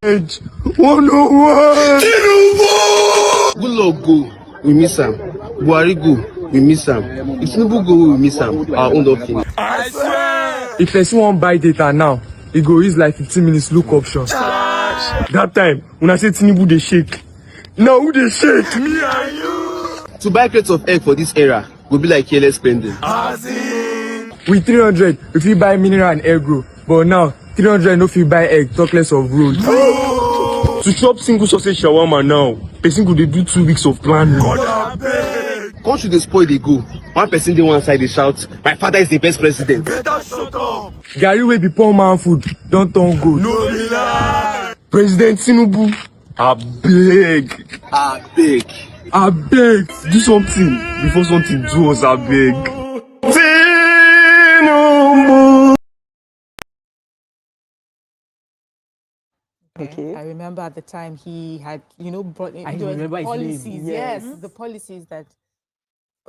Tinubu! Good luck go, we miss him. Buhari go, we miss him. If Tinubu go, we miss him. Our own opinion. I swear! If person won't buy data now, it go use like 15 minutes look option. That time, when I say Tinubu they shake. Now who they shake? Me and you! To buy crates of egg for this era will be like careless spending. With 300, if you buy mineral and egg grow. But now, 300 no fit buy egg, talk less of road. To chop single sausage shawarma now, person go dey do 2 weeks of planning. Country dey spoil dey go. One person dey one side dey shout, my father is the best president. Better shut up! Gary wey be poor man food, don't turn gold. No be lie! President Tinubu, I beg, do something before something do us, I beg. Tinubu! Okay. I remember at the time he had, brought in policies. Yes, the policies that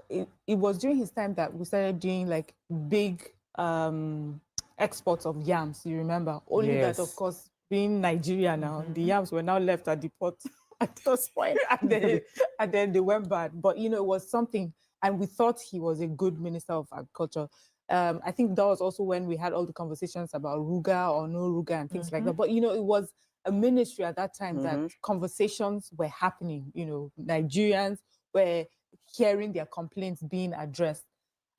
it was during his time that we started doing like big exports of yams. You remember? Only that, of course, being Nigeria now, the yams were now left at the port at this point, and then they went bad. But it was something, and we thought he was a good minister of agriculture. I think that was also when we had all the conversations about Ruga or no Ruga and things like that. But it was a ministry at that time that conversations were happening. Nigerians were hearing their complaints being addressed.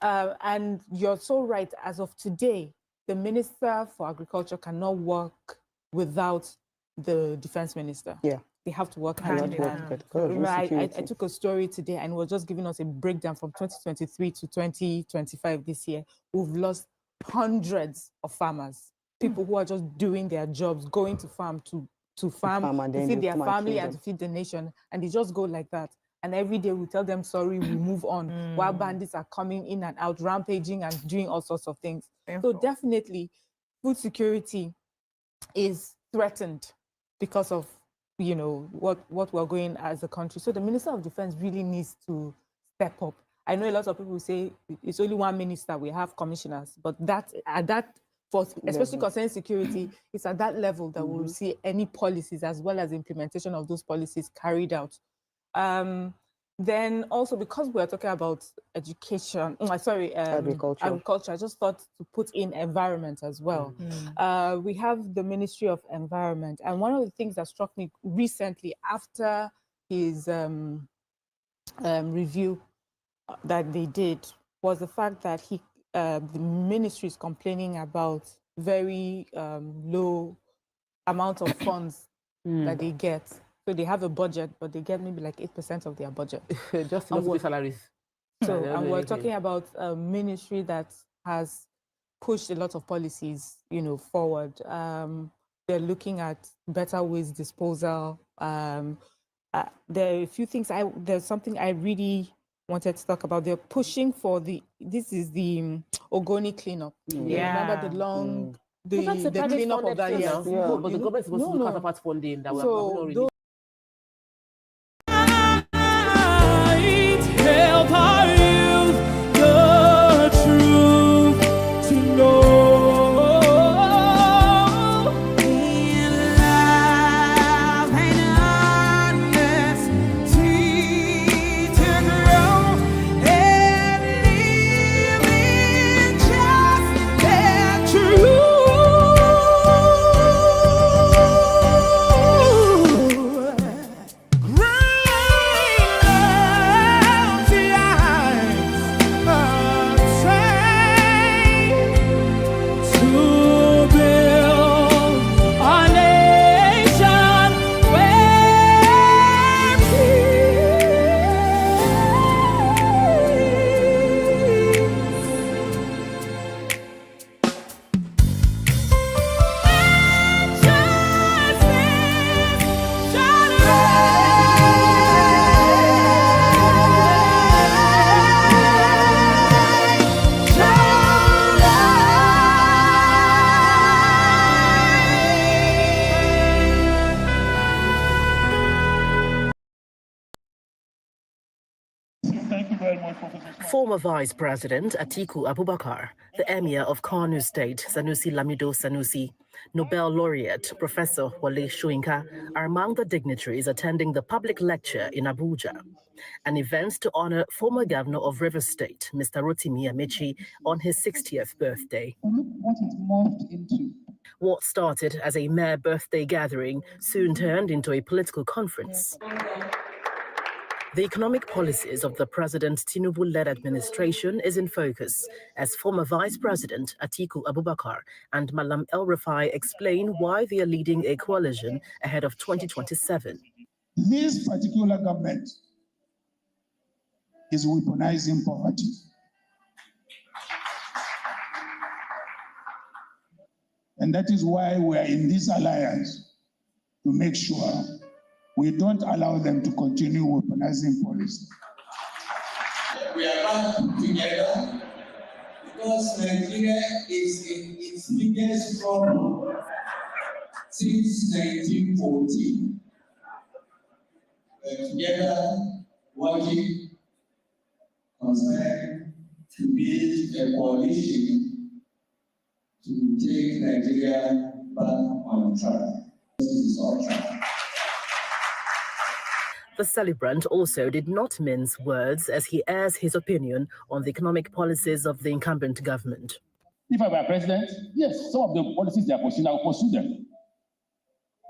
And you're so right. As of today, the Minister for Agriculture cannot work without the Defense Minister. Yeah. They have to work hand in hand. I took a story today and was just giving us a breakdown from 2023 to 2025 this year. We've lost hundreds of farmers, people who are just doing their jobs, going to farm to farm to feed their family and to feed the nation. And they just go like that. And every day we tell them, sorry, we move on. While bandits are coming in and out, rampaging and doing all sorts of things. So definitely food security is threatened because of what we're going as a country. So the Minister of Defense really needs to step up. I know a lot of people say it's only one minister, we have commissioners, but especially concerning security, it's at that level that we'll see any policies as well as implementation of those policies carried out. Then also, because we're talking about education, agriculture, I just thought to put in environment as well. We have the Ministry of Environment, and one of the things that struck me recently after his review that they did was the fact that the ministry is complaining about very low amount of funds that they get. So they have a budget, but they get maybe like 8% of their budget. Just to pay salaries. So, and we're talking about a ministry that has pushed a lot of policies, forward. They're looking at better waste disposal. There are a few things. There's something I really wanted to talk about. They're pushing for this is the Ogoni cleanup. Remember the long, the cleanup of that year. But the government is supposed to look at apart funding that we're not really. Thank you very much, Professor. Former Vice President Atiku Abubakar, the Emir of Kanu State, Sanusi Lamido Sanusi, Nobel laureate Professor Wale Soyinka are among the dignitaries attending the public lecture in Abuja, an event to honor former governor of Rivers State, Mr. Rotimi Amechi, on his 60th birthday. Look what it morphed into. What started as a mere birthday gathering soon turned into a political conference. The economic policies of the President Tinubu-led administration is in focus, as former Vice President Atiku Abubakar and Malam El-Rufai explain why they are leading a coalition ahead of 2027. This particular government is weaponizing poverty. And that is why we are in this alliance, to make sure we don't allow them to continue weaponizing policy. We are back together because Nigeria is in its biggest problem since 1914. We're together working, concerned to build a coalition to take Nigeria back on track. This is our track. The celebrant also did not mince words as he airs his opinion on the economic policies of the incumbent government. If I were president, yes, some of the policies they are pursuing, I will pursue them.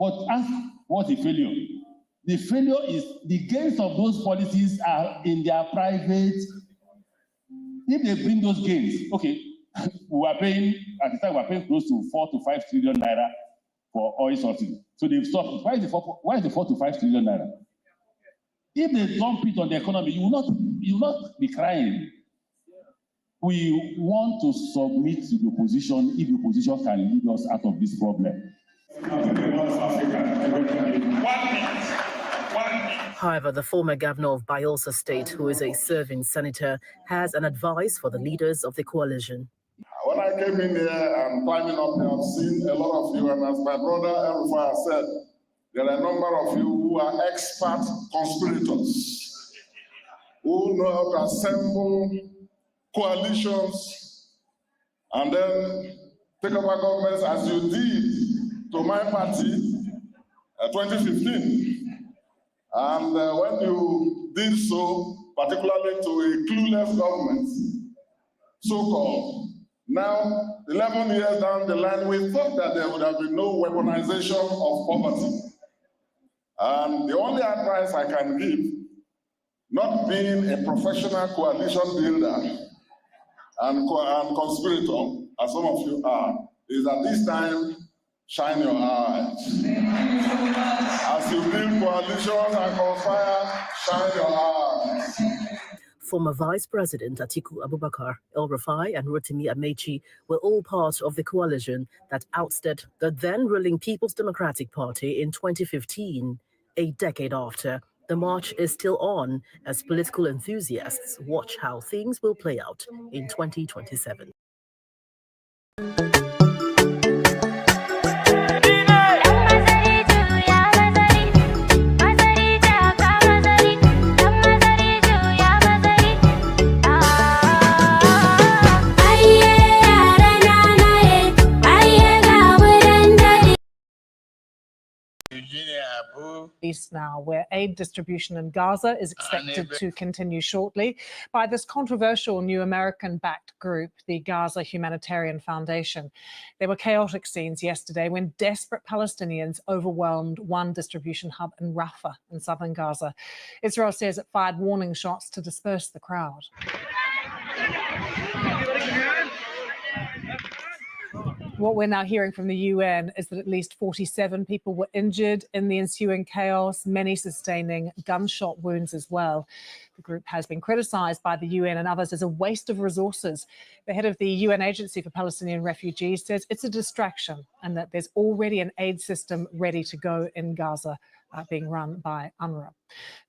But ask, what's the failure? The failure is the gains of those policies are in their private. If they bring those gains, okay, we are paying, at the time we are paying close to 4 to 5 trillion naira for oil subsidy. So they've stopped. Why is the 4 to 5 trillion naira? If they dump it on the economy, you will not be crying. We want to submit to the opposition if the opposition can lead us out of this problem. However, the former governor of Bayelsa State, who is a serving senator, has an advice for the leaders of the coalition. When I came in here and climbing up here, I've seen a lot of you, and as my brother El-Rufai said, there are a number of you who are expert conspirators, who know how to assemble coalitions and then take over governments as you did to my party 2015. And when you did so, particularly to a clueless government, so-called, now 11 years down the line, we thought that there would have been no weaponization of poverty. And the only advice I can give, not being a professional coalition builder and conspirator, as some of you are, is at this time, shine your eyes. As you build coalitions and conspire, shine your eyes. Former Vice President Atiku Abubakar, El-Rufai and Rotimi Amechi were all part of the coalition that ousted the then-ruling People's Democratic Party in 2015. A decade after, the march is still on as political enthusiasts watch how things will play out in 2027. Now, where aid distribution in Gaza is expected to continue shortly by this controversial new American-backed group, the Gaza Humanitarian Foundation. There were chaotic scenes yesterday when desperate Palestinians overwhelmed one distribution hub in Rafah in southern Gaza. Israel says it fired warning shots to disperse the crowd. What we're now hearing from the UN is that at least 47 people were injured in the ensuing chaos, many sustaining gunshot wounds as well. The group has been criticised by the UN and others as a waste of resources. The head of the UN Agency for Palestinian Refugees says it's a distraction and that there's already an aid system ready to go in Gaza, being run by UNRWA.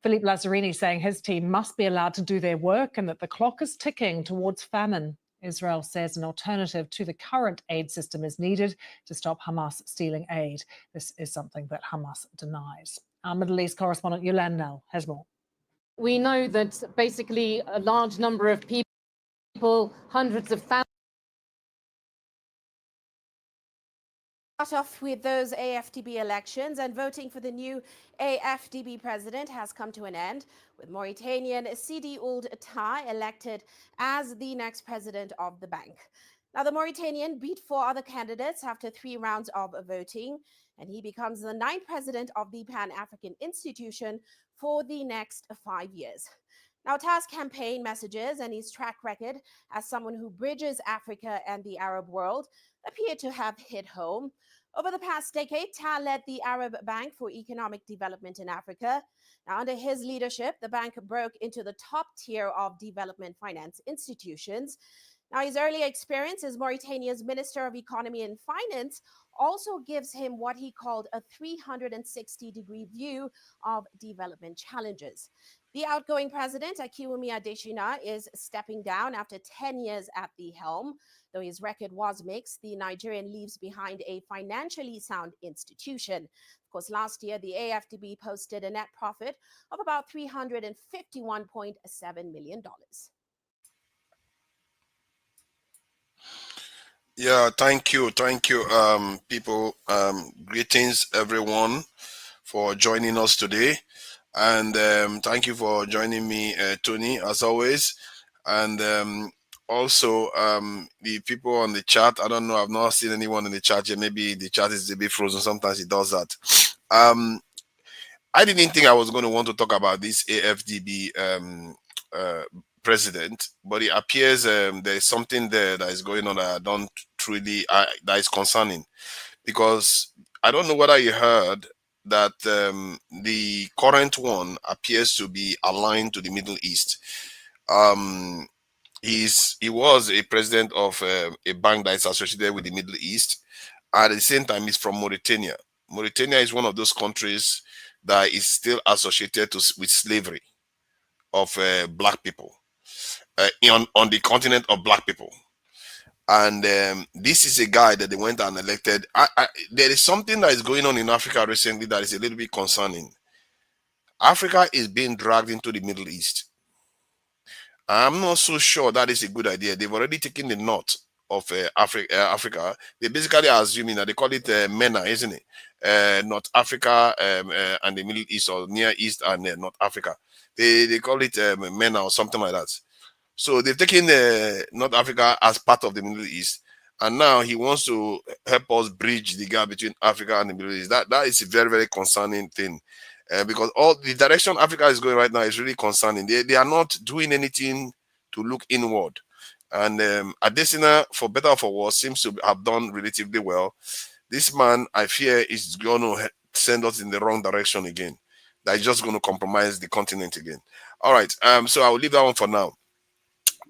Philippe Lazzarini saying his team must be allowed to do their work and that the clock is ticking towards famine. Israel says an alternative to the current aid system is needed to stop Hamas stealing aid. This is something that Hamas denies. Our Middle East correspondent Yolande Nell has more. we know that basically a large number of people, hundreds of thousands. Start off with those AfDB elections, and voting for the new AfDB president has come to an end, with Mauritanian Sidi Tah elected as the next president of the bank. Now, the Mauritanian beat 4 other candidates after 3 rounds of voting, and he becomes the 9th president of the Pan-African institution for the next 5 years. Now, Tah's campaign messages and his track record as someone who bridges Africa and the Arab world appear to have hit home. Over the past decade, Tah led the Arab Bank for Economic Development in Africa. Now, under his leadership, the bank broke into the top tier of development finance institutions. Now, his earlier experience as Mauritania's Minister of Economy and Finance also gives him what he called a 360-degree view of development challenges. The outgoing president, Adesina, is stepping down after 10 years at the helm. Though his record was mixed, the Nigerian leaves behind a financially sound institution. Of course, last year, the AfDB posted a net profit of about $351.7 million. Yeah, thank you, people. Greetings, everyone, for joining us today. And thank you for joining me, Tony, as always. And also, the people on the chat, I don't know, I've not seen anyone in the chat yet. Maybe the chat is a bit frozen. Sometimes it does that. I didn't think I was going to want to talk about this AfDB president, but it appears there is something there that is going on that I don't truly, that is concerning. Because I don't know whether you heard that the current one appears to be aligned to the Middle East. He was a president of a bank that is associated with the Middle East. At the same time, he's from Mauritania. Mauritania is one of those countries that is still associated with slavery of black people on the continent of black people. And this is a guy that they went and elected. There is something that is going on in Africa recently that is a little bit concerning. Africa is being dragged into the Middle East. I'm not so sure that is a good idea. They've already taken the north of Africa. They basically are assuming that they call it MENA, isn't it? North Africa and the Middle East, or Near East and North Africa. They call it MENA or something like that. So they've taken North Africa as part of the Middle East, and now he wants to help us bridge the gap between Africa and the Middle East. That is a very, very concerning thing, because all the direction Africa is going right now is really concerning. They are not doing anything to look inward. And Adesina, for better or for worse, seems to have done relatively well. This man, I fear, is going to send us in the wrong direction again. That is just going to compromise the continent again. All right, so I will leave that one for now.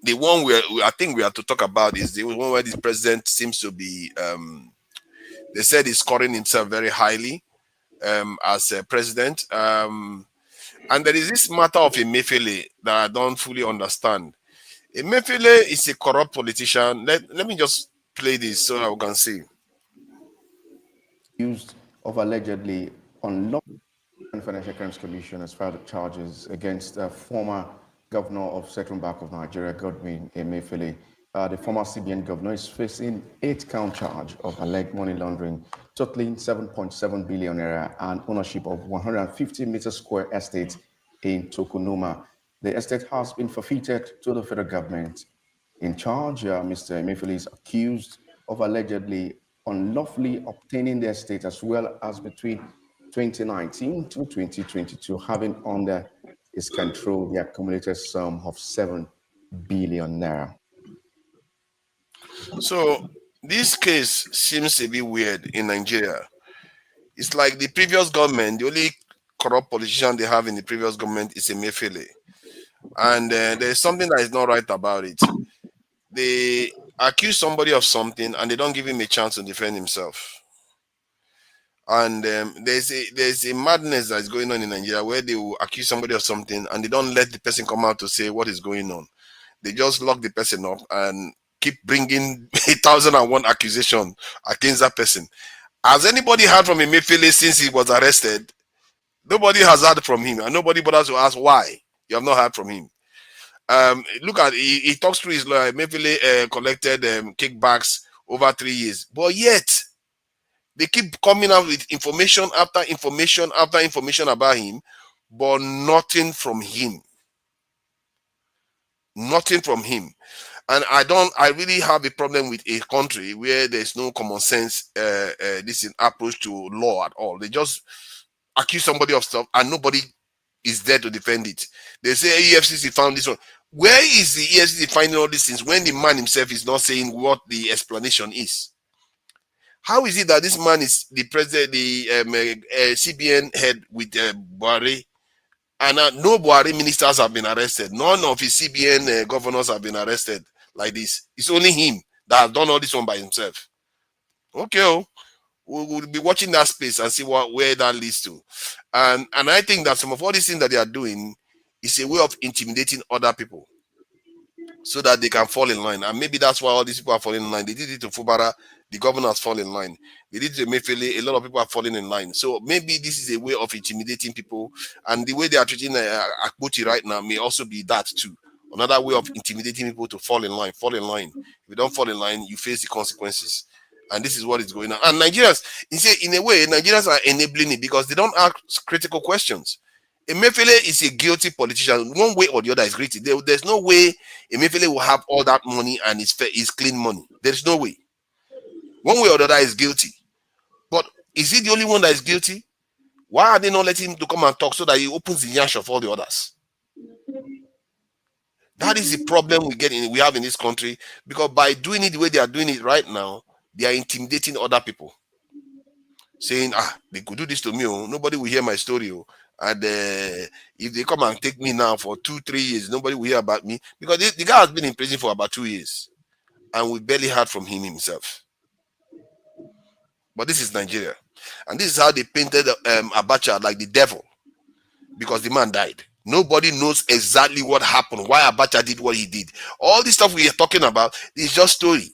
The one I think we have to talk about is the one where this president seems to be, they said he's scoring himself very highly as a president. And there is this matter of Emefiele that I don't fully understand. Emefiele is a corrupt politician. Let me just play this so I can see. Used of allegedly unlawful Financial Crimes Commission has filed charges against former Governor of Central Bank of Nigeria, Godwin Emefiele. The former CBN governor is facing 8-count charge of alleged money laundering, totaling 7.7 billion naira and ownership of 150 meter square estate in Tokonoma. The estate has been forfeited to the federal government. In charge, Mr. Emefiele is accused of allegedly unlawfully obtaining the estate, as well as between 2019 to 2022, having under his control the accumulated sum of 7 billion naira. So this case seems to be weird in Nigeria. It's like the previous government, the only corrupt politician they have in the previous government is Emefiele. And there's something that is not right about it. They accuse somebody of something and they don't give him a chance to defend himself. And there's a madness that is going on in Nigeria where they will accuse somebody of something and they don't let the person come out to say what is going on. They just lock the person up and keep bringing 1,001 accusations against that person. Has anybody heard from Emefiele since he was arrested? Nobody has heard from him, and nobody bothers to ask why. You have not heard from him. Look at he talks to his lawyer. Emefiele collected kickbacks over 3 years, but yet they keep coming out with information after information after information about him, but nothing from him. Nothing from him. And I really have a problem with a country where there's no common sense this approach to law at all. They just accuse somebody of stuff and nobody is there to defend it. They say EFCC found this one. Where is the EFCC finding all these things when the man himself is not saying what the explanation is? How is it that this man is the president, the CBN head with Buhari, and no Buhari ministers have been arrested? None of his CBN governors have been arrested like this. It's only him that has done all this one by himself. Okay, we'll be watching that space and see where that leads to. And I think that some of all these things that they are doing is a way of intimidating other people so that they can fall in line. And maybe that's why all these people are falling in line. They did it to Fubara, the governor has fallen in line. They did it to Emefiele, a lot of people are falling in line. So maybe this is a way of intimidating people. And the way they are treating Akpoti right now may also be that too. Another way of intimidating people to fall in line. Fall in line. If you don't fall in line, you face the consequences. And this is what is going on. And Nigerians, in a way, Nigerians are enabling it because they don't ask critical questions. Emefiele is a guilty politician. One way or the other is guilty. There's no way Emefiele will have all that money and it's clean money. There's no way. One way or the other is guilty. But is he the only one that is guilty? Why are they not letting him to come and talk so that he opens the yash of all the others? That is the problem we have in this country, because by doing it the way they are doing it right now, they are intimidating other people, saying, they could do this to me. Oh, nobody will hear my story. Oh. And if they come and take me now for 2-3 years, nobody will hear about me, because the guy has been in prison for about 2 years, and we barely heard from him himself. But this is Nigeria, and this is how they painted Abacha like the devil, because the man died. Nobody knows exactly what happened, why Abacha did what he did. All this stuff we are talking about is just story.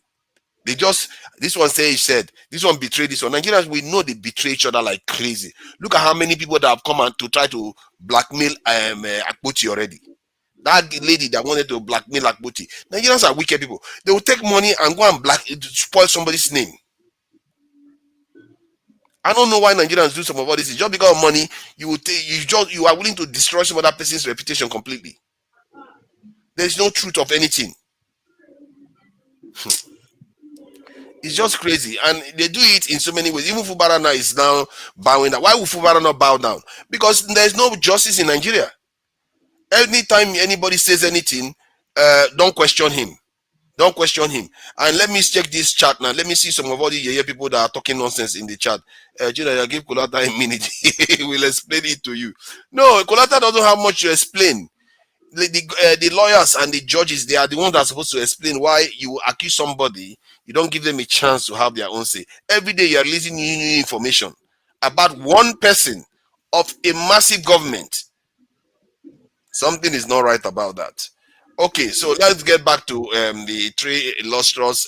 This one said, this one betrayed this one. Nigerians, we know they betray each other like crazy. Look at how many people that have come out to try to blackmail Akpoti already. That lady that wanted to blackmail Akpoti. Nigerians are wicked people. They will take money and go and spoil somebody's name. I don't know why Nigerians do some of all this. It's just because of money. You are willing to destroy some other person's reputation completely. There's no truth of anything. It's just crazy, and they do it in so many ways. Even Fubara now is now bowing down. Why would Fubara not bow down? Because there's no justice in Nigeria. Anytime anybody says anything, don't question him. Don't question him. And let me check this chat now. Let me see some of all the people that are talking nonsense in the chat. I'll give Kolata a minute. He will explain it to you. No, Kolata doesn't have much to explain. The lawyers and the judges, they are the ones that are supposed to explain why you accuse somebody. You don't give them a chance to have their own say. Every day you are releasing new information about one person of a massive government. Something is not right about that. Okay, so let's get back to the three illustrious,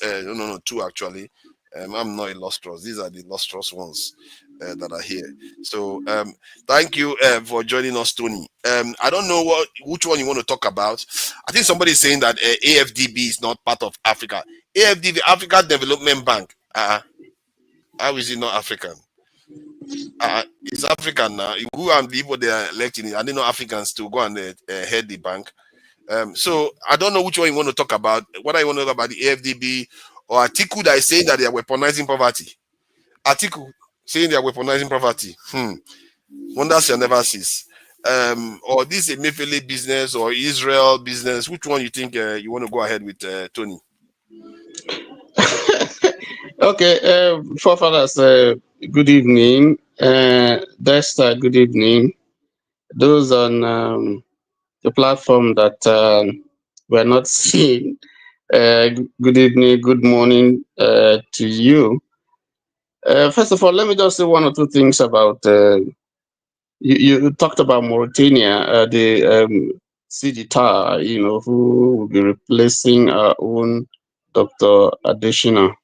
two actually. I'm not illustrious. These are the illustrious ones that are here. So thank you for joining us, Tony. I don't know which one you want to talk about. I think somebody is saying that AfDB is not part of Africa. AfDB, Africa Development Bank. How is it not African? It's African now. Who are the people they are electing? Are they not Africans to go and head the bank? So I don't know which one you want to talk about. What I want to talk about, the AfDB or Atiku that is saying that they are weaponizing poverty. Atiku saying they are weaponizing poverty. Wonders shall never cease. Or this Emefiele business or Israel business. Which one you think you want to go ahead with, Tony? Okay, forefathers, good evening. Dexter, good evening. Those on the platform that we're not seeing, good evening, good morning to you. First of all, let me just say one or two things about, you talked about Mauritania, the Sidi Tah, who will be replacing our own Dr. Adesina.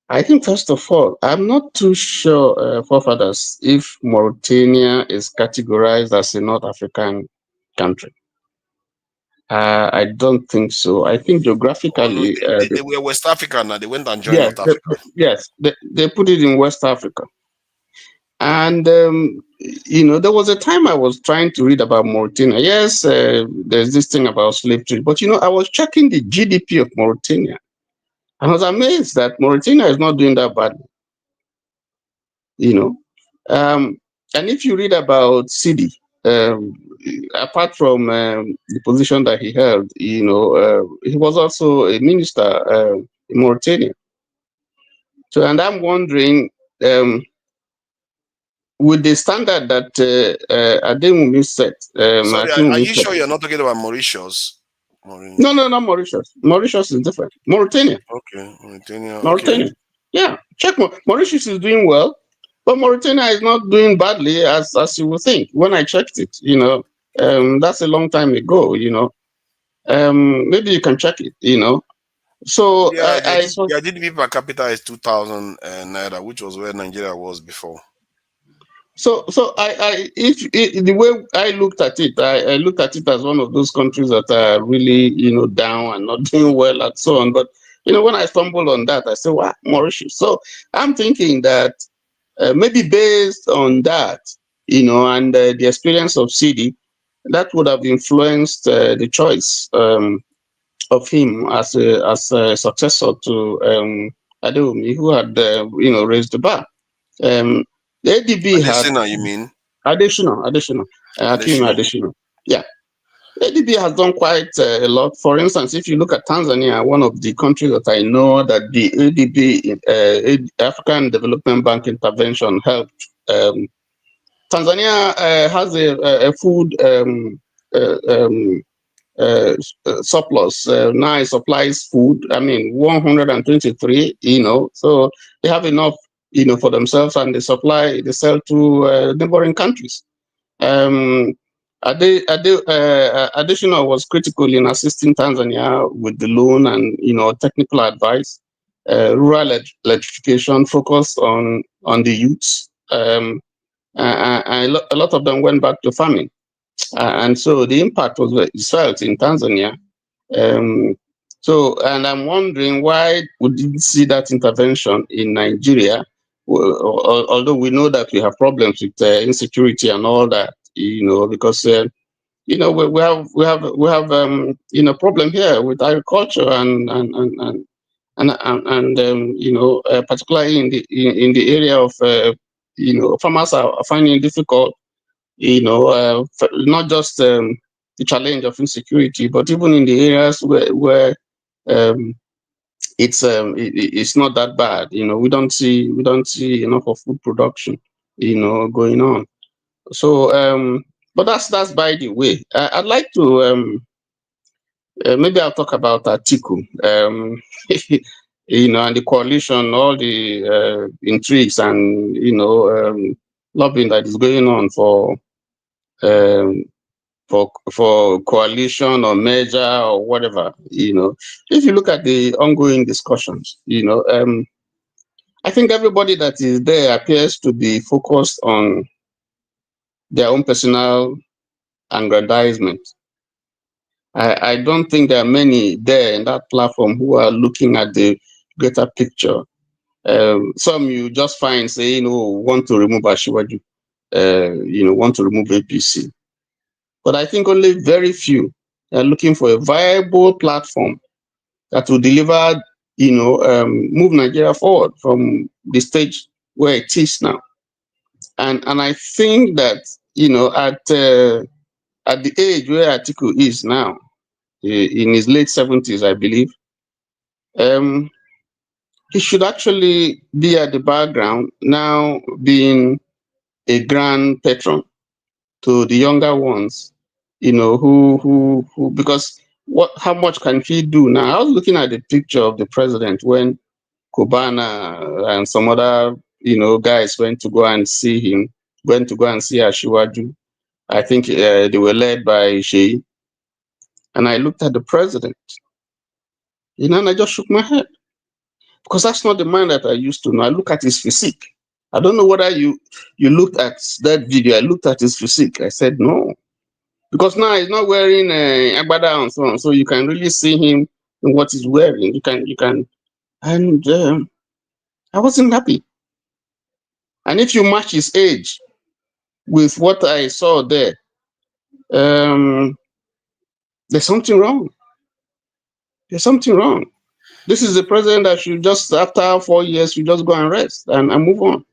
I think, first of all, I'm not too sure, forefathers, if Mauritania is categorized as a North African country. I don't think so. I think geographically, They were West African now. They went and joined yes, North Africa. they put it in West Africa. And, there was a time I was trying to read about Mauritania. Yes, there's this thing about slave trade, but, I was checking the GDP of Mauritania. I was amazed that Mauritania is not doing that badly, And if you read about Sidi, apart from the position that he held, he was also a minister in Mauritania. So, and I'm wondering, with the standard that Ademumi set, Sorry, are you set. sure you're not talking about Mauritius? No, not Mauritius. Mauritius is different. Mauritania. Okay, Mauritania. Mauritania. Okay. Yeah, check. Mauritius is doing well, but Mauritania is not doing badly as you would think. When I checked it, that's a long time ago. Maybe you can check it. So Yeah, their GDP per capita is 2,000 naira, which was where Nigeria was before. So the way I looked at it, I looked at it as one of those countries that are really, down and not doing well and so on. But, when I stumbled on that, I said, wow, Mauritius. So I'm thinking that maybe based on that, and the experience of Sidi, that would have influenced the choice of him as a successor to Adewumi, who had, raised the bar. The ADB Adesina, you mean? Adesina. Yeah. ADB has done quite a lot. For instance, if you look at Tanzania, one of the countries that I know that the ADB, African Development Bank intervention helped. Tanzania has a food surplus. Now it supplies food. 123. So they have enough, for themselves, and they sell to neighboring countries. Additional was critical in assisting Tanzania with the loan and technical advice, rural electrification, focused on the youths. A lot of them went back to farming, and so the impact was felt in Tanzania. And I'm wondering why we didn't see that intervention in Nigeria, although we know that we have problems with insecurity and all that, because we have problem here with agriculture and particularly in the area of farmers are finding it difficult, not just the challenge of insecurity, but even in the areas where it's not that bad. We don't see enough of food production, going on. So, but that's by the way. I'd like to maybe I'll talk about Atiku, and the coalition, all the intrigues and lobbying that is going on for coalition or merger or whatever. If you look at the ongoing discussions, I think everybody that is there appears to be focused on their own personal aggrandizement. I don't think there are many there in that platform who are looking at the greater picture. Some you just find saying, want to remove Ashiwaju, want to remove APC. But I think only very few are looking for a viable platform that will deliver, move Nigeria forward from the stage where it is now. And I think that, at the age where Atiku is now, in his late 70s, I believe, he should actually be at the background now, being a grand patron to the younger ones, who because how much can he do now? I was looking at the picture of the president when Kubana and some other, guys went to go and see him, went to go and see Ashiwaju. I think they were led by Sheyi. And I looked at the president, and I just shook my head. because that's not the man that I used to know. I look at his physique. I don't know whether you looked at that video. I looked at his physique. I said no, because now he's not wearing agbada and so on, so you can really see him in what he's wearing. You can, and I wasn't happy. And if you match his age with what I saw there, there's something wrong. There's something wrong. This is the president that should just, after 4 years, should just go and rest and move on.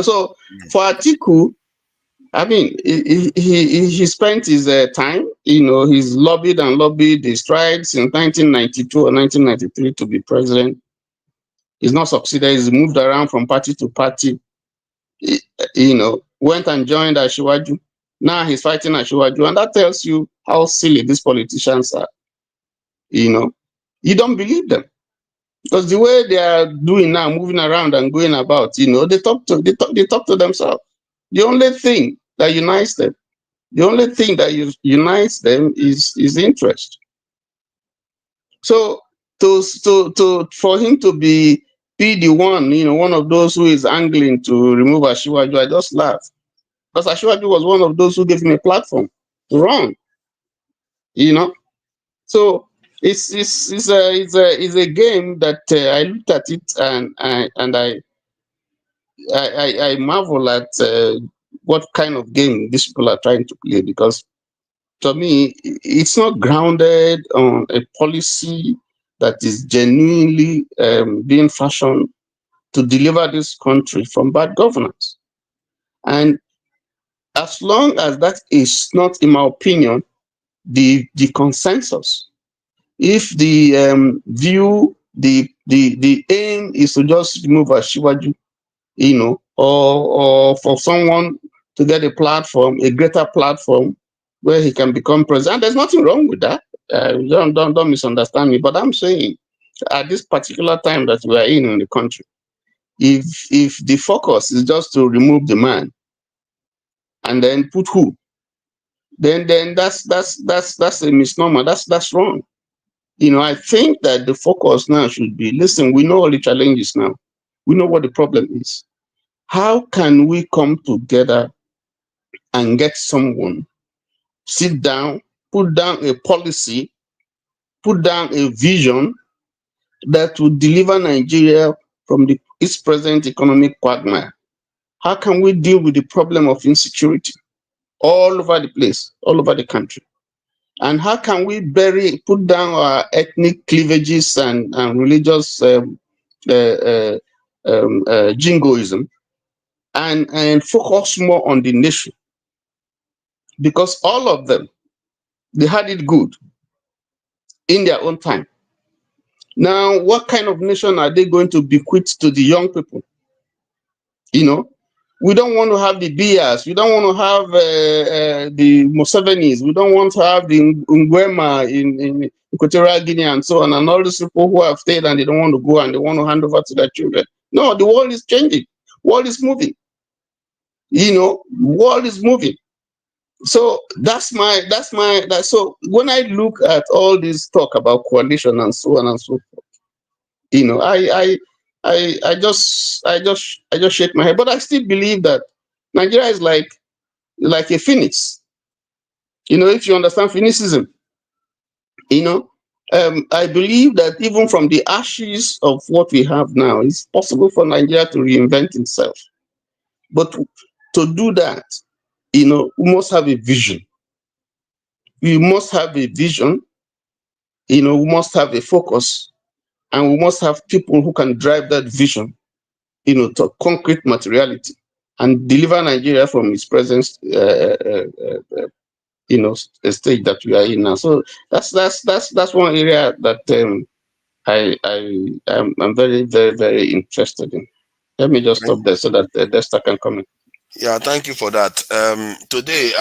So for Atiku, I mean, he spent his time, he's lobbied and lobbied. He's tried since 1992 or 1993 to be president. He's not succeeded. He's moved around from party to party, went and joined Ashiwaju. Now he's fighting Ashiwaju. And that tells you how silly these politicians are. You don't believe them. Because the way they are doing now, moving around and going about, they talk to themselves. The only thing that unites them, is interest. So for him to be the one, one of those who is angling to remove Ashiwaju, I just laugh. Because Ashiwaju was one of those who gave him a platform to run. So it's a game that I looked at it and I marvel at what kind of game these people are trying to play, because to me it's not grounded on a policy that is genuinely being fashioned to deliver this country from bad governance. And as long as that is not, in my opinion, the consensus, if the the aim is to just remove Ashiwaju, or for someone to get a platform, a greater platform where he can become president, there's nothing wrong with that. Don't misunderstand me, but I'm saying at this particular time that we are in the country, if the focus is just to remove the man and then put who, then that's a misnomer. That's wrong. I think that the focus now should be, listen, we know all the challenges now. We know what the problem is. How can we come together and get someone, sit down, put down a policy, put down a vision that will deliver Nigeria from its present economic quagmire? How can we deal with the problem of insecurity all over the place, all over the country? And how can we put down our ethnic cleavages and religious jingoism and focus more on the nation? Because all of them, they had it good in their own time. Now, what kind of nation are they going to bequeath to the young people? We don't want to have the Bias. We don't want to have the Musevenis. We don't want to have the Nguema in Equatorial Guinea and so on, and all these people who have stayed and they don't want to go and they want to hand over to their children. No, the world is changing. World is moving. World is moving. So so when I look at all this talk about coalition and so on and so forth, I just shake my head. But I still believe that Nigeria is like a phoenix. If you understand phoenixism, I believe that even from the ashes of what we have now, it's possible for Nigeria to reinvent itself. But to do that, we must have a vision. We must have a vision. We must have a focus, and we must have people who can drive that vision, to concrete materiality and deliver Nigeria from its present, stage that we are in now. So that's one area that I'm very, very, very interested in. Let me just stop there so that Desta can comment. Yeah, thank you for that. Today,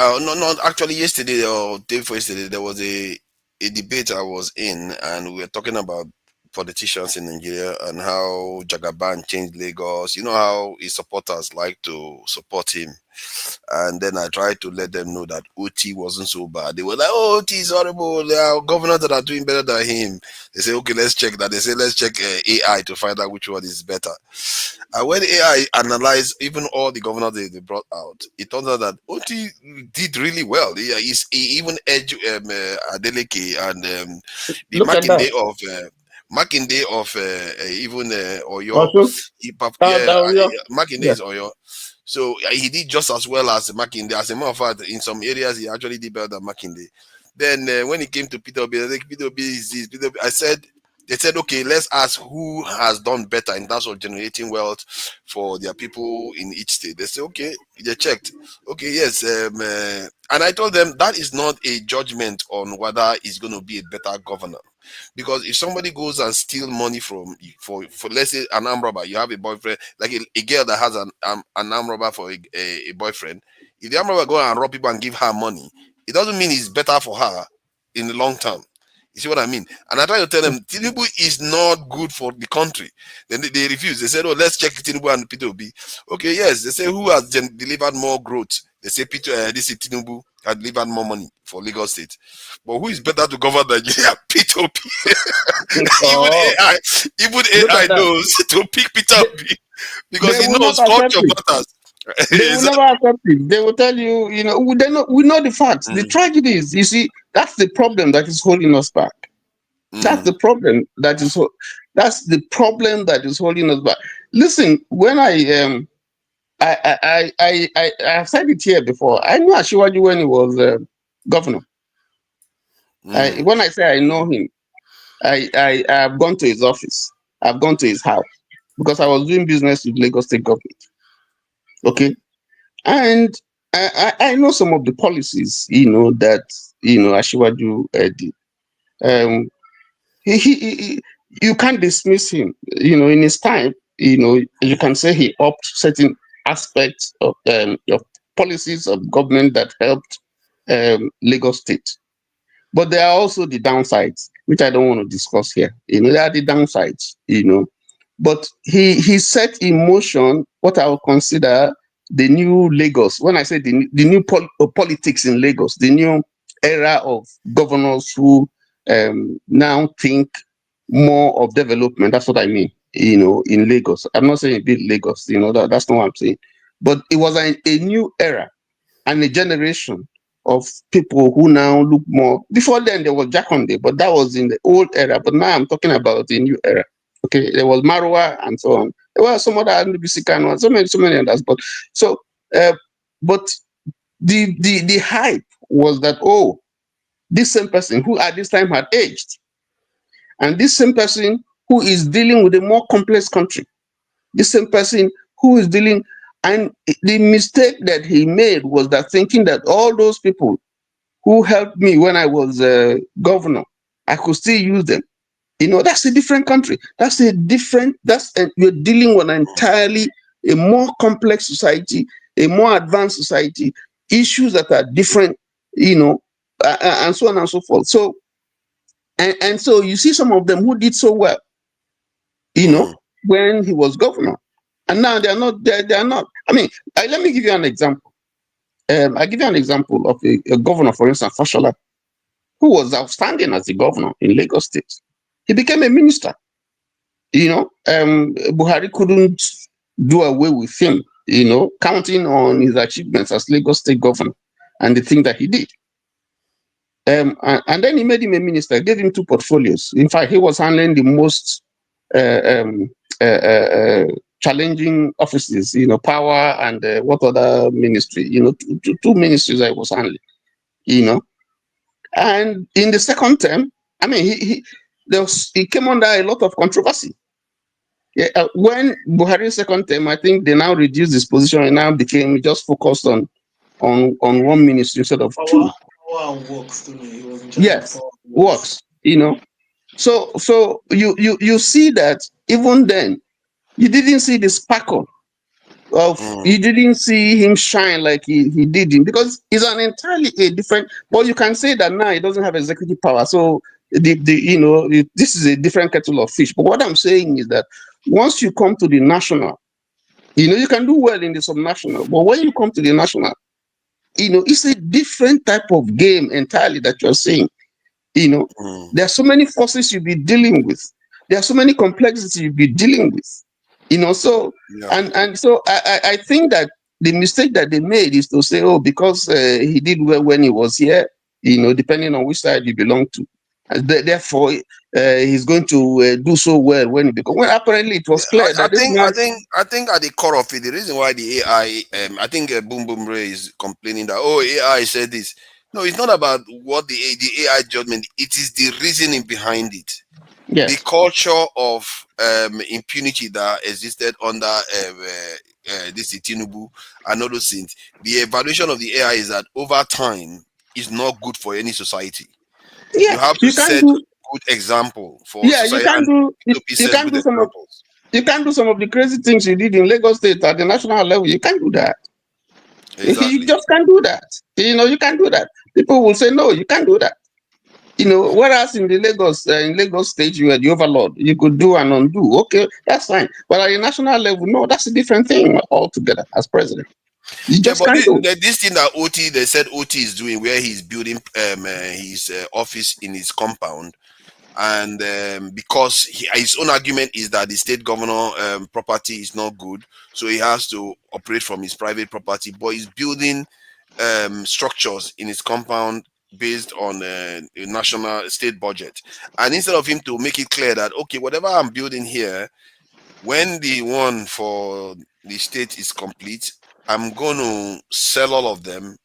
actually yesterday or day before yesterday, there was a debate I was in, and we were talking about politicians in Nigeria and how Jagaban changed Lagos. You know how his supporters like to support him And then I tried to let them know that OT wasn't so bad. They were like, oh, OT is horrible. There are governors that are doing better than him. They say, okay, let's check that. They say, let's check AI to find out which one is better. And when AI analyzed even all the governors they brought out, it turns out that OT did really well. He even edged Adeleke and the Makinde of even Oyo. Makinde is Oyo. So he did just as well as Makinde. As a matter of fact, in some areas, he actually did better than Makinde. Then when it came to Peter Obi, I think Peter Obi is this. Peter Obi, they said, okay, let's ask who has done better in terms of generating wealth for their people in each state. They said, okay, they checked. Okay, yes. And I told them that is not a judgment on whether he's going to be a better governor. Because if somebody goes and steal money for let's say an armed robber, you have a boyfriend, like a girl that has an armed robber for a boyfriend. If the armed robber go and rob people and give her money, it doesn't mean it's better for her in the long term. You see what I mean? And I try to tell them Tinubu is not good for the country. Then they refuse. They said, oh, let's check Tinubu and Peter Obi. Okay, yes. They say who has delivered more growth? They say this is Tinubu has delivered more money for Lagos State. But who is better to govern Nigeria? Peter Obi. Even AI knows to pick Peter Obi because he knows culture matters. They will never accept it. They will tell you, we know the facts. The tragedy is, you see, that's the problem that is holding us back. That's the problem that is holding us back. Listen, when I have said it here before. I knew Ashiwaju when he was governor. When I say I know him, I have gone to his office. I've gone to his house because I was doing business with Lagos State government. Okay, and I know some of the policies, that Ashiwaju did. You can't dismiss him. In his time, you can say he upped certain aspects of policies of government that helped Lagos State. But there are also the downsides, which I don't want to discuss here. There are the downsides, But he set in motion what I would consider the new Lagos. When I say the new politics in Lagos, the new era of governors who now think more of development. That's what I mean, in Lagos. I'm not saying big Lagos, that's not what I'm saying. But it was a new era and a generation of people who now look more. Before then, there was Jakonde, but that was in the old era. But now I'm talking about the new era. Okay, there was Marwa and so on. There were some other NBC Kanu, so many others. But the hype was that, oh, this same person who at this time had aged, and this same person who is dealing with a more complex country, this same person who is dealing, and the mistake that he made was that thinking that all those people who helped me when I was governor, I could still use them. That's a different country. You're dealing with entirely a more complex society, a more advanced society, issues that are different, and so on and so forth. So, and so you see some of them who did so well, when he was governor, and now they are not. They are not. I mean, let me give you an example. I give you an example of a governor, for instance, Fashola, who was outstanding as a governor in Lagos State. He became a minister. Buhari couldn't do away with him, counting on his achievements as Lagos State governor and the thing that he did. And then he made him a minister, gave him 2 portfolios. In fact, he was handling the most challenging offices, power and what other ministry, 2 ministries I was handling, And in the second term, I mean, he came under a lot of controversy. Yeah, when Buhari's second term, I think they now reduced his position and now became just focused on 1 ministry instead of 2. Works to me. He was in charge yes, works. So you see that even then, you didn't see the sparkle of. You didn't see him shine like he did him, because he's an entirely different. But you can say that now he doesn't have executive power. So this is a different kettle of fish. But what I'm saying is that once you come to the national, You can do well in the subnational, but when you come to the national, it's a different type of game entirely that you're seeing. There are so many forces you'll be dealing with. There are so many complexities you'll be dealing with. So and so I think that the mistake that they made is to say, oh, because he did well when he was here, depending on which side you belong to, and therefore he's going to do so well when he becomes. Well, apparently it was clear that this man. I think at the core of it, the reason why the AI, I think Boom Boom Ray is complaining that AI said this. No, it's not about what the AI judgment. It is the reasoning behind it. Yes. The culture of impunity that existed under this Tinubu and all those things. The evaluation of the AI is that over time is not good for any society. Yeah, you have to set good example for society. You can do some of the crazy things you did in Lagos State at the national level. You can't do that. Exactly. You just can't do that. You can't do that. People will say, no, you can't do that. Whereas in Lagos State, you were the overlord. You could do and undo. Okay, that's fine. But at the national level, no, that's a different thing altogether as president. You just can't do. This thing that they said OT is doing, where he's building his office in his compound, and because his own argument is that the state governor property is not good, so he has to operate from his private property, but he's building structures in his compound based on a national state budget. And instead of him to make it clear that, okay, whatever I'm building here, when the one for the state is complete, I'm going to sell all of them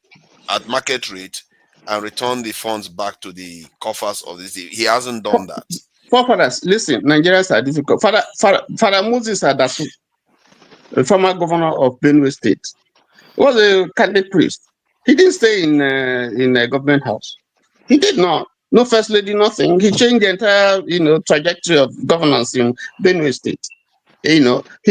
at market rate and return the funds back to the coffers of the state. He hasn't done that. Forefathers, listen, Nigerians are difficult. Father Moses Adasu, the former governor of Benue State, was a Catholic priest. He didn't stay in a government house. He did not. No first lady, nothing. He changed the entire, trajectory of governance in Benue State. He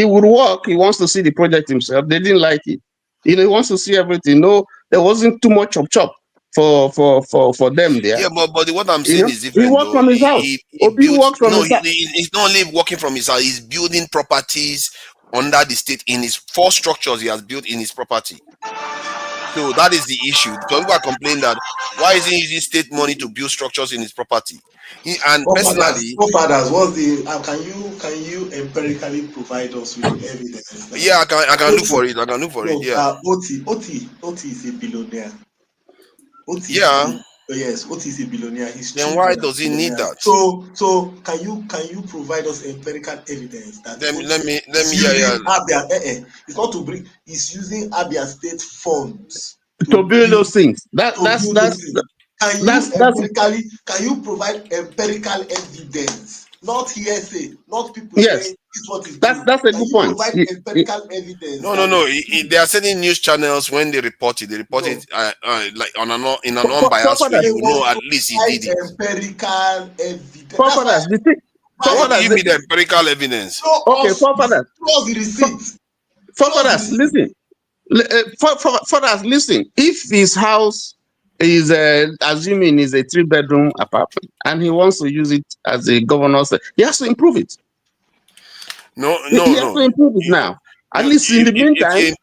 would work. He wants to see the project himself. They didn't like it. He wants to see everything. No, there wasn't too much chop for them there. Yeah, but what I'm saying is different. He worked from his house. He's not only working from his house. He's building properties under the state in his 4 structures he has built in his property. So that is the issue. So people are complaining that why isn't he using state money to build structures in his property? Personally, fathers, what's the can you empirically provide us with evidence? Yeah, I can look for it. Yeah. OT is a billionaire. Yes, OT is a billionaire. Then why does he need that? So can you provide us empirical evidence that let me it's not to bring, he's using Abia state funds to build those things. Can you provide empirical evidence, not hearsay, not people saying it's what is that's a good point. Provide empirical evidence. No. There are certain news channels when they report it like in an unbiased way. At least he did it. Empirical evidence. What do you mean empirical evidence? Okay, Forefathers, listen. Forefathers, listen. If his house is assuming is a 3-bedroom apartment and he wants to use it as a governor's, he has to improve it. He has to improve it now. At least in the meantime.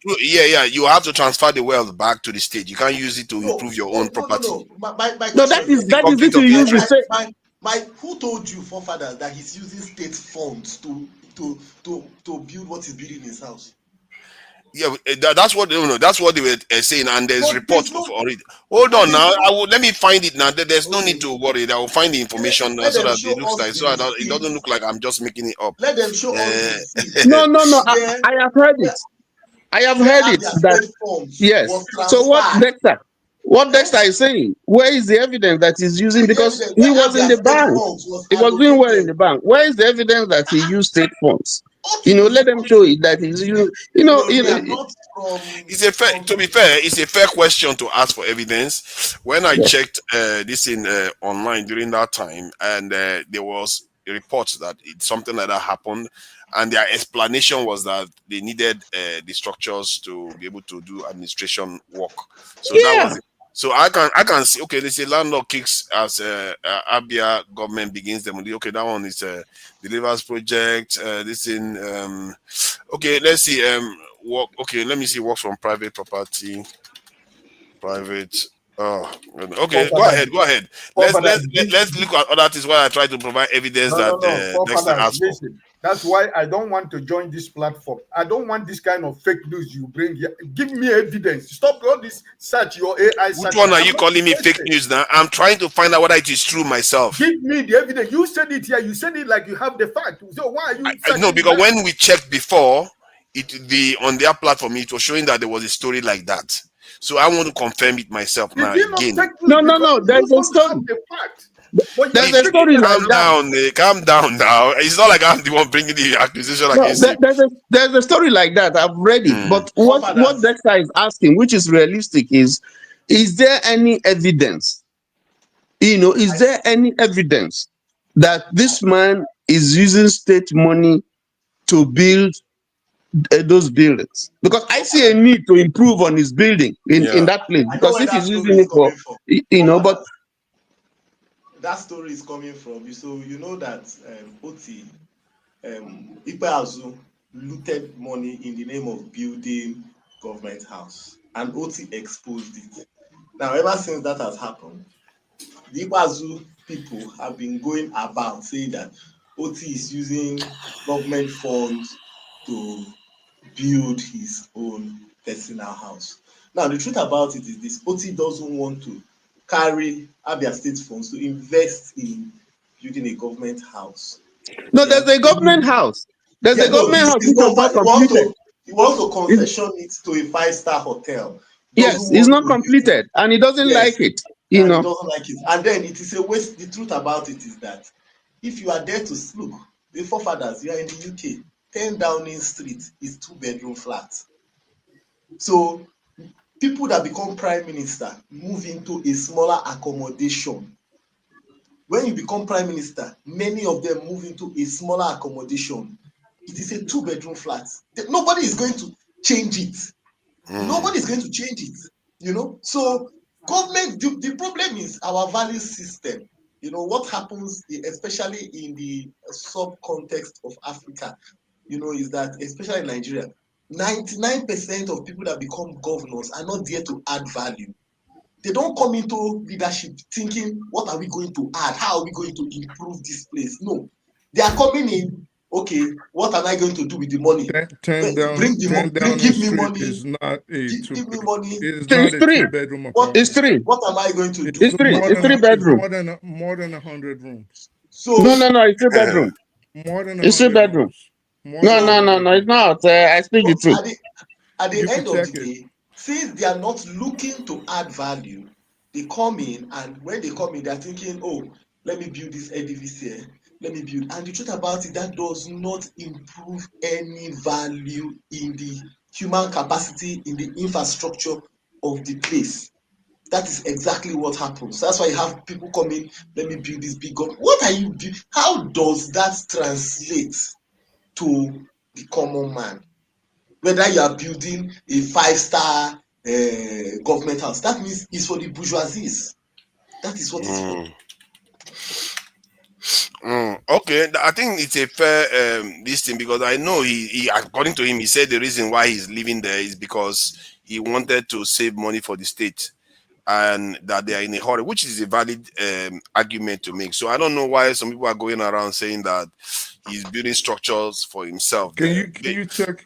You have to transfer the wealth back to the state. You can't use it to improve your own property. That is it to use the state. Who told you, forefathers, that he's using state funds to build what he's building in his house? Yeah, that's what they were saying, and there's reports for it. Hold on now, let me find it now. There's no need to worry. I will find the information so that it looks like it doesn't look like I'm just making it up. Let them show us. No. I have heard it. Yes. So what Dexter is saying? Where is the evidence that he's using? Because he was in the bank. He was doing well in the bank. Where is the evidence that he used state funds? Let them show it that he's using. It's a fair. To be fair, it's a fair question to ask for evidence. When I checked this in online during that time, and there was a report that something like that happened, and their explanation was that they needed the structures to be able to do administration work. So So I can see, okay, they say landlord kicks as Abia government begins them. Okay, that one is delivers project. This in okay, let's see work. Okay, let me see works from private property. Private. Oh, okay. Go ahead. Let's look at other things while I try to provide evidence that Dexter asked for. Listen, that's why I don't want to join this platform. I don't want this kind of fake news you bring here. Give me evidence. Stop all this search, your AI search. Which one are you calling me fake news now? I'm trying to find out whether it is true myself. Give me the evidence. You said it here. You said it like you have the fact. So why are you? No, because when we checked before, on their platform, it was showing that there was a story like that. So I want to confirm it myself now again. No. There's a story. There's a story like that. Calm down now. It's not like I'm the one bringing the accusation against you. There's a story like that. I've read it. But what Dexter is asking, which is realistic, is there any evidence? Is there any evidence that this man is using state money to build those buildings? Because I see a need to improve on his building in that place. Because if he's using it for, but that story is coming from. So you know that Oti Ikpeazu looted money in the name of building government house, and Oti exposed it. Now, ever since that has happened, the Ikpeazu people have been going about saying that Oti is using government funds to build his own personal house. Now, the truth about it is this: Oti doesn't want to carry Abia State funds to invest in building a government house. No, there's a government house. There's a government house. He wants to concession it to a 5-star hotel. Yes, it's not completed, and he doesn't like it. He doesn't like it, and then it is a waste. The truth about it is that if you are there to look, the forefathers, you are in the UK. 10 Downing Street is 2-bedroom flat. So people that become prime minister move into a smaller accommodation. When you become prime minister, many of them move into a smaller accommodation. It is a 2-bedroom flat. Nobody is going to change it. Nobody is going to change it. So government, the problem is our value system. What happens, especially in the sub-context of Africa, is that, especially in Nigeria, 99% of people that become governors are not there to add value. They don't come into leadership thinking, what are we going to add? How are we going to improve this place? No. They are coming in, okay, what am I going to do with the money? Give me money. Is not give me money. It's not a 2-bedroom apartment. It's 3. What am I going to do? It's 3. It's 3 bedroom. More than 100 rooms. So no, it's 3 bedroom. More than it's 3 bedroom. No, it's not. I speak the truth. At the end of the day, since they are not looking to add value, they come in, and when they come in, they're thinking, oh, let me build this edifice here. Let me build. And the truth about it, that does not improve any value in the human capacity, in the infrastructure of the place. That is exactly what happens. That's why you have people coming, let me build this big government. What are you building? How does that translate to the common man? Whether you are building a 5-star government house, that means it's for the bourgeoisie. That is what it's for. Okay, I think it's a fair this thing, because I know he according to him, he said the reason why he's living there is because he wanted to save money for the state, and that they are in a hurry, which is a valid argument to make. So I don't know why some people are going around saying that he's building structures for himself. Can you check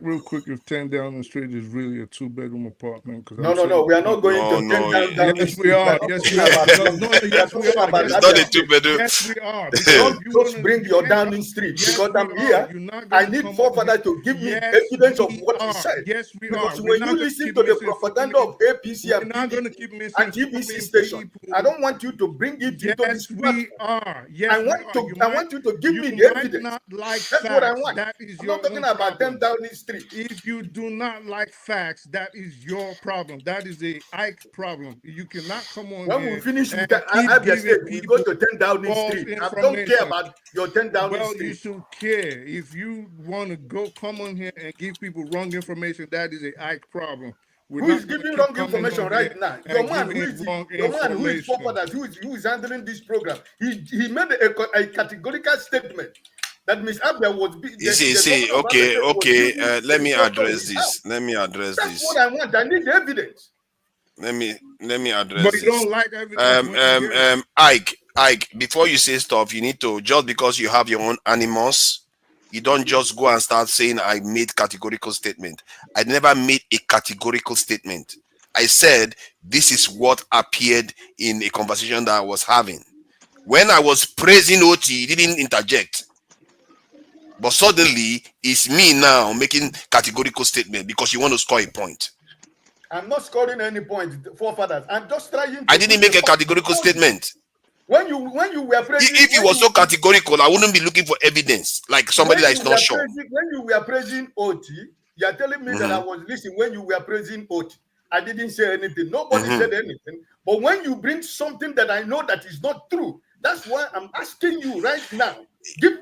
real quick if 10 Downing Street is really a 2-bedroom apartment? No, we are not going to 10 Downing Street. Yes, we are. Yes, we are. It's not a 2-bedroom. Yes, we are. Don't just bring your Downing Street, because I'm here. I need forefather to give me evidence of what he said. Yes, we are. Because when you listen to the propaganda of APC and TBC station, I don't want you to bring it into this platform. We are. Yes, I want you to give me the evidence. Not like That's facts. what I want. That is I'm your not talking own about problem. 10 Downing Street. If you do not like facts, that is your problem. That is a Ike problem. You cannot come on when here we finish with and Abia State, we go to 10 Downing Street. I don't care about your 10 Downing Street. Well, you should care. If you want to come on here and give people wrong information, that is a Ike problem. who is giving wrong information right now? Your man who is forefathers, who is handling this program. He made a categorical statement that Ms. Abia was. Okay. Let me address this. That's what I want. I need the evidence. Let me address But this. you don't like evidence. Ike, before you say stuff, you need to, just because you have your own animus, you don't just go and start saying I made categorical statement. I never made a categorical statement. I said this is what appeared in a conversation that I was having. When I was praising OT, he didn't interject. But suddenly it's me now making categorical statement because you want to score a point. I'm not scoring any point, forefathers. I'm just trying to. I didn't make a categorical statement. When you were praising, if it was so categorical, I wouldn't be looking for evidence like somebody that is not sure. When you were praising OT, you are telling me that I was listening when you were praising OT. I didn't say anything. Nobody said anything. But when you bring something that I know that is not true, that's why I'm asking you right now.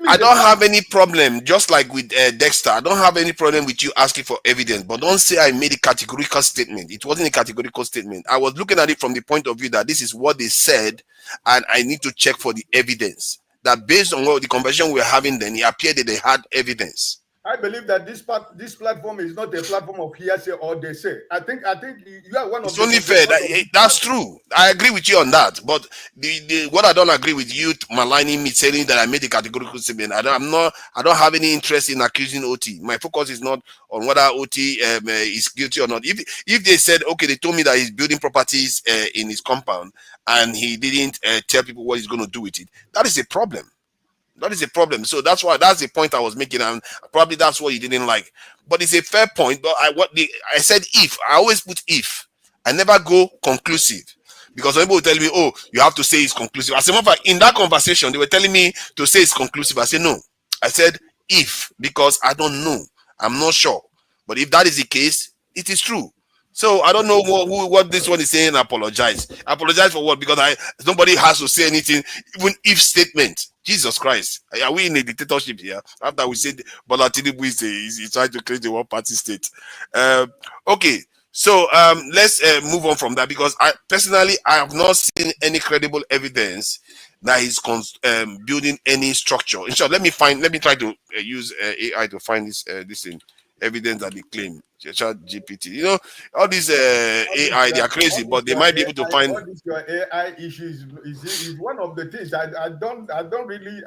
I don't have any problem, just like with Dexter. I don't have any problem with you asking for evidence, but don't say I made a categorical statement. It wasn't a categorical statement. I was looking at it from the point of view that this is what they said, and I need to check for the evidence. That based on what the conversation we were having, then it appeared that they had evidence. I believe that this platform is not a platform of hearsay or they say. I think you are one of. It's only fair. That's true. I agree with you on that. But what I don't agree with you maligning me, saying that I made a categorical statement. I don't have any interest in accusing OT. My focus is not on whether OT is guilty or not. If they said, okay, they told me that he's building properties in his compound and he didn't tell people what he's going to do with it, that is a problem. That is a problem. So that's the point I was making, and probably that's what you didn't like. But it's a fair point. But I said if. I always put if. I never go conclusive. Because some people will tell me, oh, you have to say it's conclusive. As a matter of fact, in that conversation, they were telling me to say it's conclusive. I said no. I said if, because I don't know. I'm not sure. But if that is the case, it is true. So I don't know what this one is saying. Apologize. Apologize for what? Because nobody has to say anything, even if statement. Jesus Christ. Are we in a dictatorship here? After we said Bola Tinubu is trying to create a one-party state. Okay. So let's move on from that, because I personally have not seen any credible evidence that he's building any structure. In short, let me try to use AI to find this thing. Evidence that they claim. ChatGPT, you know, all these AI, they are crazy, but they might be able to find. What is your AI issues is one of the things I don't really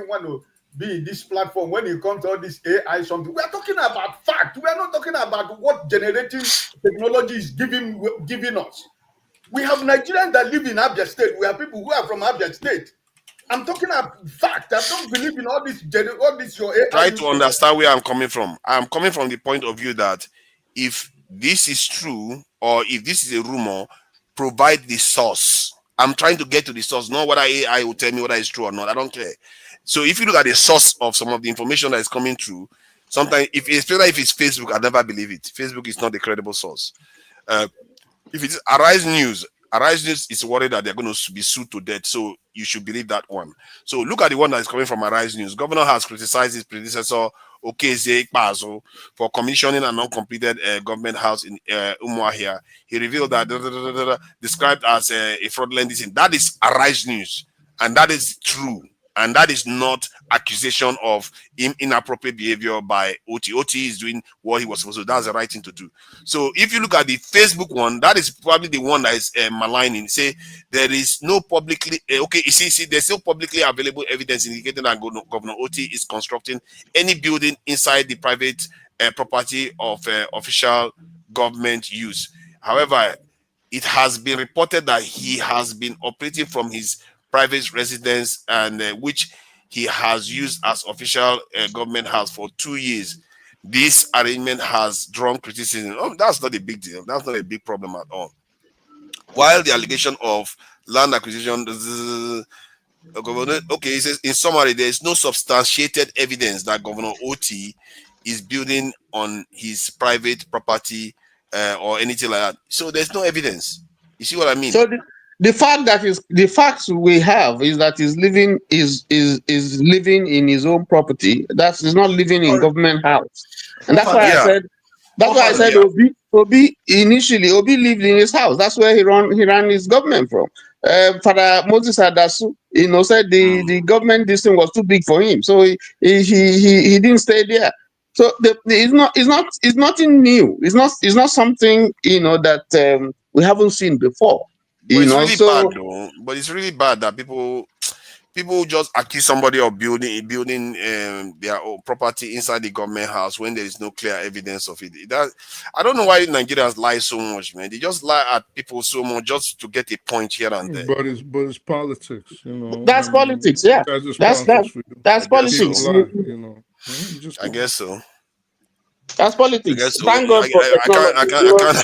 want to be in this platform when it comes to all this AI something. We are talking about fact. We are not talking about what generating technology is giving us. We have Nigerians that live in Abia State. We have people who are from Abia State. I'm talking about fact. I don't believe in all this your AI. Try to understand where I'm coming from. I'm coming from the point of view that if this is true or if this is a rumor, provide the source. I'm trying to get to the source, not whether AI will tell me whether it's true or not. I don't care. So if you look at the source of some of the information that is coming through, sometimes especially if it's Facebook, I never believe it. Facebook is not a credible source. If it's Arise News is worried that they're going to be sued to death. So you should believe that one. So look at the one that is coming from Arise News. Governor has criticized his predecessor, Okeze Ikpazo, for commissioning an uncompleted government house in Umuahia. He revealed that described as a fraudulent decision. That is Arise News, and that is true. And that is not accusation of inappropriate behavior by OT. OT is doing what he was supposed to do. That's the right thing to do. So if you look at the Facebook one, that is probably the one that is maligning. Say there is no publicly okay. You see, there's still publicly available evidence indicating that Governor OT is constructing any building inside the private property of official government use. However, it has been reported that he has been operating from his private residence, and which he has used as official government house for 2 years. This arrangement has drawn criticism. Oh, that's not a big deal. That's not a big problem at all. While the allegation of land acquisition, okay, he says in summary, there is no substantiated evidence that Governor OT is building on his private property or anything like that. So there's no evidence. You see what I mean? So the facts we have is that he's living living in his own property. He's not living in government house, and that's why I said Obi lived in his house. That's where he ran his government from. Father Moses Adasu, said the government this thing was too big for him, so he didn't stay there. So it's nothing new. It's not something that we haven't seen before. But it's really bad though. But it's really bad that people just accuse somebody of building their own property inside the government house when there is no clear evidence of it. I don't know why Nigerians lie so much, man. They just lie at people so much just to get a point here and there. But it's politics, That's politics, yeah. That's politics. I guess so. That's politics. So. Thank God for technology.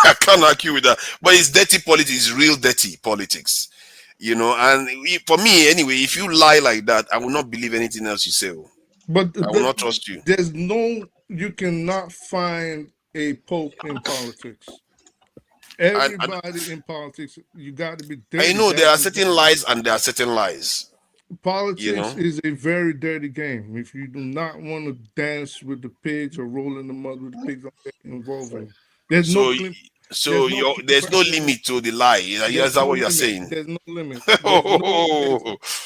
I can't argue with that. But it's dirty politics. It's real dirty politics. And for me anyway, if you lie like that, I will not believe anything else you say. But I will not trust you. You cannot find a pope in politics. Everybody in politics, you got to be dirty. I know there are certain lies and there are certain lies. Politics is a very dirty game. If you do not want to dance with the pigs or roll in the mud with the pigs, don't get involved in. There's no limit to the lie. Is that what you're saying? There's no limit.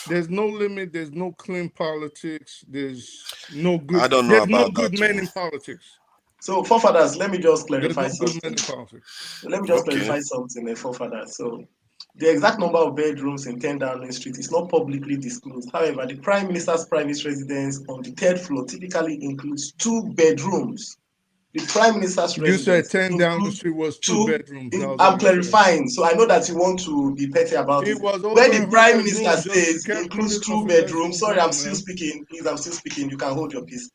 There's no limit. There's no clean politics. There's no good. I don't know there's about no good that men too. in politics. So, forefathers, let me just clarify There's no good men something. in politics. Let me just clarify something, forefathers. So, the exact number of bedrooms in 10 Downing Street is not publicly disclosed. However, the Prime Minister's private residence on the 3rd floor typically includes 2 bedrooms. The Prime Minister's residence. You said 10 Downing Street was 2 bedrooms. I'm clarifying, so I know that you want to be petty about it. Where the Prime Minister stays includes 2 bedrooms. Sorry, I'm still speaking. Please, I'm still speaking. You can hold your peace.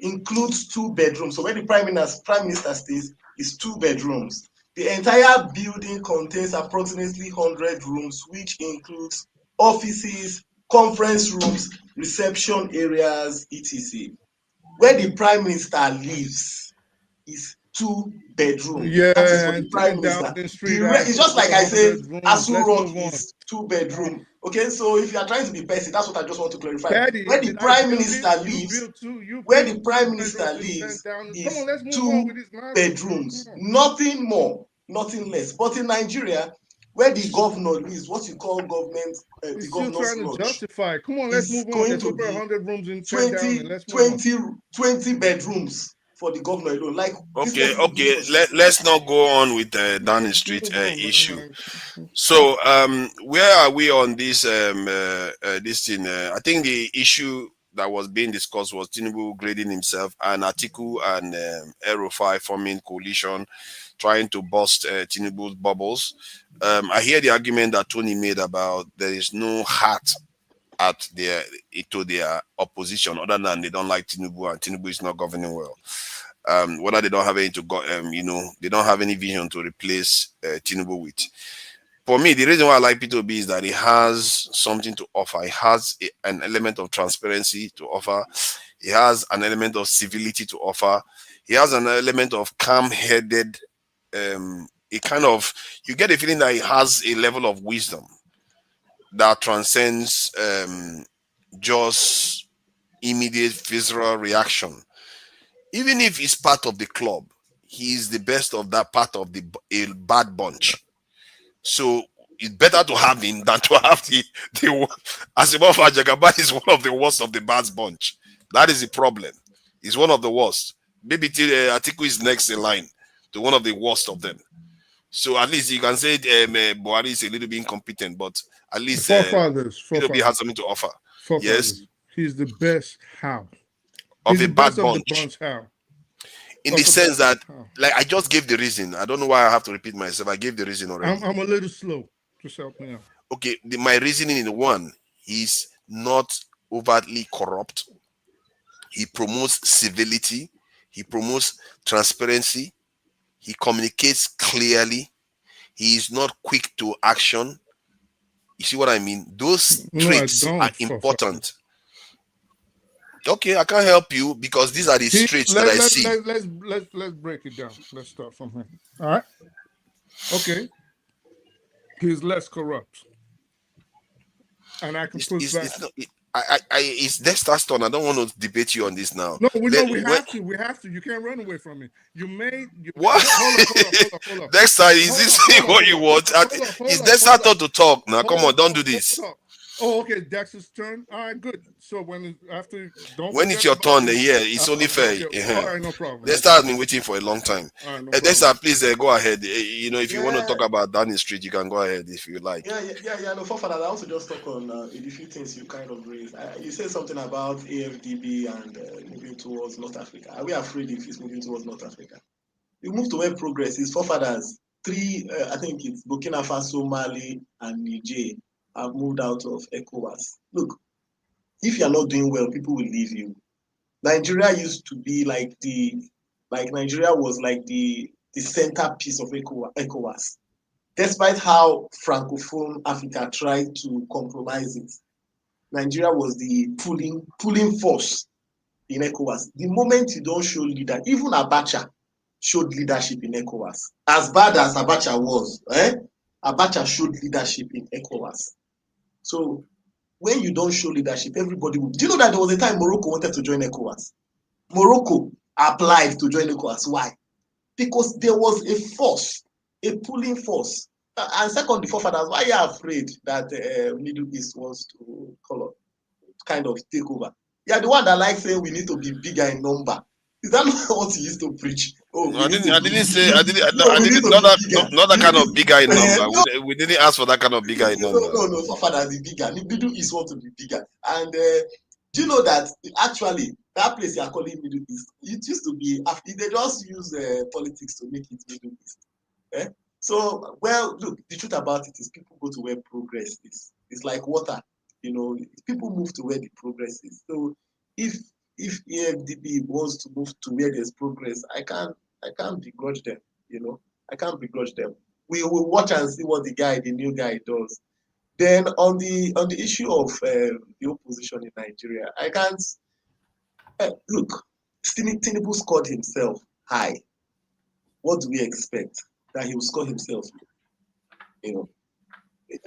Includes 2 bedrooms. So where the Prime Minister stays is 2 bedrooms. The entire building contains approximately 100 rooms, which includes offices, conference rooms, reception areas, etc. Where the Prime Minister lives is 2 bedrooms. Yeah, that is for the Prime Minister. It's just like I say, Asu Rock is 2 bedroom. Okay, so if you are trying to be petty, that's what I just want to clarify. Where the Prime Minister lives, is 2 bedrooms, nothing more, nothing less. But in Nigeria, where the governor lives, what you call government, the governor's lodge, justify. Come on, let's move on. There's over 100 rooms in 20 bedrooms for the governor alone. Okay. Let's not go on with the Downing Street issue. So, where are we on this this thing? I think the issue that was being discussed was Tinubu grading himself and Atiku and El-Rufai forming coalition, trying to bust Tinubu's bubbles. I hear the argument that Tony made about there is no heart at their opposition other than they don't like Tinubu and Tinubu is not governing well. Whether they don't have any they don't have any vision to replace Tinubu with. For me, the reason why I like P2B is that it has something to offer. It has an element of transparency to offer. It has an element of civility to offer. It has an element of calm-headed. You get a feeling that it has a level of wisdom that transcends just immediate visceral reaction. Even if he's part of the club, he is the best of that part of a bad bunch. So it's better to have him than to have the Asimov Jagaba is one of the worst of the bad bunch. That is the problem. He's one of the worst. Maybe Atiku is next in line to one of the worst of them. So at least you can say Buhari is a little bit incompetent, but at least P2B has something to offer. Yes, he's the best. How? Of a bad bunch. In the sense that, like, I just gave the reason. I don't know why I have to repeat myself. I gave the reason already. I'm a little slow. Just help me out. Okay, my reasoning in one, he's not overtly corrupt. He promotes civility. He promotes transparency. He communicates clearly. He is not quick to action. You see what I mean? Those traits are important. Okay, I can't help you because these are the traits that I see. Let's break it down. Let's start from here. All right. Okay. He's less corrupt, and I can prove that. It's Dexter's turn. I don't want to debate you on this now. No, we have to. We have to. You can't run away from it. What? Hold up. Dexter, is this what you want? It's Dexter's turn to talk now. Come on, don't do this. Oh, okay. Dexter's turn. All right, good. So when it's your turn, it's only fair. All right, no problem. Dexter has been waiting for a long time. Right, no Dexter, please go ahead. If you want to talk about Downing Street, you can go ahead if you like. No, forefather, I also just talk on a few things you kind of raised. You said something about AfDB and moving towards North Africa. Are we afraid if it's moving towards North Africa? We move to where progress is. Forefathers, I think it's Burkina Faso, Mali, and Niger have moved out of ECOWAS. Look, if you're not doing well, people will leave you. Nigeria used to be Nigeria was like the centerpiece of ECOWAS. Despite how Francophone Africa tried to compromise it, Nigeria was the pulling force in ECOWAS. The moment you don't show leader, even Abacha showed leadership in ECOWAS. As bad as Abacha was, Abacha showed leadership in ECOWAS. So when you don't show leadership, everybody will. Do you know that there was a time Morocco wanted to join ECOWAS? Morocco applied to join ECOWAS. Why? Because there was a force, a pulling force. And second, the forefathers, why are you afraid that Middle East wants to kind of take over? Yeah, the one that likes saying we need to be bigger in number. Is that not what he used to preach? Oh, I didn't say not that kind of bigger in number. We didn't ask for that kind of bigger in number. No, forefathers the bigger. The Middle East want to be bigger. And do you know that actually that place you are calling Middle East, it used to be they just use politics to make it Middle East. So, well, look, the truth about it is people go to where progress is. It's like water, people move to where the progress is. So if AfDB wants to move to where there's progress, I can't begrudge them, I can't begrudge them. We will watch and see what the new guy does. Then on the issue of the opposition in Nigeria, I can't look, Tinubu scored himself high. What do we expect? That he will score himself?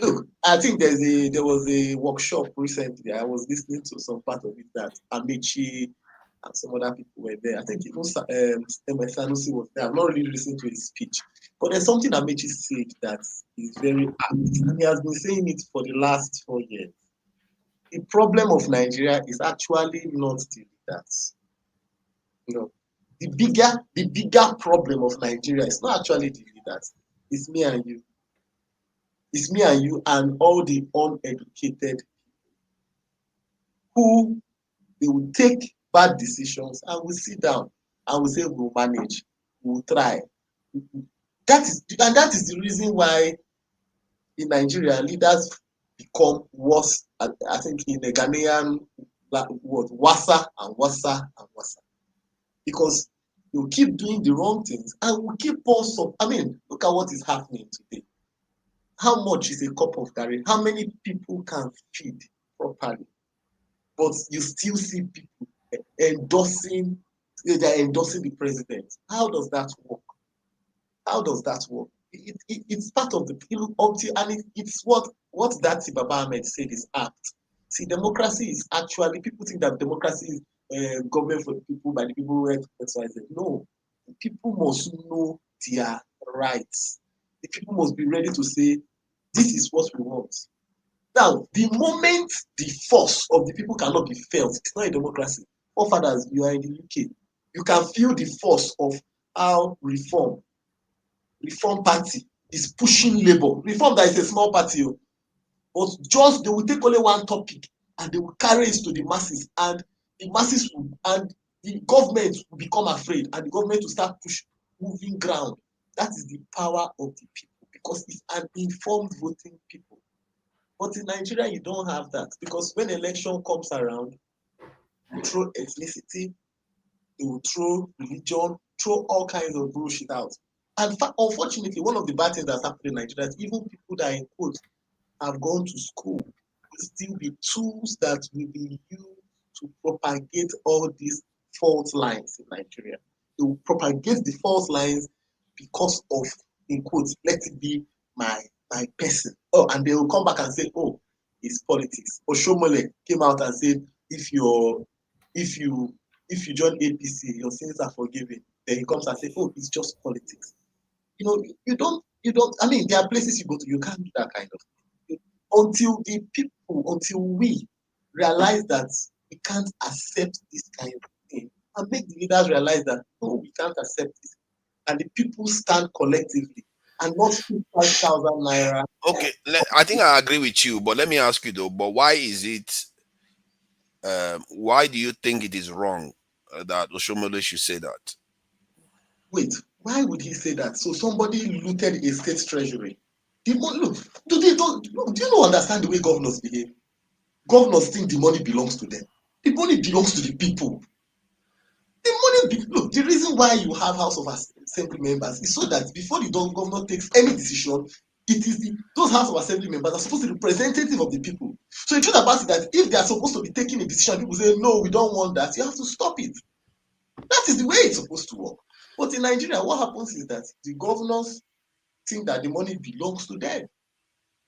Look, I think there was a workshop recently. I was listening to some part of it that Amici and some other people were there. I think even Sanusi was there. I've not really listened to his speech, but there's something Amici said that is very apt, and he has been saying it for the last 4 years. The problem of Nigeria is actually not the leaders. The bigger problem of Nigeria is not actually the leaders. It's me and you. It's me and you and all the uneducated who they will take bad decisions and will sit down and will say we'll manage, we'll try. That is the reason why in Nigeria leaders become worse. I think in the Ghanaian word, wasa and wasa and wasa, because you keep doing the wrong things and we keep also. I mean, look at what is happening today. How much is a cup of garri? How many people can feed properly? But you still see people endorsing the president. How does that work? How does that work? It's part of the people, and it's what that Baba Ahmed said is apt. See, democracy is actually, people think that democracy is government for the people, by the people, XYZ. No, people must know their rights. The people must be ready to say, this is what we want. Now, the moment the force of the people cannot be felt, it's not a democracy. Forefathers, you are in the UK. You can feel the force of how Reform Party is pushing Labour. Reform that is a small party, but just they will take only one topic and they will carry it to the masses, and the masses and the government will become afraid, and the government will start moving ground. That is the power of the people, because it's an informed voting people. But in Nigeria, you don't have that, because when election comes around, you throw ethnicity, they will throw religion, throw all kinds of bullshit out. And unfortunately, one of the bad things that's happened in Nigeria is even people that in quotes have gone to school will still be tools that will be used to propagate all these fault lines in Nigeria. They will propagate the false lines because of, in quotes, let it be my person. Oh, and they will come back and say, oh, is politics. Oshomole came out and said, if you join APC, your sins are forgiven. Then he comes and says, oh, it's just politics. You know, you don't, I mean, there are places you go to, you can't do that kind of thing. Until we realize that we can't accept this kind of thing, and make the leaders realize that, no, we can't accept this. And the people stand collectively and not 5,000 naira. Okay, I think I agree with you, but let me ask you though, but why is it, why do you think it is wrong that Oshomole should say that? Wait, why would he say that? So somebody looted a state treasury. Look, do you not understand the way governors behave? Governors think the money belongs to them. The money belongs to the people. Look, the reason why you have House of Assembly members is so that before the governor takes any decision, it is those House of Assembly members are supposed to be representative of the people. So the truth about it that if they are supposed to be taking a decision, people say, no, we don't want that, you have to stop it. That is the way it's supposed to work. But in Nigeria, what happens is that the governors think that the money belongs to them.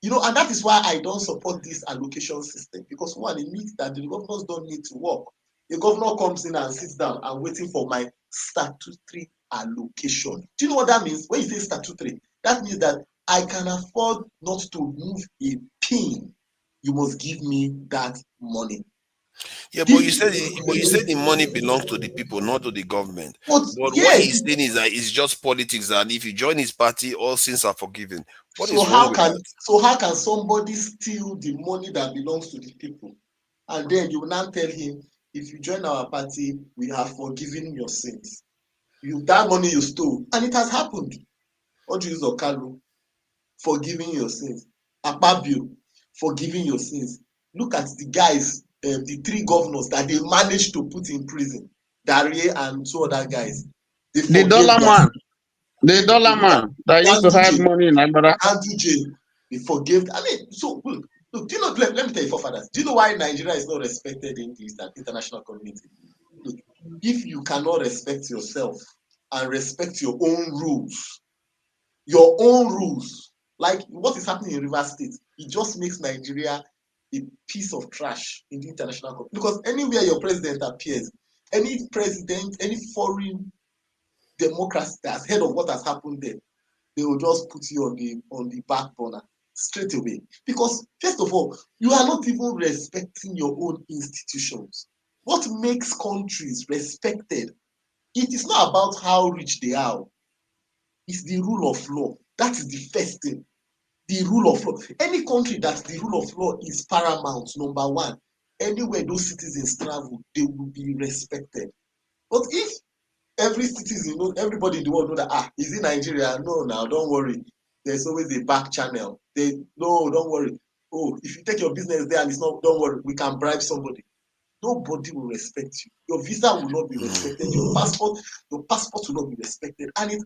You know, and that is why I don't support this allocation system, because one, it means that the governors don't need to work. The governor comes in and sits down and waiting for my statutory allocation. Do you know what that means? When you say statutory, that means that I can afford not to move a pin. You must give me that money. Yeah, but you said the money belongs to the people, not to the government. But yes, what he's saying is that it's just politics, and if you join his party, all sins are forgiven. So how can somebody steal the money that belongs to the people, and then you will now tell him, if you join our party, we have forgiven your sins? That money you stole, and it has happened. What do you use Okalu? Forgiving your sins. Akpabio, forgiving your sins. Look at the guys, the three governors that they managed to put in prison, Darie and two other guys. The dollar man that used to have money in Nigeria. Andrew J. They forgave. I mean, so look, do you know? Let me tell you, forefathers. Do you know why Nigeria is not respected in the international community? Look, if you cannot respect yourself and respect your own rules, like what is happening in Rivers State, it just makes Nigeria a piece of trash in the international community. Because anywhere your president appears, any president, any foreign democracy that's heard of what has happened there, they will just put you on the back burner straight away. Because first of all, you are not even respecting your own institutions. What makes countries respected? It is not about how rich they are. It's the rule of law. That is the first thing. The rule of law. Any country that the rule of law is paramount, number one, anywhere those citizens travel, they will be respected. But if every citizen, everybody in the world know that, is it Nigeria? No, now don't worry. There's always a back channel. No, don't worry. Oh, if you take your business there and it's not, don't worry, we can bribe somebody. Nobody will respect you. Your visa will not be respected. Your passport will not be respected. And it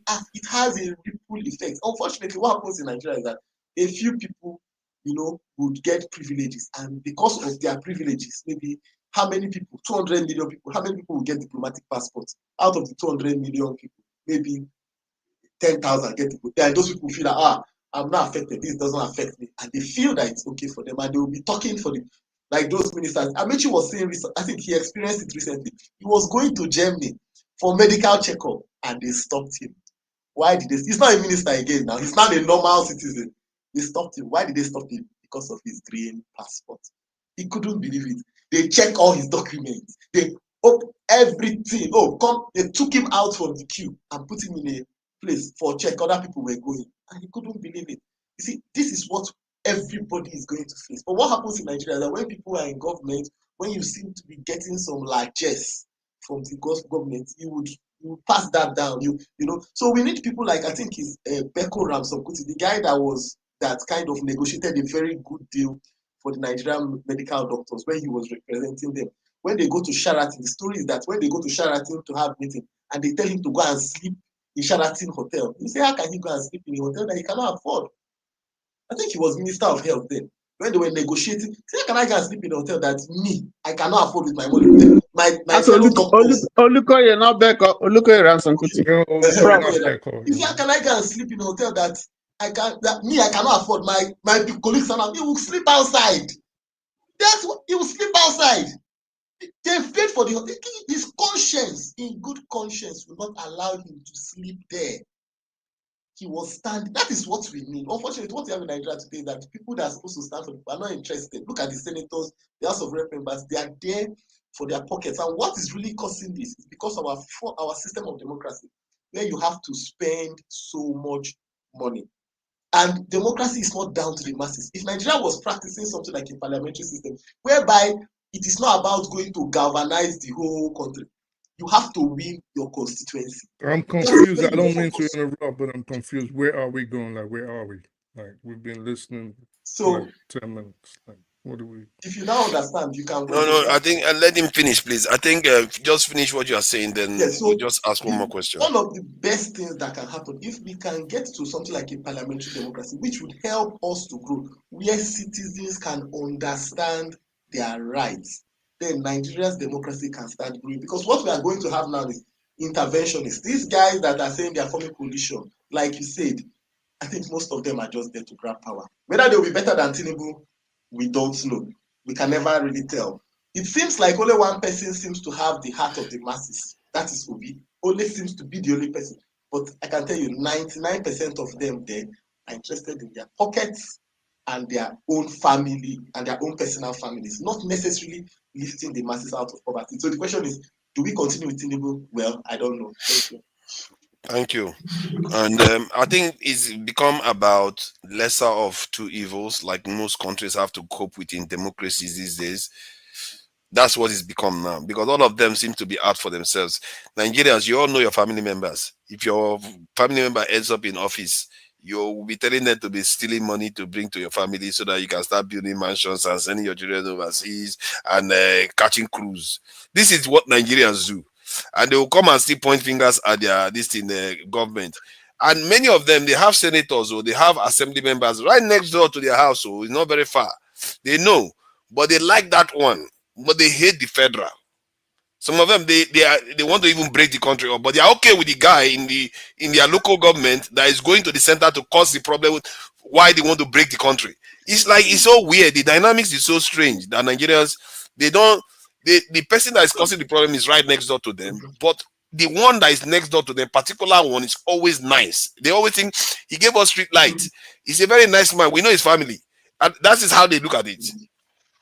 has a ripple effect. Unfortunately, what happens in Nigeria is that a few people, would get privileges. And because of their privileges, maybe how many people, 200 million people, how many people will get diplomatic passports? Out of the 200 million people, maybe 10,000 get people. And those people feel that, I'm not affected, this doesn't affect me. And they feel that it's okay for them. And they will be talking for them. Like those ministers. Amechi was saying, I think he experienced it recently. He was going to Germany for medical checkup and they stopped him. Why did they? He's not a minister again now. He's not a normal citizen. They stopped him. Why did they stop him? Because of his green passport. He couldn't believe it. They checked all his documents. They opened everything. They took him out from the queue and put him in a place for check. Other people were going. And he couldn't believe it. You see, this is what everybody is going to face. But what happens in Nigeria is that when people are in government, when you seem to be getting some largesse from the government, you pass that down. So we need people like, I think it's Beko Ramson-Kuti, the guy that kind of negotiated a very good deal for the Nigerian medical doctors when he was representing them. When they go to Sheraton, the story is that when they go to Sheraton to have meeting and they tell him to go and sleep in Sheraton Hotel, you say, how can he go and sleep in a hotel that he cannot afford? I think he was Minister of Health then. When they were negotiating, say, how can I go and sleep in a hotel that I cannot afford with my money? My fellow doctors. Olukoye, not Beko. Olukoye Ramson-Kuti. You say, how can I go and sleep in a hotel that I cannot afford? My colleagues and me will sleep outside. That's what he will sleep outside. They paid for his conscience, in good conscience, will not allow him to sleep there. He was standing. That is what we need. Unfortunately, what we have in Nigeria today is that people that are supposed to stand for people are not interested. Look at the senators, the House of Rep members, they are there for their pockets. And what is really causing this is because of our system of democracy, where you have to spend so much money. And democracy is not down to the masses. If Nigeria was practicing something like a parliamentary system, whereby it is not about going to galvanize the whole country, you have to win your constituency. I'm confused. I don't mean to interrupt, but I'm confused. Where are we going? Like, where are we? Like, we've been listening for like 10 minutes. Like, what do we? If you now understand, you can. No, I think let him finish, please. I think just finish what you are saying, then we'll just ask one more question. One of the best things that can happen, if we can get to something like a parliamentary democracy, which would help us to grow, where citizens can understand their rights, then Nigeria's democracy can start growing. Because what we are going to have now is interventionists. These guys that are saying they are forming coalition, like you said, I think most of them are just there to grab power. Whether they will be better than Tinubu, we don't know. We can never really tell. It seems like only one person seems to have the heart of the masses. That is Obi. Only seems to be the only person. But I can tell you, 99% of them there are interested in their pockets and their own family and their own personal families, not necessarily lifting the masses out of poverty. So the question is, do we continue with Tinubu? Well, I don't know. Thank you. Thank you. And I think it's become about lesser of two evils, like most countries have to cope with in democracies these days. That's what it's become now, because all of them seem to be out for themselves. Nigerians, you all know your family members. If your family member ends up in office, you will be telling them to be stealing money to bring to your family so that you can start building mansions and sending your children overseas and catching crews. This is what Nigerians do. And they will come and still point fingers at the government. And many of them, they have senators or they have assembly members right next door to their house, so it's not very far. They know, but they like that one, but they hate the federal. Some of them, they want to even break the country up, but they are okay with the guy in their local government that is going to the center to cause the problem with why they want to break the country. It's like, it's so weird. The dynamics is so strange that Nigerians, the person that is causing the problem is right next door to them, but the one that is next door to them, particular one, is always nice. They always think he gave us street light. He's a very nice man. We know his family. And that is how they look at it.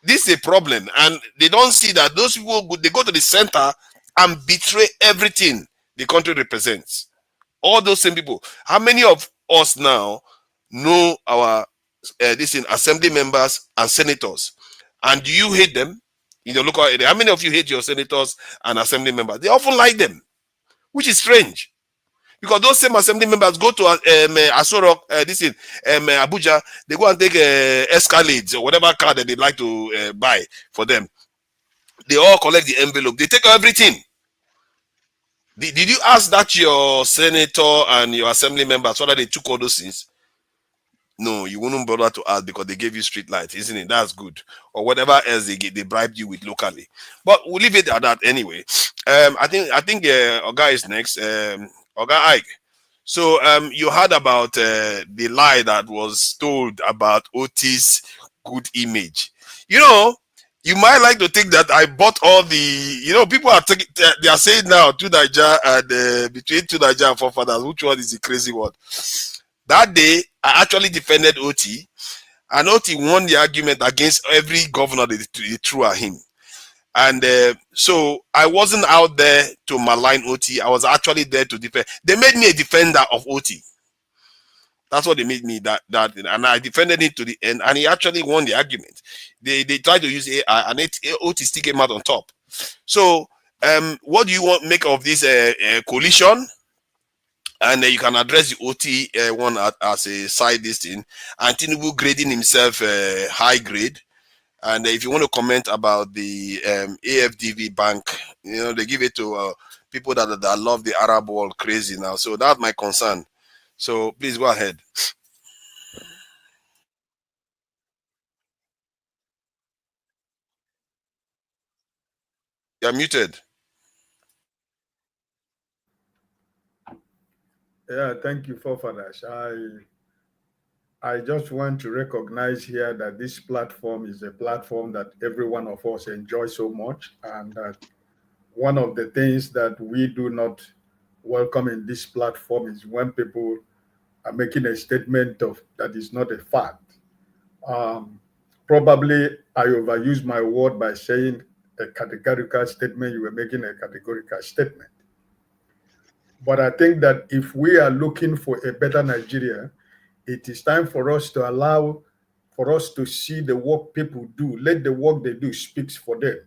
This is a problem, and they don't see that those people, they go to the center and betray everything the country represents. All those same people. How many of us now know our assembly members and senators? And do you hate them in your local area? How many of you hate your senators and assembly members? They often like them, which is strange. Because those same assembly members go to Asorok, Abuja, they go and take Escalades or whatever car that they like to buy for them. They all collect the envelope. They take everything. Did you ask that your senator and your assembly members whether they took all those things? No, you wouldn't bother to ask because they gave you street lights, isn't it? That's good. Or whatever else they bribed you with locally. But we'll leave it at that anyway. I think Oga is next. Oga Ike. So you heard about the lie that was told about Otis' good image. You know, you might like to think that I bought all the, people are taking, they are saying now to Nigeria and between two Nigeria and forefathers, which one is the crazy one? That day, I actually defended Oti, and Oti won the argument against every governor they threw at him. And so I wasn't out there to malign Oti. I was actually there to defend. They made me a defender of Oti. That's what they made me, that and I defended it to the end, and he actually won the argument. They tried to use AI, and Oti still came out on top. So what do you want to make of this coalition? And you can address the OT one as a side this thing, and Tinubu grading himself high grade. And if you want to comment about the AfDB bank, they give it to people that love the Arab world crazy now. So that's my concern. So please go ahead. You're muted. Yeah, thank you, forefathers. I just want to recognize here that this platform is a platform that every one of us enjoys so much. And that one of the things that we do not welcome in this platform is when people are making a statement of that is not a fact. Probably I overused my word by saying a categorical statement. You were making a categorical statement. But I think that if we are looking for a better Nigeria, it is time for us to allow for us to see the work people do. Let the work they do speaks for them.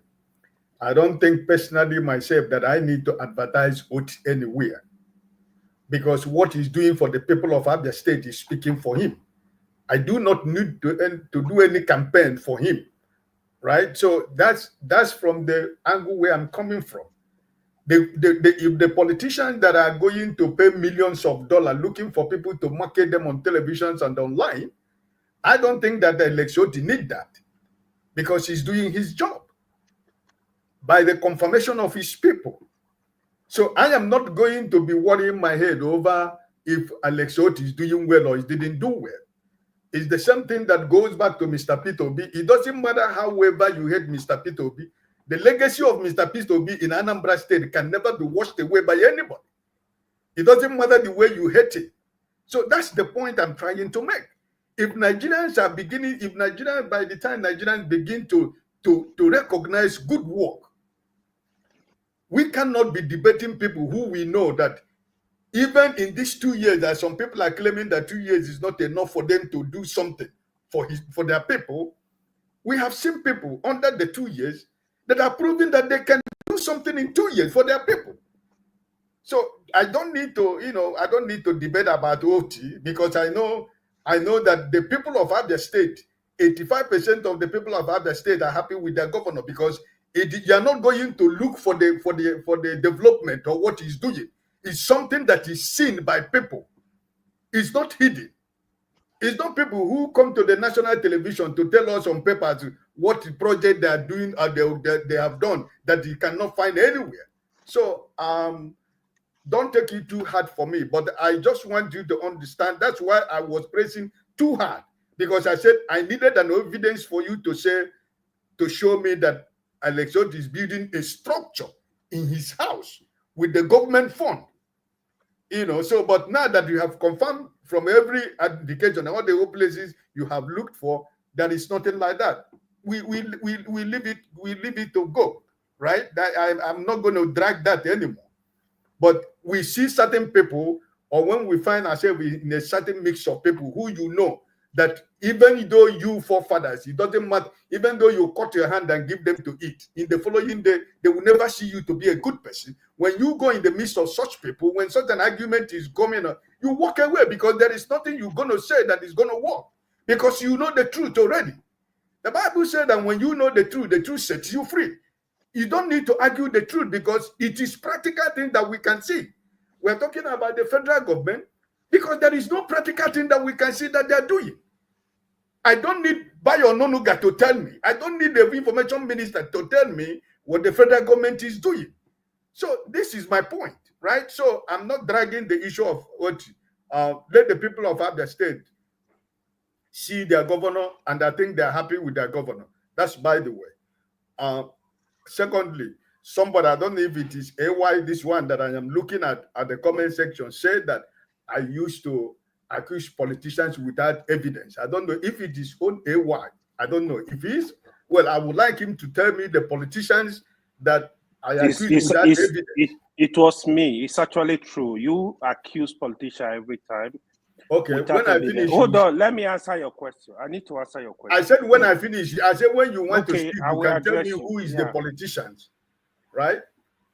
I don't think personally myself that I need to advertise Ould anywhere, because what he's doing for the people of Abia State is speaking for him. I do not need to do any campaign for him, right? So that's from the angle where I'm coming from. If the politicians that are going to pay millions of dollars looking for people to market them on televisions and online, I don't think that the Alexioti need that, because he's doing his job by the confirmation of his people. So I am not going to be worrying my head over if Alexioti is doing well or he didn't do well. It's the same thing that goes back to Mr. Peter Obi. It doesn't matter however you hate Mr. Peter Obi. The legacy of Mr. Peter Obi in Anambra State can never be washed away by anybody. It doesn't matter the way you hate it. So that's the point I'm trying to make. If Nigerians are beginning, if Nigerians, by the time Nigerians begin to recognize good work, we cannot be debating people who we know that even in these 2 years, that some people are claiming that 2 years is not enough for them to do something for their people. We have seen people under the 2 years that are proving that they can do something in 2 years for their people. So I don't need to, I don't need to debate about OT, because I know that the people of Abia State, 85% of the people of Abia State are happy with their governor, because you are not going to look for the development or what he's doing. It's something that is seen by people. It's not hidden. It's not people who come to the national television to tell us on papers what project they are doing or they have done that you cannot find anywhere. So don't take it too hard for me, but I just want you to understand. That's why I was pressing too hard, because I said I needed an evidence for you to show me that Alexioti is building a structure in his house with the government fund. So, but now that you have confirmed from every indication and all the places you have looked for, there is nothing like that. We leave it to go, right? I'm not going to drag that anymore. But we see certain people, or when we find ourselves in a certain mix of people who that even though you forefathers, it doesn't matter, even though you cut your hand and give them to eat, in the following day, they will never see you to be a good person. When you go in the midst of such people, when such an argument is coming up, you walk away, because there is nothing you're going to say that is going to work, because you know the truth already. The Bible said that when you know the truth sets you free. You don't need to argue the truth, because it is practical thing that we can see. We're talking about the federal government, because there is no practical thing that we can see that they're doing. I don't need Bayo Nonuga to tell me. I don't need the information minister to tell me what the federal government is doing. So this is my point, right? So I'm not dragging the issue of what, let the people of Abia State see their governor, and I think they're happy with their governor. That's by the way. Secondly, somebody, I don't know if it is AY, this one that I am looking at the comment section, said that I used to accuse politicians without evidence. I don't know if it is on AY. I don't know. If it is, well, I would like him to tell me the politicians that I accused without evidence. It was me. It's actually true. You accuse politicians every time. Okay, when I finish. Hold on, let me answer your question. I need to answer your question. I said when I finish. I said when you want to speak, you can tell me who is the politicians, right?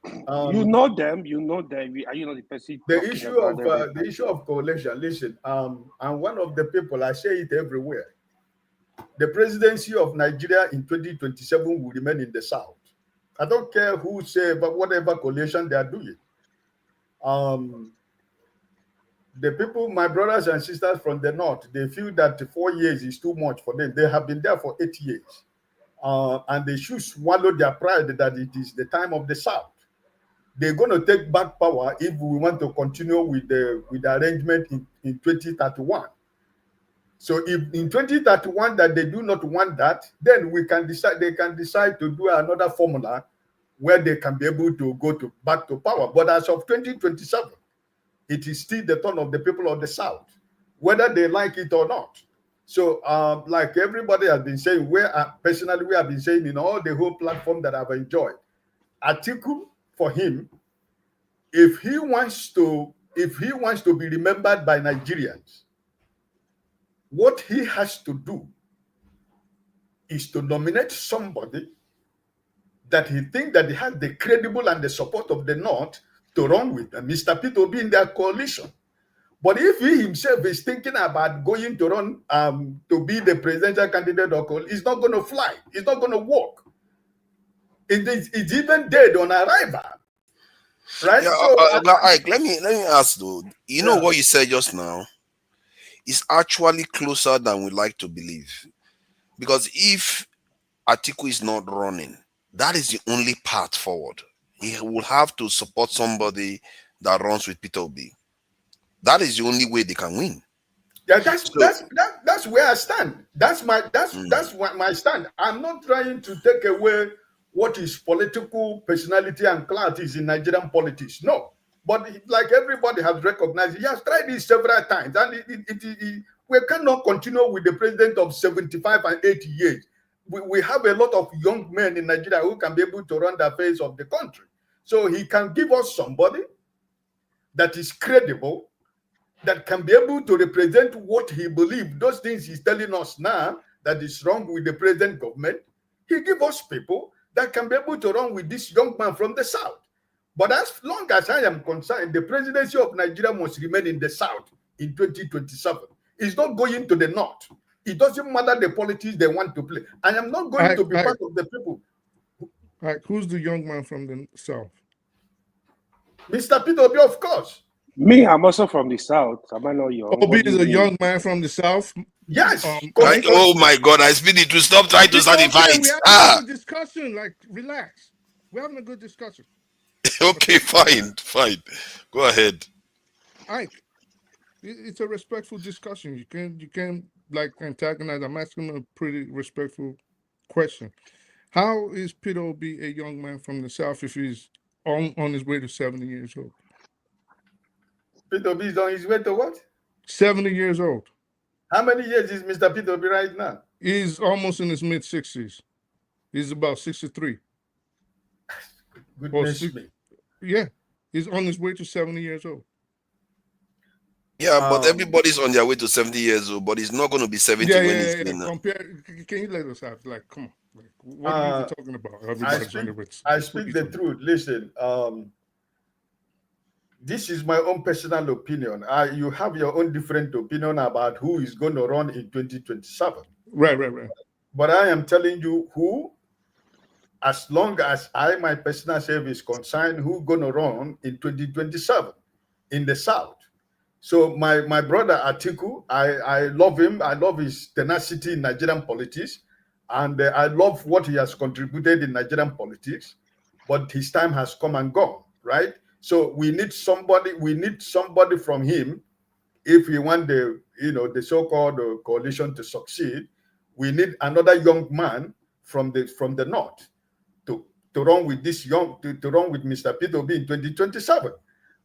You know them. You know them. Are you not the person? The issue of coalition. Listen, I'm one of the people. I say it everywhere. The presidency of Nigeria in 2027 will remain in the south. I don't care who say, but whatever coalition they are doing. The people, my brothers and sisters from the north, they feel that 4 years is too much for them. They have been there for 8 years. And they should swallow their pride that it is the time of the south. They're going to take back power if we want to continue with the arrangement in 2031. So if in 2031 that they do not want that, then we can decide. They can decide to do another formula where they can be able to go back to power. But as of 2027, it is still the turn of the people of the South, whether they like it or not. So, like everybody has been saying, personally we have been saying in all the whole platform that I've enjoyed, Atiku, for him, if he wants to be remembered by Nigerians, what he has to do is to nominate somebody that he thinks that he has the credible and the support of the North to run with, and Mr. Peter Obi in their coalition. But if he himself is thinking about going to run to be the presidential candidate or coalition, it's not going to fly. It's not going to work. It's even dead on arrival. Right? Yeah, So, Ike, let me ask though. You know what you said just now is actually closer than we like to believe. Because if Atiku is not running, that is the only path forward. He will have to support somebody that runs with Peter Obi. That is the only way they can win. Yeah, that's where I stand. That's what my stand. I'm not trying to take away what is political personality and clout is in Nigerian politics. No. But like everybody has recognized, he has tried this several times. And we cannot continue with the president of 75 and 80 years. We have a lot of young men in Nigeria who can be able to run the affairs of the country. So he can give us somebody that is credible, that can be able to represent what he believes, those things he's telling us now that is wrong with the present government. He give us people that can be able to run with this young man from the South. But as long as I am concerned, the presidency of Nigeria must remain in the South in 2027. It's not going to the North. It doesn't matter the politics they want to play. I am not going to be part of the people. All right, who's the young man from the South? Mr. Peter Obi, of course. Me, I'm also from the South. Am I not young? Obi is a young man from the South. Yes. Oh my God, I speak it to stop trying to start a fight. We're having a good discussion. Like, relax. We're having a good discussion. Okay, fine. Go ahead. Ike, it's a respectful discussion. You can like antagonize. I'm asking a pretty respectful question. How is Peter Obi a young man from the South if he's on his way to 70 years old? Peter Obi is on his way to what? 70 years old. How many years is Mr. Peter Obi right now? He's almost in his mid-60s. He's about 63. Goodness me. Yeah, he's on his way to 70 years old. Yeah, but everybody's on their way to 70 years old, but he's not going to be 70 when he's in. Can you let us have, like, come on. Like, what are you talking about? I speak the truth. Listen, this is my own personal opinion. You have your own different opinion about who is going to run in 2027. Right. But I am telling you who, as long as my personal self is concerned, who going to run in 2027 in the South. So my brother Atiku, I love him. I love his tenacity in Nigerian politics. And I love what he has contributed in Nigerian politics. But his time has come and gone, right? So we need somebody from him if we want the so-called coalition to succeed. We need another young man from the North to run with to run with Mr. Peter Obi in 2027.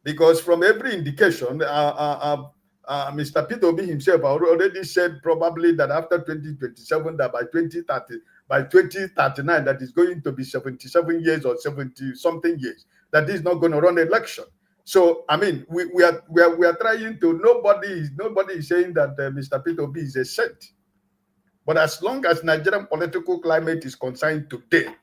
Because from every indication, Mr. Peter Obi himself already said probably that after 2027, that by 2039, that is going to be 77 years or 70 something years, that is not going to run election. So I mean, we are trying to. Nobody is saying that Mr. Peter Obi is a saint. But as long as Nigerian political climate is concerned today,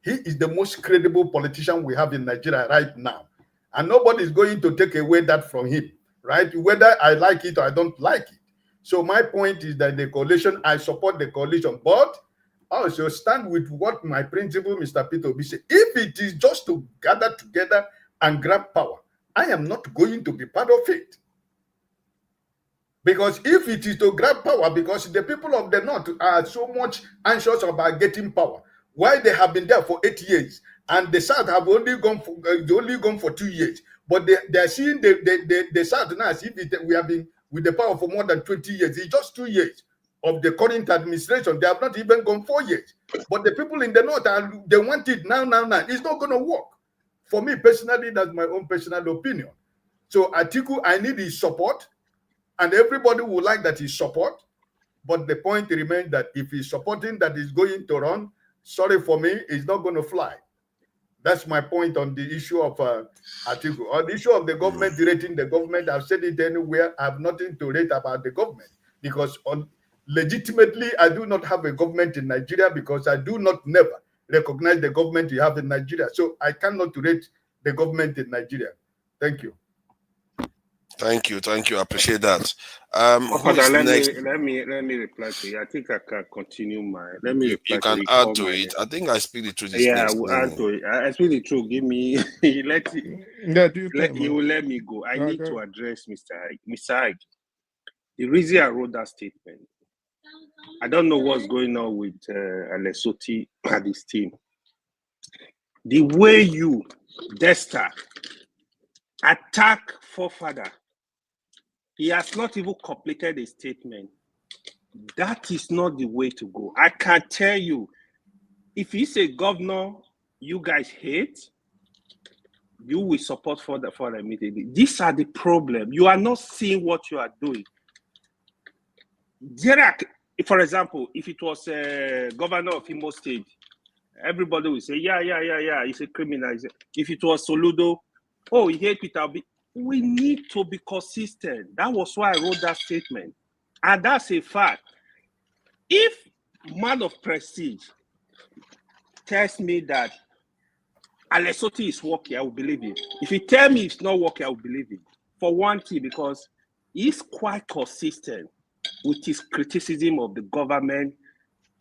he is the most credible politician we have in Nigeria right now. And nobody is going to take away that from him, right? Whether I like it or I don't like it. So my point is that the coalition, I support the coalition, but I also stand with what my principal, Mr. Peter Obi, said. If it is just to gather together and grab power, I am not going to be part of it. Because if it is to grab power, because the people of the North are so much anxious about getting power, why they have been there for 8 years, and the South have only gone for 2 years, but they are seeing the South now as if we with the power for more than 20 years. It's just 2 years of the current administration. They have not even gone 4 years. But the people in the north, they want it now. It's not going to work. For me personally, that's my own personal opinion. So Atiku, I need his support, and everybody would like that his support. But the point remains that if he's supporting that he's going to run, sorry for me, it's not going to fly. That's my point on the issue of Atiku. On the issue of the government rating the government, I've said it anywhere. I have nothing to rate about the government because legitimately, I do not have a government in Nigeria because I do not never recognize the government you have in Nigeria. So I cannot rate the government in Nigeria. Thank you. Thank you. I appreciate that. Let me reply to you. I think I can continue my. Let me. You can add to it. I think I speak the truth. Yeah, I will add to it. I speak the truth. Give me. He will let me go. I need to address Mr. Ike. The reason I wrote that statement, I don't know what's going on with Alesoti and his team. The way you, Desta, attack forefather, he has not even completed a statement. That is not the way to go. I can tell you, if he's a governor you guys hate, you will support for immediately. These are the problem. You are not seeing what you are doing. For example, if it was a governor of Imo State, everybody will say, yeah, he's a criminal. If it was Soludo, oh, he hates Peter Obi. We need to be consistent. That was why I wrote that statement. And that's a fact. If man of prestige tells me that Alesoti is working, I will believe him. If he tells me it's not working, I will believe him. For one thing, because he's quite consistent with his criticism of the government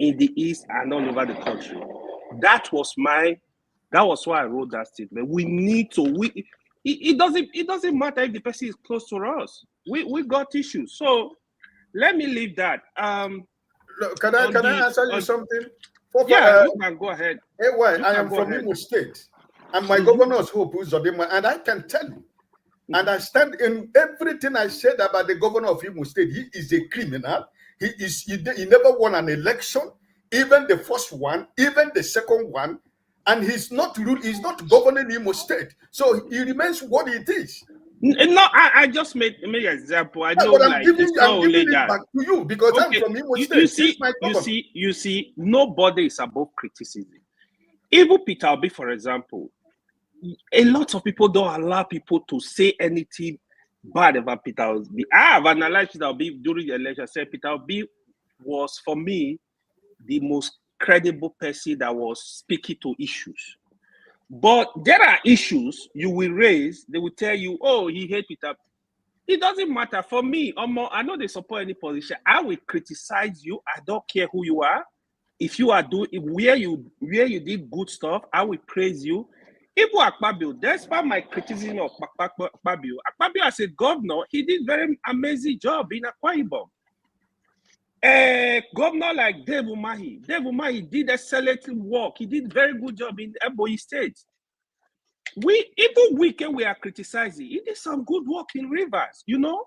in the East and all over the country. That was why I wrote that statement. We need to, it doesn't matter if the person is close to us. We got issues. So let me leave that. Can I answer you something? Yeah, you can go ahead. I am from Imo State, and my governor is Hope Uzodinma, and I can tell you, and I stand in everything I said about the governor of Imo State. He is a criminal. He never won an election, even the first one, even the second one, and he's not governing Imo State. So he remains what it is. No, I just made an example. I know, but I'm giving it back to you because I'm from Imo State. You see, nobody is above criticism. Even Peter Obi, for example, a lot of people don't allow people to say anything bad about Peter Obi. I have analyzed Peter Obi during the election. I said Peter Obi was, for me, the most credible person that was speaking to issues. But there are issues you will raise, they will tell you, oh, he hates Peter. It doesn't matter. For me, I know they support any position. I will criticize you. I don't care who you are. If you are doing where you did good stuff, I will praise you. Even Akpabio, despite my criticism of Akpabio as a governor, he did very amazing job in Akwa Ibom. A governor like Dave Umahi did excellent work. He did very good job in Ebonyi State. Even we are criticizing. He did some good work in Rivers. You know,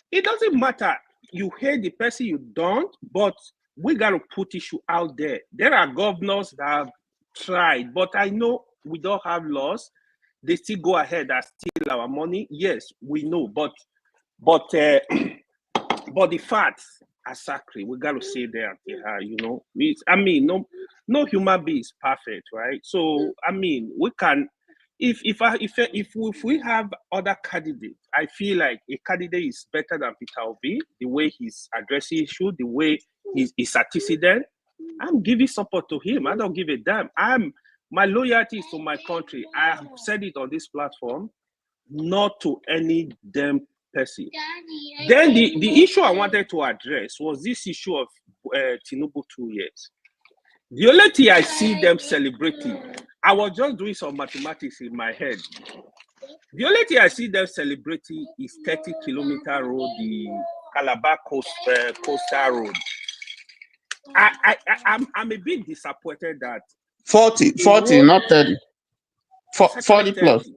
it doesn't matter. You hate the person, you don't. But we got to put issue out there. There are governors that have tried, but I know we don't have laws. They still go ahead and steal our money. Yes, we know, but the facts are sacred. We got to say there, you know. No human being is perfect, right? So we can. If we have other candidates, I feel like a candidate is better than Peter Obi. The way he's addressing issue, the way he's antecedent, I'm giving support to him. I don't give a damn. My loyalty is to my country. I have said it on this platform, not to any damn person. Then the issue I wanted to address was this issue of Tinubu 2 years. The only thing I see them celebrating, I was just doing some mathematics in my head. The only thing I see them celebrating is 30-kilometer road, the Calabar coastal road. I'm a bit disappointed that 40, not 30. 40 plus.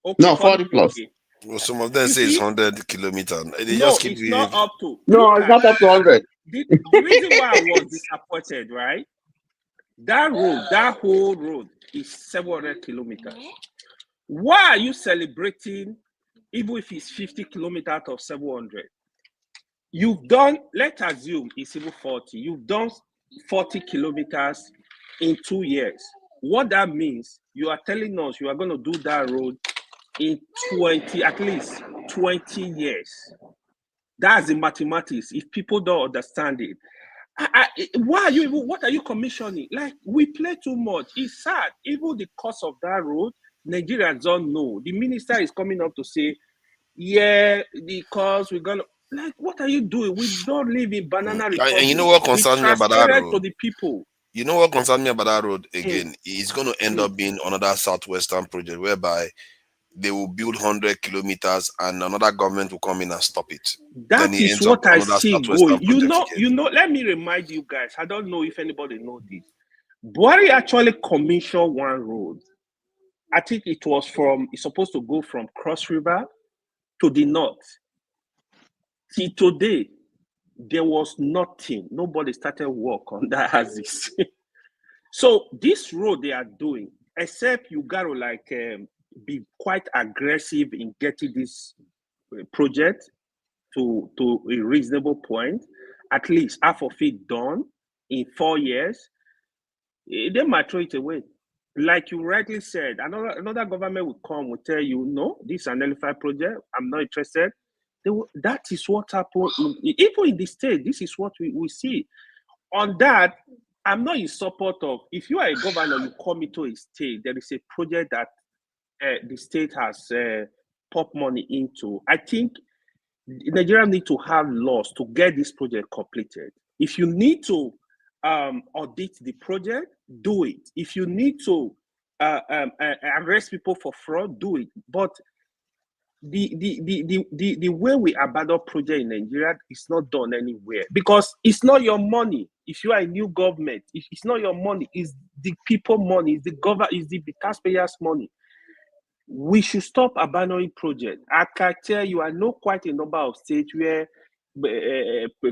Okay, No, 40 plus. Okay. Well, some of them You say it's see? 100 kilometers. They No, just keep it's doing not it. up to. No, Look it's at not up to 100. the reason why I was disappointed, right? That road, that whole road is 700 kilometers. Why are you celebrating, even if it's 50 kilometers out of 700? You've done, let's assume it's even 40. You've done 40 kilometers in 2 years. What that means, you are telling us you are going to do that road in 20, at least 20 years. That's the mathematics. If people don't understand it, why are you even, what are you commissioning? Like, we play too much. It's sad. Even the cost of that road, Nigerians don't know. The minister is coming up to say, yeah, the cost, we're gonna, like, what are you doing? We don't live in banana republic. And you know what concerns me about that transparent to road? the people. You know what concerns me about that road again? It's going to end up being another southwestern project whereby they will build 100 kilometers and another government will come in and stop it. That is what I see going. You know, let me remind you guys, I don't know if anybody knows this. Buhari actually commissioned one road. I think it was it's supposed to go from Cross River to the north. See, today, there was nothing. Nobody started work on that as this. So this road they are doing, except you got to like be quite aggressive in getting this project to a reasonable point, at least half of it done in 4 years, they might throw it away. Like you rightly said, another government will come, will tell you, no, this is an nullified project, I'm not interested. That is what happened, even in the state, this is what we see. On that, I'm not in support of, if you are a governor, you come into a state, there is a project that the state has poured money into. I think Nigeria need to have laws to get this project completed. If you need to audit the project, do it. If you need to arrest people for fraud, do it. But the way we abandon project in Nigeria is not done anywhere because it's not your money. If you are a new government, it's not your money, it's the people money, it's the taxpayers' money. We should stop abandoning projects. I can tell you, I know quite a number of states where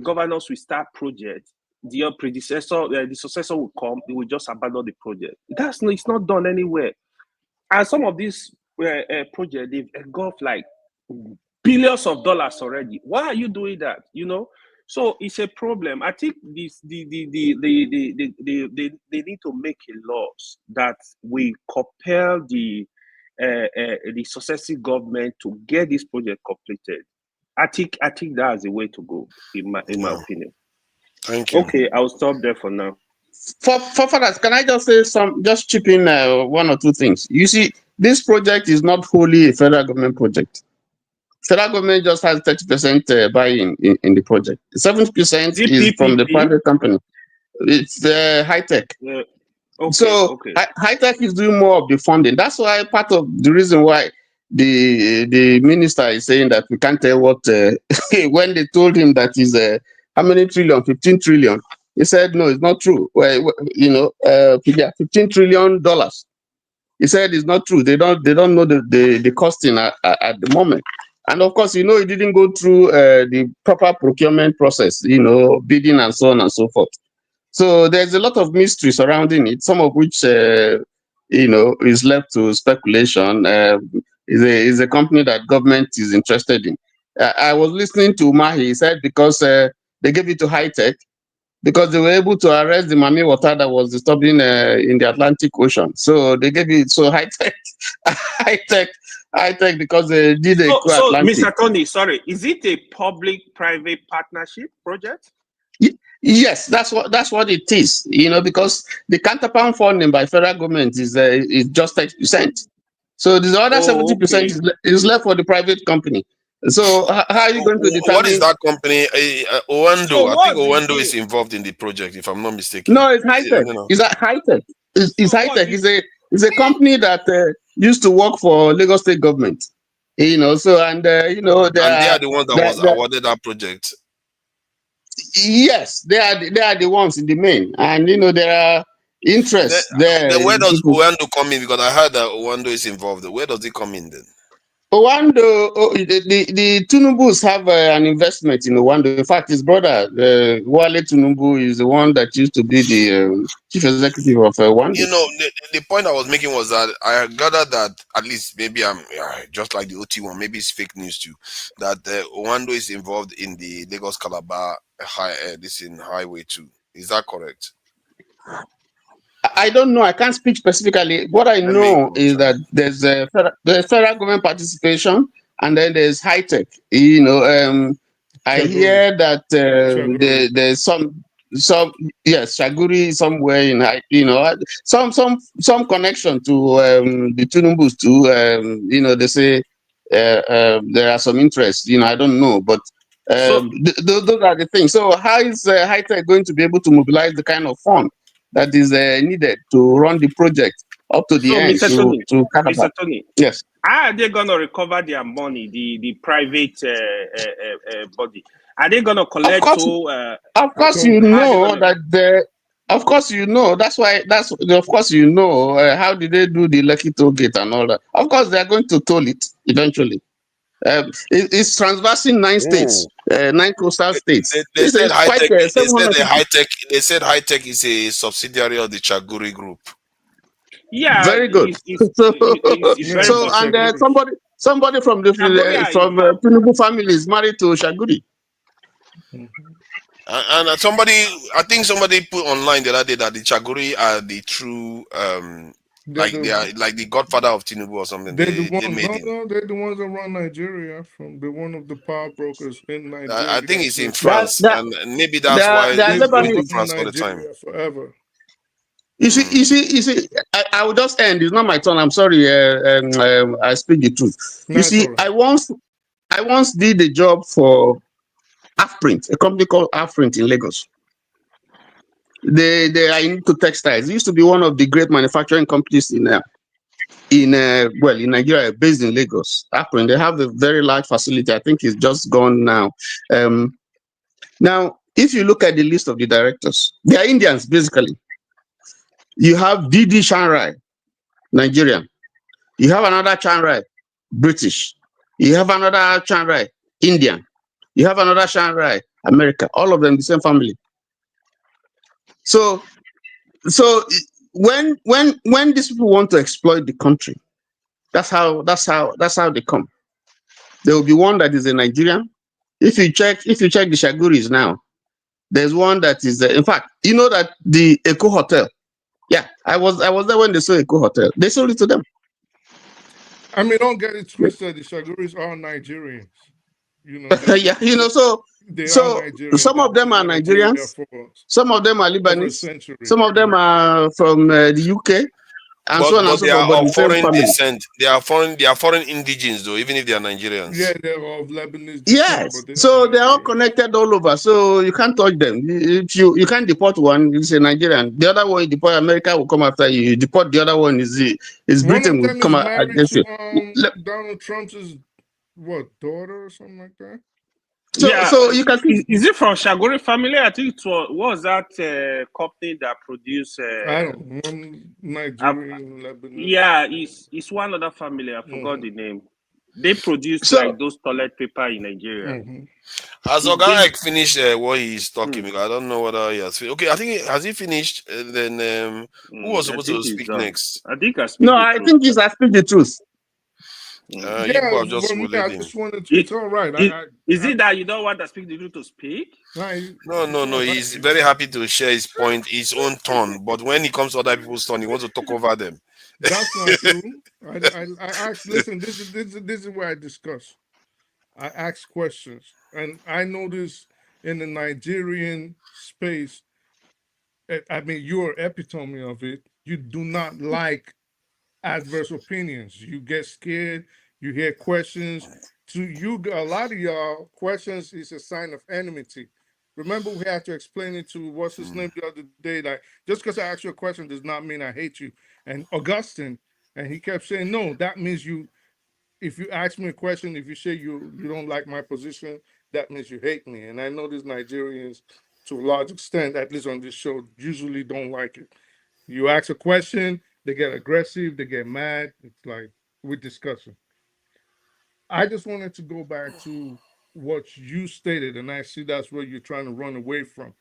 governors will start projects. The predecessor, the successor will come, they will just abandon the project. It's not done anywhere. And some of these projects, they've engulfed like billions of dollars already. Why are you doing that? You know, so it's a problem. I think they need to make laws that will compel the successive government to get this project completed. I think that's the way to go, in my opinion. Thank you. Okay, I'll stop there for now. For fathers, can I just say just chip in one or two things? You see, this project is not wholly a federal government project. Federal government just has 30% buy-in in the project. 70% is from the private company. It's high tech. Okay, so high tech is doing more of the funding. That's why part of the reason why the minister is saying that we can't tell what when they told him that is how many trillion, 15 trillion. He said no, it's not true. Well, you know, $15 trillion. He said it's not true. They don't know the costing at the moment. And of course, you know, it didn't go through the proper procurement process, you know, bidding and so on and so forth. So there's a lot of mystery surrounding it, some of which, you know, is left to speculation. Is a company that government is interested in. I was listening to Mahi. He said because they gave it to high tech, because they were able to arrest the Mami water that was disturbing in the Atlantic Ocean. So they gave it high tech because they did a So Atlantic. Mr. Tony, sorry, is it a public-private partnership project? Yes, that's what it is. You know, because the counterpart funding by federal government is just 30%. So the other 70% is left for the private company. So how are you going to determine? What is that company? Owando. I think Owando is involved in the project, if I'm not mistaken. No, it's high tech. It's high tech. It's high tech. It's a company that used to work for Lagos State government. You know, so you know they are the ones that was awarded that project. Yes, they are the ones in the main, and you know there are interests there. Then where does Owando come in? Because I heard that Owando is involved. Where does it come in then? Owando, the Tunubus have an investment in Owando. In fact, his brother, Wale Tinubu, is the one that used to be the chief executive of Owando. You know, the point I was making was that I gathered that at least maybe I'm just like the OT one, maybe it's fake news too, that Owando is involved in the Lagos Calabar highway too. Is that correct? I don't know. I can't speak specifically. What I know is that there's federal government participation, and then there's high tech. You know, I hear that there's some yes, Shaguri somewhere in some connection to the Tunubus too. You know, they say there are some interest. You know, I don't know, but those are the things. So how is high tech going to be able to mobilize the kind of fund that is needed to run the project up to the end Mr. Tony, yes. How are they going to recover their money, the private body? Are they going to collect? Of course, you know that of course, you know, of course, you know, how did they do the Lucky Toll Gate and all that? Of course, they are going to toll it eventually. It's transversing 9 states, 9 coastal states. They said high tech. They said high tech is a subsidiary of the Chaguri Group. Yeah, very good. Somebody from the Tinubu family is married to Shaguri. And I think somebody put online the other day that the Chaguri are the true they are like the godfather of Tinubu or something. They're the ones that run Nigeria. They're one of the power brokers in Nigeria. I think it's in France, and maybe that's why they go to France all the time. Forever. You see. I will just end. It's not my turn. I'm sorry. I speak the truth. You see, I once did a job for AfPrint, a company called AfPrint in Lagos. They are into textiles. It used to be one of the great manufacturing companies in Nigeria, based in Lagos. AfPrint, they have a very large facility. I think it's just gone now. Now, if you look at the list of the directors, they are Indians basically. You have Didi Shanrai, Nigerian. You have another Shanrai, British. You have another Shanrai, Indian. You have another Shanrai, America. All of them the same family. So when these people want to exploit the country, that's how they come. There will be one that is a Nigerian. If you check the Shaguris now, there's one that is in fact, you know that the Eco Hotel. Yeah, I was there when they sold Eco Hotel. They sold it to them. I mean, don't get it twisted. The Shaguris are Nigerians. You know. Yeah, you know, so some of them are Nigerians, some of them are Lebanese, some of them are from the UK, and so on and so forth. But of foreign descent. They are foreign indigenes, though, even if they are Nigerians. Yeah, they're of Lebanese descent. Yes, so they're all connected all over. So you can't touch them. If you can't deport one, it's a Nigerian. The other one you deport, America will come after you. You deport the other one, is Britain will come against you. Donald Trump's daughter or something like that? So you can see. Is it from Shaguri family? I think was that company that produced. I don't know. Nigerian, Lebanese. Yeah, it's one other family. I forgot the name. They produce like those toilet paper in Nigeria. Has Oganek finished what he's talking about? I don't know whether he has. Okay, I think has he finished? Then who was supposed to speak next? I think I think he's speak the truth. I just wanted to. It's all right. Is it that you don't want to speak the truth to speak? No. He's very happy to share his point, his own turn. But when it comes to other people's turn, he wants to talk over them. That's not true. I ask. Listen, this is where I discuss. I ask questions, and I notice in the Nigerian space. I mean, you're epitome of it. You do not like adverse opinions. You get scared. You hear questions. To you, a lot of y'all, questions is a sign of enmity. Remember, we had to explain it to what's his name the other day. Like, just because I ask you a question does not mean I hate you. And Augustine, and he kept saying, no, that means you. If you ask me a question, if you say you don't like my position, that means you hate me. And I know these Nigerians, to a large extent, at least on this show, usually don't like it. You ask a question, they get aggressive, they get mad. It's like we're discussing. I just wanted to go back to what you stated, and I see that's what you're trying to run away from.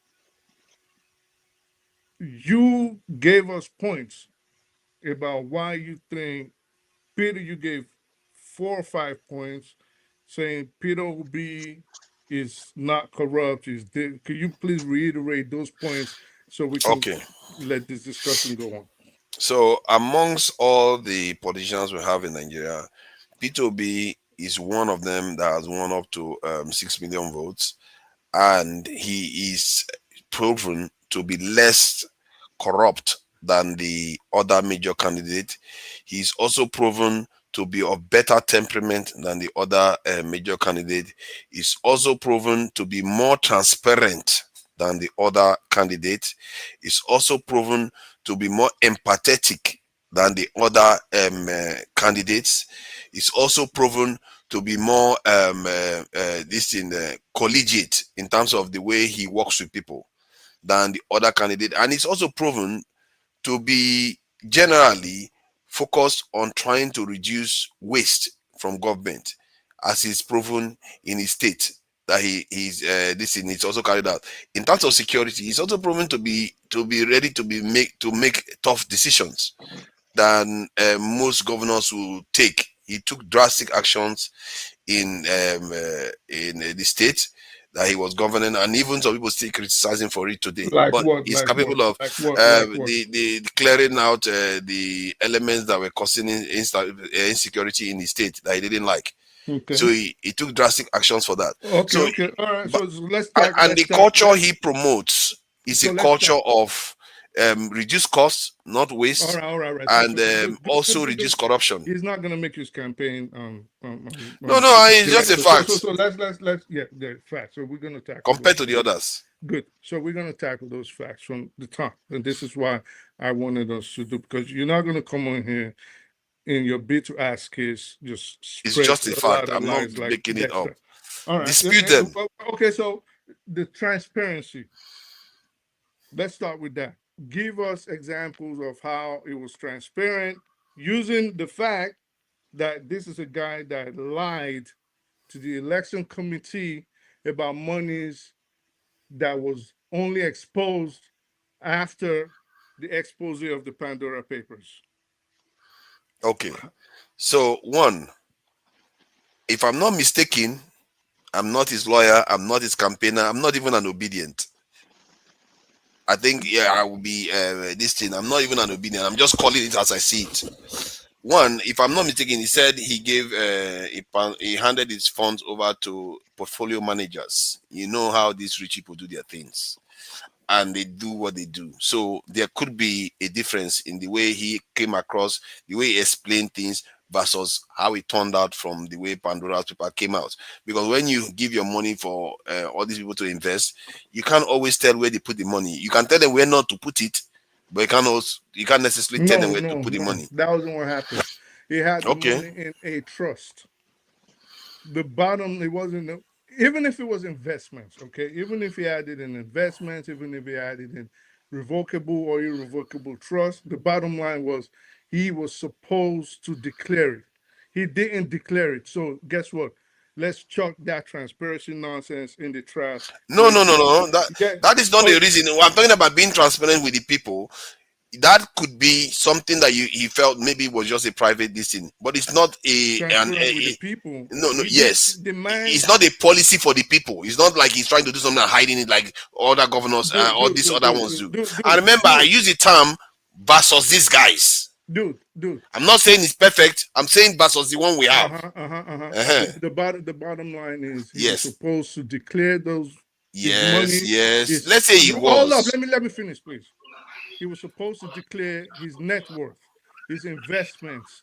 You gave us points about why you think Peter, you gave 4 or 5 points saying Peter Obi is not corrupt. Could you please reiterate those points so we can Okay. let this discussion go on? So amongst all the politicians we have in Nigeria, Peter Obi is one of them that has won up to 6 million votes, and he is proven to be less corrupt than the other major candidate. He's also proven to be of better temperament than the other major candidate. He's also proven to be more transparent than the other candidate. He's also proven to be more empathetic than the other candidates. It's also proven to be more collegiate in terms of the way he works with people than the other candidate, and it's also proven to be generally focused on trying to reduce waste from government, as he's proven in his state that he's also carried out. In terms of security, he's also proven to be ready to make tough decisions than most governors will take. He took drastic actions in the state that he was governing, and even some people still criticizing for it today. Like but what? he's Like capable what? of Like what? Like what? the clearing out the elements that were causing insecurity in the state that he didn't like. Okay. So he took drastic actions for that. Okay, So, okay. All right. but- So let's and, talk. and the culture he promotes is So a let's culture talk. of reduce costs, not waste, All right. and So also reduce corruption. He's not going to make his campaign. No, it's just a fact. So let's the facts. So we're going to tackle Compared those to the facts. others. Good. So we're going to tackle those facts from the top, and this is why I wanted us to do, because you're not going to come on here in your bid to ask case just It's spread just a a fact. lot of I'm not lies like making it up. All right. Dispute them. Okay. So the transparency. Let's start with that. Give us examples of how it was transparent using the fact that this is a guy that lied to the election committee about monies that was only exposed after the expose of the Pandora Papers. Okay. So one, if I'm not mistaken, I'm not his lawyer, I'm not his campaigner, I'm not even an obedient. I think I will be this thing. I'm not even an obedient. I'm just calling it as I see it. One, if I'm not mistaken, he said he gave he handed his funds over to portfolio managers. You know how these rich people do their things, and they do what they do. So there could be a difference in the way he came across, the way he explained things versus how it turned out from the way Pandora's paper came out. Because when you give your money for all these people to invest, you can't always tell where they put the money. You can tell them where not to put it, but you can't necessarily tell them where to put the money. That wasn't what happened. He had the money in a trust. The bottom, it wasn't, even if it was investments, okay? Even if he had it in investments, even if he had it in revocable or irrevocable trust, the bottom line was he was supposed to declare it. He didn't declare it. So guess what? Let's chuck that transparency nonsense in the trash. No. That is not the reason. I'm talking about being transparent with the people. That could be something that he felt maybe was just a private thing, but it's not the people. It's not a policy for the people. It's not like he's trying to do something and hiding it like other governors or these other ones do. I remember I use the term versus these guys. Dude. I'm not saying it's perfect. I'm saying versus the one we have. The bottom line is he was supposed to declare those. Yes. Let's say he was. Hold up. Let me finish, please. He was supposed to declare his net worth, his investments,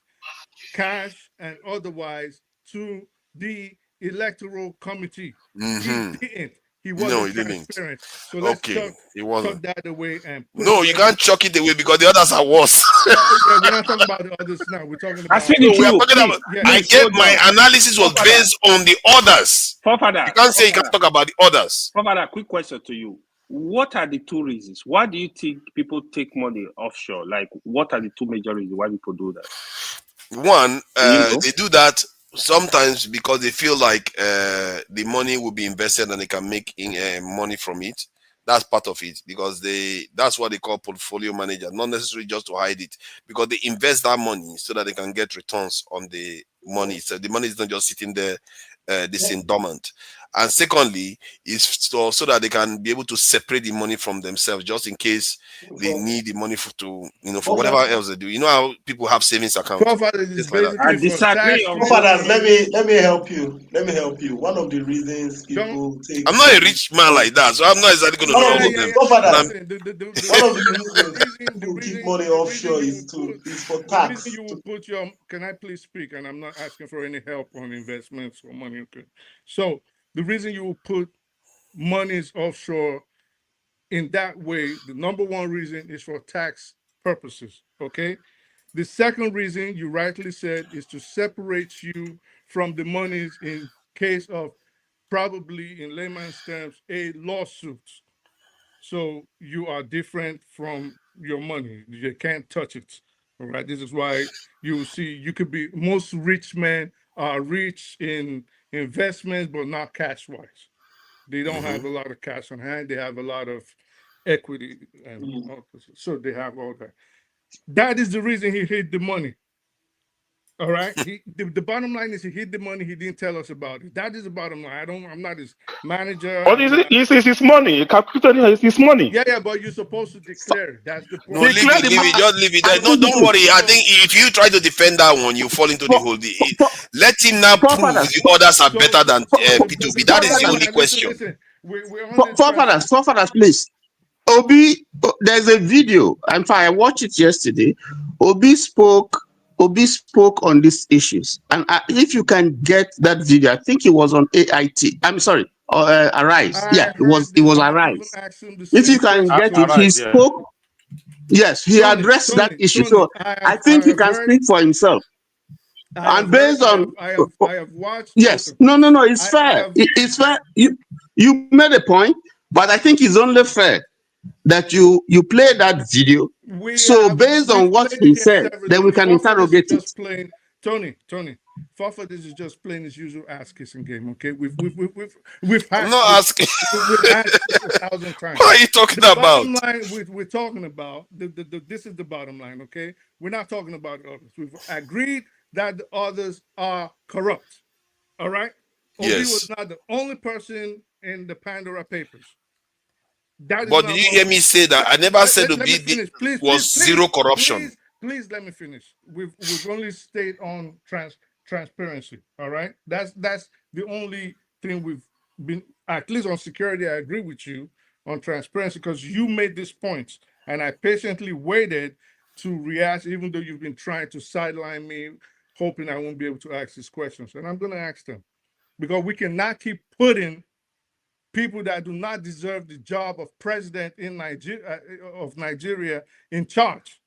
cash and otherwise, to the electoral committee. Mm-hmm. He didn't. He wasn't transparent. So let's chuck that away and you can't chuck it away because the others are worse. We're not talking about the others now. We're talking about. My analysis was based on the others. You can't say you can talk about the others. Father, quick question to you. What are the two reasons? Why do you think people take money offshore? Like, what are the two major reasons why people do that? One, they do that sometimes because they feel like the money will be invested and they can make money from it. That's part of it, because that's what they call portfolio manager, not necessarily just to hide it, because they invest that money so that they can get returns on the money. So the money is not just sitting there this in dormant. And secondly, is so that they can be able to separate the money from themselves, just in case they need the money for whatever else they do. You know how people have savings accounts. I disagree on Forefathers, let me help you. Let me help you. One of the reasons people take. I'm not a rich man like that, so I'm not exactly going to follow them. Forefathers, one of the reasons people keep money offshore is for tax. You will put your. Can I please speak? And I'm not asking for any help on investments or money. Okay. So the reason you will put monies offshore in that way, the number one reason is for tax purposes. Okay. The second reason, you rightly said, is to separate you from the monies in case of, probably in layman's terms, a lawsuit. So you are different from your money. You can't touch it. All right. This is why you see you could be, most rich men are rich in investments, but not cash wise. They don't have a lot of cash on hand. They have a lot of equity, and so they have all that. That is the reason he hid the money. All right. The bottom line is he hid the money. He didn't tell us about it. That is the bottom line. I'm not his manager. What is it? It's his money. Calculated is his money. Yeah, but you're supposed to declare it. That's the point. No, leave it, just leave it there. No, don't worry. I think if you try to defend that one, you fall into the hole. Let him now prove the others are better than P2B. That is the only question. Forefathers, please. Obi, there's a video. In fact, I watched it yesterday. Obi spoke on these issues, and if you can get that video, I think it was on AIT. I'm sorry, Arise. Yeah, it was Arise. If you can get it, he spoke. Yes, he addressed that issue. So I think he can speak for himself. And based on, I have watched. Yes, no, it's fair. It's fair. You made a point, but I think it's only fair that you play that video. So based on what he said, then we can interrogate it. Tony, this is just playing his usual ass kissing game. Okay, we've I'm not asking. We've asked this 1,000 times. What are you talking about? Bottom line, we're talking about this is the bottom line. Okay, we're not talking about others. We've agreed that the others are corrupt. All right. Obi was not the only person in the Pandora Papers. But did you hear me say that? I never said Obi was zero corruption. Please let me finish. We've only stayed on transparency. All right. That's the only thing we've been, at least on security. I agree with you on transparency because you made this point, and I patiently waited to react, even though you've been trying to sideline me, hoping I won't be able to ask these questions. And I'm going to ask them because we cannot keep putting people that do not deserve the job of president in Nigeria in charge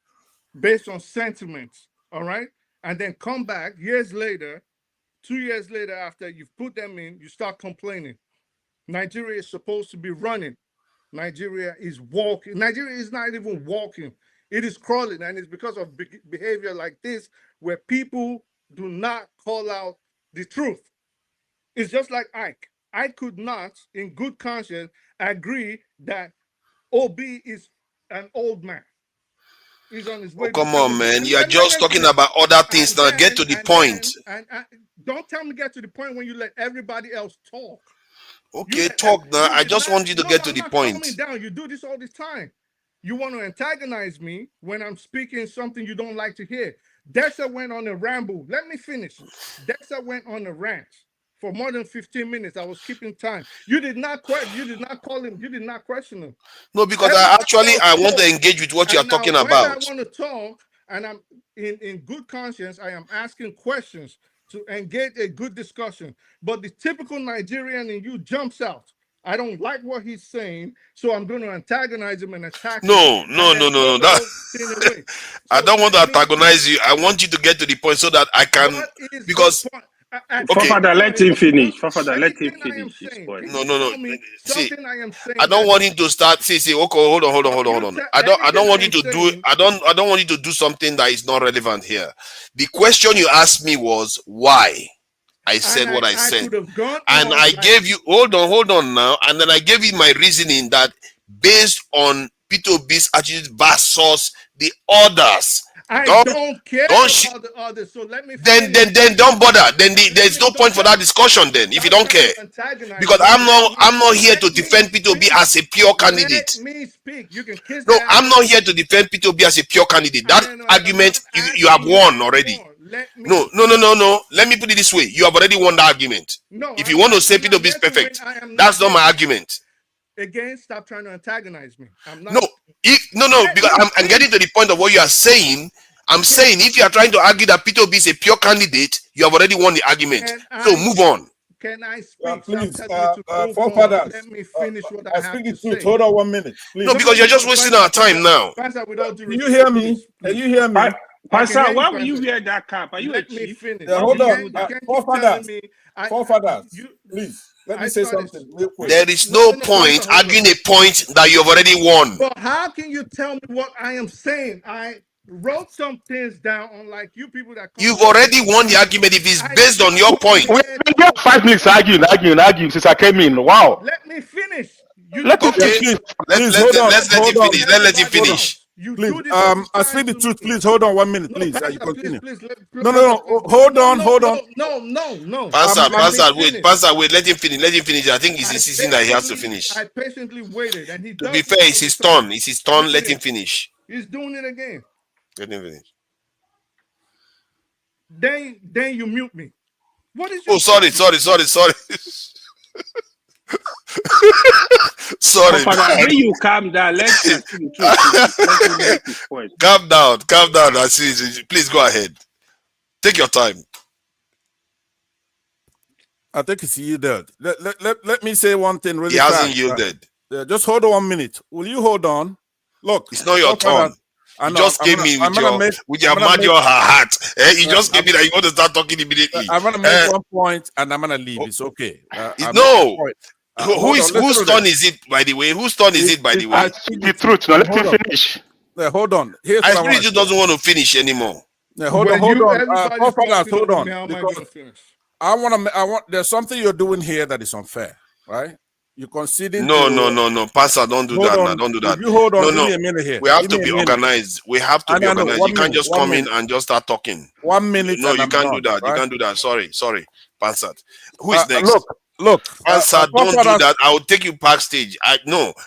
based on sentiments, all right? And then come back years later, 2 years later after you've put them in, you start complaining. Nigeria is supposed to be running. Nigeria is walking. Nigeria is not even walking. It is crawling, and it's because of behavior like this where people do not call out the truth. It's just like Ike. I could not, in good conscience, agree that Obi is an old man. He's on his way. Come on, man. You are just talking about other things now. Get to the point. And don't tell me to get to the point when you let everybody else talk. Okay, talk now. I just want you to get to the point. Down. You do this all the time. You want to antagonize me when I'm speaking something you don't like to hear. Dessa went on a ramble. Let me finish. Dessa went on a rant. For more than 15 minutes, I was keeping time. You did not question. You did not call him. You did not question him. No, because I want to engage with what you are talking about. I want to talk, and I'm in good conscience. I am asking questions to engage a good discussion. But the typical Nigerian in you jumps out. I don't like what he's saying, so I'm going to antagonize him and attack him. No. I don't want to antagonize you. I want you to get to the point so that I can, because. Okay. Father, let him finish. Father, let him finish his point. No. See, I don't want him to start. See. Okay, hold on. I don't want you to do. I don't want you to do something that is not relevant here. The question you asked me was why. I said what I said. could have gone And on, I like, gave you, hold on now. And then I gave you my reasoning that based on P2B's attitude versus the others. I don't care about the others, so let me then don't bother. Then there's no point for that discussion then, if you don't care. Because I'm not here to defend P2B as a pure candidate. Let me speak. You can kiss No, I'm not here to defend P2B as a pure candidate. That argument you have won already. No. Let me put it this way. You have already won the argument. No, if you want to say P2B is perfect, that's not my argument. Again, stop trying to antagonize me. I'm not. No, because I'm getting to the point of what you are saying. I'm saying if you are trying to argue that P2B is a pure candidate, you have already won the argument. So move on. Can I speak? Please, forefathers, let me finish what I have speak to the truth. say. Hold on 1 minute, please. No, because you're just wasting our time now. Can you hear me? Can you hear me? Pastor, why will you wear that cap? Are you Let a me chief? finish. Hold on. Forefathers, please. Let me say something real quick. There is no point arguing a point that you have already won. But how can you tell me what I am saying? I wrote some things down on like you people that. You've already won the argument if it's based on your point. We got 5 minutes arguing since I came in. Wow. Let me finish. Let's let him finish. Please, I speak the truth. Please hold on 1 minute, please. You continue. No. Hold on. No. Pastor, wait. Let him finish. I think it's his season that he has to finish. I patiently waited, and he. To be fair, it's his turn. Let him finish. He's doing it again. Let him finish. Then you mute me. What is? Oh, sorry. Sorry. When you calm down, let's get to the truth. Calm down. I see. Please go ahead. Take your time. I think it's yielded. Let me say one thing really He fast. hasn't yielded. Just hold on 1 minute. Will you hold on? Look, it's not your turn. You just came in with your manual hat. You just came in and you want to start talking immediately. I'm gonna make 1 point and I'm gonna leave. It's okay. No. Whose turn is it, by the way? Whose turn is it, by the way? I speak the truth. Now let him finish. Hold on. Here's I really doesn't want to finish anymore. Hold on. Hold on. I want. There's something you're doing here that is unfair, right? You're conceding. No, Pastor, don't do that. Now. Don't do that. You hold on. No. Give me a minute here. We have to be organized. You can't just come in and just start talking. 1 minute. No, you can't do that. You can't do that. Sorry, Pastor. Who is next? Look, Pastor, don't do that. I will take you backstage. I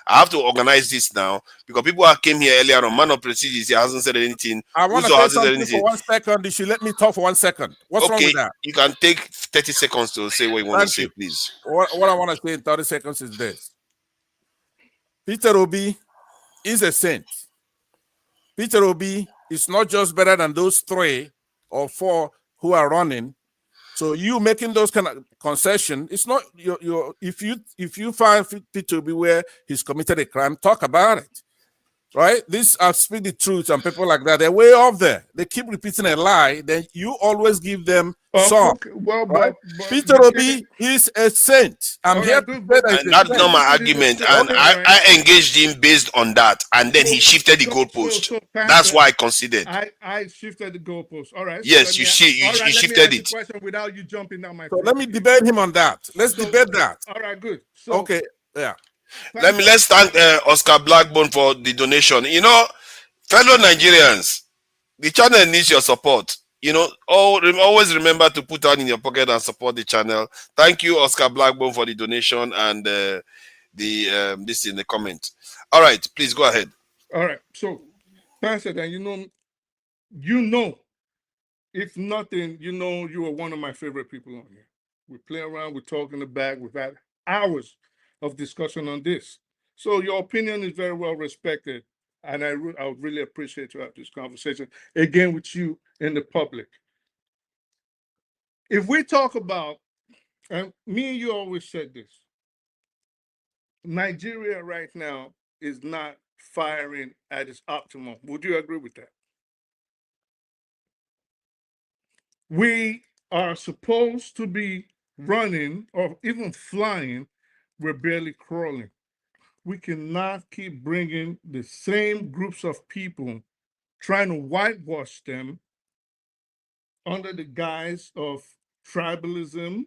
have to organize this now because people who came here earlier on, man of procedures, he hasn't said anything. I want to say something for 1 second. You should let me talk for 1 second. What's wrong with that? You can take 30 seconds to say what you want to say, please. What I want to say in 30 seconds is this. Peter Obi is a saint. Peter Obi is not just better than those 3 or 4 who are running. So you making those kind of concession, it's not your if you find Peter Obi where he's committed a crime, talk about it. Right? This I speak the truth, and people like that, they're way off there. They keep repeating a lie, then you always give them some. Okay. Well, right? Peter Obi is a saint. I'm here to say that. And that's not my argument. And I engaged him based on that. And then he shifted the goalpost. That's why I considered. I shifted the goalpost. All right. Yes, you shifted it. Question without you jumping down my. So let me debate him on that. Let's debate that. All right, good. So, okay. Yeah. Let's thank Oscar Blackbone for the donation. Fellow Nigerians, the channel needs your support. Always remember to put that in your pocket and support the channel. Thank you, Oscar Blackbone, for the donation and this in the comment. All right, please go ahead. All right. So, Pastor, then if nothing, you are one of my favorite people on here. We play around, we talk in the back, we've had hours of discussion on this. So your opinion is very well respected. And I would really appreciate to have this conversation again with you in the public. If we talk about, and me and you always said this, Nigeria right now is not firing at its optimum. Would you agree with that? We are supposed to be running or even flying. We're barely crawling. We cannot keep bringing the same groups of people, trying to whitewash them under the guise of tribalism,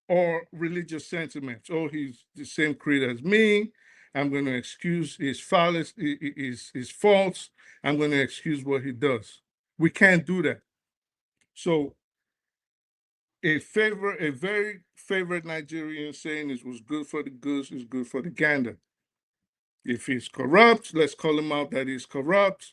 or religious sentiments. Oh, he's the same creed as me. I'm going to excuse his faults. I'm going to excuse what he does. We can't do that. So a very favorite Nigerian saying is, what's good for the goose is good for the gander. If he's corrupt, let's call him out that he's corrupt.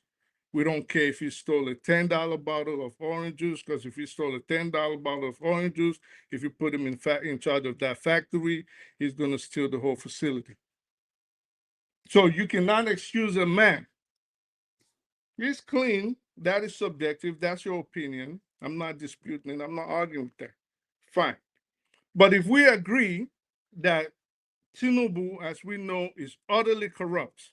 We don't care if he stole a $10 bottle of orange juice, because if he stole a $10 bottle of orange juice, if you put him in charge of that factory, he's going to steal the whole facility. So you cannot excuse a man. He's clean. That is subjective. That's your opinion. I'm not disputing it. I'm not arguing with that. Fine. But if we agree that Tinubu, as we know, is utterly corrupt,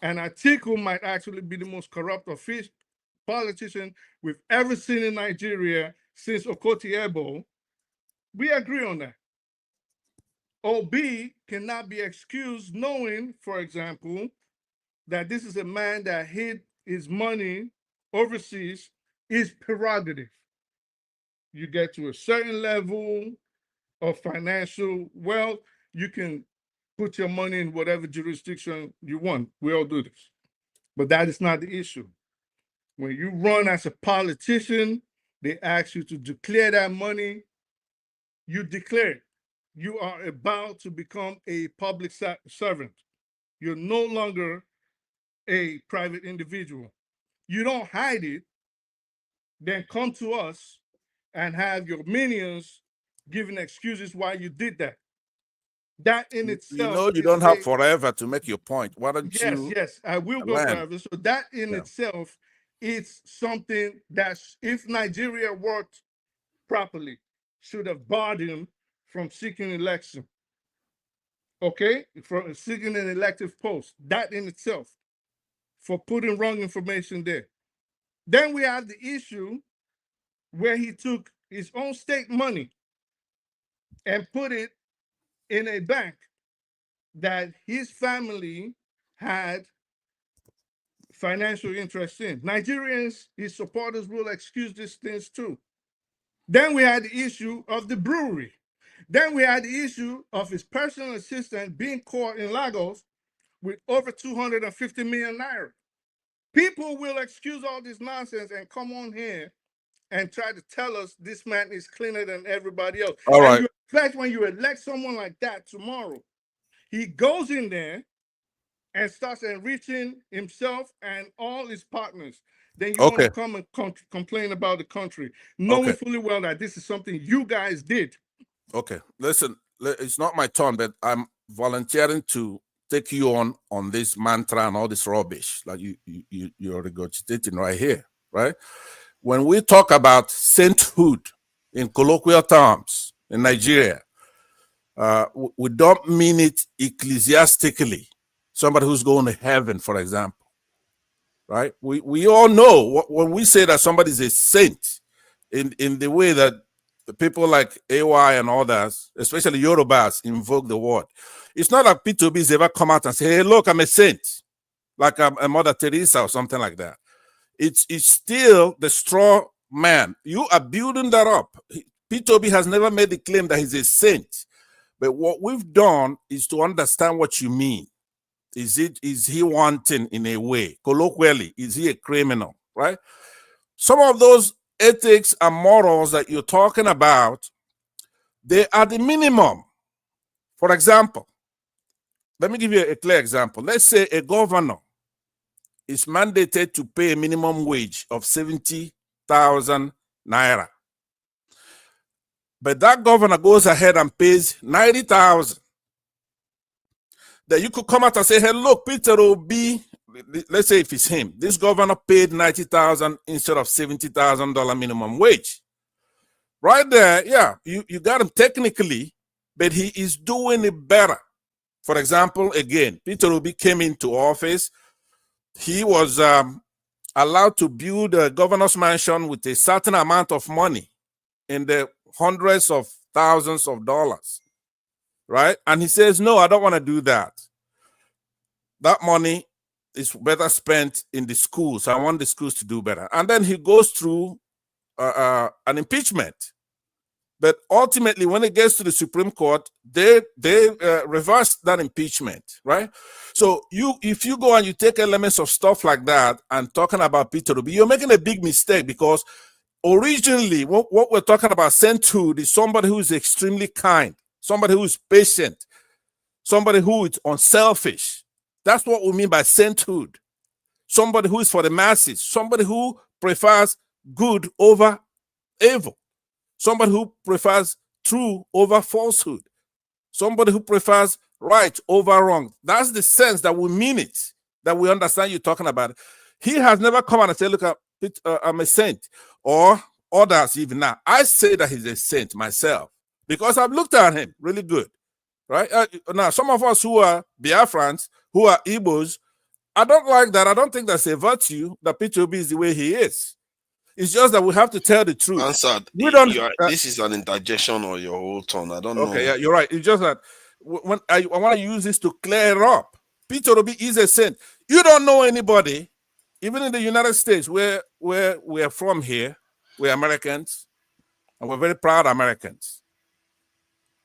and Atiku might actually be the most corrupt of his politician we've ever seen in Nigeria since Okpeholo, we agree on that. OB cannot be excused knowing, for example, that this is a man that hid his money overseas, is prerogative. You get to a certain level of financial wealth, you can put your money in whatever jurisdiction you want. We all do this. But that is not the issue. When you run as a politician, they ask you to declare that money. You declare it. You are about to become a public servant. You're no longer a private individual. You don't hide it, then come to us and have your minions giving excuses why you did that. That in itself, you know, you don't have forever to make your point. Why don't you? Yes, I will go forever. So that in itself is something that, if Nigeria worked properly, should have barred him from seeking election. Okay, from seeking an elective post. That in itself, for putting wrong information there. Then we have the issue where he took his own state money and put it in a bank that his family had financial interest in. Nigerians, his supporters, will excuse these things too. Then we had the issue of the brewery. Then we had the issue of his personal assistant being caught in Lagos with over 250 million naira. People will excuse all this nonsense and come on here and try to tell us this man is cleaner than everybody else. All right. In fact, when you elect someone like that tomorrow, he goes in there and starts enriching himself and all his partners. Then you want to come and complain about the country, knowing fully well that this is something you guys did. Okay, listen, it's not my turn, but I'm volunteering to take you on this mantra and all this rubbish like you're regurgitating right here, right? When we talk about sainthood in colloquial terms in Nigeria, we don't mean it ecclesiastically. Somebody who's going to heaven, for example, right? We all know when we say that somebody's a saint, in the way that the people like AY and others, especially Yorubas, invoke the word. It's not like P2B's ever come out and say, hey, look, I'm a saint, like a Mother Teresa or something like that. It's still the straw man. You are building that up. P2B has never made the claim that he's a saint. But what we've done is to understand what you mean. Is he wanting in a way? Colloquially, is he a criminal, right? Some of those ethics and morals that you're talking about, they are the minimum. For example, let me give you a clear example. Let's say a governor is mandated to pay a minimum wage of 70,000 naira. But that governor goes ahead and pays 90,000. Then you could come out and say, hey, look, Peter Obi, let's say if it's him, this governor paid 90,000 instead of $70,000 minimum wage. Right there, yeah, you got him technically, but he is doing it better. For example, again, Peter Obi came into office. He was allowed to build a governor's mansion with a certain amount of money in the hundreds of thousands of dollars, right? And he says, no, I don't want to do that. That money is better spent in the schools. I want the schools to do better. And then he goes through an impeachment. But ultimately, when it gets to the Supreme Court, they reverse that impeachment, right? So if you go and you take elements of stuff like that and talking about Peter Obi, you're making a big mistake, because originally what we're talking about, sainthood, is somebody who is extremely kind, somebody who is patient, somebody who is unselfish. That's what we mean by sainthood. Somebody who is for the masses, somebody who prefers good over evil. Somebody who prefers true over falsehood. Somebody who prefers right over wrong. That's the sense that we mean it, that we understand you talking about it. He has never come out and said, look, I'm a saint, or others even now. I say that he's a saint myself because I've looked at him really good, right? Now, some of us who are Biafrans, who are Igbos, I don't like that. I don't think that's a virtue that Peter Obi is the way he is. It's just that we have to tell the truth. Answered. We don't. This is an interjection or your whole tone. I don't know. Okay, yeah, you're right. It's just that when I want to use this to clear it up. Peter Obi is a saint. You don't know anybody, even in the United States, where we are from here. We're Americans, and we're very proud Americans.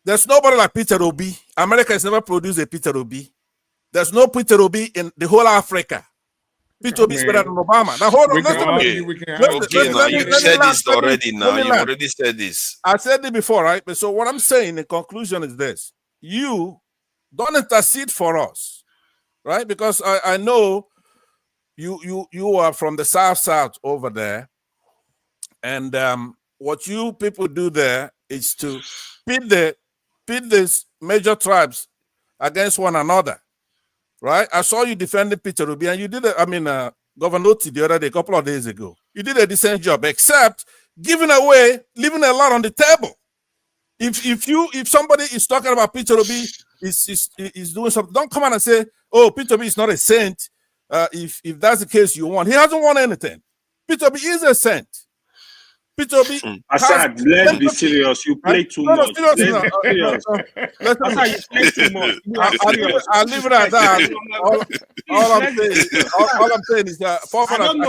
There's nobody like Peter Obi. America has never produced a Peter Obi. There's no Peter Obi in the whole Africa. Peter Obi is better than Obama. Now hold on, you said this already. Now you already said this. I said it before, right? But so what I'm saying in conclusion is this: you don't intercede for us, right? Because I know you are from the South over there, and what you people do there is to pit these major tribes against one another. Right, I saw you defending Peter Obi, and you did it. I mean, Governor Oti the other day, a couple of days ago. You did a decent job, except leaving a lot on the table. If somebody is talking about Peter Obi is doing something, don't come on and say, "Oh, Peter Obi is not a saint." If that's the case, you want. He hasn't won anything. Peter Obi is a saint. Peter Obi. Asad, let's be serious. You play too much. Let's be serious. Asad, you play too much. I'll leave it at that. All I'm saying is that I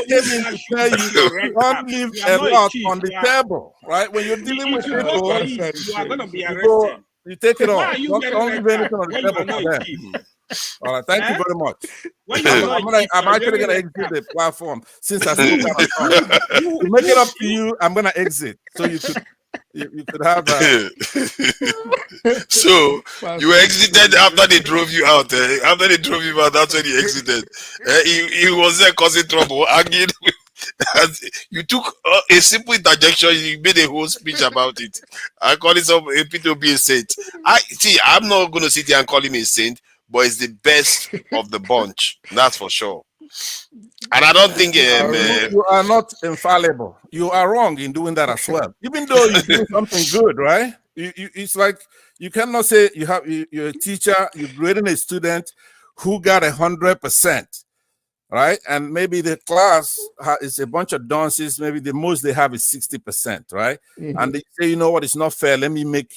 came in to tell you don't leave a lot on the table, right? When you're dealing with people, you are going to be arrested. You take it off. Don't leave anything on the table for them. All right, thank you very much. I'm actually going to exit the platform since I still to make it up to you. I'm going to exit so you could have So you exited after they drove you out. After they drove you out, that's when you exited. He was there causing trouble, arguing. You took a simple interjection, you made a whole speech about it. I call it some Peter Obi a saint. I'm not going to sit here and call him a saint, but it's the best of the bunch, that's for sure. And I don't think you are not infallible. You are wrong in doing that as well. Even though you do something good, right? It's like you cannot say you're a teacher, you're grading a student who got 100%, right? And maybe the class is a bunch of dunces. Maybe the most they have is 60%, right? Mm-hmm. And they say, you know what? It's not fair. Let me make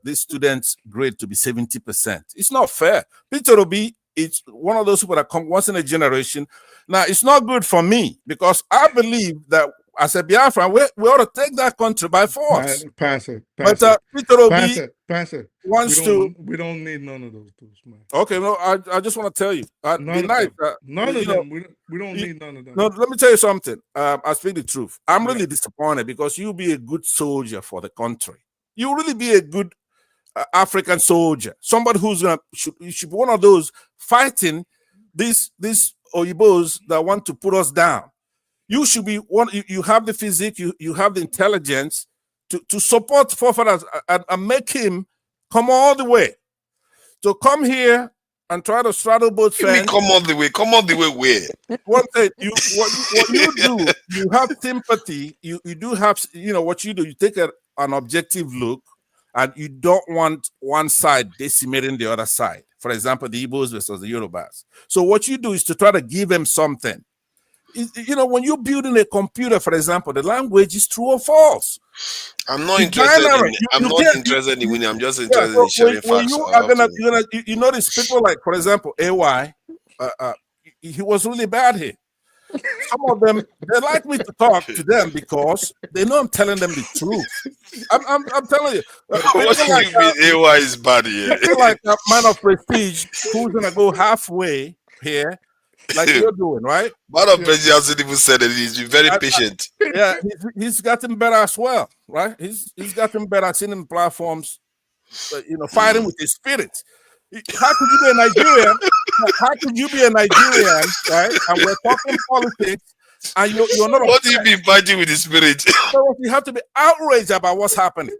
this student's grade to be 70%. It's not fair. Peter Obi, it's one of those people that come once in a generation. Now, it's not good for me because I believe that as a Biafran, we ought to take that country by force. Pass it. But Peter Obi wants to. We don't need none of those dudes, man. Okay, no, I just want to tell you. None of them. We don't need none of them. No, let me tell you something. I speak the truth. I'm really disappointed because you'll be a good soldier for the country. You'll really be a good African soldier. Somebody who's you should be one of those fighting these Oyibos that want to put us down. You should be one. You have the physique. You have the intelligence to support forefathers and make him come all the way. To come here and try to straddle both fences. Come all the way. Come all the way where? One thing, what you do, you have sympathy. You do have, what you do. You take an objective look, and you don't want one side decimating the other side. For example, the Igbos versus the Yorubas. So what you do is to try to give them something. When you're building a computer, for example, the language is true or false. I'm not interested in winning. I'm just interested in sharing facts. You notice people like, for example, AY, he was really bad here. some of them, they like me to talk to them because they know I'm telling them the truth. I'm telling you. What do you mean AY is bad here? People like a man of prestige who's gonna go halfway here, like you're doing, right? Man of prestige hasn't even said it. He's been very patient. Yeah, he's gotten better as well, right? He's gotten better. I've seen him platforms, fighting with his spirit. How could you be a Nigerian? How could you be a Nigerian, right? And we're talking politics, and you're not. What do you mean fighting with the spirit? So you have to be outraged about what's happening,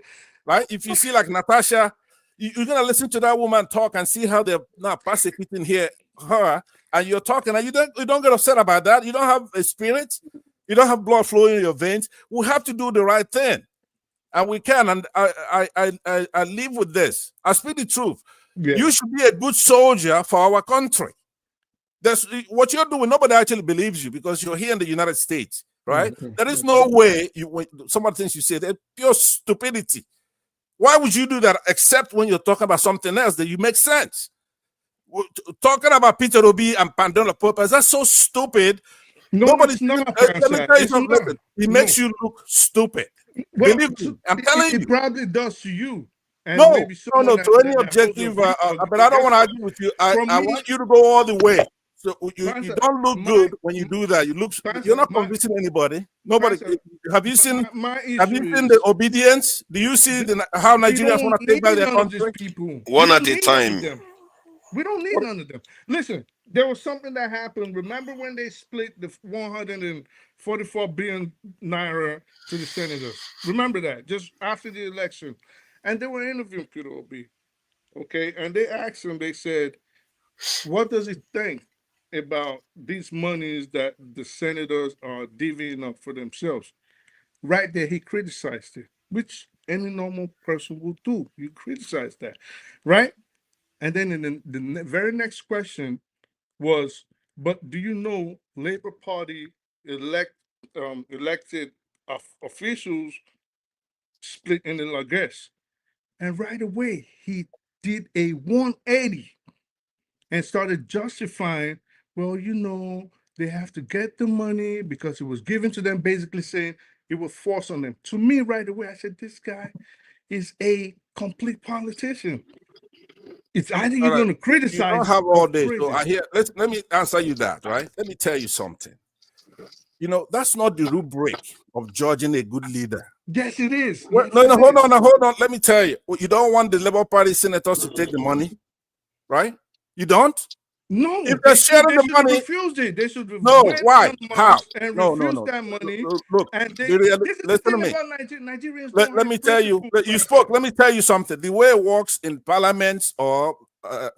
right? If you see like Natasha, you're gonna listen to that woman talk and see how they're now persecuting her, and you're talking, and you don't get upset about that. You don't have a spirit. You don't have blood flowing in your veins. We have to do the right thing, and we can. And I live with this. I speak the truth. Yeah. You should be a good soldier for our country. That's what you're doing. Nobody actually believes you because you're here in the United States, right? There is no way some of the things you say, they're pure stupidity. Why would you do that except when you're talking about something else that you make sense? Talking about Peter Obi and Pandora Purpose, that's so stupid. Nobody's not. Let me tell you something. It makes you look stupid. Well, believe me. I'm telling you. It probably does to you. And no, to any objective, but I don't want to argue with you. I want you to go all the way. So you don't look good when you do that. You're not convincing anybody. Nobody. Have you seen the obedience? Do you see how Nigerians want to take back their country? One at a time. We don't need none of them. Listen, there was something that happened. Remember when they split the 144 billion naira to the senators? Remember that just after the election. And they were interviewing Peter Obi, okay? And they asked him, they said, what does he think about these monies that the senators are divvying up for themselves? Right there, he criticized it, which any normal person would do. You criticize that, right? And then in the very next question was, but do you know Labour Party elected officials split in the Lagos? And right away, he did a 180 and started justifying, well, they have to get the money because it was given to them, basically saying it was forced on them. To me, right away, I said, this guy is a complete politician. It's either you're going to criticize. You don't have all day. So let me answer you that, right? Let me tell you something. That's not the rubric of judging a good leader. Yes, it is. Well, no, hold on. Let me tell you. You don't want the Labour Party senators to take the money, right? You don't? No. If they're sharing the money, refused it. They should no. Why? How? And no. that money. Look. And listen to me. Nigerians let me tell you. You spoke. Let me tell you something. The way it works in parliaments or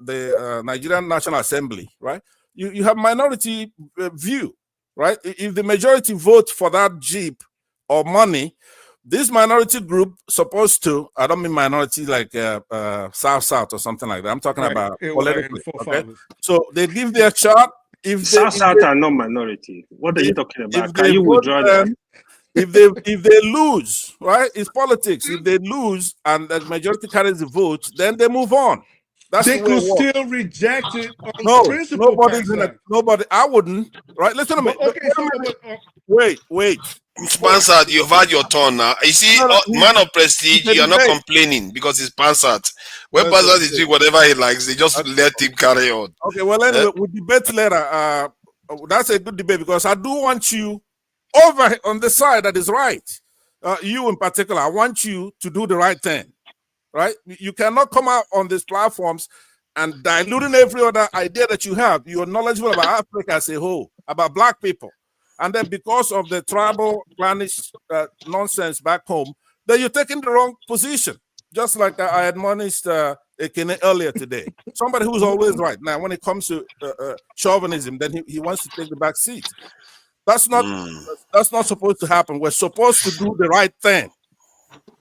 the Nigerian National Assembly, right? You have minority view, right? If the majority vote for that jeep or money, this minority group supposed to, I don't mean minority like South or something like that. I'm talking about politically. Okay? So they give their shot. If South are not minority. What are you talking about? Can you withdraw them? If they lose, right? It's politics. If they lose and the majority carries the vote, then they move on. They could still reject it on principle. Nobody. I wouldn't. Right? Listen to me. Okay, wait. Sponsored, you've had your turn now. You see, man of prestige, you're not complaining because it's sponsored. When Sponsored is doing whatever he likes, they just let him carry on. Okay, well, anyway, we'll debate later. That's a good debate because I do want you over on the side that is right. You in particular, I want you to do the right thing. Right? You cannot come out on these platforms and diluting every other idea that you have. You're knowledgeable about Africa as a whole, about Black people. And then because of the tribal clannish nonsense back home, then you're taking the wrong position. Just like I admonished Ekene earlier today. Somebody who's always right. Now, when it comes to chauvinism, then he wants to take the back seat. That's not supposed to happen. We're supposed to do the right thing.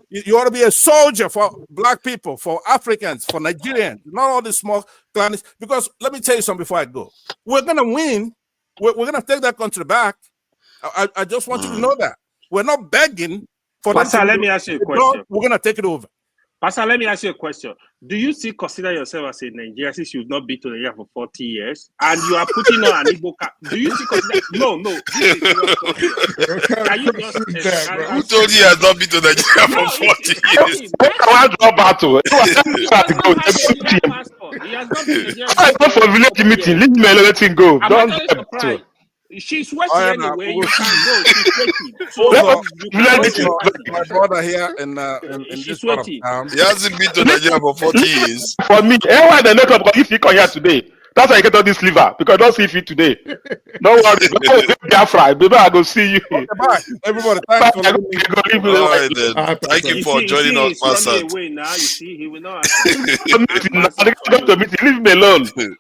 You ought to be a soldier for Black people, for Africans, for Nigerians, not all these small clannish. Because let me tell you something before I go. We're going to win. We're going to take that country back. I just want you to know that. We're not begging for Pastor, let me ask you a question. We're going to take it over. Pastor, let me ask you a question. Do you still consider yourself as a Nigerian since you've not been to Nigeria for 40 years and you are putting on an Igbo cap? Do you still consider? No, this is a serious question. Can you just Who told you he has not been to Nigeria for 40 years? I want to drop battle. He has not been to Nigeria I go for village meeting. Leave me alone, let him go. I'm Don't actually surprised. She's sweating anyway. You can go. She's sweating. So you can my brother here in this part of town. He hasn't been to Nigeria for 40 years. For me, everyone they make up because if you come here today, that's why I get all this liver because I don't see you today. Don't worry, Biafra, baby, I go see you. Okay, bye, everybody. Thanks for All right, then. Thank you for joining us, Pastor. Away now, you see, he will not. Leave me alone. You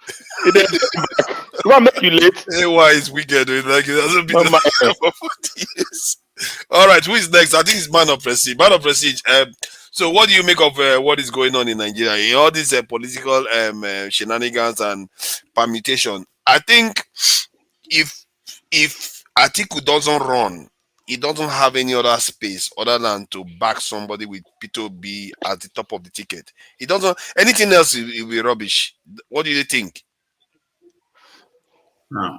want to make you late? Hey, why is wicked? Like it hasn't been for 40 years. All right, who is next? I think it's Man of Prestige. Man of Prestige. So, what do you make of what is going on in Nigeria? In all these political shenanigans and permutation. I think if Atiku doesn't run, he doesn't have any other space other than to back somebody with P2B at the top of the ticket. He doesn't. Anything else will be rubbish. What do you think? No.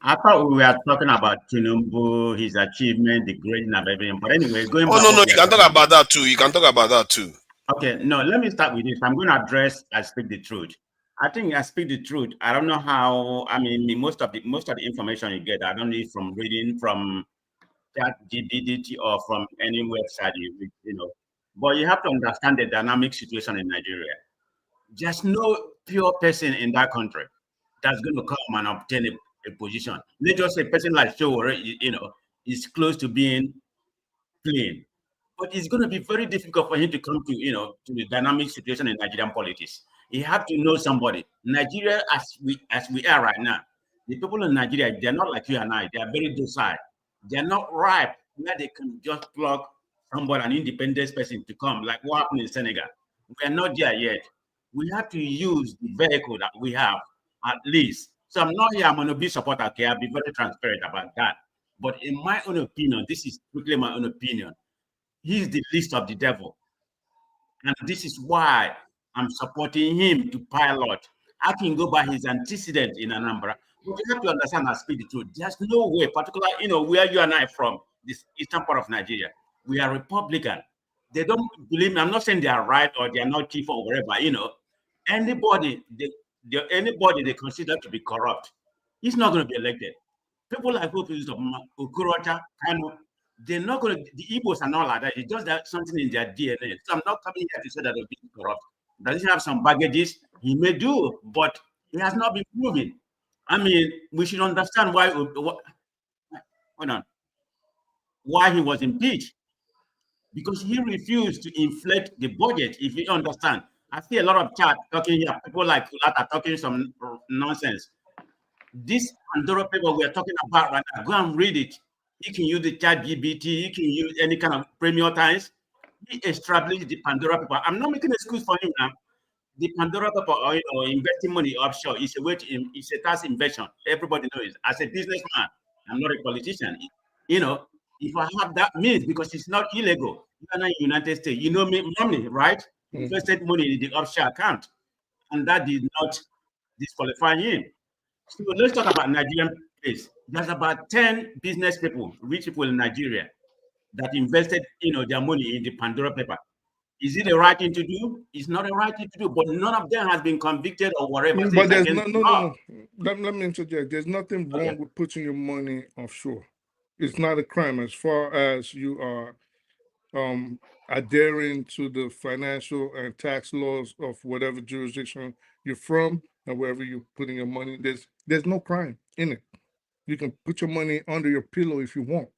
I thought we were talking about Tinubu, his achievement, the grading of everything. But anyway, going back. Oh, no, you can talk about that too. You can talk about that too. Okay, no, let me start with this. I'm going to address I speak the truth. I think I speak the truth. I don't know how. I mean, most of the information you get, I don't need from reading from ChatGPT or from any website you read, But you have to understand the dynamic situation in Nigeria. There's no pure person in that country that's going to come and obtain a position. Let's just say a person like Shower, is close to being plain. But it's going to be very difficult for him to come to, to the dynamic situation in Nigerian politics. You have to know somebody. Nigeria, as we are right now, the people in Nigeria, they're not like you and I. They are very docile. They're not ripe where they can just plug somebody, an independent person, to come, like what happened in Senegal. We are not there yet. We have to use the vehicle that we have, at least. So I'm not here, I'm going to be supporter, okay? I'll be very transparent about that. But in my own opinion, this is strictly my own opinion, he's the least of the devil. And this is why I'm supporting him to pilot. I can go by his antecedent in Anambra. But you have to understand and speak the truth. There's no way, particularly, where you and I from, this eastern part of Nigeria, we are Republican. They don't believe me. I'm not saying they are right or they are not chief or whatever, Anybody they consider to be corrupt, he's not going to be elected. People like Okurota, Kanu, they're not going to, the Igbos are not like that. It's just that something in their DNA. So I'm not coming here to say that they're being corrupt. Does he have some baggages? He may do, but he has not been proven. I mean, we should understand why he was impeached. Because he refused to inflate the budget, if you understand. I see a lot of chat talking here, people like Kulata talking some nonsense. This Pandora paper we're talking about right now, go and read it. You can use the ChatGPT, you can use any kind of Premium Times. He established the Pandora paper. I'm not making an excuse for him now. The Pandora paper, or investing money offshore, is a way to, it's a tax invasion. Everybody knows. As a businessman, I'm not a politician. If I have that means, because it's not illegal. You are not in the United States. You know me, money, right? Invested money in the offshore account. And that did not disqualify him. So let's talk about Nigerian case. There's about 10 business people, rich people in Nigeria, that invested their money in the Pandora paper. Is it the right thing to do? It's not the right thing to do, but none of them has been convicted or whatever. But there's no. Let me interject. There's nothing wrong with putting your money offshore. It's not a crime as far as you are adhering to the financial and tax laws of whatever jurisdiction you're from and wherever you're putting your money. There's no crime in it. You can put your money under your pillow if you want.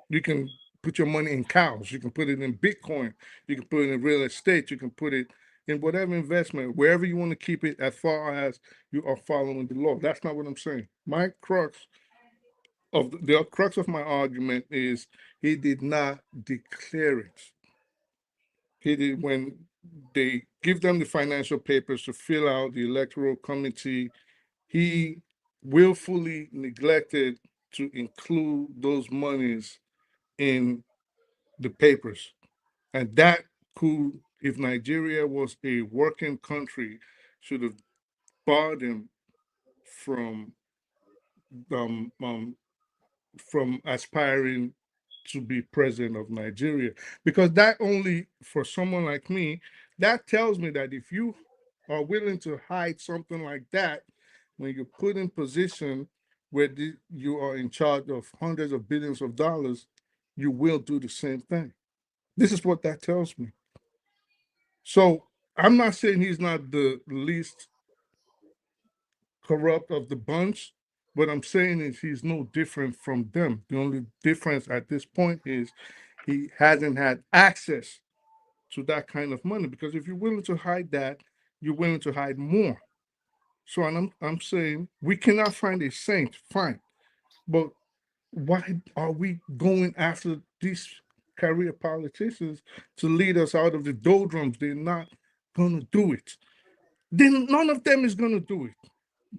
You can put your money in cows. You can put it in Bitcoin. You can put it in real estate. You can put it in whatever investment, wherever you want to keep it, as far as you are following the law. That's not what I'm saying. The crux of my argument is he did not declare it. He did, when they give them the financial papers to fill out, the electoral committee, he willfully neglected to include those monies in the papers. And that who, if Nigeria was a working country, should have barred him from um, um, aspiring to be president of Nigeria. Because that only, for someone like me, that tells me that if you are willing to hide something like that, when you're put in position where you are in charge of hundreds of billions of dollars, you will do the same thing. This is what that tells me. So I'm not saying he's not the least corrupt of the bunch. What I'm saying is he's no different from them. The only difference at this point is he hasn't had access to that kind of money. Because if you're willing to hide that, you're willing to hide more. So and I'm saying we cannot find a saint, fine. But why are we going after these career politicians to lead us out of the doldrums? They're not gonna do it. Then none of them is gonna do it.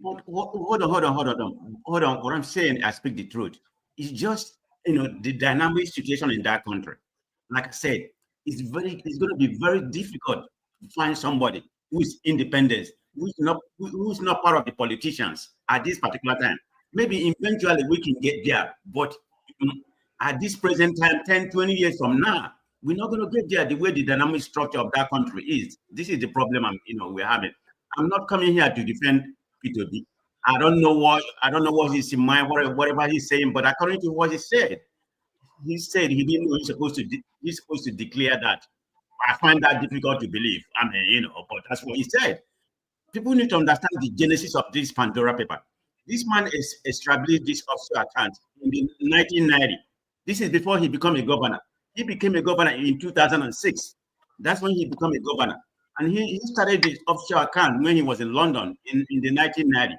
But hold on. What I'm saying, I speak the truth. It's just the dynamic situation in that country. Like I said, it's going to be very difficult to find somebody who is independent, who's not part of the politicians at this particular time. Maybe eventually we can get there, but at this present time, 10, 20 years from now, we're not going to get there the way the dynamic structure of that country is. This is the problem we're having. I'm not coming here to defend P2B. I don't know what he's in mind, whatever he's saying, but according to what he said he didn't know he's supposed to declare that. I find that difficult to believe. I mean, but that's what he said. People need to understand the genesis of this Pandora paper. This man is established this offshore account in the 1990. This is before he became a governor. He became a governor in 2006. That's when he became a governor. And he started this offshore account when he was in London in the 1990.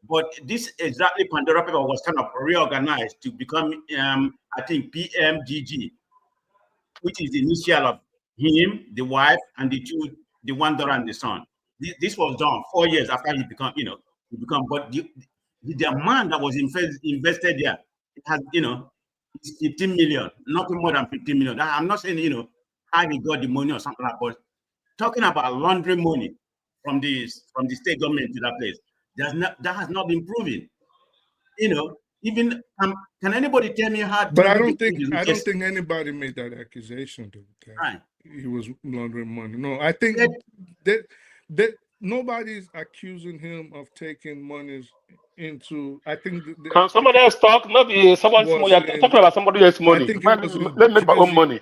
But this exactly Pandora paper was kind of reorganized to become, I think, PMGG, which is the initial of him, the wife, and the one daughter and the son. This was done 4 years after he become. But the amount that was invested there, it has, it's 15 million, nothing more than 15 million. I'm not saying, how he got the money or something like that, but talking about laundering money from the state government to that place, that has not been proven. Even can anybody tell me how? But I don't think anybody made that accusation though. Right. He was laundering money. No, I think that nobody's accusing him of taking monies into. I think. Can somebody else talk? Maybe someone small. You're talking about somebody else's money. Let me make my own money.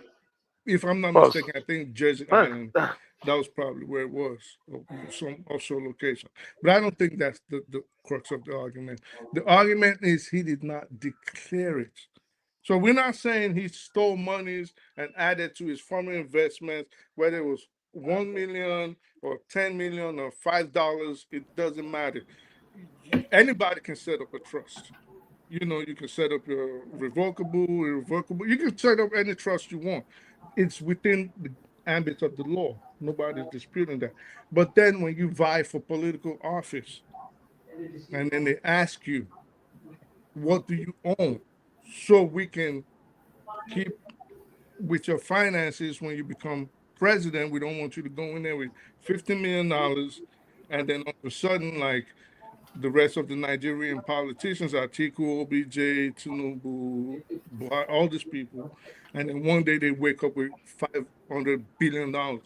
If I'm not mistaken, I think Jersey Island. That was probably where it was, some offshore location. But I don't think that's the crux of the argument. The argument is he did not declare it. So we're not saying he stole monies and added to his former investments, whether it was 1 million or 10 million or $5, it doesn't matter. Anybody can set up a trust. You can set up your revocable, irrevocable. You can set up any trust you want. It's within the ambit of the law. Nobody's disputing that. But then when you vie for political office, and then they ask you, what do you own? So we can keep with your finances when you become president. We don't want you to go in there with $50 million, and then all of a sudden, like the rest of the Nigerian politicians, Atiku, OBJ, Tinubu, all these people, and then one day they wake up with $500 billion.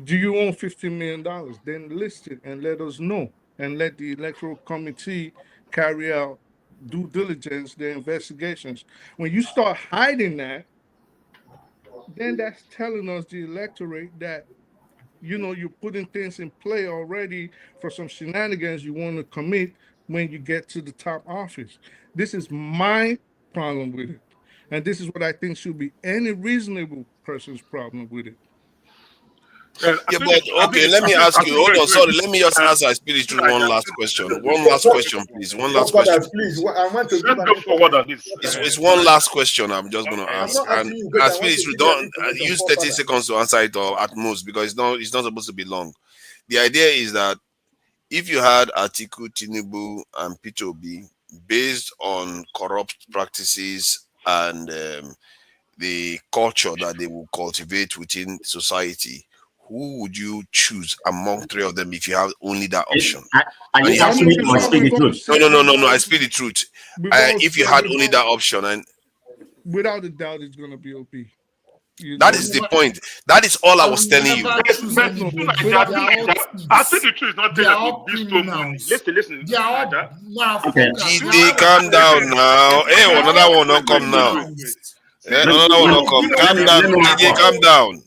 Do you own $15 million? Then list it and let us know, and let the electoral committee carry out due diligence, their investigations. When you start hiding that, then that's telling us, the electorate, that you're putting things in play already for some shenanigans you want to commit when you get to the top office. This is my problem with it. And this is what I think should be any reasonable person's problem with it. Yeah, but okay, let me ask you. Hold on, sorry. Let me just ask our spiritual one last question. One last question, please. One last question. Please, I want to go forward on this. It's one last question I'm just going to ask. And as spiritual, don't use 30 seconds to answer it, or at most, because it's not supposed to be long. The idea is that if you had Atiku, Tinubu, and P2B based on corrupt practices and the culture that they will cultivate within society, who would you choose among three of them if you have only that option? Are you asking me to speak the truth? No. I speak the truth. If you had only that option, and without a doubt, it's going to be OP. That is the point. That is all I was telling you. I think the truth is not that they bestow money. Listen. They calm down now. Hey, another one not come now. Another one not come. Calm down. DJ, calm down.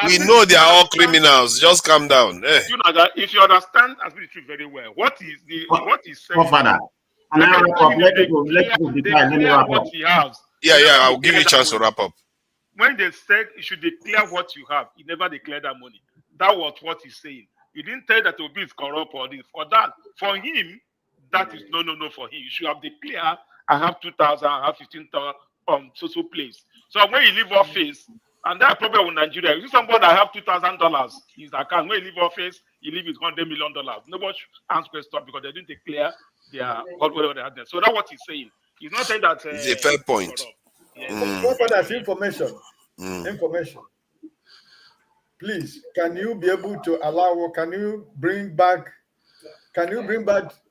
We know they are all criminals. Just calm down. If you understand as the truth very well, what is saying? Father, and I wrap up. Let people decide. Let me wrap up. Yeah. I'll give you a chance to wrap up. When they said you should declare what you have, he never declared that money. That was what he's saying. He didn't tell that Obi is corrupt or this. For that, for him, that is no for him. You should have declared, I have 2,000, I have 15,000 so place. So when you leave office, and that problem with Nigeria, you see somebody that have $2,000 in his account, when you leave office, you leave with $100 million. Nobody answers question because they didn't declare whatever they had there. So that's what he's saying. He's not saying that. It's a fair point. That's information. Information. Please, can you be able to allow? Can you bring back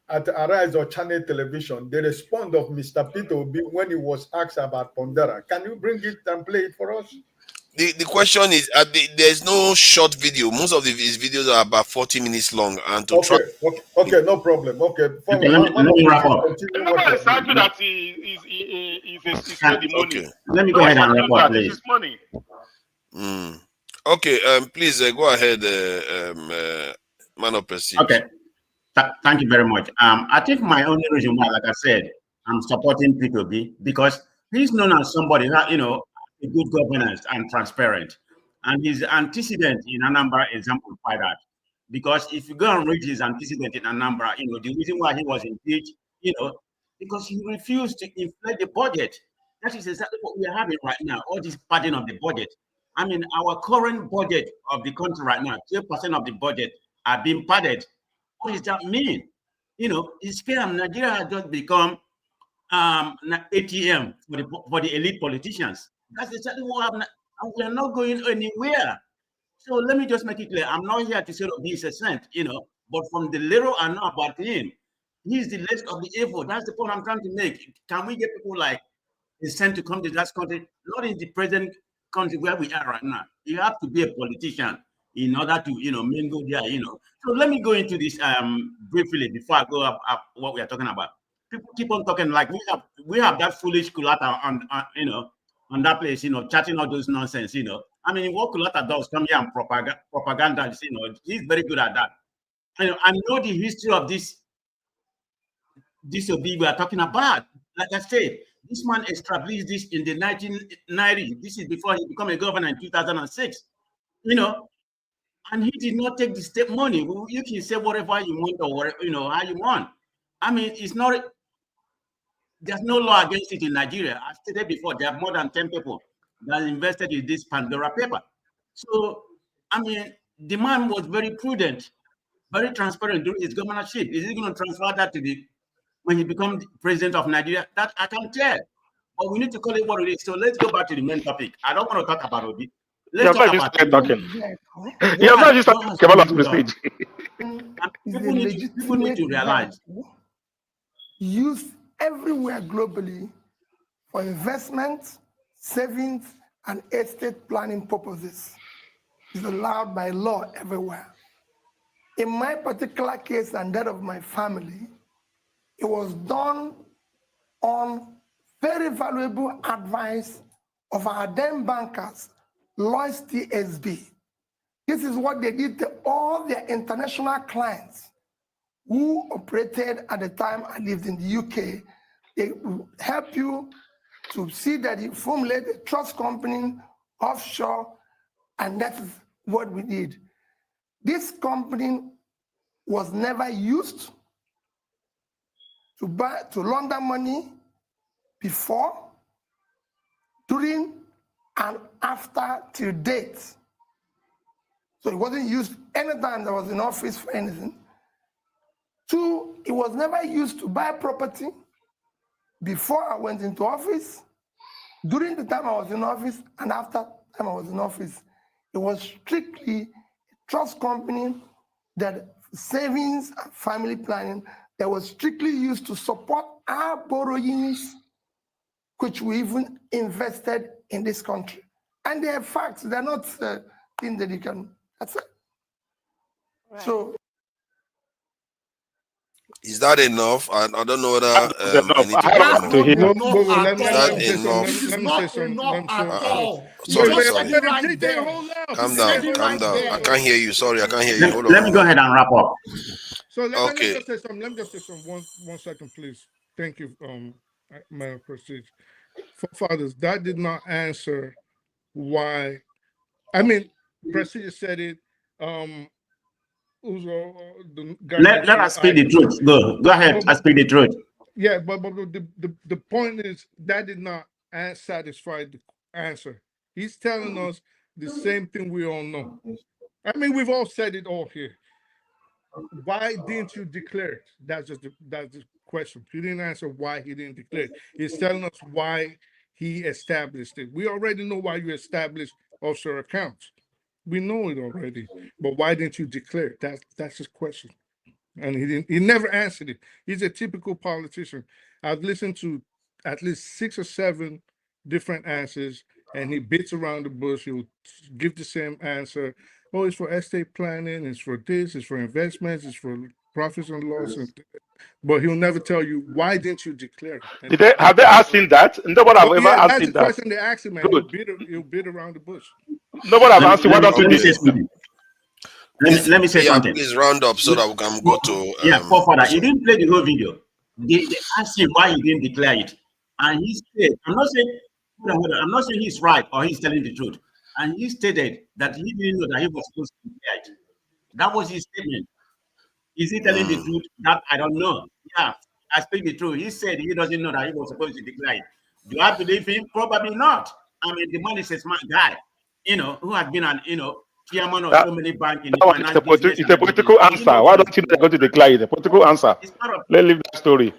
at Arise or Channel Television the response of Mr. Peter Obi when he was asked about Pondera? Can you bring it and play it for us? The question is, there's no short video. Most of his videos are about 40 minutes long. And to okay, no problem. Okay, let me wrap up. Let me go ahead and wrap up, please. Okay, please go ahead, man of Prestige. Okay, thank you very much. I think my only reason why, like I said, I'm supporting P2B because he's known as somebody that, a good governance and transparent. And his antecedent in Anambra exemplify that. Because if you go and read his antecedent in Anambra, the reason why he was impeached, because he refused to inflate the budget. That is exactly what we are having right now, all this padding of the budget. I mean, our current budget of the country right now, 12% of the budget are being padded. What does that mean? It's fair. Nigeria has just become ATM for the elite politicians. That's exactly what happened. And we are not going anywhere. So let me just make it clear. I'm not here to say he's a saint, but from the little I know about him, he's the least of the evil. That's the point I'm trying to make. Can we get people like a saint to come to that country? Not in the present country where we are right now. You have to be a politician in order to, mingle there, So let me go into this briefly before I go up what we are talking about. People keep on talking like we have that foolish culata on that place, chatting all those nonsense, I mean, what Kulata does come here and propaganda, he's very good at that. I know the history of this OB we are talking about. Like I said, this man established this in the 1990s. This is before he became a governor in 2006, and he did not take the state money. You can say whatever you want or how you want. I mean, it's not. There's no law against it in Nigeria. I stated before, there are more than 10 people that invested in this Pandora paper. So, I mean, the man was very prudent, very transparent during his governorship. Is he going to transfer that to when he becomes president of Nigeria? That I can't tell. But we need to call it what it is. So let's go back to the main topic. I don't want to talk about Obi. Let's talk about talking. You're not just talking about prestige. People need to realize. Use everywhere globally for investment, savings, and estate planning purposes. It's allowed by law everywhere. In my particular case and that of my family, it was done on very valuable advice of our then bankers, Lloyds TSB. This is what they did to all their international clients who operated at the time I lived in the UK. They help you to see that you formulate a trust company offshore, and that is what we did. This company was never used to launder money before, during, and after till date. So it wasn't used anytime I was in office for anything. Two, it was never used to buy property before I went into office, During the time I was in office and after time I was in office, it was strictly a trust company that savings and family planning that was strictly used to support our borrowings, which we even invested in this country. And they are facts, they're not things that you can, that's it. Right. So, is that enough? I don't know whether I need to have to hear. Is that enough? It's not enough at all. Sorry. Calm down. I can't hear you. Sorry, I can't hear you. Hold on. Let me go ahead and wrap up. So let me just say something. Let me just say something. One second, please. Thank you, Madam President. Fathers, that did not answer why. I mean, President said it. Let us speak the truth. Go ahead. I speak the truth. Yeah, but the point is that did not satisfy the answer. He's telling us the same thing we all know. I mean, we've all said it all here. Why didn't you declare it? That's the question. He didn't answer why he didn't declare it. He's telling us why he established it. We already know why you established offshore accounts. We know it already. But why didn't you declare it? That's his question. And he never answered it. He's a typical politician. I've listened to at least 6 or 7 different answers, and he beats around the bush. He'll give the same answer. Oh, it's for estate planning, it's for this, it's for investments, it's for profits and losses. But he'll never tell you, why didn't you declare it? Have they asked him that? Nobody have ever asked him that. That's the question they asked him, and he'll beat around the bush. Nobody have asked him, why don't you do this? Let me say something. Please round up so that we can go to. Forefather, he didn't play the whole video. They asked him why he didn't declare it, and he said, "I'm not saying he's right or he's telling the truth." And he stated that he didn't know that he was supposed to declare it. That was his statement. Is he telling the truth? That I don't know. Yeah, I speak the truth. He said he doesn't know that he was supposed to declare it. Do I believe him? Probably not. I mean, the man is a smart guy, who has been an chairman of so many banks in the financial business. It's a political answer. Why don't you go to declare it? A political answer. Let's leave that story.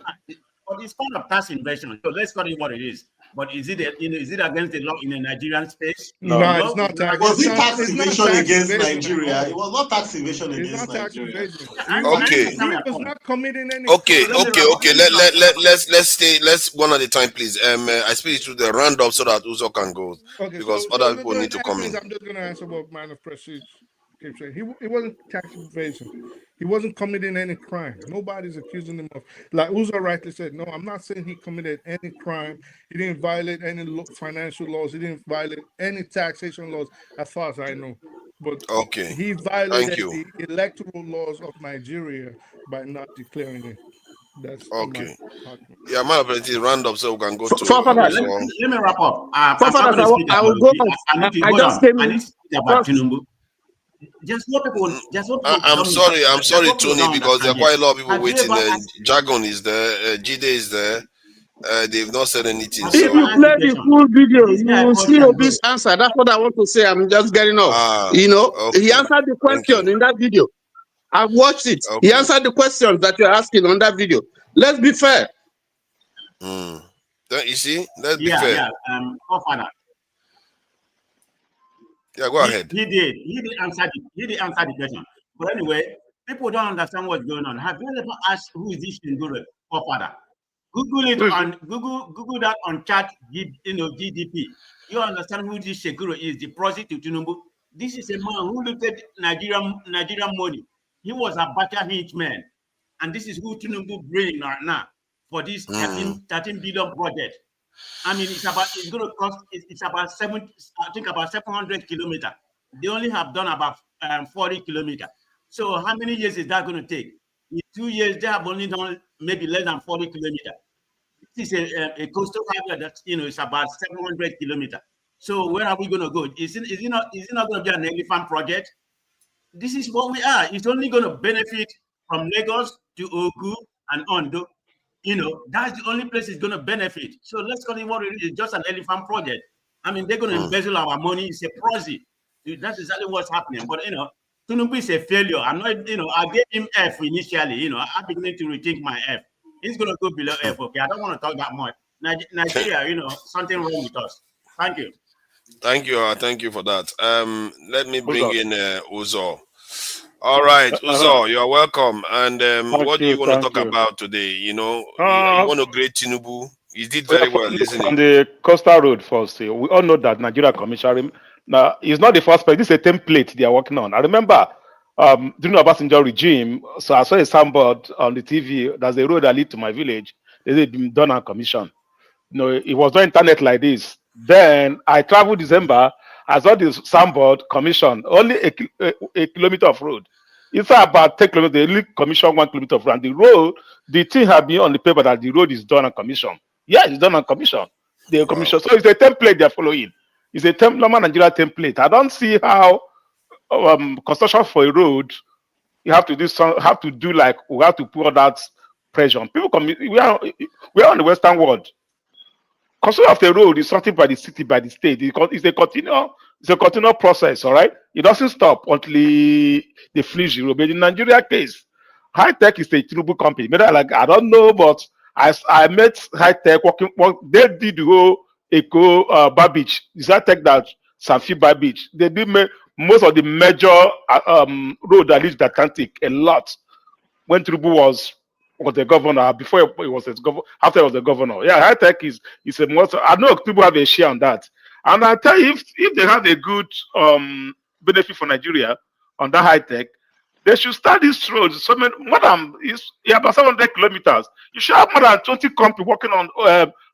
But it's part of tax invasion. So let's call it what it is. But is it against the law in the Nigerian space? No, it's not tax. Was it tax evasion against Nigeria? It was not tax evasion against Nigeria. Okay. He was not committing any. Okay. Let's stay. Let's one at a time, please. I speak to the roundup so that Uzo can go because other people need to come in. I'm just going to answer what man of prestige keeps saying. He wasn't tax evasion. He wasn't committing any crime. Nobody's accusing him of. Like Uzo rightly said, no, I'm not saying he committed any crime. He didn't violate any financial laws. He didn't violate any taxation laws, as far as I know. But he violated the electoral laws of Nigeria by not declaring it. That's okay. Yeah, man, round up so we can go to. Let me wrap up. I will go. I just came in. I'm sorry, Tony, because there are quite a lot of people waiting there. Jargon is there, Jide is there. They've not said anything. If you play the full video, you will see Obi's answer. That's what I want to say. I'm just getting off. He answered the question in that video. I've watched it. He answered the questions that you're asking on that video. Let's be fair. You see, let's be fair. Yeah, go ahead. He did answer the question. But anyway, people don't understand what's going on. Have you ever asked who is this Shinguru forefather? Google it on Google that on chat GDP. You understand who this Shinguru is, the prostitute Tinubu. This is a man who looked at Nigerian money. He was a Abacha hitman. And this is who Tinubu bring right now for this 13 billion project. I mean, it's going to cost. It's about 700 kilometers. They only have done about 40 kilometers. So how many years is that going to take? In 2 years, they have only done maybe less than 40 kilometers. This is a coastal highway that it's about 700 kilometers. So where are we going to go? Is it not going to be an elephant project? This is what we are. It's only going to benefit from Lagos to Ogu and Ondo. That's the only place it's going to benefit. So let's call it what it is. It's just an elephant project. I mean, they're going to embezzle our money. It's a prosy. That's exactly what's happening. But, Tinubu is a failure. I'm not, I gave him F initially. I'm beginning to rethink my F. He's going to go below F. Okay, I don't want to talk that much. Nigeria, something wrong with us. Thank you. Thank you for that. Let me bring in Uzo. All right, Uzo, you're welcome. And what do you want to talk about today? You want to grade Tinubu. He did very well, isn't On it? the coastal road first, we all know that Nigeria Commission now is not the first place. This is a template they are working on. I remember during the Obasanjo regime, so I saw a signboard on the TV. There's a road that leads to my village. It had been done on commission. It was not internet like this. Then I traveled December. I saw this signboard commission only a kilometer of road. It's about 10 kilometers. They only commission 1 kilometer of road. And the road, the thing have been on the paper that the road is done on commission. Yeah, it's done on commission. The commission. So it's a template they're following. It's a normal Nigeria template. I don't see how construction for a road you have to do like we have to put all that pressure on people. We are on the Western world. Construction of the road is something by the city, by the state. It's a continual process. All right, it doesn't stop until they finish the road. But in Nigeria case, High Tech is a Tinubu company. Maybe I don't know, but I met High Tech working. They did the whole Eco Bar Beach. Is High Tech that Sanfi Bar Beach? They did most of the major road that leads the Atlantic a lot when Tinubu was the governor. Before he was the governor, after he was the governor. Yeah, High Tech is a most. I know people have a share on that, and I tell you, if they have a good benefit for Nigeria on that High Tech, they should start this road. So more than about 700 kilometers. You should have more than 20 companies working on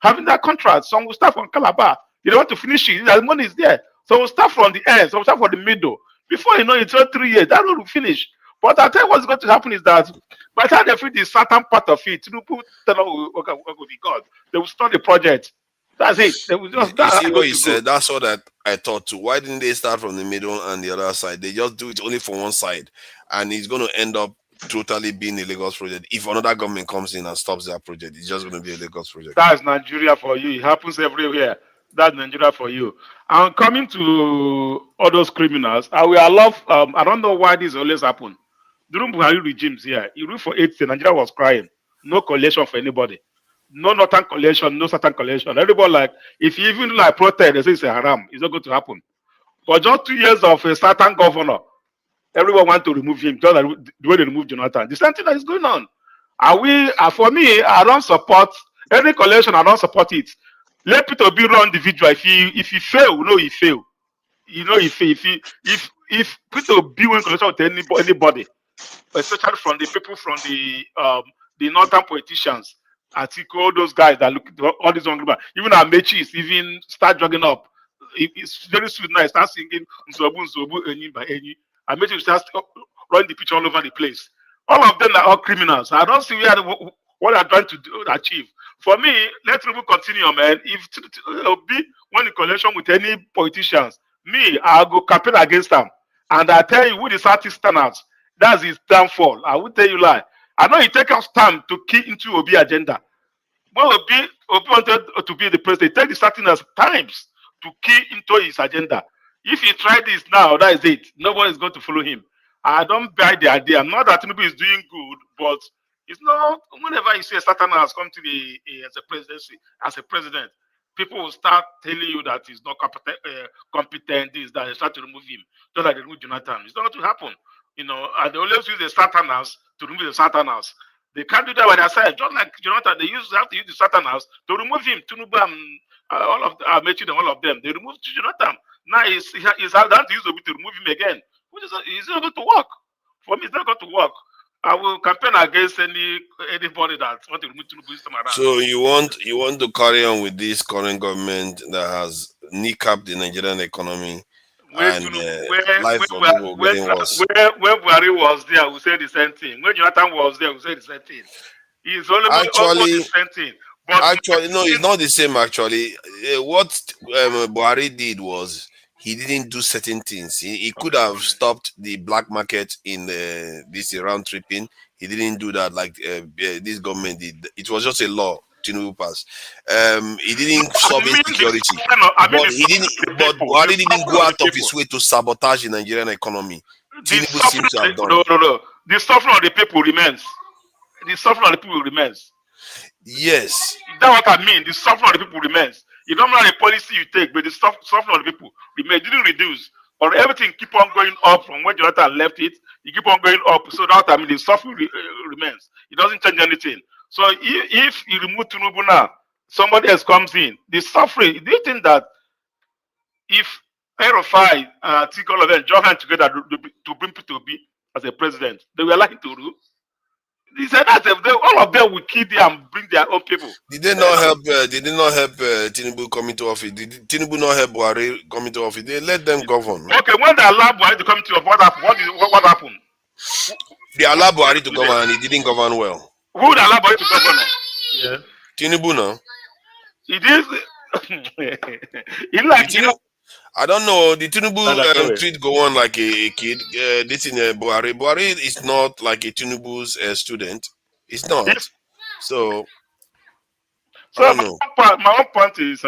having that contract. Some will start from Calabar. You don't want to finish it. The money is there. So we'll start from the end. So we'll start from the middle. Before you know it, 3 years, that road will finish. But I tell you what's going to happen is that by the time they finish the certain part of it, Tinubu will be God. They will start the project. That's it. They will just, you see what you said? That's what I thought too. Why didn't they start from the middle and the other side? They just do it only for one side. And it's going to end up totally being a Lagos project. If another government comes in and stops that project, it's just going to be a Lagos project. That's Nigeria for you. It happens everywhere. That's Nigeria for you. And coming to all those criminals, I don't know why this always happen. During Buhari regimes here, he ruled for 8 years. Nigeria was crying. No collation for anybody. No northern collation, no southern collation. Everybody if you even protest, they say it's a haram. It's not going to happen. But just 2 years of a certain governor, everyone want to remove him, just like the way they remove Jonathan. The same thing that is going on. For me, I don't support any collation. I don't support it. Let Peter be run individual. If he fail, he fail. If Peter be in collation with anybody, especially from the people from the northern politicians, Atiku, all those guys that look all these young people, even Amechi is even start jogging up. It's very sweet now. Start singing Nzobu Nzobu Enyi by Enyi. Amechi will start running the pitch all over the place. All of them are all criminals. I don't see what they're trying to achieve. For me, let Tinubu continue, man. If be one in coalition with any politicians, I'll go campaign against them. And I tell you, with the Southeast standards, that's his downfall. I will tell you lie. I know it takes us time to key into Obi agenda. When Obi wanted to be the president, it takes the Southerners times to key into his agenda. If he tried this now, that is it. Nobody is going to follow him. I don't buy the idea. Not that Tinubu is doing good, but it's not. Whenever you see a Southern has come to as a presidency, as a president, people will start telling you that he's not competent. Is that they start to remove him, just like they remove Jonathan. It's not going to happen. And they always use the Southerners to remove the Southerners. They can't do that by themselves. Just like Jonathan, they have to use the Southerners to remove him. Tinubu, all of Amechi and all of them, they removed Jonathan. Now he's hard to use Obi to remove him again. Which is it's not going to work. For me, it's not going to work. I will campaign against anybody that want to remove Tinubu this time around. So you want to carry on with this current government that has kneecapped the Nigerian economy and life of people getting worse. When Buhari was there, we said the same thing. When Jonathan was there, we said the same thing. It's only the same thing. But actually, no, it's not the same. Actually, what Buhari did was he didn't do certain things. He could have stopped the black market in this round tripping. He didn't do that like this government did. It was just a law Tinubu passed. He didn't solve insecurity, but he didn't. But Buhari didn't go out of his way to sabotage the Nigerian economy. Tinubu seems to have done. No. The suffering of the people remains. The suffering of the people remains. Yes. That's what I mean. The suffering of the people remains. It don't matter the policy you take, but the suffering of the people remains. It didn't reduce. Or everything keep on going up from when Jonathan left it. You keep on going up. So that I mean the suffering remains. It doesn't change anything. So if you remove Tinubu now, somebody else comes in. The suffering. Do you think that if Erofai, Atiku, all of them join hands together to bring P2B as a president, they were likely to rule? He said that all of them will kill them and bring their own people. Did they not help? Did they not help Tinubu come into office? Did Tinubu not help Buhari come into office? They let them govern. Okay, when they allowed Buhari to come into office, what happened? What happened? They allowed Buhari to govern, and he didn't govern well. Who would allow Buhari to govern? Yeah. Tinubu, no. It is. He like Tinubu, I don't know. The Tinubu tweet go on like a kid. This in Buhari. Buhari is not like a Tinubu's student. It's not. So I don't know. My own point is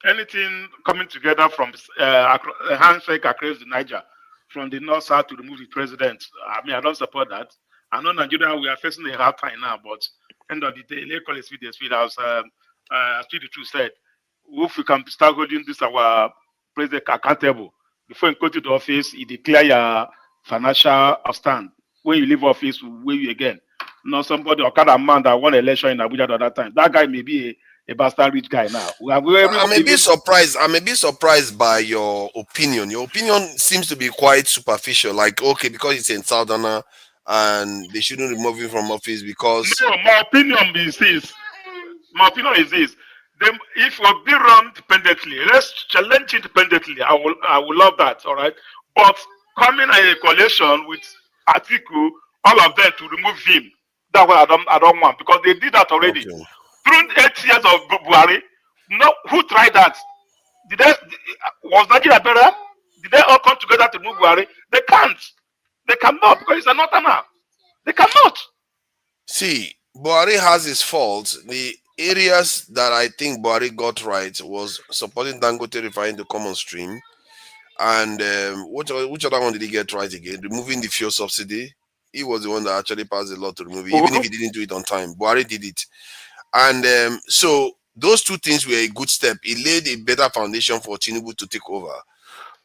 anything coming together from handshake across the Niger, from the north south to remove the president. I mean, I don't support that. I know Nigeria, we are facing a hard time now, but end of the day, let's call it speed. As Sidi Tah said, if we can start holding this our president accountable before you go to the office, you declare your financial stand. When you leave office, we weigh you again. Not somebody or kind of man that won election in Abuja at that time. That guy may be a bastard rich guy now. I may be surprised. I may be surprised by your opinion. Your opinion seems to be quite superficial. Like, okay, because it's in Southerner and they shouldn't remove him from office because. No, my opinion is this. Then if we'll be run independently, let's challenge independently. I will love that. All right, but coming in a coalition with Atiku, all of them to remove him. That's what I don't want, because they did that already. Okay. During 8 years of Buhari, no, who tried that? Was Nigeria better? Did they all come together to move Buhari? They can't. They cannot, because it's a northerner. They cannot. See, Buhari has his faults. The areas that I think Buhari got right was supporting Dangote refining the common stream. And which other one did he get right again? Removing the fuel subsidy. He was the one that actually passed the law to remove it, even if he didn't do it on time. Buhari did it. And so those two things were a good step. It laid a better foundation for Tinubu to take over.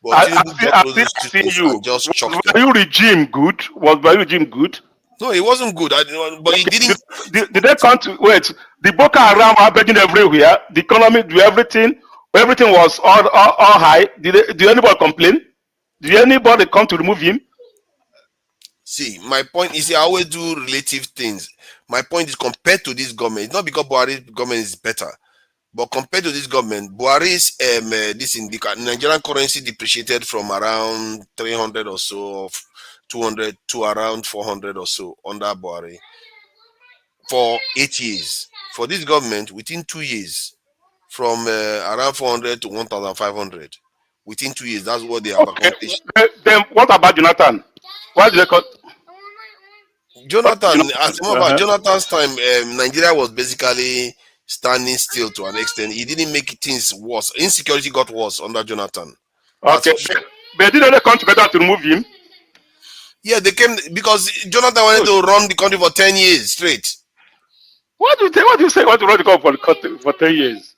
But Tinubu got those two things and just chucked them. Was regime good? Was Buhari regime good? No, it wasn't good. But he didn't. Did they come to wait? The Boko Haram are begging everywhere. The economy, do everything. Everything was all high. Did anybody complain? Did anybody come to remove him? See, my point is, I always do relative things. My point is, compared to this government, it's not because Buhari's government is better, but compared to this government, Buhari's Nigerian currency depreciated from around 300 or so, of 200 to around 400 or so under Buhari for 8 years. For this government, within 2 years, from around 400 to 1,500. Within 2 years, that's what they have accomplished. Then what about Jonathan? Why did they cut? Jonathan, as about Jonathan's time, Nigeria was basically standing still to an extent. He didn't make things worse. Insecurity got worse under Jonathan. Okay, but didn't they come together to remove him? Yeah, they came because Jonathan wanted to run the country for 10 years straight. What do you say? Want to run the country for 10 years?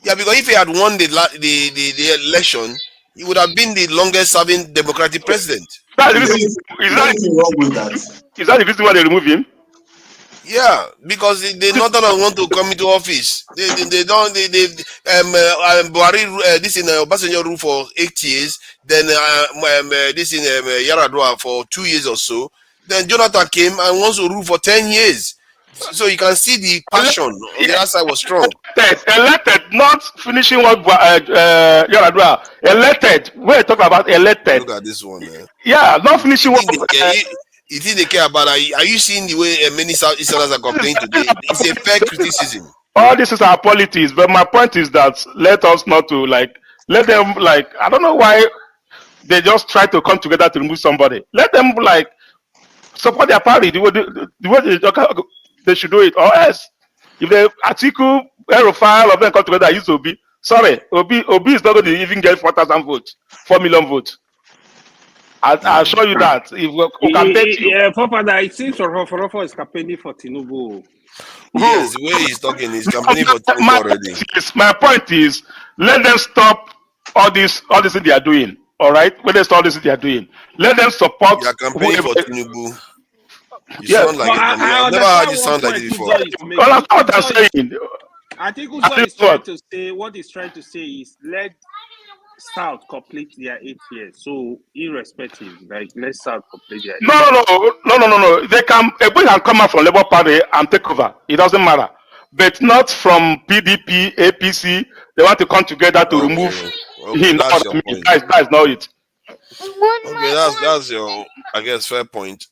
Yeah, because if he had won the election, he would have been the longest-serving Democratic president. Is that the reason why they remove him? Yeah, because the Northerners want to come into office. They don't. Buhari this in Obasanjo rule for 8 years. Then this in Yar'Adua for 2 years or so. Then Jonathan came and wants to rule for 10 years. So you can see the passion on the other side was strong. Elected, not finishing what Yar'Adua elected. We're talking about elected. Look at this one. Yeah, not finishing what. You think they care about? Are you seeing the way many Southeasterners are complaining today? It's a fair criticism. All this is our politics, but my point is that let us not to let them I don't know why they just try to come together to remove somebody. Let them support their party the way they should do it, or else if they Atiku, Erofai, all of them come together, use Obi. Sorry, Obi is not going to even get 4,000 votes, 4 million votes. I'll show you that. If we can bet you. Yeah, Papa, it seems Rofo is campaigning for Tinubu. Yes, the way he's talking, he's campaigning for Tinubu already. My point is, let them stop all this thing they are doing. All right, when they stop all this thing they are doing, let them support. You are campaigning for Tinubu. You Yes. sound like a campaign. I've never heard you sound like this before. That's what I'm saying. I think what he's trying to say, what he's trying to say is let South complete their 8 years. So irrespective, like let South complete their 8 years. No. They can come out from Labour Party and take over. It doesn't matter. But not from PDP, APC. They want to come together to remove him. That's your point. That's not it. Okay, that's your, I guess, fair point.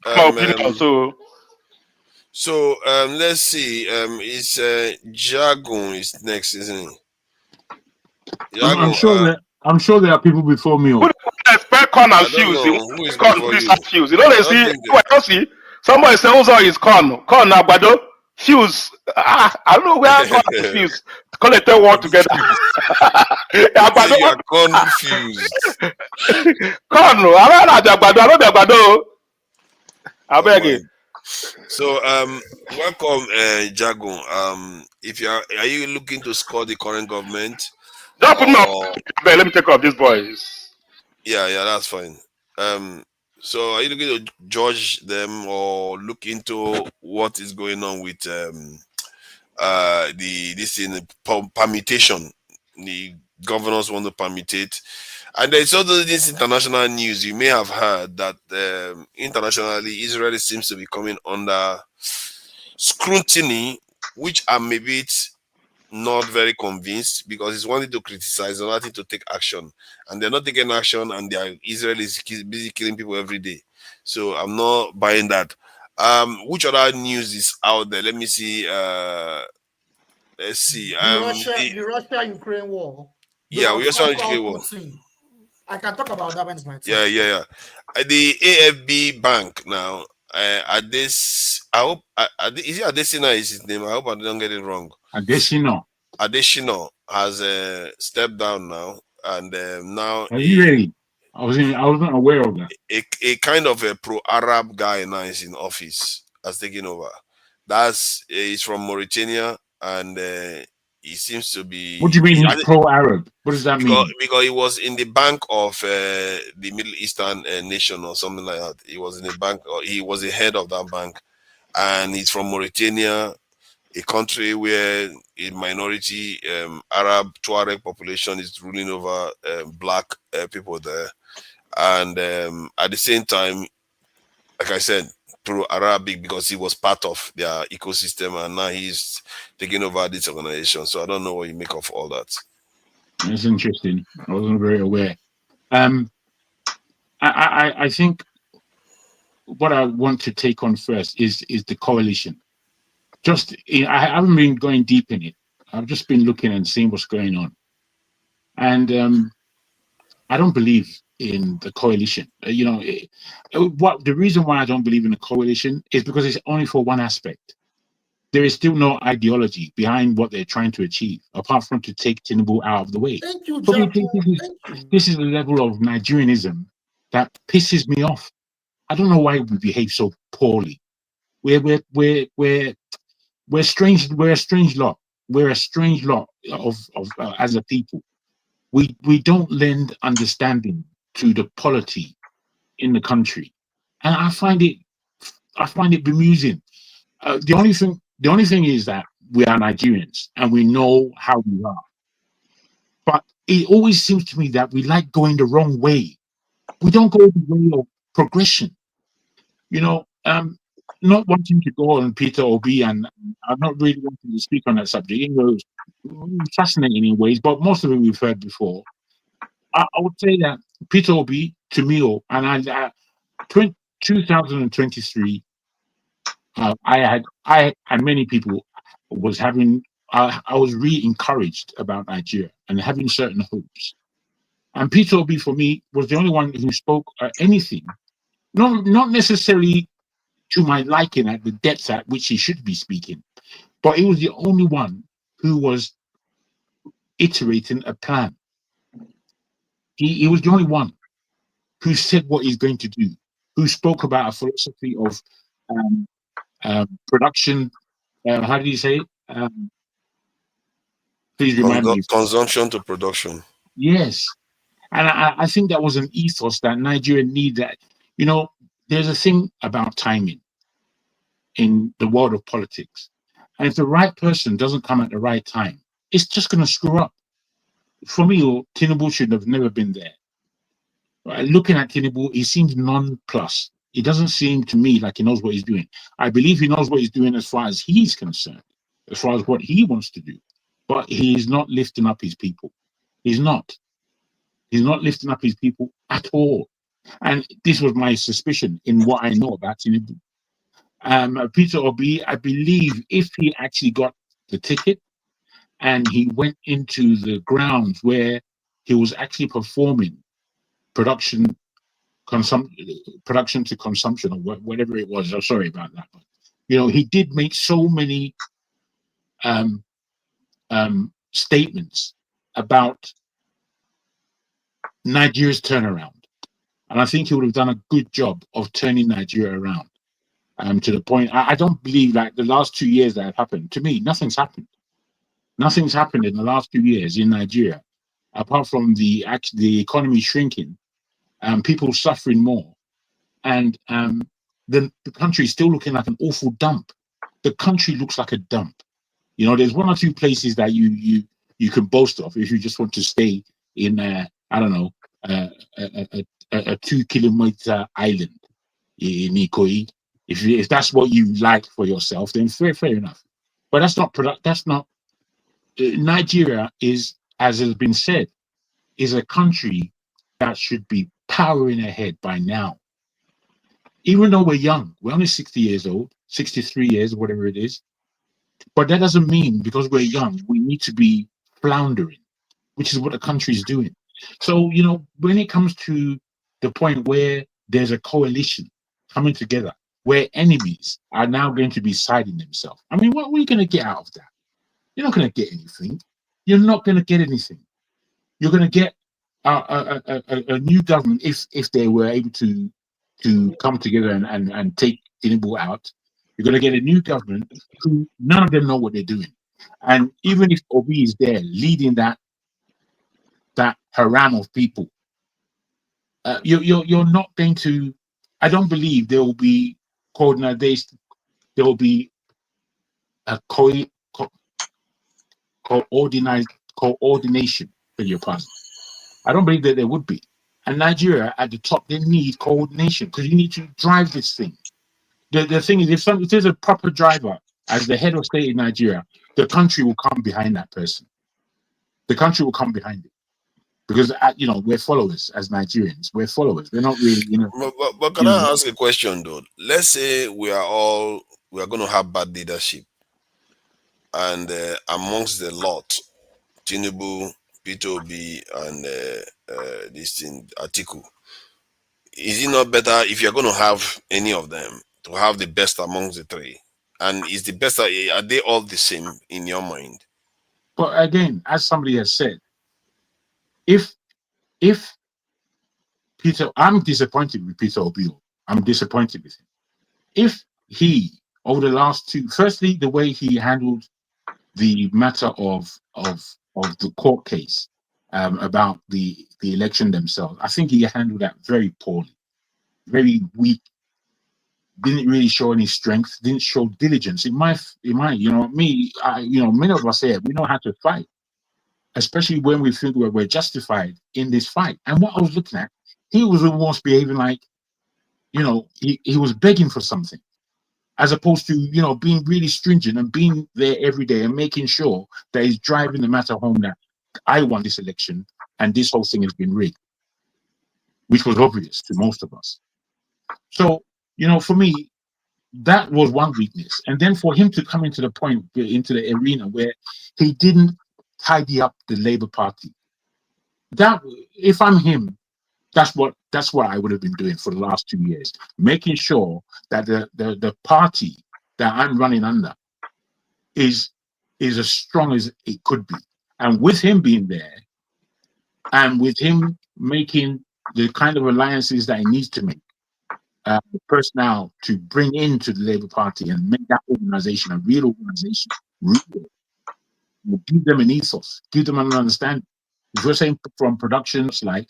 So let's see. It's Jagun is next, isn't it? Jagun, I'm sure there are people before me. Who expect corn and fuse? Who is before you? Fuse. You know they see. I don't see. Somebody say also is corn. Corn agbado. Fuse. I don't know where corn and fuse. Call it a word together. Agbado. You are confused. Corn. I know the agbado. I beg you. So welcome, Jagun. If are you looking to score the current government? Don't put me on. Let me take off these boys. Yeah, that's fine. So are you looking to judge them or look into what is going on with this in permutation? The governors want to permutate. And there's also this international news. You may have heard that internationally, Israel seems to be coming under scrutiny, which are maybe not very convinced because it's wanting to criticize, nothing to take action. And they're not taking action, and Israel is busy killing people every day. So I'm not buying that. Which other news is out there? Let me see. Let's see. The Russia-Ukraine war. Yeah, we also war. I can talk about that when it's my time. Yeah. The AfDB bank now. Is it Adesina is his name? I hope I don't get it wrong. Adesina has stepped down now, and now. Are you ready? I wasn't aware of that. A kind of a pro-Arab guy now is in office, has taken over. He's from Mauritania, and he seems to be. What do you mean he's pro-Arab? What does that mean? Because he was in the bank of the Middle Eastern nation or something like that. He was in the bank, or he was the head of that bank, and he's from Mauritania, a country where a minority Arab Tuareg population is ruling over black people there, and at the same time, like I said, pro-Arabic because he was part of their ecosystem, and now he's taking over this organization. So I don't know what you make of all that. That's interesting. I wasn't very aware. I think what I want to take on first is the coalition. I haven't been going deep in it. I've just been looking and seeing what's going on, and I don't believe in the coalition. The reason why I don't believe in the coalition is because it's only for one aspect. There is still no ideology behind what they're trying to achieve, apart from to take Tinubu out of the way. Thank you, So John. this is the level of Nigerianism that pisses me off. I don't know why we behave so poorly. We're strange. We're a strange lot. We're a strange lot of as a people. We don't lend understanding to the polity in the country, and I find it bemusing. The only thing is that we are Nigerians and we know how we are, but it always seems to me that we like going the wrong way. We don't go the way of progression. Not wanting to go on Peter Obi, and I'm not really wanting to speak on that subject, even though it's fascinating in ways, but most of it we've heard before. I would say that Peter Obi, to me, and 2023, I and many people was having, I was really encouraged about Nigeria and having certain hopes. And Peter Obi, for me, was the only one who spoke anything, not necessarily to my liking at the depth at which he should be speaking, but he was the only one who was iterating a plan. He was the only one who said what he's going to do, who spoke about a philosophy of production how do you say it? Please remind me. Consumption to production. Yes. And I think that was an ethos that Nigeria needed. That, you know, there's a thing about timing in the world of politics. And if the right person doesn't come at the right time, it's just going to screw up. For me, Tinubu should have never been there. Right? Looking at Tinubu, he seems nonplussed. It doesn't seem to me like he knows what he's doing. I believe he knows what he's doing as far as he's concerned, as far as what he wants to do. But he's not lifting up his people. He's not. He's not lifting up his people at all. And this was my suspicion in what I know about Tinubu. Peter Obi, I believe if he actually got the ticket and he went into the grounds where he was actually performing production to consumption, or whatever it was. I'm sorry about that. But, you know, he did make so many statements about Nigeria's turnaround. And I think he would have done a good job of turning Nigeria around. To the point, I don't believe like the last 2 years that have happened. To me, nothing's happened. Nothing's happened in the last 2 years in Nigeria, apart from the economy shrinking, people suffering more, and the country is still looking like an awful dump. The country looks like a dump. You know, there's one or two places that you can boast of if you just want to stay in I don't know, a 2 kilometer island in Ikoyi. If that's what you like for yourself, then fair enough. But that's not Nigeria is, as has been said, is a country that should be powering ahead by now. Even though we're young, we're only 60 years old, 63 years, whatever it is. But that doesn't mean because we're young, we need to be floundering, which is what the country is doing. So, you know, when it comes to the point where there's a coalition coming together, where enemies are now going to be siding themselves, I mean, what are you going to get out of that? You're not going to get anything. You're not going to get anything. You're going to get a new government if they were able to come together and take Tinubu out. You're going to get a new government who none of them know what they're doing. And even if Obi is there leading that haram of people, you're not going to. I don't believe there will be coordination. There will be a coordination for your party. I don't believe that there would be. And Nigeria at the top, they need coordination because you need to drive this thing. The thing is, if there's a proper driver as the head of state in Nigeria, the country will come behind that person. The country will come behind it. Because, you know, we're followers as Nigerians. We're followers. We're not really, you know. But can I ask a question, though? Let's say we are going to have bad leadership. And amongst the lot, Tinubu, Peter Obi, and this thing, Atiku, is it not better if you're going to have any of them to have the best amongst the three? And is the best, are they all the same in your mind? But again, as somebody has said, if Peter, I'm disappointed with Peter Obi. I'm disappointed with him. If he, over the last firstly, the way he handled the matter of the court case about the election themselves, I think he handled that very poorly, very weak. Didn't really show any strength. Didn't show diligence. In my, you know, many of us here, we know how to fight, especially when we think we're justified in this fight. And what I was looking at, he was almost behaving like, you know, he was begging for something, as opposed to, you know, being really stringent and being there every day and making sure that he's driving the matter home that I won this election and this whole thing has been rigged, which was obvious to most of us. So, you know, for me, that was one weakness. And then for him to come into the arena where he didn't tidy up the Labour Party, that, if I'm him, that's what I would have been doing for the last 2 years, making sure that the party that I'm running under is as strong as it could be. And with him being there, and with him making the kind of alliances that he needs to make, personnel to bring into the Labour Party and make that organization a real organization, real. Give them an ethos, give them an understanding. If you're saying from productions like,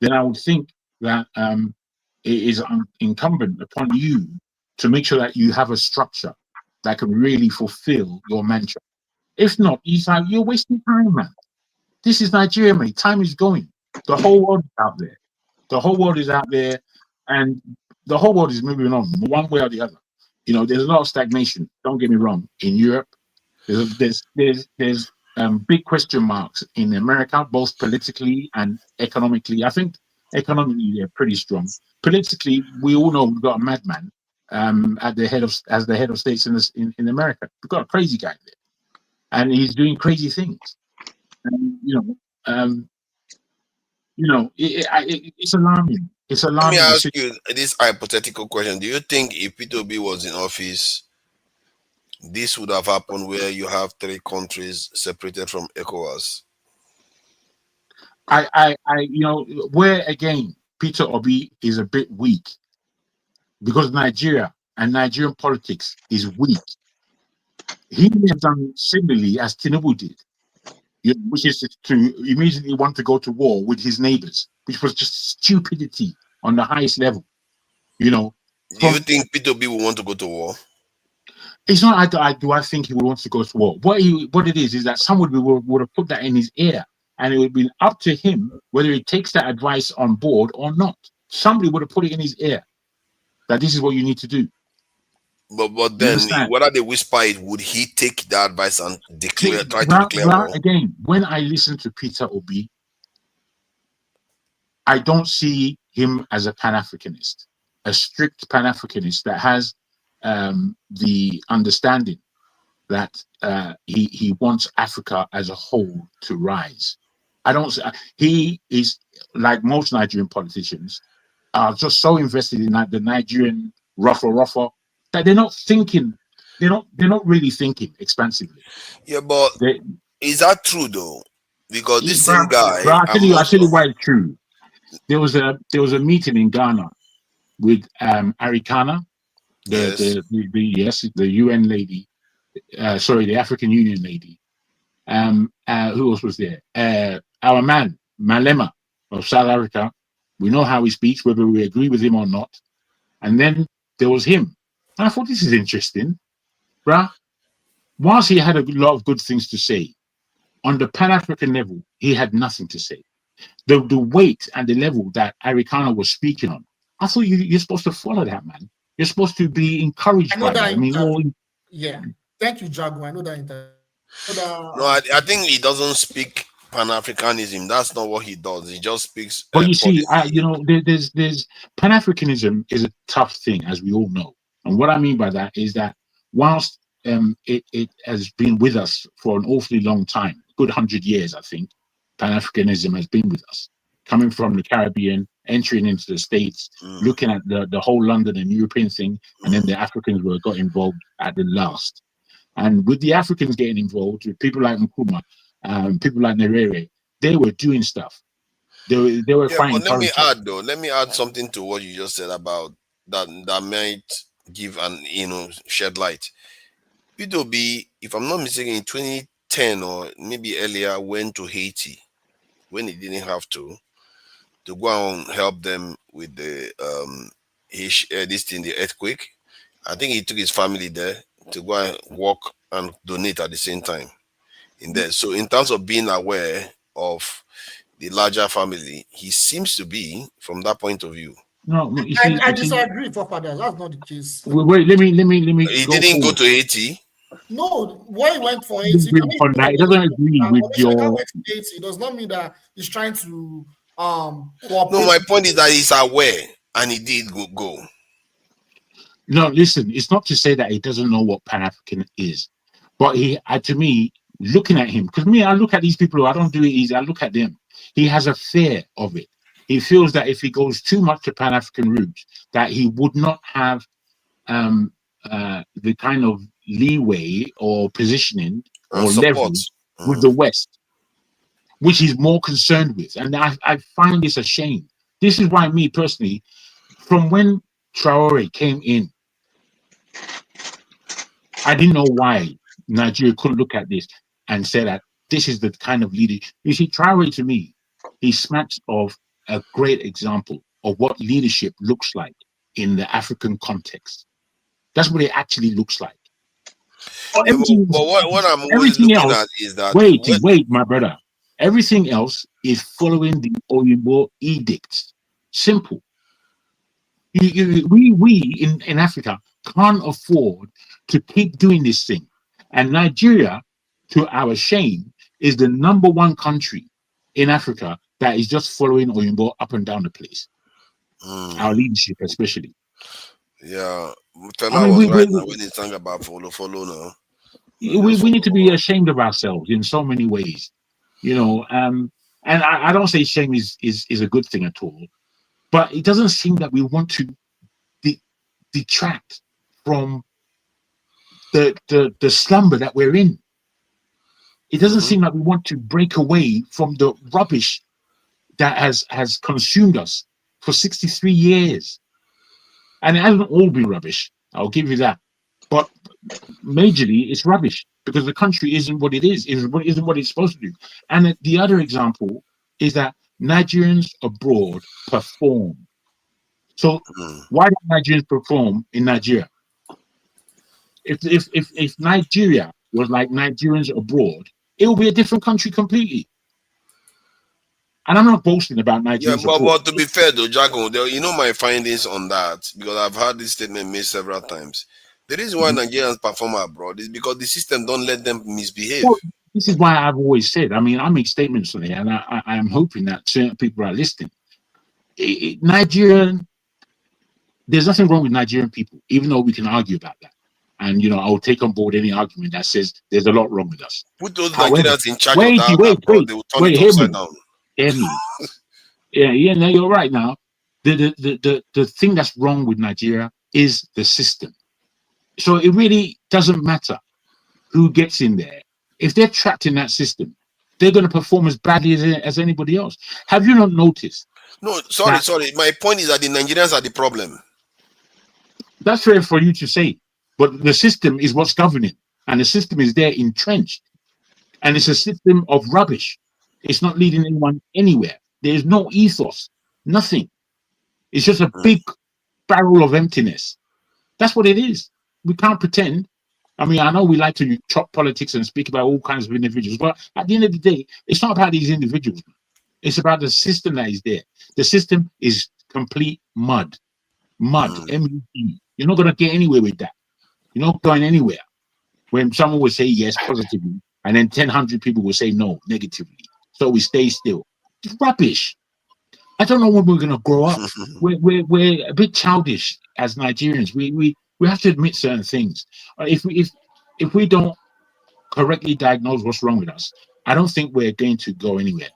then I would think that it is incumbent upon you to make sure that you have a structure that can really fulfill your mantra. If not, you're wasting time, man. This is Nigeria, mate. Time is going. The whole world is out there. The whole world is out there, and the whole world is moving on one way or the other. You know, there's a lot of stagnation. Don't get me wrong. In Europe, there's big question marks in America, both politically and economically. I think economically they're pretty strong. Politically, we all know we've got a madman as the head of states in America. We've got a crazy guy there, and he's doing crazy things. And, it's alarming. It's alarming. Let me ask you this hypothetical question: do you think if P2B was in office, this would have happened where you have 3 countries separated from ECOWAS? Where again, Peter Obi is a bit weak because Nigeria and Nigerian politics is weak. He may have done similarly as Tinubu did, which is to immediately want to go to war with his neighbors, which was just stupidity on the highest level. Do you think P2B will want to go to war? It's not. I think he would want to go to war. What it is that somebody would have put that in his ear, and it would be up to him whether he takes that advice on board or not. Somebody would have put it in his ear that this is what you need to do. But then, whether they whisper it, would he take the advice and try to declare war? Again, when I listen to Peter Obi, I don't see him as a Pan-Africanist, a strict Pan-Africanist that has the understanding that he wants Africa as a whole to rise. He is, like most Nigerian politicians, are just so invested in the Nigerian rougher that they're not thinking. They're not really thinking expansively. Yeah, but is that true though? Because this same guy. I'll tell you why it's true. There was a meeting in Ghana with Arikana, the UN lady, the African Union lady. Who else was there? Our man Malema of South Africa. We know how he speaks, whether we agree with him or not. And then there was him. And I thought, this is interesting, bruh. Whilst he had a lot of good things to say, on the Pan-African level, he had nothing to say. The weight and the level that Arikana was speaking on, I thought you're supposed to follow that, man. You're supposed to be encouraged by that. Yeah. Thank you, Jago. I know that. No, I think he doesn't speak Pan-Africanism. That's not what he does. He just speaks. But you see, there's Pan-Africanism is a tough thing, as we all know. And what I mean by that is that whilst it has been with us for an awfully long time, good 100 years, I think, Pan-Africanism has been with us, coming from the Caribbean, entering into the States, looking at the whole London and European thing, and then the Africans got involved at the last. And with the Africans getting involved, with people like Nkrumah, people like Nyerere, they were doing stuff. They were fighting. But let me add something to what you just said about that might give shed light. P2B, if I'm not mistaken, in 2010 or maybe earlier, went to Haiti when he didn't have to go and help them with the the earthquake. I think he took his family there to go and work and donate at the same time in there. So in terms of being aware of the larger family, he seems to be, from that point of view. No, I disagree, for fathers. That's not the case. Wait, let me. He didn't go to Haiti. No, why he went for Haiti? It doesn't agree with your. It does not mean that he's trying to No, my point is that he's aware and he did go. No, listen, it's not to say that he doesn't know what Pan-African is, but to me, looking at him, because I look at these people who I don't do it easy. I look at them. He has a fear of it. He feels that if he goes too much to Pan-African roots, that he would not have the kind of leeway or positioning or leverage with the West, which he's more concerned with. And I find this a shame. This is why me personally, from when Traore came in, I didn't know why Nigeria couldn't look at this and say that this is the kind of leader. You see, Traore to me, he smacks of a great example of what leadership looks like in the African context. That's what it actually looks like. Yeah, but what I'm always Everything looking else, at is that wait, my brother. Everything else is following the Oyinbo edicts. Simple. We in Africa can't afford to keep doing this thing. And Nigeria, to our shame, is the #1 country in Africa that is just following Oyinbo up and down the place. Our leadership, especially. Yeah, I Fela mean, was right now when he sang about follow now. we need to be ashamed of ourselves in so many ways, you know. And I don't say shame is a good thing at all, but it doesn't seem that we want to detract from the slumber that we're in. It doesn't seem like we want to break away from the rubbish that has consumed us for 63 years. And it hasn't all been rubbish, I'll give you that. But majorly, it's rubbish because the country isn't what it is, isn't what it's supposed to do. And the other example is that Nigerians abroad perform. So why don't Nigerians perform in Nigeria? If Nigeria was like Nigerians abroad, it would be a different country completely. And I'm not boasting about Nigerians Yeah, abroad. but to be fair though, Jaco, you know my findings on that, because I've heard this statement made several times. The reason why Nigerians perform abroad is because the system don't let them misbehave. Well, this is why I've always said, I mean, I make statements on it, and I am hoping that certain people are listening. Nigerian, there's nothing wrong with Nigerian people, even though we can argue about that. And, you know, I'll take on board any argument that says there's a lot wrong with us. Put those However, Nigerians in charge of that abroad, they will turn it upside down. Hear me. Yeah, no, you're right now. The thing that's wrong with Nigeria is the system. So it really doesn't matter who gets in there. If they're trapped in that system, they're going to perform as badly as anybody else. Have you not noticed? No, sorry. My point is that the Nigerians are the problem. That's fair for you to say, but the system is what's governing, and the system is there entrenched, and it's a system of rubbish. It's not leading anyone anywhere. There's no ethos, nothing. It's just a big barrel of emptiness. That's what it is. We can't pretend. I mean, I know we like to chop politics and speak about all kinds of individuals, but at the end of the day, it's not about these individuals. It's about the system that is there. The system is complete mud. M-U-D. You're not going to get anywhere with that. You're not going anywhere. When someone will say yes positively, and then 1,000 people will say no negatively. So we stay still. It's rubbish. I don't know when we're going to grow up. We're a bit childish as Nigerians. We have to admit certain things. If we don't correctly diagnose what's wrong with us, I don't think we're going to go anywhere.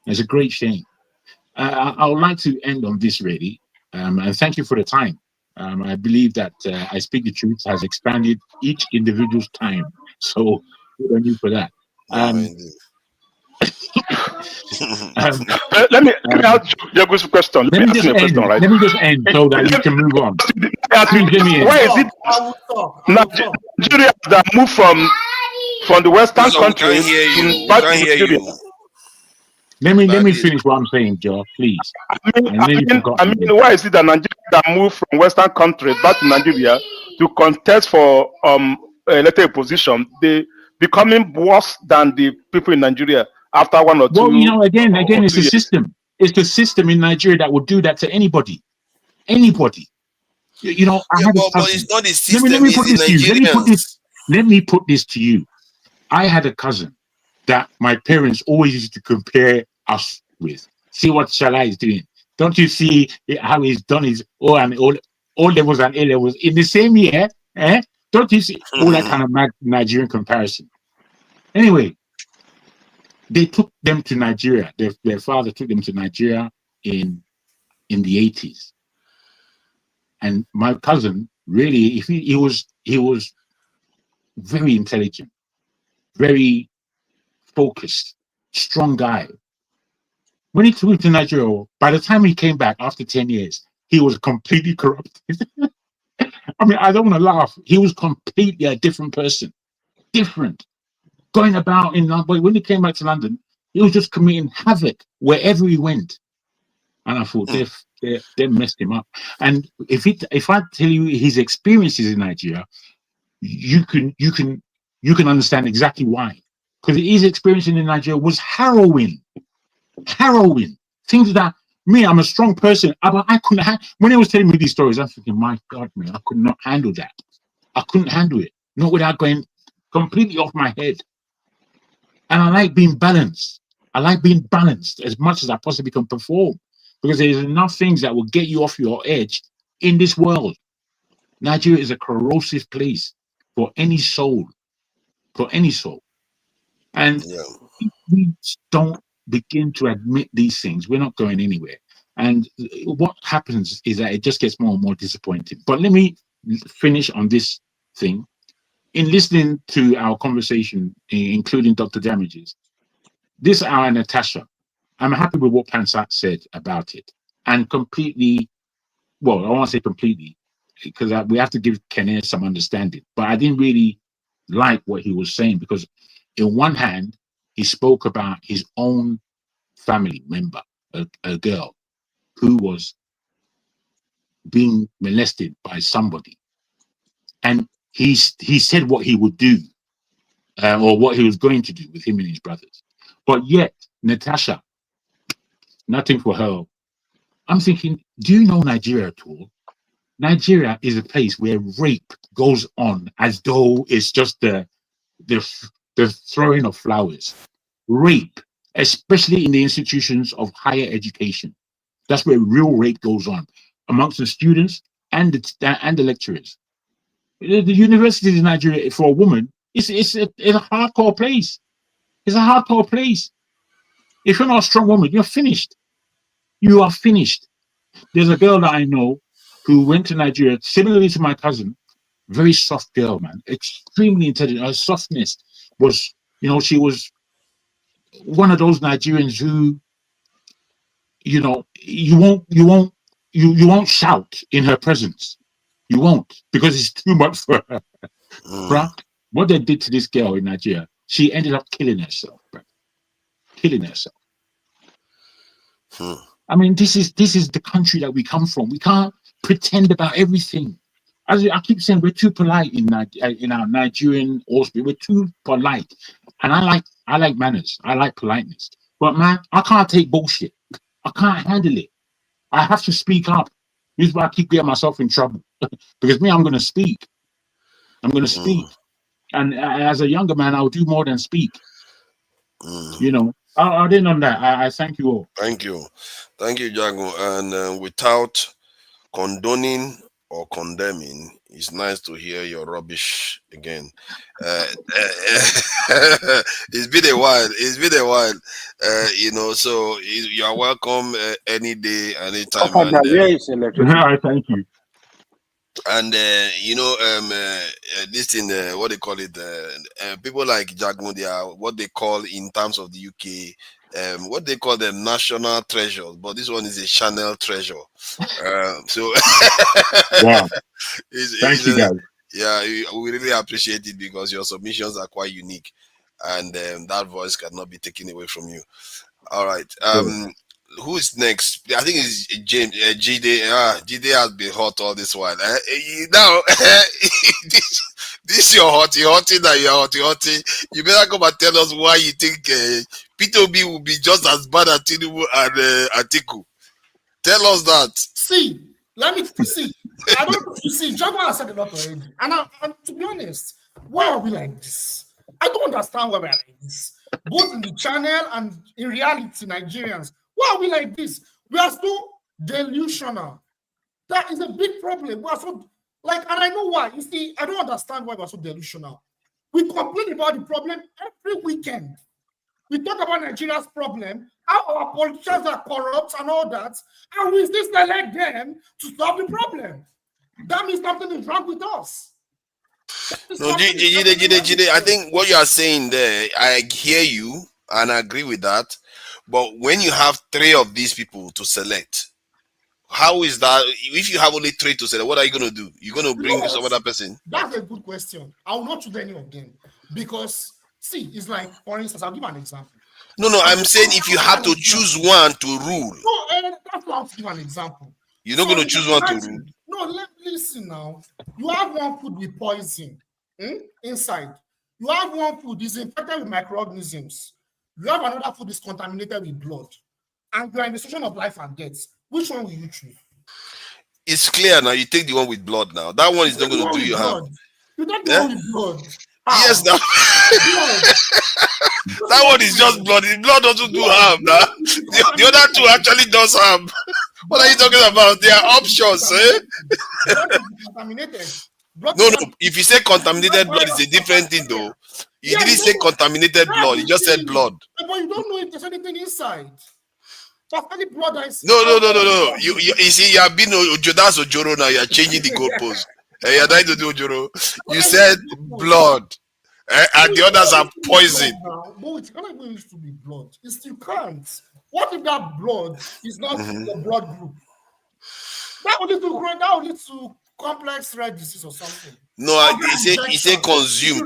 It's a great shame. I would like to end on this really, and thank you for the time. I believe that I Speak the Truth has expanded each individual's time. So good on you for that. Let me ask Jago's question. Let me just end so that you can move on. Why is it Nigeria that move from the Western countries to Nigeria? Let me finish what I'm saying, Joe, please. I mean, why is it that Nigeria that move from Western countries back to Nigeria to contest for elected position, they becoming worse than the people in Nigeria after 1 or 2? Well, you know, again, it's the system. It's the system in Nigeria that will do that to anybody. Anybody. You know, I had a cousin. But it's not the system. Let me put this to you. I had a cousin that my parents always used to compare us with. See what Shala is doing. Don't you see how he's done his O levels and A levels in the same year? Don't you see all that kind of Nigerian comparison? Anyway, they took them to Nigeria. Their father took them to Nigeria in the 80s. And my cousin, really, he was very intelligent, very focused, strong guy. When he took him to Nigeria, by the time he came back after 10 years, he was completely corrupt. I mean, I don't want to laugh. He was completely a different person. Different. Going about in London. When he came back to London, he was just committing havoc wherever he went. And I thought, they messed him up. And if I tell you his experiences in Nigeria, you can understand exactly why. Because his experience in Nigeria was harrowing. Things that I'm a strong person, but I couldn't when he was telling me these stories, I'm thinking, my God, man, I could not handle that. I couldn't handle it. Not without going completely off my head. And I like being balanced. I like being balanced as much as I possibly can perform. Because there's enough things that will get you off your edge in this world. Nigeria is a corrosive place for any soul. And if we don't begin to admit these things, we're not going anywhere. And what happens is that it just gets more and more disappointing. But let me finish on this thing. In listening to our conversation, including Dr. Damages, this hour, Natasha, I'm happy with what Pansat said about it. And completely, well, I won't say completely, because we have to give Kenneth some understanding. But I didn't really like what he was saying, because in one hand, he spoke about his own family member, a girl, who was being molested by somebody. And he said what he would do, or what he was going to do with him and his brothers. But yet, Natasha, nothing for her. I'm thinking, do you know Nigeria at all? Nigeria is a place where rape goes on as though it's just the throwing of flowers. Rape, especially in the institutions of higher education. That's where real rape goes on amongst the students and the lecturers. The universities in Nigeria, for a woman, it's a hardcore place. It's a hardcore place. If you're not a strong woman, you're finished. You are finished. There's a girl that I know who went to Nigeria, similarly to my cousin, very soft girl, man, extremely intelligent. Her softness was, she was one of those Nigerians who, you won't shout in her presence. You won't, because it's too much for her. Bruh, what they did to this girl in Nigeria, she ended up killing herself, bruh. Killing herself. I mean, this is the country that we come from. We can't pretend about everything. As I keep saying, we're too polite in our Nigerian hospital. We're too polite, and I like manners. I like politeness. But man, I can't take bullshit. I can't handle it. I have to speak up. This is why I keep getting myself in trouble. Because I'm going to speak. I'm going to speak. And as a younger man, I'll do more than speak. I didn't on that. I thank you all. Thank you, Jago. And without condoning or condemning, it's nice to hear your rubbish again. It's been a while. So you are welcome any day, anytime. Thank you. And this thing, what they call it, people like Jago, they are what they call in terms of the UK, what they call the national treasures, but this one is a channel treasure. So wow. Thank you, guys. Yeah, we really appreciate it, because your submissions are quite unique, and that voice cannot be taken away from you. All right. Who is next? I think it's James. Jide. Jide has been hot all this while. Now, this your hotty that you are hotty. You better come and tell us why you think P2B will be just as bad as Tinubu and Atiku. Tell us that. See, let me see. I don't see. Jago has said a lot already, and to be honest, why are we like this? I don't understand why we're like this, both in the channel and in reality, Nigerians. Why are we like this? We are so delusional. That is a big problem. We are so and I know why. You see, I don't understand why we're so delusional. We complain about the problem every weekend. We talk about Nigeria's problem, how our politicians are corrupt and all that, and we still select them to solve the problem. That means something is wrong with us. No, Jide, I think what you are saying there, I hear you and I agree with that. But when you have three of these people to select, How is that? If you have only 3 to say, what are you going to do? You're going to bring some other person? That's a good question. I will not choose any of them because, see, it's like, for instance, I'll give an example. No, I'm saying if you have to choose one to rule. No, that's why I'll give an example. You're not going to choose one to rule. No, listen now. You have one food with poison inside. You have one food is infected with microorganisms. You have another food is contaminated with blood. And you're in the situation of life and death. Which one will you choose? It's clear now. You take the one with blood now. That one is not going to do you harm. You take the one with blood. Yes, now. That one is just blood. The blood doesn't do harm now. The other two actually does harm. What are you talking about? They are options, eh? Contaminated. No. If you say contaminated blood, it's a different thing, though. You didn't say contaminated blood. You just said blood. But you don't know if there's anything inside. There's any blood that is. No. You see, you have been that's Ojoro now. You are changing the goalpost. You're trying to do Ojoro. You said blood. And the others are poison. No, it's not going to be blood. You can't. What if that blood is not the blood group? That will lead to complex red disease or something. No, he said consume.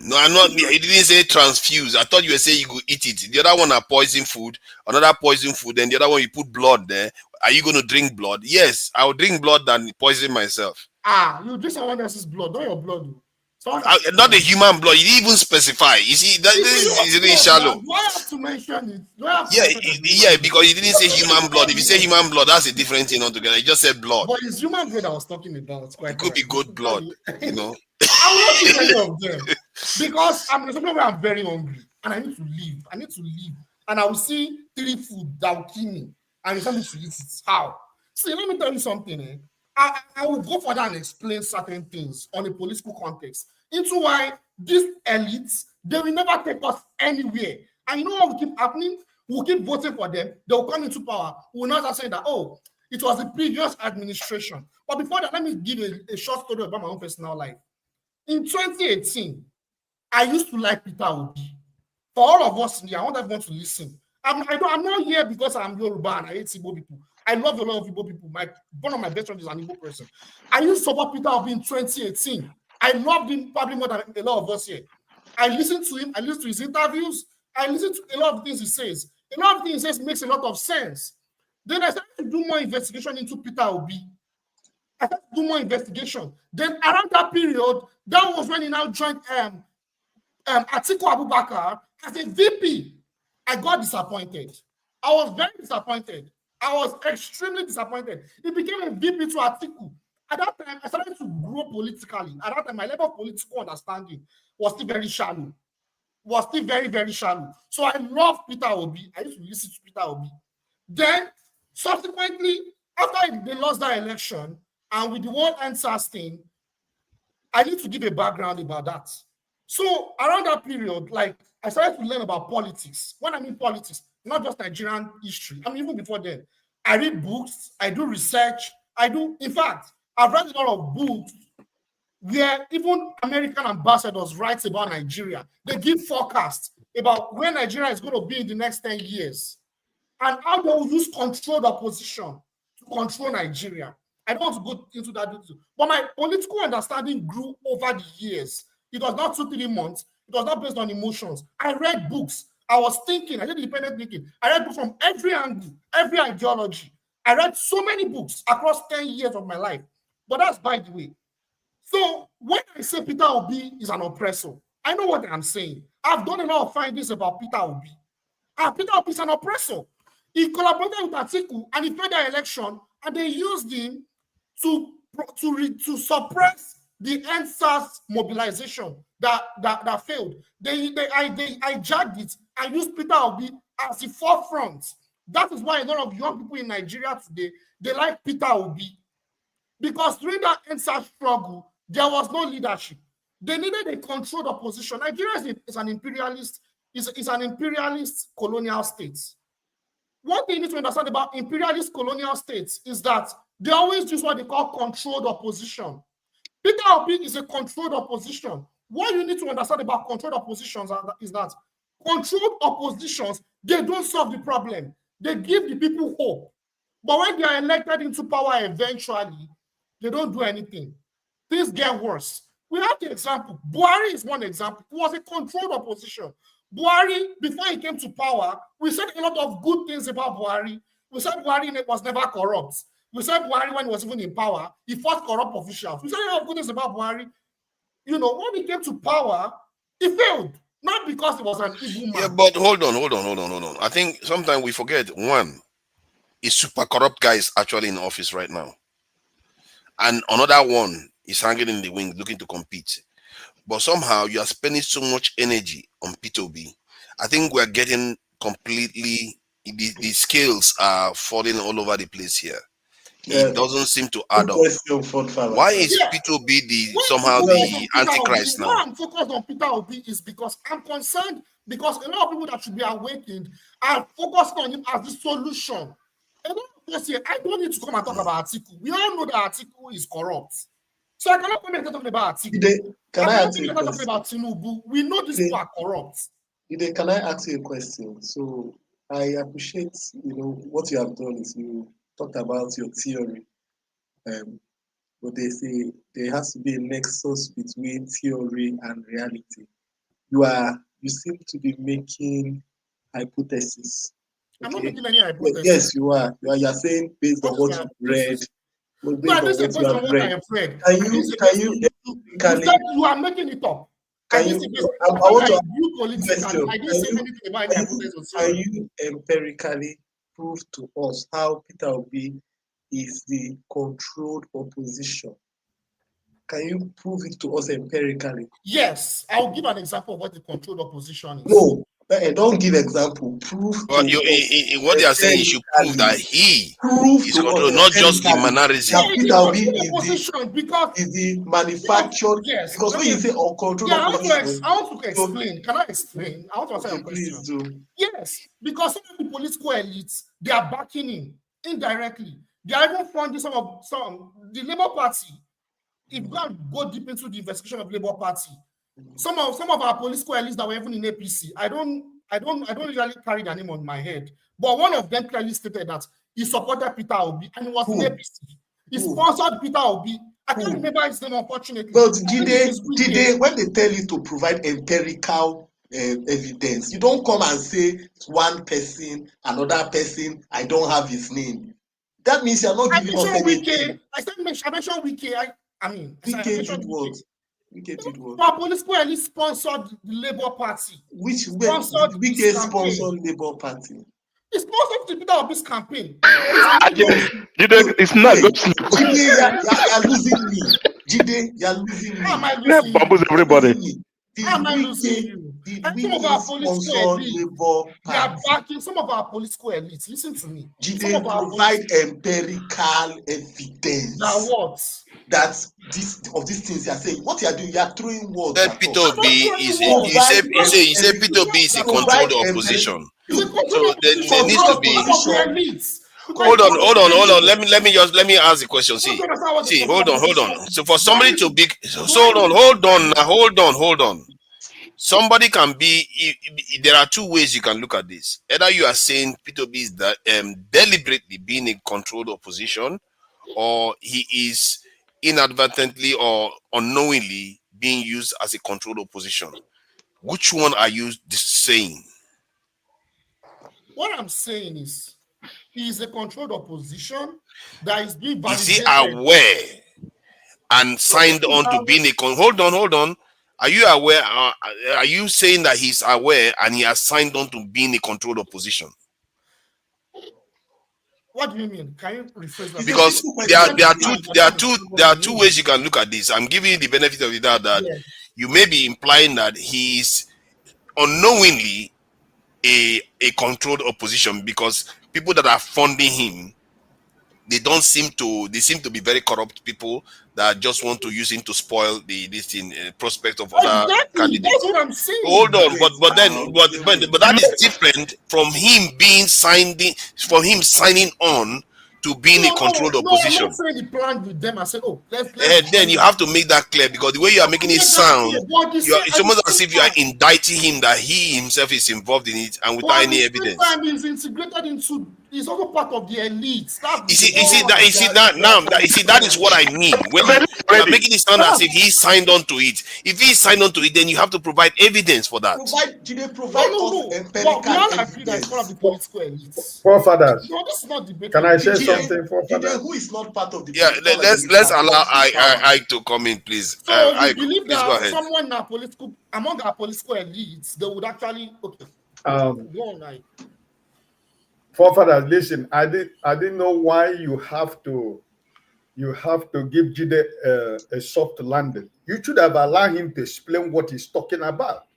No, I'm not. He didn't say transfuse. I thought you were saying you could eat it. The other one are poison food, another poison food, and the other one you put blood there. Are you going to drink blood? Yes, I will drink blood than poison myself. You drink someone else's blood, not your blood. Not the human blood. You didn't even specify. You see, this is really shallow. Do I have to mention it? Yeah, because you didn't say human blood. If you say human blood, that's a different thing altogether. You just said blood. But it's human blood I was talking about. It could be goat blood, you know. I will not eat any of them because I'm in a situation where I'm very hungry and I need to leave. And I will see 3 food that will kill me. And it's something to eat it. How? See, let me tell you something. I will go further and explain certain things on a political context into why these elites, they will never take us anywhere. And you know what will keep happening? We'll keep voting for them. They will come into power. We will not start saying that, oh, it was the previous administration. But before that, let me give a short story about my own personal life. In 2018, I used to like Peter Obi. For all of us in here, I want everyone to listen. I'm not here because I'm Yoruba and I hate Igbo people. I love a lot of Igbo people. One of my best friends is an Igbo person. I used to support Peter Obi in 2018. I loved him probably more than a lot of us here. I listened to him. I listened to his interviews. I listened to a lot of things he says. A lot of things he says makes a lot of sense. Then I started to do more investigation into Peter Obi. I started to do more investigation. Then around that period, that was when he now joined Atiku Abubakar as a VP. I got disappointed. I was very disappointed. I was extremely disappointed. He became a VP to Atiku. At that time, I started to grow politically. At that time, my level of political understanding was still very shallow. Was still very, very shallow. So I love Peter Obi. I used to listen to Peter Obi. Then, subsequently, after they lost that election, and with the whole NSAS thing, I need to give a background about that. So around that period, like, I started to learn about politics. When I mean politics, not just Nigerian history. I mean, even before then, I read books, I do research, in fact, I've read a lot of books where even American ambassadors write about Nigeria. They give forecasts about where Nigeria is going to be in the next 10 years and how they will use controlled opposition to control Nigeria. I don't want to go into that detail, but my political understanding grew over the years. It was not 2-3 months. It was not based on emotions. I read books. I was thinking. I did independent thinking. I read books from every angle, every ideology. I read so many books across 10 years of my life. But that's by the way. So when I say Peter Obi is an oppressor, I know what I'm saying. I've done a lot of findings about Peter Obi. Peter Obi is an oppressor. He collaborated with Atiku and he played the election, and they used him to suppress the NSAS mobilization that failed. They hijacked it and used Peter Obi as the forefront. That is why a lot of young people in Nigeria today, they like Peter Obi. Because during that NSAS struggle, there was no leadership. They needed a controlled opposition. Nigeria is an imperialist, is an imperialist colonial state. One thing you need to understand about imperialist colonial states is that they always use what they call controlled opposition. Peter Obi is a controlled opposition. What you need to understand about controlled oppositions is that controlled oppositions, they don't solve the problem. They give the people hope. But when they are elected into power eventually, they don't do anything. Things get worse. We have the example. Buhari is one example. He was a controlled opposition. Buhari, before he came to power, we said a lot of good things about Buhari. We said Buhari was never corrupt. We said Buhari, when he was even in power, he fought corrupt officials. We said a lot of good things about Buhari. You know, when he came to power, he failed. Not because he was an evil man. Yeah, but hold on. I think sometimes we forget one, a super corrupt guy is actually in office right now. And another one is hanging in the wings looking to compete. But somehow you are spending so much energy on P2B. I think we're getting completely, the scales are falling all over the place here. It doesn't seem to add up. Why is P2B somehow the antichrist now? Why I'm focused on Peter Obi is because I'm concerned, because a lot of people that should be awakened are focused on him as the solution. And I don't need to come and talk about Atiku. We all know that Atiku is corrupt. So I cannot come and talk about Atiku. Can I ask you a talk question? about Tinubu? We know these people are corrupt. Can I ask you a question? So I appreciate, what you have done is you talked about your theory. But they say there has to be a nexus between theory and reality. You seem to be making hypotheses. I'm not making any hypothesis. Yes, you are. You are saying based on what you've read. You are making it up. Can you empirically prove to us how Peter Obi is the controlled opposition? Can you prove it to us empirically? Yes, I'll give an example of what the controlled opposition is. No, don't give example. Prove. But what they are saying, you should prove that he is controlled, not just the mannerism. Peter Obi is the manufactured. Yes, because when you say uncontrolled opposition, I want to explain. Can I explain? I want to answer your question. Please do. Yes, because some of the political elites, they are backing him indirectly. They are even funding the Labour Party. If you go deep into the investigation of Labour Party, some of our political elites that were even in APC, I don't usually carry their name on my head, but one of them clearly stated that he supported Peter Obi and he was in APC. He sponsored Peter Obi. I can't remember his name, unfortunately. But Jide, when they tell you to provide empirical evidence, you don't come and say one person, another person, I don't have his name. That means you're not giving us anything. I mentioned Wike. Wike did what? Our political elite sponsored the Labour Party. Which Wike sponsored Labour Party? He sponsored the Peter Obi's campaign. It's not good. Jide, you're losing me. Jide, you're losing me. How am I losing you? Everybody. How am I losing you? And some of our political elites, they are backing some of our political elites. Listen to me. Jide, provide empirical evidence. Now what? That these things you are saying. What you are doing, you are throwing words. That Peter Obi is you say Peter Obi is a controlled opposition. So there needs to be. Hold on. Let me ask the question. See, hold on. So for somebody to be, hold on. Somebody can be. There are two ways you can look at this. Either you are saying Peter Obi is deliberately being a controlled opposition, or he is inadvertently or unknowingly being used as a controlled opposition. Which one are you saying? What I'm saying is, he is a controlled opposition that is being validated. Is he aware and signed on to being a hold on? Are you aware? Are you saying that he's aware and he has signed on to being a controlled opposition? What do you mean? Can you rephrase that? Because there are two ways you can look at this. I'm giving you the benefit of the doubt that you may be implying that he is unknowingly a controlled opposition because people that are funding him, they seem to be very corrupt people that just want to use him to spoil the prospect of other candidates. That's what I'm saying. Hold on, but that is different from him signing on to being a controlled opposition. I'm not saying he planned with them. I said, then you have to make that clear because the way you are making it sound, it's almost as if you are indicting him that he himself is involved in it and without any evidence. He's integrated He's also part of the elites. That is what I mean. When you are making it sound as if he signed on to it. If he signed on to it, then you have to provide evidence for that. Provide empirical evidence. One of the political elites. Forefathers. No, this is not debatable. Can I say something, forefathers? Who is not part of the let's allow I to come in, please. So you believe that someone among our political elites, they would actually go on, Forefathers, listen. I didn't know why you have to give Jide a soft landing. You should have allowed him to explain what he's talking about,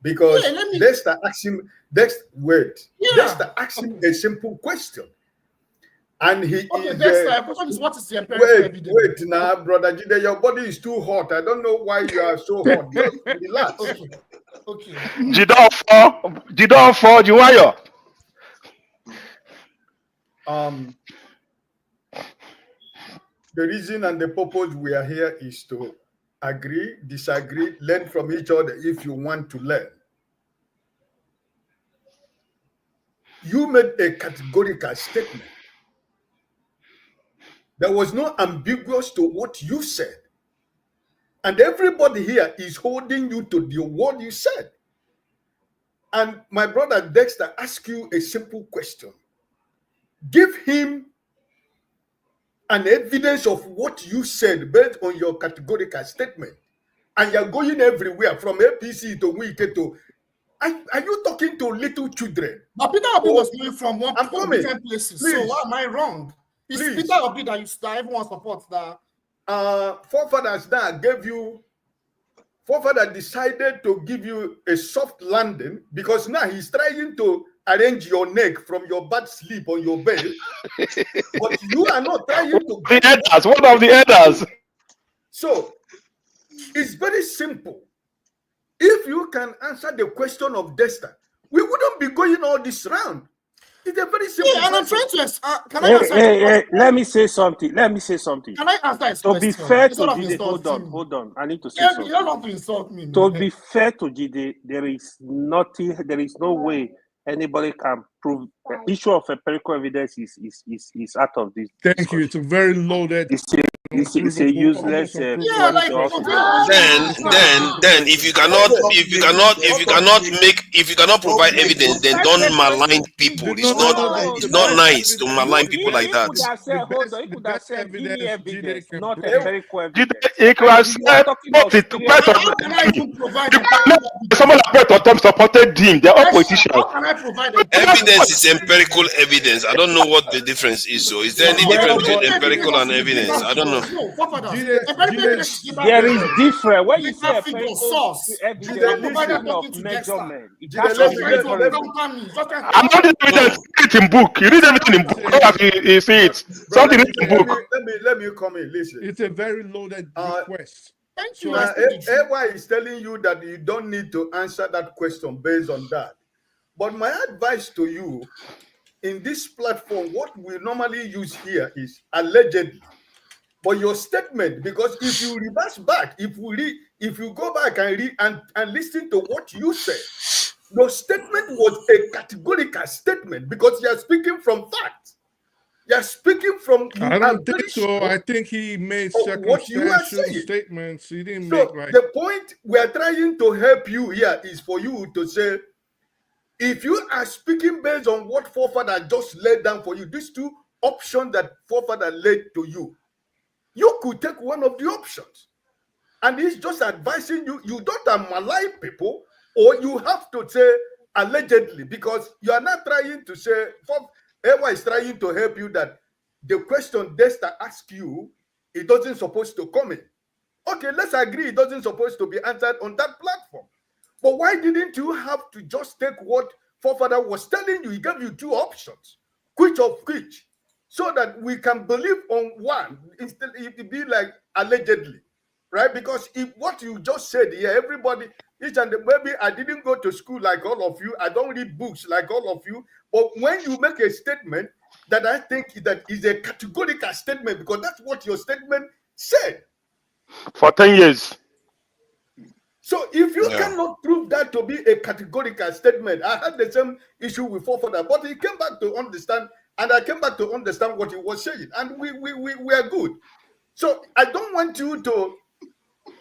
because Dexter asked him. Dexter asked him a simple question, and question is, what is the empirical evidence? Wait now, brother Jide, your body is too hot. I don't know why you are so hot. Just relax. Okay. Jide for Juwayo. The reason and the purpose we are here is to agree, disagree, learn from each other if you want to learn. You made a categorical statement. There was no ambiguous to what you said. And everybody here is holding you to the word you said. And my brother Dexter asked you a simple question. Give him an evidence of what you said based on your categorical statement. And you're going everywhere from APC to Wike to... Are you talking to little children? But Peter Obi was going from different places. Please. So why am I wrong? It's Peter Obi that everyone supports that. Forefathers now gave you... Forefather decided to give you a soft landing because now he's trying to arrange your neck from your bad sleep on your bed. But you are not trying to... One of the elders. So, it's very simple. If you can answer the question of Dexter, we wouldn't be going all this round. It's a very simple and I'm trying to... let me say something. Can I answer his To question? be fair to Jide, hold on. I need to say something. You don't have to insult me. To be fair to Jide, there is no way anybody can prove the issue of empirical evidence is out of this. Thank you. It's a very loaded. It's a useless. Then if you cannot provide evidence, then don't malign people. It's not nice to malign people like that. He could have said, give me evidence, not empirical evidence. Someone like Tom supported him. They're all politicians. Evidence is empirical evidence. I don't know what the difference is. So, is there any difference between empirical and evidence? I don't know. There is different. When you say empirical evidence of measurement, I'm not reading it in book. You read everything in book. You see it. Something in book. Let me come in. Listen. It's a very loaded request. Thank you. AY is telling you that you don't need to answer that question based on that. But my advice to you, in this platform, what we normally use here is allegedly. But your statement, because if you reverse back, if you go back and read and listen to what you said, your statement was a categorical statement because you are speaking from facts. You are speaking from... I don't think so. I think he made circumstantial statements. He didn't make like... The point we are trying to help you here is for you to say, if you are speaking based on what forefather just laid down for you, these two options that forefather laid to you, you could take one of the options. And he's just advising you, you don't malign people, or you have to say allegedly, because you are not trying to say, Ewa is trying to help you that the question Dexter asks you, it doesn't supposed to come in. Okay, let's agree it doesn't supposed to be answered on that platform. But why didn't you have to just take what forefather was telling you? He gave you two options, which of which, so that we can believe on one, instead it be like allegedly, right? Because if what you just said here, everybody, maybe I didn't go to school like all of you, I don't read books like all of you, but when you make a statement that I think that is a categorical statement, because that's what your statement said. For 10 years. So if you cannot prove that to be a categorical statement, I had the same issue with forefather, but he came back to understand and I came back to understand what he was saying, and we are good. So I don't want you to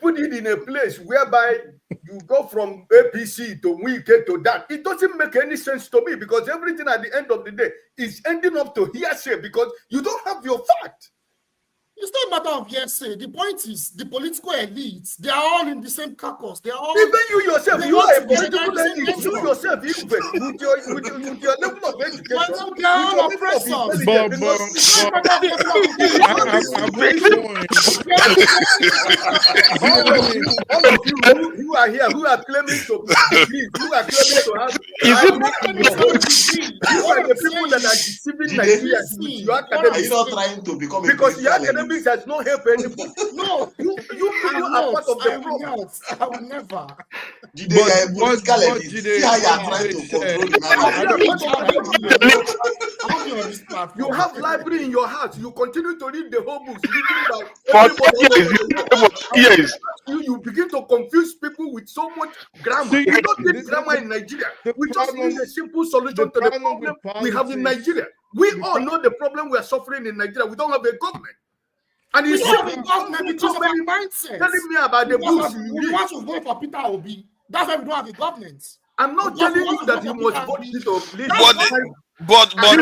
put it in a place whereby you go from APC to Wike to that. It doesn't make any sense to me, because everything at the end of the day is ending up to hearsay because you don't have your fact. It's not a matter of hearsay. The point is the political elites, they are all in the same caucus. They are all. Even you yourself, you are a political elite. elite. You yourself, even with your level of education, They are all oppressors. All of you are here who are claiming to be degrees, who are claiming to have. You are the people that are deceiving Nigerians with your academics. Are you not trying to become because your academics has no help anybody. No, you are part of the problem. I will never. Jide, you are a political elite. See how you are trying to control the You have library in your house. You continue to read the whole books written by years. You begin to confuse people with so much grammar. We don't need grammar in Nigeria. We just need a simple solution to the problem we have in Nigeria. We all know the problem we are suffering in Nigeria. We don't have a government. And you have a government because of our mindset. Telling me about the books you read. We want to vote for Peter Obi. That's why we don't have a government. I'm not telling you that you must vote Peter Obi. But let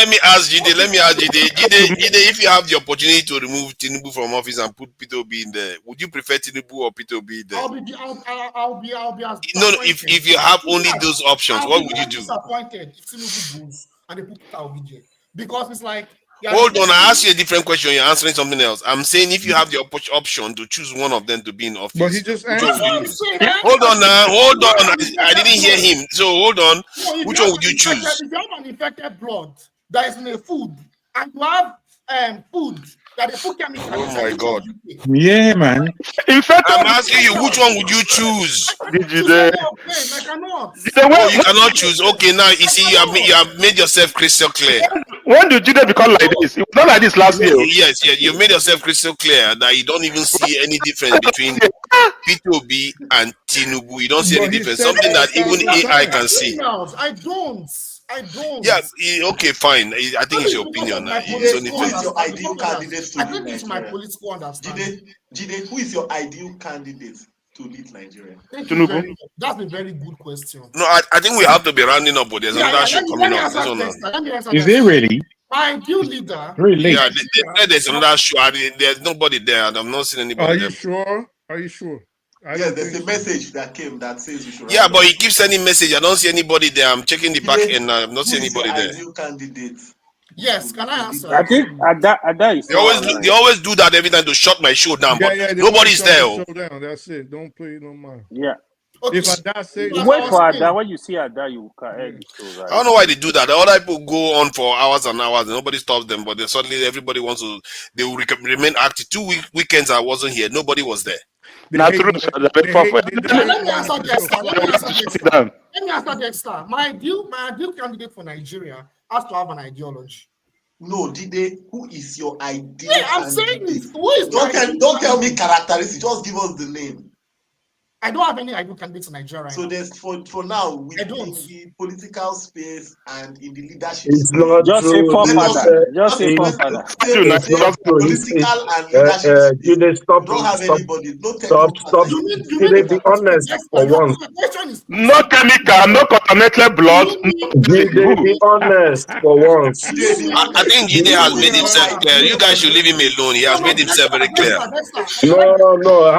me ask Jide. Jide, if you have the opportunity to remove Tinubu from office and put Peter Obi in there, would you prefer Tinubu or Peter Obi there? I'll be No, if you have only those options, what would you do? Disappointed if Tinubu goes and they put Peter Obi there, because it's like. Hold on, I asked you a different question. You're answering something else. I'm saying if you have the option to choose one of them to be in office. But he just answered. Hold on now. Hold on. I didn't hear him. So hold on. Which one would you choose? If you have an infected blood that is in a food, and you have food that they put chemicals. Oh my God. Yeah, man. In fact, I'm asking you, which one would you choose? I cannot. Oh, you cannot choose. Okay, now you see, you have made yourself crystal clear. When did Jide become like this? It was not like this last year. Yes, you made yourself crystal clear that you don't even see any difference between Peter Obi and Tinubu. You don't see any difference. Something that even AI can see. I don't. Yeah, okay, fine. I think it's your opinion. Who is your ideal candidate to lead Nigeria? I think it's my political understanding. Jide, who is your ideal candidate to lead Nigeria? Tinubu. That's a very good question. No, I think we have to be rounding up, but there's another show coming up. Is there really? My ideal leader. Really? Yeah, there's another show. There's nobody there, and I've not seen anybody. Are you sure? Are you sure? Yeah, there's a message that came that says we should. Yeah, but he keeps sending message. I don't see anybody there. I'm checking the back end. I'm not seeing anybody there. Ideal candidate. Yes, can I answer? I think Ada is. They always do that every time to shut my show down, but nobody's there. That's it. Don't play no more. Yeah. Okay. If Ada says, wait for Ada. When you see Ada, you can end the show. Right? I don't know why they do that. The other people go on for hours and hours, and nobody stops them. But then suddenly everybody wants to. They will remain active. 2 weekends I wasn't here. Nobody was there. Let me answer the extra. My ideal candidate for Nigeria has to have an ideology. No, Jide, who is your ideal? Yeah, I'm saying it. Who is don't tell me characteristics. Just give us the name. I don't have any ideal candidates in Nigeria right so now. there's for now within the political space and in the leadership it's space. not just true. Say forefather. Just say forefather. It's not true. Political and leadership space. Jide, stop. Don't have anybody. No Stop. Jide, be honest for once. No chemical, no contaminated blood. Jide, be honest for once. I think Jide has made himself clear. You guys should leave him alone. He has made himself very clear. No.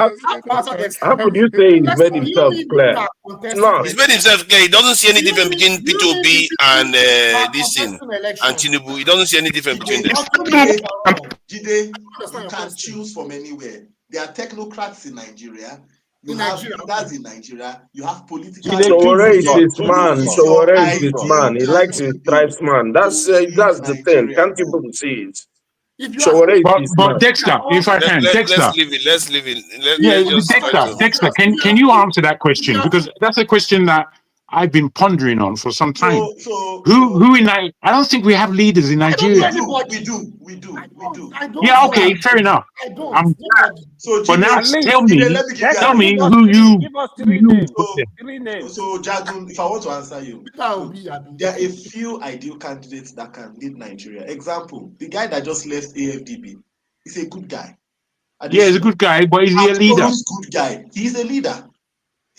How could you say he's made himself clear? No. He's made himself clear. He doesn't see any difference between Peter Obi and this thing and Tinubu. He doesn't see any difference between them. Jide, you can choose from anywhere. There are technocrats in Nigeria. You have leaders in Nigeria. You have political. Sowore is his man. Sowore is his man. He likes his tribesman. That's the thing. Can't people see it? But Dexter, if I can, Dexter. Let's leave it. Dexter, can you answer that question? Because that's a question that I've been pondering on for some time. So Who in I don't think we have leaders in Nigeria. We do. Yeah, okay, fair enough. So but now tell me let me give tell me you who you Give us three names. So Jadun, if I want to answer you, there are a few ideal candidates that can lead Nigeria. Example, the guy that just left AfDB is a good guy. Adesina. Yeah, he's a good guy, but is he a leader? Good guy. He's a leader.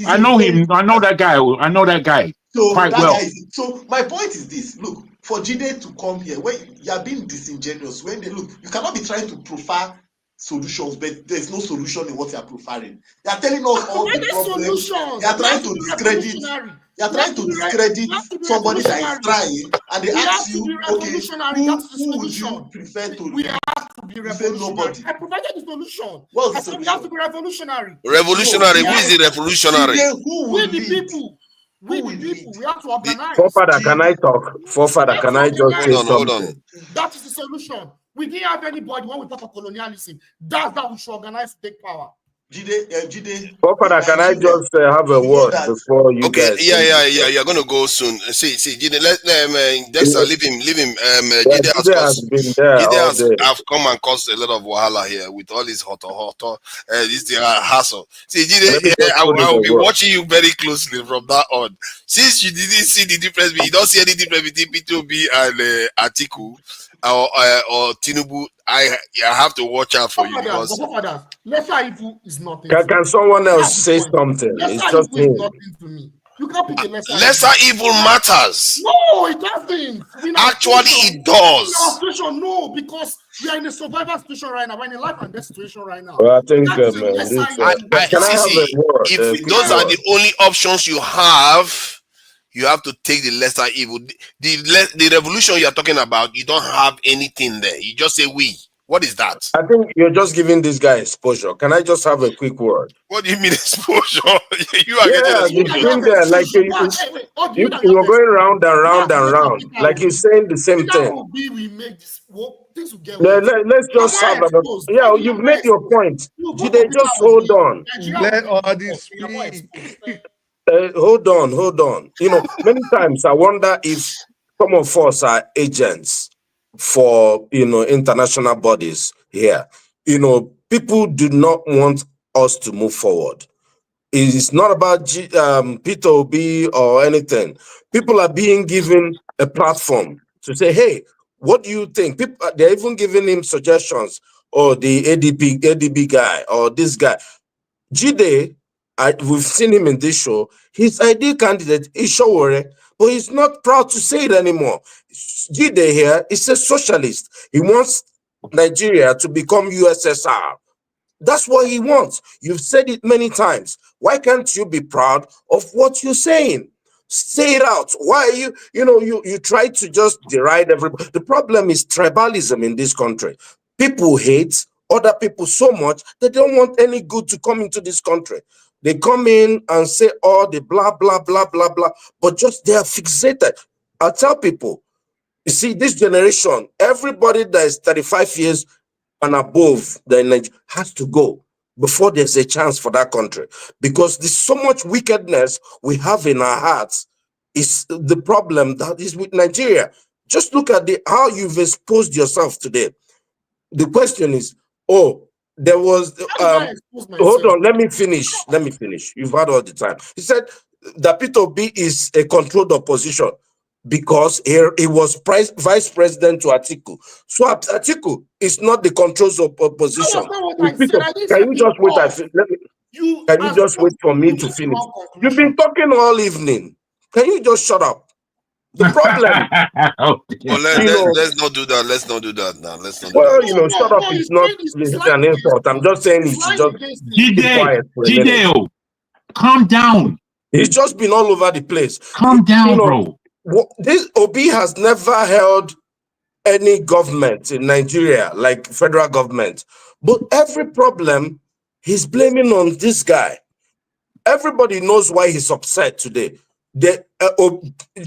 I know him. I know that guy. I know that guy quite well. So my point is this: look, for Jide to come here, when you are being disingenuous, when they look, you cannot be trying to profile solutions, but there's no solution in what you are profiling. They are telling us all the problems. They are trying to discredit. They are trying to discredit somebody that is trying, and they ask you, okay, who would you prefer to lead? You say nobody. I provided the solution. What's the I said we have to be revolutionary. Revolutionary. Who is the revolutionary? We the people. We the people. We have to organize. Forefather, can I talk? Forefather, can I just say something? Hold on. That is the solution. We didn't have anybody when we talk of colonialism. That's how we should organize to take power. Jide. Forefather, can I just have a word before you guys? Yeah. You're gonna go soon. See, Jide, let Dexter leave him. Jide has have come and caused a lot of wahala here with all this hot. This hassle. See, Jide, I will be watching you very closely from that on. Since you didn't see the difference, you don't see any difference between P2B and Atiku or Tinubu. I have to watch out for you because lesser evil is nothing. Can someone else say something? It's just me. Nothing to me. You can't pick a lesser evil matters. No, it doesn't. Actually, it does. No, because we are in a survival situation right now. We're in a life and death situation right now. Well, I think, if those are the only options you have, you have to take the lesser evil. The revolution you're talking about, you don't have anything there. You just say we. What is that? I think you're just giving this guy exposure. Can I just have a quick word? What do you mean exposure? You are getting exposure. There, like you were going round and round and round. Like you're saying the same thing. Let's just have you've made your point. They just hold on. Let all this speak. Hold on. Many times I wonder if some of us are agents for international bodies here. People do not want us to move forward. It's not about P2B or anything. People are being given a platform to say, hey, what do you think? They're even giving him suggestions, or the ADB guy or this guy. Jide, we've seen him in this show. His ideal candidate is Showore, but he's not proud to say it anymore. Jide here is a socialist. He wants Nigeria to become USSR. That's what he wants. You've said it many times. Why can't you be proud of what you're saying? Say it out. Why are you try to just deride everybody? The problem is tribalism in this country. People hate other people so much that they don't want any good to come into this country. They come in and say all the blah, blah, blah, blah, blah, but just they are fixated. I tell people, you see, this generation, everybody that is 35 years and above has to go before there's a chance for that country. Because there's so much wickedness we have in our hearts. Is the problem that is with Nigeria. Just look at how you've exposed yourself today. The question is, there was hold on, let me finish. You've had all the time. He said that P2B is a controlled opposition because he was vice president to Atiku. So Atiku is not the controls of opposition. Can you just wait? Can you just wait for me to finish? You've been talking all evening. Can you just shut up? The problem. Let's not do that. Let's not do that now. Let's not. Shut up. It's an insult. I'm just saying it. Just be quiet. Jide, calm down. He's just been all over the place. Calm down, bro. This Obi has never held any government in Nigeria, like federal government. But every problem, he's blaming on this guy. Everybody knows why he's upset today.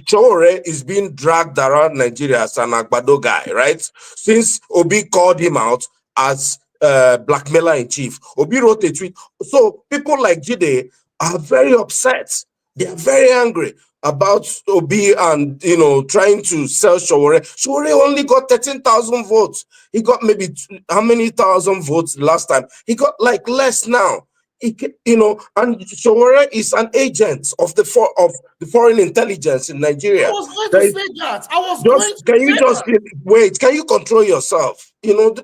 Chore is being dragged around Nigeria as an Agbado guy, right? Since Obi called him out as blackmailer in chief. Obi wrote a tweet. So people like Jide are very upset. They are very angry. about Obi and, trying to sell Showore. Showore only got 13,000 votes. He got maybe how many thousand votes last time? He got like less now. And Showore is an agent of the foreign intelligence in Nigeria. I was going to say that. I was going to can you say just that. wait? Can you control yourself? So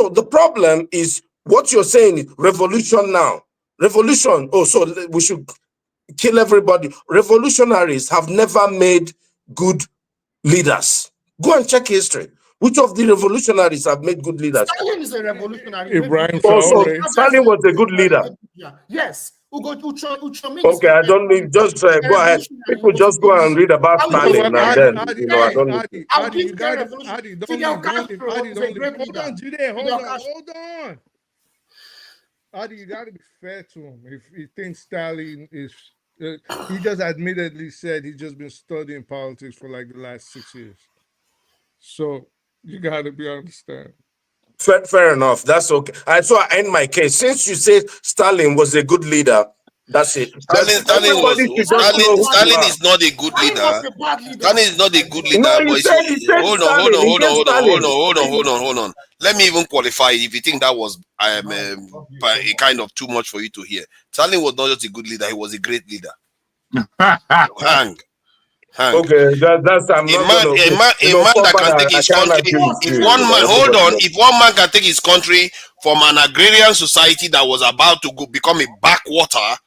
the problem is what you're saying is revolution now. Revolution. Oh, so we should kill everybody. Revolutionaries have never made good leaders. Go and check history. Which of the revolutionaries have made good leaders? Stalin is a revolutionary. Ibrahim Also, Traore. Stalin was a good leader. Yes. Okay, I don't need, just go ahead. People just go and read about Stalin and then, I don't need. Adi, you got it. Adi, don't hold on, Jude, hold on. Adi, you got to be fair to him. If he thinks Stalin is, he just admittedly said he's just been studying politics for like the last 6 years. So you got to be understand. Fair enough. That's okay. So I end my case. Since you say Stalin was a good leader, that's it. Stalin is not a good leader. Stalin is not a good leader. No, Hold on. Let me even qualify if you think that was a kind of too much for you to hear. Stalin was not just a good leader, he was a great leader. Hang. Okay, that's a man that can take his country. If one man can take his country from an agrarian society that was about to become a backwater,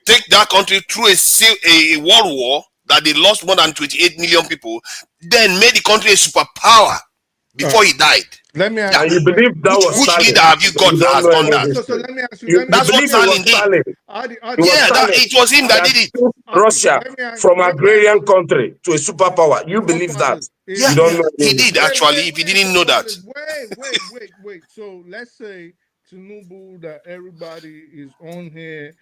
take that country through a world war that they lost more than 28 million people, then made the country a superpower before he died. Let me ask you. You believe that was which Stalin? Leader have you got that has done that? So let me ask you. That's what Stalin did. It was him that did it. Russia from agrarian country to a superpower. You believe that? Yeah, you don't know he did actually. If you didn't know that. Wait. So let's say Tinubu, that everybody is on here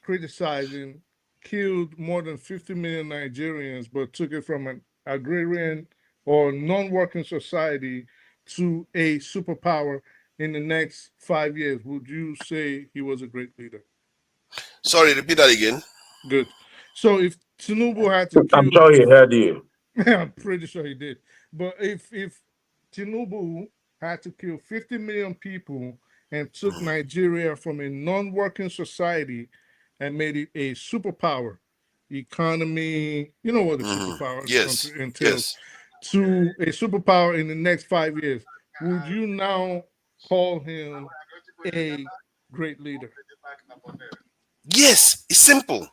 criticizing, killed more than 50 million Nigerians, but took it from an agrarian or non-working society to a superpower in the next 5 years. Would you say he was a great leader? Sorry, repeat that again. Good. So if Tinubu had to kill, I'm sure he heard you. I'm pretty sure he did. But if Tinubu had to kill 50 million people and took Nigeria from a non-working society and made it a superpower, economy, you know what a superpower entails, to a superpower in the next 5 years, would you now call him a great leader? Yes, it's simple.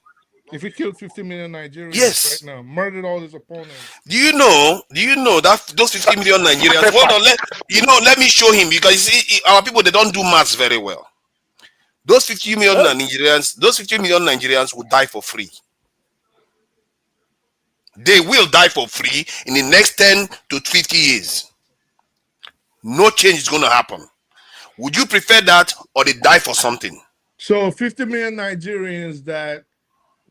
If he killed 50 million Nigerians right now, murdered all his opponents. Do you know that those 50 million Nigerians, hold on, let me show him, because you see, our people, they don't do maths very well. Those 50 million Nigerians will die for free. They will die for free in the next 10 to 50 years. No change is going to happen. Would you prefer that, or they die for something? So 50 million Nigerians that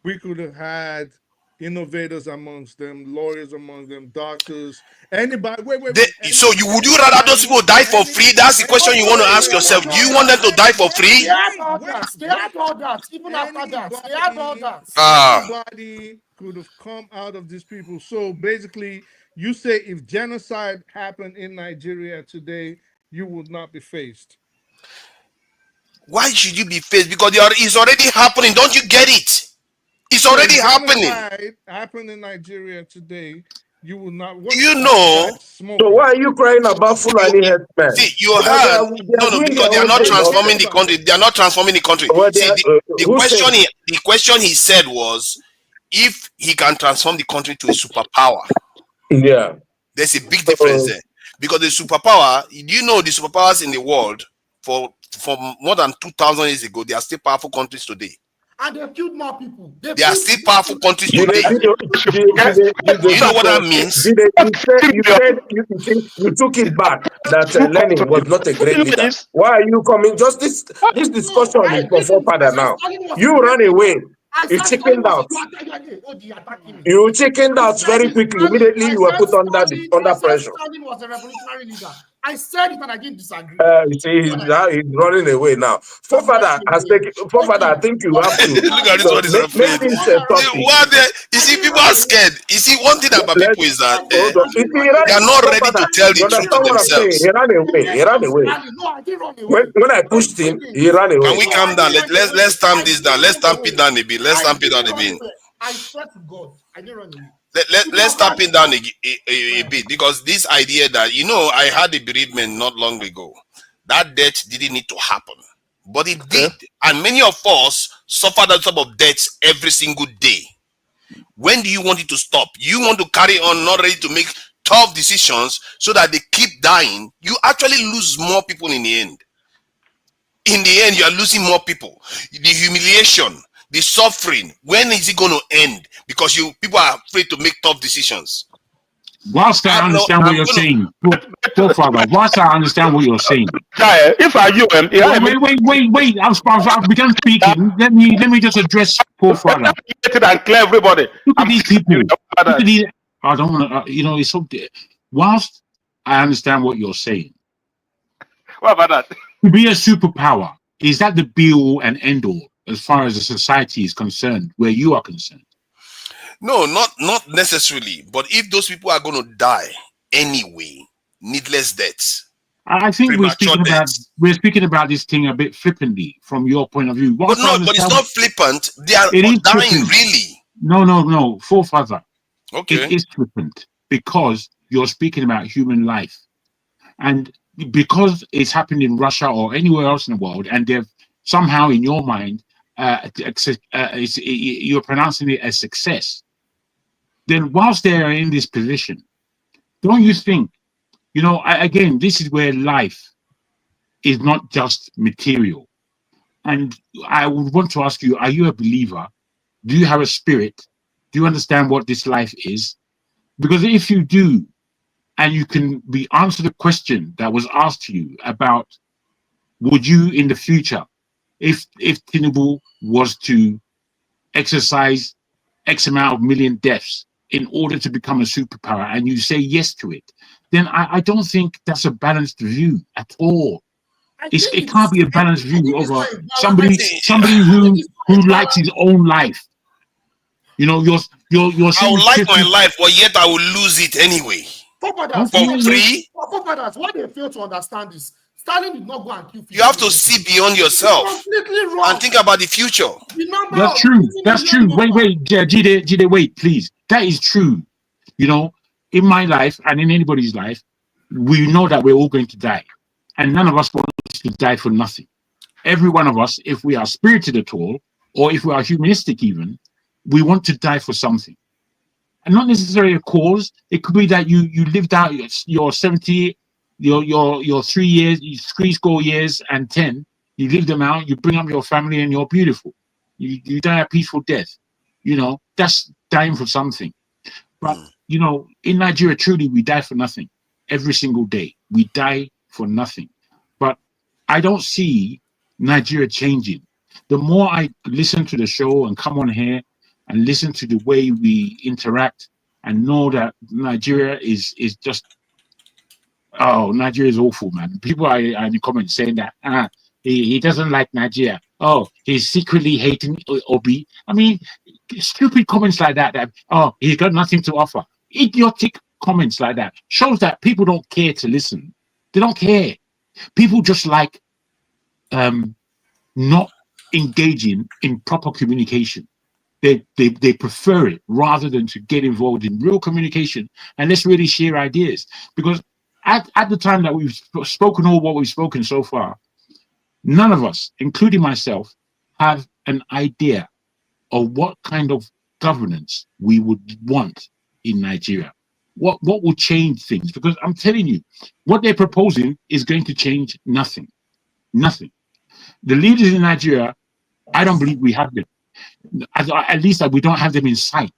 we could have had innovators amongst them, lawyers among them, doctors, anybody. Would you rather those people die for free? That's the question you want to ask yourself. Do you want them to die for free? They had all that. Even after that, they had all that. Anybody could have come out of these people. So basically, you say if genocide happened in Nigeria today, you would not be faced. Why should you be faced? Because it's already happening. Don't you get it? It's already happening. Happened in Nigeria today. You will not. So why are you crying about Fulani headsmen? See, you heard because they are not transforming the country. They are not transforming the country. See, the question he said was, if he can transform the country to a superpower. Yeah, there's a big difference there, because the superpower. You know, the superpowers in the world for more than 2,000 years ago, they are still powerful countries today. And they killed more people. They are still powerful countries today. You know what that means? You took it back that Lenin was not a great leader. Why are you coming? Just this discussion is for forefather now. You ran away. You chickened out. You chickened out very quickly. Immediately you were put under pressure. Stalin was a revolutionary leader. I said it and I didn't disagree. You see, he's running away now. Forefather has taken. Forefather, I think you have to. Look at this one is make afraid. this a topic. You see, people are scared. You see, one thing about people is that Hold on. they are not ready to tell the You truth to understand what I'm saying? themselves. He ran away. He ran away. No, I didn't run away. When I pushed him, he ran away. Can we calm down? Let's stamp this down. Let's stamp it down a bit. Let's stamp it down a bit. I swear to God, I didn't run away. Let's stamp it down a bit, because this idea that, I had a bereavement not long ago. That death didn't need to happen, but it did, and many of us suffer that type of deaths every single day. When do you want it to stop? You want to carry on, not ready to make tough decisions so that they keep dying. You actually lose more people in the end. In the end, you are losing more people. The humiliation, the suffering, when is it going to end? Because people are afraid to make tough decisions. Whilst I understand what you're saying, Father, whilst I understand what you're saying, if I you wait, I've begun speaking. Let me just address poor Father. And clear everybody. Look at these people. Look at these. I don't want to. It's so. Whilst I understand what you're saying, what about that? To be a superpower, is that the be all and end all as far as the society is concerned, where you are concerned? No, not necessarily. But if those people are going to die anyway, needless deaths. I think we're speaking about this thing a bit flippantly from your point of view. But it's not flippant. They are dying flippant. Really. No, Forefather. Okay. It is flippant because you're speaking about human life, and because it's happened in Russia or anywhere else in the world, and they've somehow in your mind you're pronouncing it as success. Then whilst they are in this position, don't you think, again, this is where life is not just material. And I would want to ask you, are you a believer? Do you have a spirit? Do you understand what this life is? Because if you do, and you can answer the question that was asked to you about, would you in the future, if Tinubu was to exercise X amount of million deaths in order to become a superpower, and you say yes to it, then I don't think that's a balanced view at all. It can't be a balanced view over somebody who likes his own life. You're I would like my life, but yet I will lose it anyway. For free? What they fail to understand is Stalin did not go and kill people. You have to see beyond yourself and think about the future. That's true. That's true. Wait, Jide, wait, please. That is true. In my life and in anybody's life, we know that we're all going to die. And none of us wants to die for nothing. Every one of us, if we are spirited at all, or if we are humanistic even, we want to die for something. And not necessarily a cause. It could be that you lived out your 70, your 3 years, 3 score years and 10. You live them out. You bring up your family, and you're beautiful. You die a peaceful death. That's dying for something. But in Nigeria, truly, we die for nothing. Every single day, we die for nothing. But I don't see Nigeria changing. The more I listen to the show and come on here and listen to the way we interact and know that Nigeria is just, Nigeria is awful, man. People are in the comments saying that he doesn't like Nigeria. Oh, he's secretly hating Obi. I mean, stupid comments like that, he's got nothing to offer. Idiotic comments like that shows that people don't care to listen. They don't care. People just like not engaging in proper communication. They prefer it rather than to get involved in real communication and let's really share ideas. Because at the time that we've spoken all what we've spoken so far, none of us, including myself, have an idea of what kind of governance we would want in Nigeria. What will change things? Because I'm telling you, what they're proposing is going to change nothing. Nothing. The leaders in Nigeria, I don't believe we have them. At least we don't have them in sight.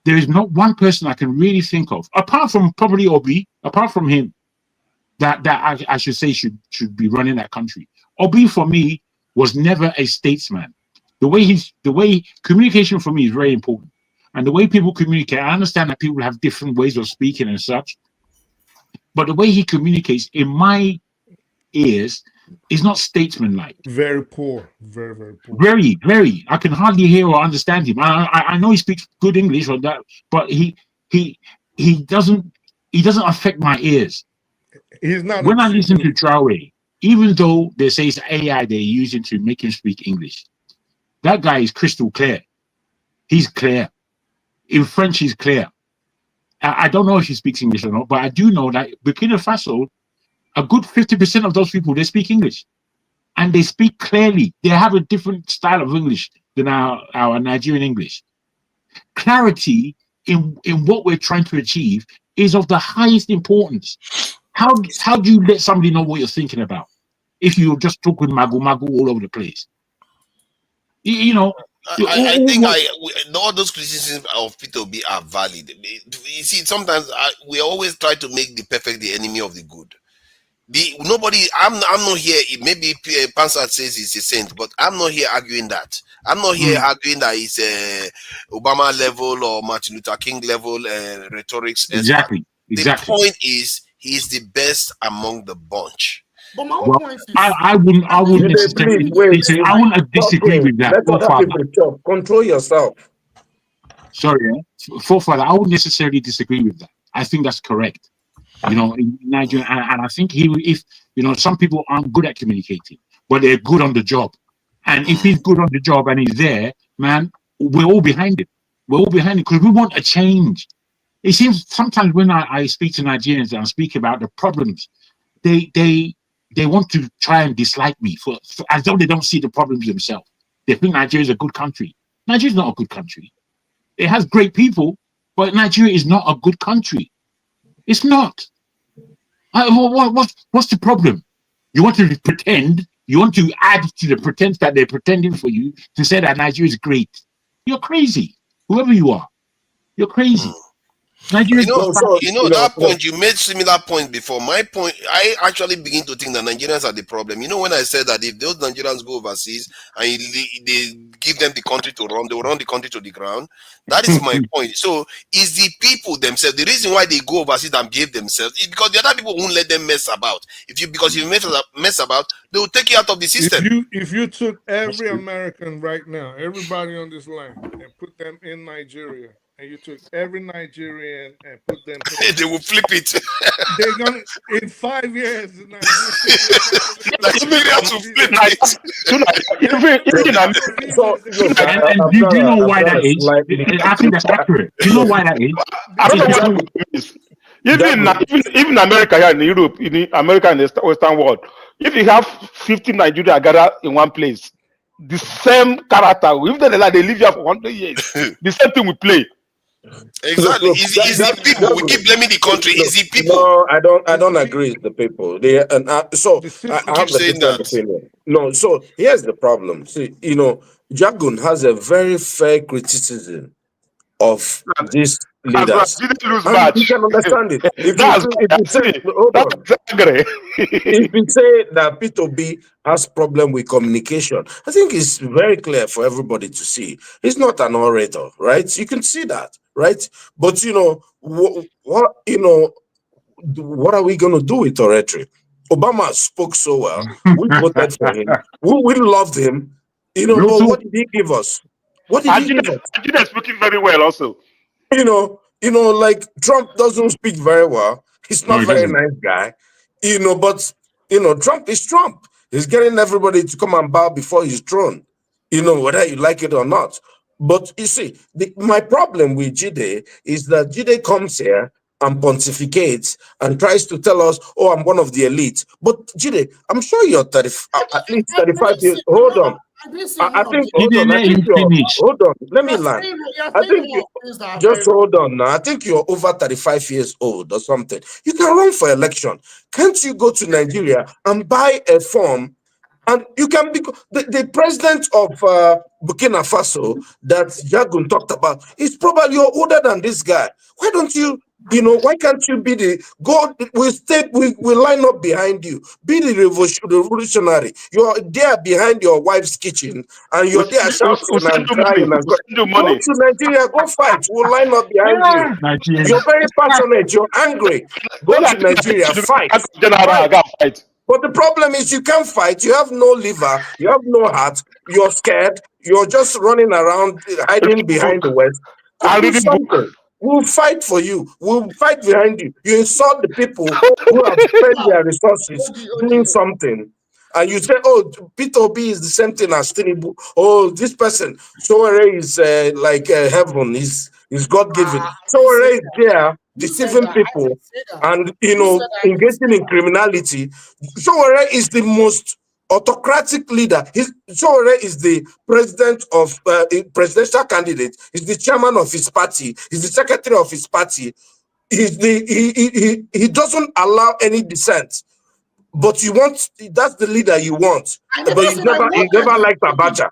There is not one person I can really think of, apart from probably Obi, apart from him, that I should say should be running that country. Obi for me was never a statesman. The way communication for me is very important, and the way people communicate. I understand that people have different ways of speaking and such, but the way he communicates in my ears is not statesman-like. Very poor. Very, very poor. Very, very. I can hardly hear or understand him. I know he speaks good English or that, but he doesn't affect my ears. He's not. When I listen to Traore, even though they say it's AI they're using to make him speak English, that guy is crystal clear. He's clear. In French, he's clear. I don't know if he speaks English or not, but I do know that Burkina Faso, a good 50% of those people, they speak English. And they speak clearly. They have a different style of English than our Nigerian English. Clarity in what we're trying to achieve is of the highest importance. How do you let somebody know what you're thinking about if you're just talking magu all over the place? You know, I think all those criticisms of Peter Obi are valid. You see, sometimes we always try to make the perfect the enemy of the good. I'm not here. Maybe Pansat says he's a saint, but I'm not here arguing that. I'm not here arguing that it's Obama level or Martin Luther King level rhetorics. Exactly. The point is, he's the best among the bunch. But my own point is, I wouldn't necessarily. I wouldn't disagree with that. Let other people talk. Control yourself. Sorry, forefather. I wouldn't necessarily disagree with that. I think that's correct. You know, in Nigeria, and I think if some people aren't good at communicating, but they're good on the job. And if he's good on the job and he's there, man, we're all behind it. We're all behind it because we want a change. It seems sometimes when I speak to Nigerians and I speak about the problems, they want to try and dislike me for as though they don't see the problems themselves. They think Nigeria is a good country. Nigeria is not a good country. It has great people, but Nigeria is not a good country. It's not. What's the problem? You want to pretend? You want to add to the pretense that they're pretending for you to say that Nigeria is great? You're crazy. Whoever you are, you're crazy. Nigeria. That point you made similar point before. My point, I actually begin to think that Nigerians are the problem. You know, when I said that if those Nigerians go overseas and they give them the country to run, they will run the country to the ground. That is my point. So it's the people themselves. The reason why they go overseas and behave themselves is because the other people won't let them mess about. If you mess about, they will take you out of the system. If you took every American right now, everybody on this line, and put them in Nigeria, and you took every Nigerian and put them, they will flip it. They're gonna in 5 years. Nigeria to flip it. And do you know why that is? I think that's accurate. Do you know why that is? I don't know why it is. Even America here in Europe, in America and the Western world, if you have 50 Nigeria gathered in one place, the same character, if they live here for 100 years, the same thing we play. Exactly. Is the people? We keep blaming the country. Is the people? No, I don't agree with the people. They I have a different opinion. No, so here's the problem. See, Jagun has a very fair criticism of these leaders. You can understand it. If you say that P2B has problem with communication, I think it's very clear for everybody to see. He's not an orator, right? You can see that, right? But what what are we going to do with oratory? Obama spoke so well. We voted for him. We loved him. But what did he give us? What did he give us? Adesina is speaking very well also. Like Trump doesn't speak very well. He's not very nice guy. But Trump is Trump. He's getting everybody to come and bow before his throne, whether you like it or not. But you see, my problem with Jide is that Jide comes here and pontificates and tries to tell us, oh, I'm one of the elite. But Jide, I'm sure you're at least 35 years. Hold on. I think hold on. Let me land. I think just hold on now. I think you're over 35 years old or something. You can run for election. Can't you go to Nigeria and buy a form? And you can be the president of Burkina Faso that Jagun talked about is probably older than this guy. Why don't you You know, why can't you be the go? We line up behind you. Be the revolutionary. You're there behind your wife's kitchen, and you're there shouting and crying and go to Nigeria, go fight. We'll line up behind you. You're very passionate. You're angry. Go to Nigeria, fight. Fight. But the problem is you can't fight. You have no liver. You have no heart. You're scared. You're just running around hiding behind the West. Go do something. We'll fight for you. We'll fight behind you. You insult the people who have spent their resources doing something. And you say, oh, Peter Obi is the same thing as Tinubu. Oh, this person, Sowore is like heaven. He's God-given. Sowore is there deceiving people and, you know, engaging in criminality. Sowore is the most autocratic leader. Sowore is the president of presidential candidate. He's the chairman of his party. He's the secretary of his party. He doesn't allow any dissent. But that's the leader you want. But you never liked Abacha.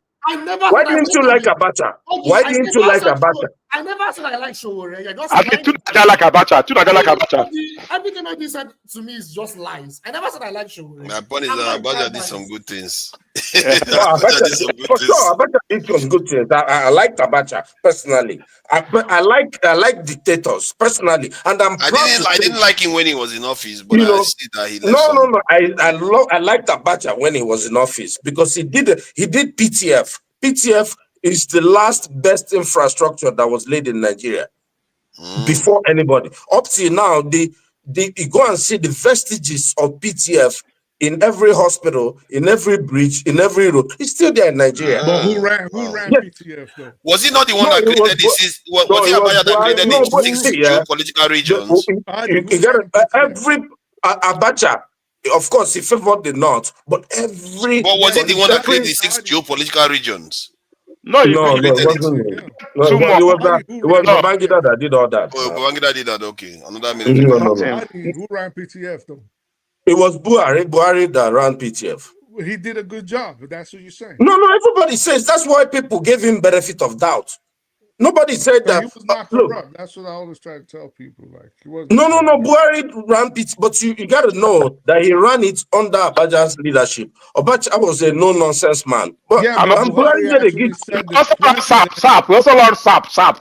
Why didn't you like Abacha? Why didn't you like Abacha? I never said I like Sowore. Everything I said to me is just lies. I never said I like Sowore. My point is that Abacha did some good things. Abacha did some good things. I liked Abacha personally. I like dictators personally, and I didn't like him when he was in office, but I see that he left. No. I liked Abacha when he was in office because he did PTF. PTF is the last best infrastructure that was laid in Nigeria before anybody. Up till now, you go and see the vestiges of PTF in every hospital, in every bridge, in every road. It's still there in Nigeria. But who ran PTF though? Was he not the one that created this? Was he Abacha that created the 6 geopolitical regions? Every Abacha, of course, he favored the north, but was he the one that created the 6 geopolitical regions? No, it wasn't. It was Babangida that did all that. Oh, Babangida did that. Okay, another minute. Who ran PTF though? It was Buhari that ran PTF. He did a good job. That's what you're saying. No, everybody says that's why people gave him benefit of doubt. Nobody said that. He was not corrupt. That's what I always try to tell people. Like he wasn't. No. Buhari ran PTF, but you got to know that he ran it under Abacha's leadership. Abacha was a no-nonsense man. But Buhari did a good. SAP. We also learned SAP.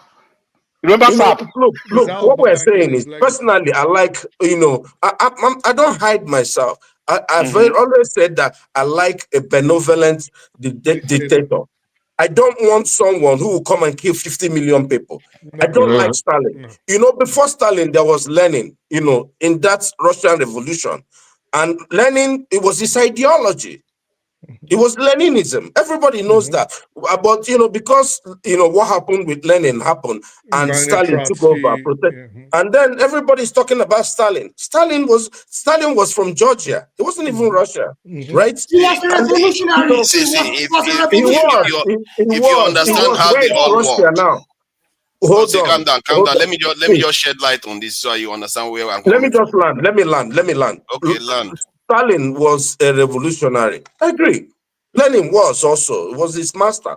Remember SAP? Look. What we're saying is, personally, I like. I don't hide myself. I've always said that I like a benevolent dictator. I don't want someone who will come and kill 50 million people. I don't like Stalin. Before Stalin, there was Lenin, in that Russian Revolution. And Lenin, it was his ideology. It was Leninism. Everybody knows that. But, because, what happened with Lenin happened and Stalin took over. And then everybody's talking about Stalin. Stalin was from Georgia. It wasn't even Russia, right? He was a revolutionary. If you understand how they all work. Now. Hold on. Calm down. Let me just shed light on this so you understand where I'm coming from. Let me land. Okay, land. Stalin was a revolutionary. I agree. Lenin was also. It was his master.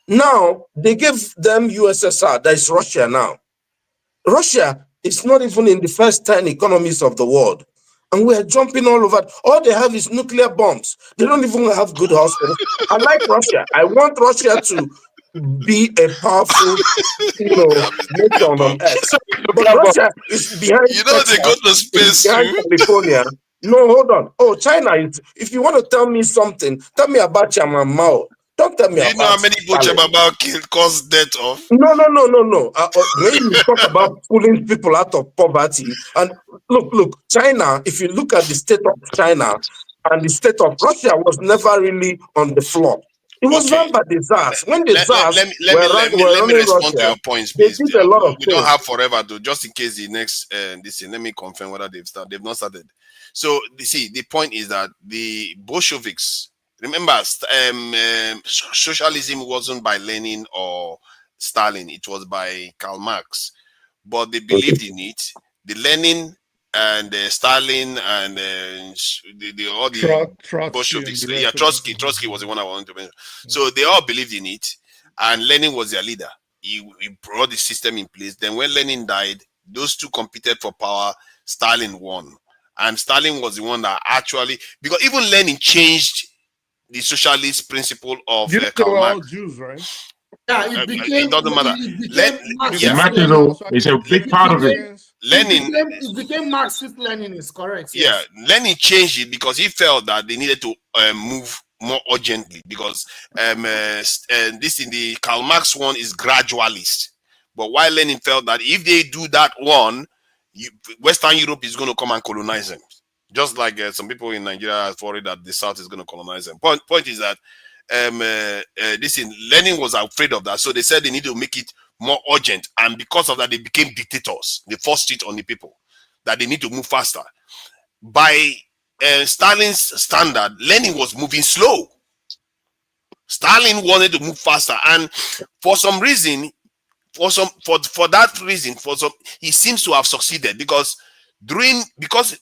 Now, they gave them USSR. That is Russia now. Russia is not even in the first 10 economies of the world. And we are jumping all over. All they have is nuclear bombs. They don't even have good hospitals. I like Russia. I want Russia to be a powerful, nation on earth. But Russia is behind. They go to space behind California. No, hold on. Oh, China is. If you want to tell me something, tell me about Chairman Mao. Don't tell me about. You know how many people Chairman Mao caused death of? No. When you talk about pulling people out of poverty, and look, China. If you look at the state of China and the state of Russia, was never really on the floor. It was run by the Tsars. When the Tsars let me respond to your points, please. They did a lot of we don't have forever, though. Just in case the next let me confirm whether they've started. They've not started. So the point is that the Bolsheviks. Remember, socialism wasn't by Lenin or Stalin; it was by Karl Marx. But they believed in it. The Lenin and Stalin and all the Bolsheviks. Trotsky was the one I wanted to mention. So they all believed in it, and Lenin was their leader. He brought the system in place. Then when Lenin died, Those two competed for power. Stalin won. And Stalin was the one that actually, because even Lenin changed the socialist principle of You know they Karl were all Marx. Jews, right? Yeah, it became. It doesn't matter. It became Marxist. It matters, though. It's a big part of it. Lenin. It became Marxist Lenin is correct. Yeah, Yes. Lenin changed it because he felt that they needed to move more urgently, because this in the Karl Marx one is gradualist. But while Lenin felt that if they do that one, Western Europe is going to come and colonize them. Just like some people in Nigeria are worried that the South is going to colonize them. Point is that Lenin was afraid of that, so they said they need to make it more urgent, and because of that, they became dictators. They forced it on the people that they need to move faster. By Stalin's standard, Lenin was moving slow. Stalin wanted to move faster, and for some reason, he seems to have succeeded, because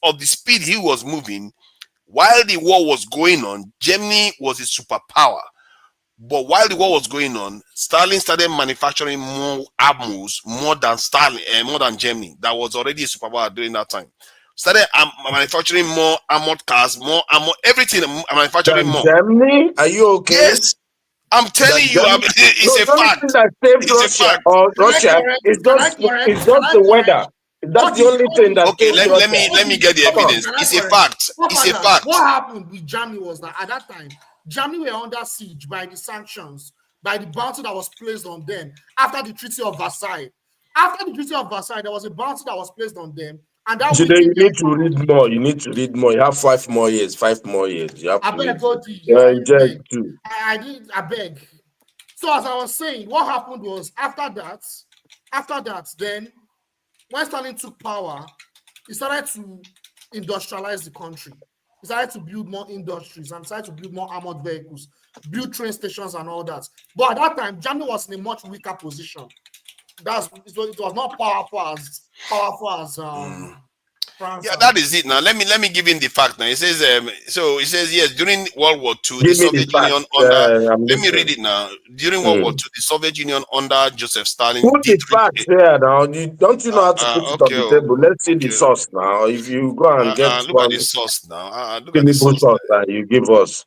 of the speed he was moving. While the war was going on, Germany was a superpower. But while the war was going on, Stalin started manufacturing more arms, more than Germany. That was already a superpower during that time. Started manufacturing more armored cars, more armor, everything. Manufacturing more. Germany? Are you okay? Yes, I'm telling you, it's a fact. That saved Russia or Russia is just the weather. That's the only thing that. Okay, let me get the evidence. It's a fact. It's a fact. What happened with Germany was that at that time, Germany were under siege by the sanctions, by the bounty that was placed on them after the Treaty of Versailles. After the Treaty of Versailles, there was a bounty that was placed on them, and that. Today you need to read more. You need to read more. You have 5 more years. 5 more years. You have I to beg, read. Too. I beg. So as I was saying, what happened was after that, then when Stalin took power, he started to industrialize the country. He started to build more industries and started to build more armored vehicles, build train stations and all that. But at that time, Germany was in a much weaker position. It was not powerful as France. Yeah, that is it. Now let me give him the fact. Now it says yes, during World War II, the Soviet Union under let me read it now. During World War II, the Soviet Union under Joseph Stalin. Put the facts there now. Don't you know how to put it on the table? Let's see the source now. If you go and get look at the source now. Look at the the source that you give us.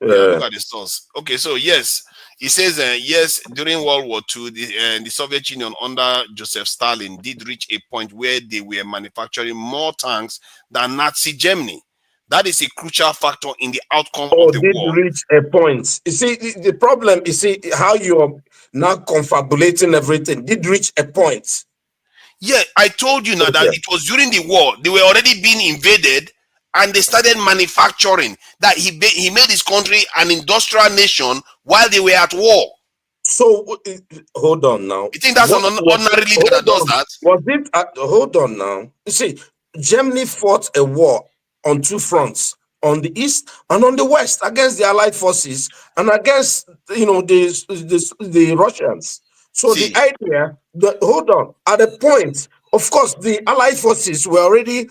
Look at the source. Okay, so yes, he says yes, during World War II, the Soviet Union under Joseph Stalin did reach a point where they were manufacturing more tanks than Nazi Germany. That is a crucial factor in the outcome of the war. Reach a point. You see, the problem is how you're now confabulating everything. Did reach a point. Yeah, I told you now that it was during the war. They were already being invaded, and they started manufacturing. That he made his country an industrial nation while they were at war. So hold on now. You think that's an ordinary leader that does that? Was it? Hold on now. You see, Germany fought a war on 2 fronts, on the east and on the west, against the Allied forces and against the Russians. So the idea that, hold on, at a point, of course, the Allied forces were already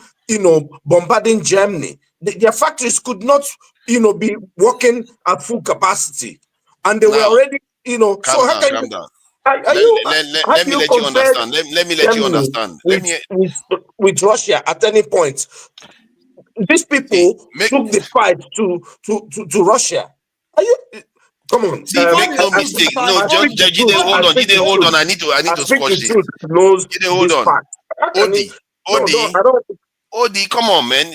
bombarding Germany. Their factories could not be working at full capacity, and they were already so how can you? Let me let you understand. Let me let you understand. With Russia at any point. These people took the fight to Russia. Are you? Come on. Make no mistake. No, Jide, hold on. I need to squash this. Jide, hold on. Odi, come on, man.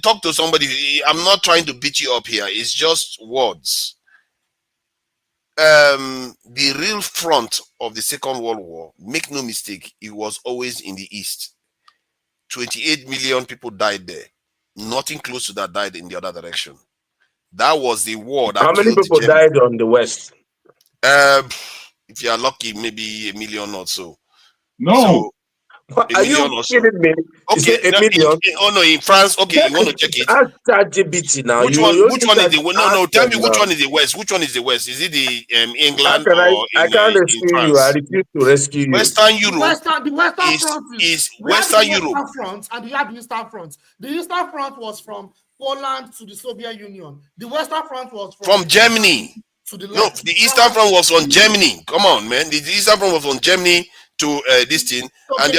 Talk to somebody. I'm not trying to beat you up here. It's just words. The real front of the Second World War, make no mistake, it was always in the East. 28 million people died there. Nothing close to that died in the other direction. That was the war that. How many people died on the West? If you are lucky, maybe 1 million or so. No. Are you kidding me? Okay, a million? In France. Okay, you want to check it? Ask ChatGPT now. Which one is the West? No. Tell me which one is the West. Which one is the West? Is it the England or I can't rescue you. I refuse to rescue you. Western Europe. The Western Front is Western Europe. Front, and you have the Eastern Front. The Eastern Front was from Poland to the Soviet Union. The Western Front was from Germany. To the no, the Eastern Front was on Germany. Come on, man. The Eastern Front was on Germany to this thing, and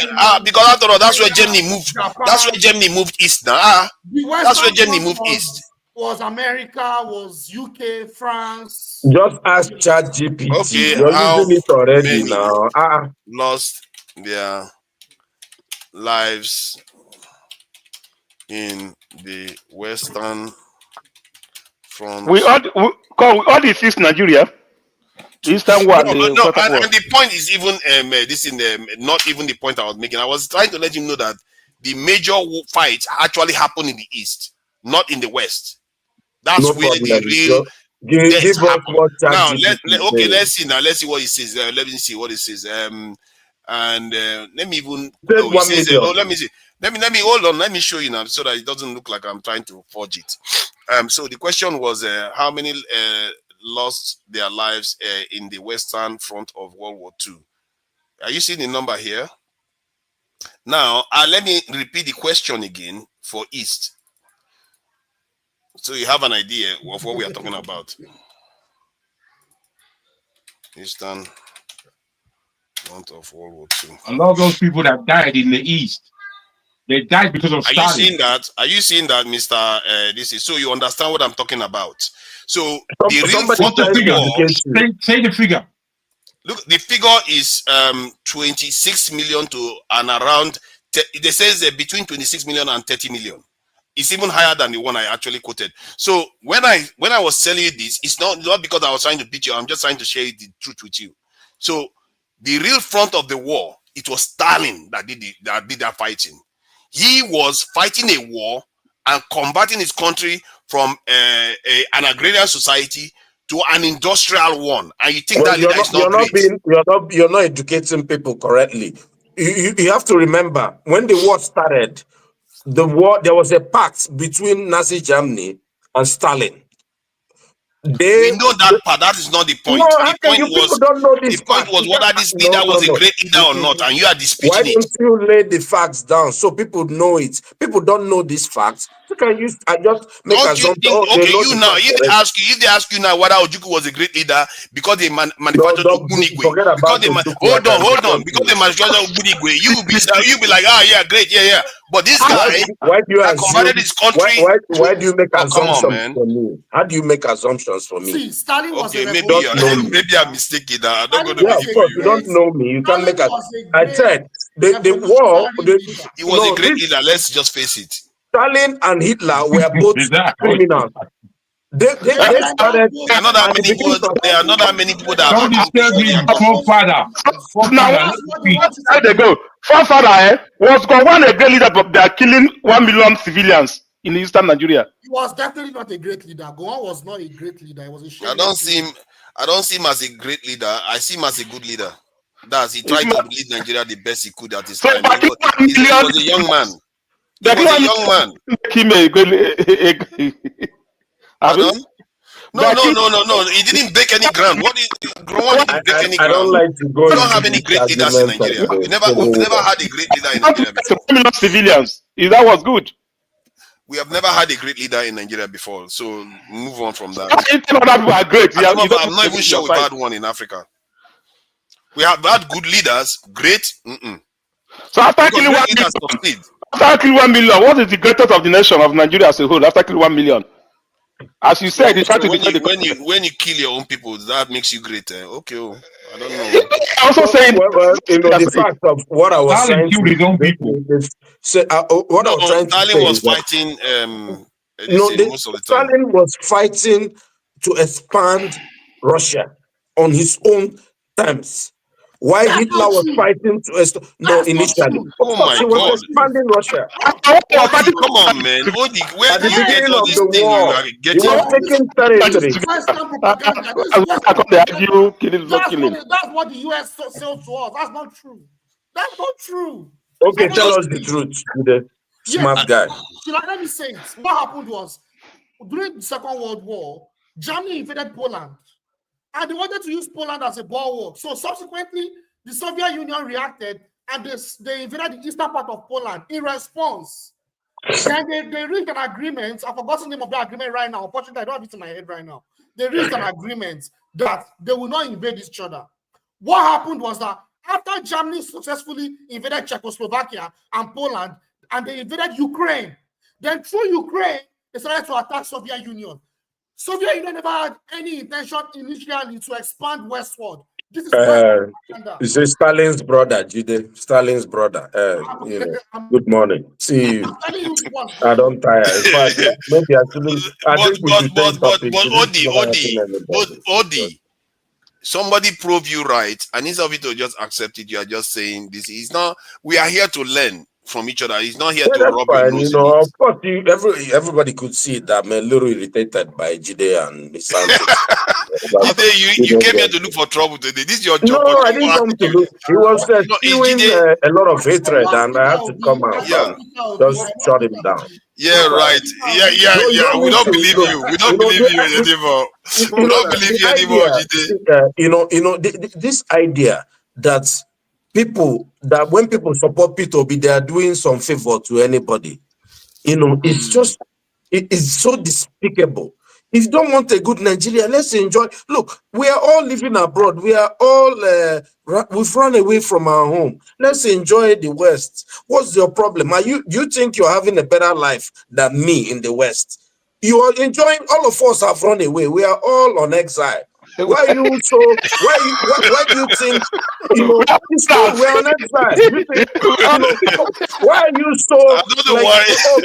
because after all, that's where Germany moved. That's where Germany moved east now. That's where Germany moved east. Was America, was UK, France. Just ask ChatGPT. Okay, You're how using it already many now. lost their lives in the Western Front? We all this is Nigeria. Eastern one. And the point is even not even the point I was making. I was trying to let you know that the major fights actually happened in the east, not in the west. That's No where problem. the real Give us what now. ChatGPT Let's see now. Let's see what it says. Let me see what it says. And let me even. Let me see. Let me hold on. Let me show you now so that it doesn't look like I'm trying to forge it. So the question was, how many lost their lives in the Western Front of World War II? Are you seeing the number here? Now, let me repeat the question again for East, so you have an idea of what we are talking about. Eastern Front of World War II. A lot of those people that died in the East, they died because of Stalin. Are you seeing that? Are you seeing that, Mr. This is so you understand what I'm talking about? So the real front of the war. Say the figure. Look, the figure is 26 million to and around. They says between 26 million and 30 million. It's even higher than the one I actually quoted. So when I was telling you this, it's not because I was trying to beat you. I'm just trying to share the truth with you. So the real front of the war, it was Stalin that did that fighting. He was fighting a war and converting his country from an agrarian society to an industrial one. And you think that is not great. You're not educating people correctly. You have to remember when the war started. There was a pact between Nazi Germany and Stalin. We know that part. That is not the point. No, the point was whether this leader was a great leader or not, and you are disputing Why don't you lay the facts down so people know it? People don't know these facts. So can you just make assumptions? Okay, you now. If they ask you now whether Ojukwu was a great leader because they manufactured Ogbunigwe. Hold on. Because they manufactured Ogbunigwe, you be like, yeah, great, yeah. But this guy converted his country. Why do you make assumptions for me? How do you make assumptions for me? See, Stalin was maybe I'm mistaken. I'm not going to believe you. You don't know me. You can't make a. I said the war. He was a great leader. Let's just face it. Stalin and Hitler were both criminals. They started. There are not that many people that don't disturb me, forefather. Now, there they go. Forefather was one a great leader, but they are killing 1 million civilians in eastern Nigeria. He was definitely not a great leader. Gowon was not a great leader. He was a I don't see him as a great leader. I see him as a good leader. He tried to lead Nigeria the best he could at his time. He was a young man. He was a young man. No. He didn't break any ground. I don't like to go. We don't have any great leaders in Nigeria. We've never had a great leader in Nigeria before. 1 million civilians. That was good. We have never had a great leader in Nigeria before. So move on from that. Other people are great. I'm not even sure we've had one in Africa. We have had good leaders. Great. So after killing 1 million, what is the greatest of the nation of Nigeria as a whole? After killing 1 million, as you said, when you kill your own people, that makes you great. Okay, I don't know. I also saying, the fact of what I was saying. Stalin was fighting. Most of the time. Stalin was fighting to expand Russia on his own terms. Why Hitler was fighting to initially. Oh my he was expanding Russia. Come on, man. Where did you get all this thing? He was taking territory. That's what the US sells to us. That's not true. That's not true. Okay, tell us the truth. The smart guy. Let me say it. What happened was during the Second World War, Germany invaded Poland. And they wanted to use Poland as a bulwark. So subsequently, the Soviet Union reacted and they invaded the eastern part of Poland in response. Then they reached an agreement. I've forgotten the name of the agreement right now. Unfortunately, I don't have it in my head right now. They reached an agreement that they will not invade each other. What happened was that After Germany successfully invaded Czechoslovakia and Poland, and they invaded Ukraine, then through Ukraine, they started to attack Soviet Union. Soviet Union never had any intention initially to expand westward. This is It's Stalin's brother, Jide. Stalin's brother. You know, good morning. See you. I don't tire. In fact, maybe I shouldn't. I think we should take topic. Odi, somebody prove you right, and instead of it to just accept it, you are just saying this is not. We are here to learn from each other. He's not here to rub your nose. You know, of course, everybody could see that I'm a little irritated by Jide and the sound. Jide, you came here to look for trouble today. This is your job. No, I didn't come to look. He was spewing a lot of hatred, and I had to come out and just shut him down. Yeah, right. Yeah. We don't believe you. We don't believe you anymore. We don't believe you anymore, Jide. This idea that when people support P2B, they are doing some favor to anybody. It's just, it's so despicable. If you don't want a good Nigeria, let's enjoy. Look, we are all living abroad. We are all, we've run away from our home. Let's enjoy the West. What's your problem? Do you think you're having a better life than me in the West? You are enjoying, all of us have run away. We are all on exile. Why do you think, we're on exile? Why are you so,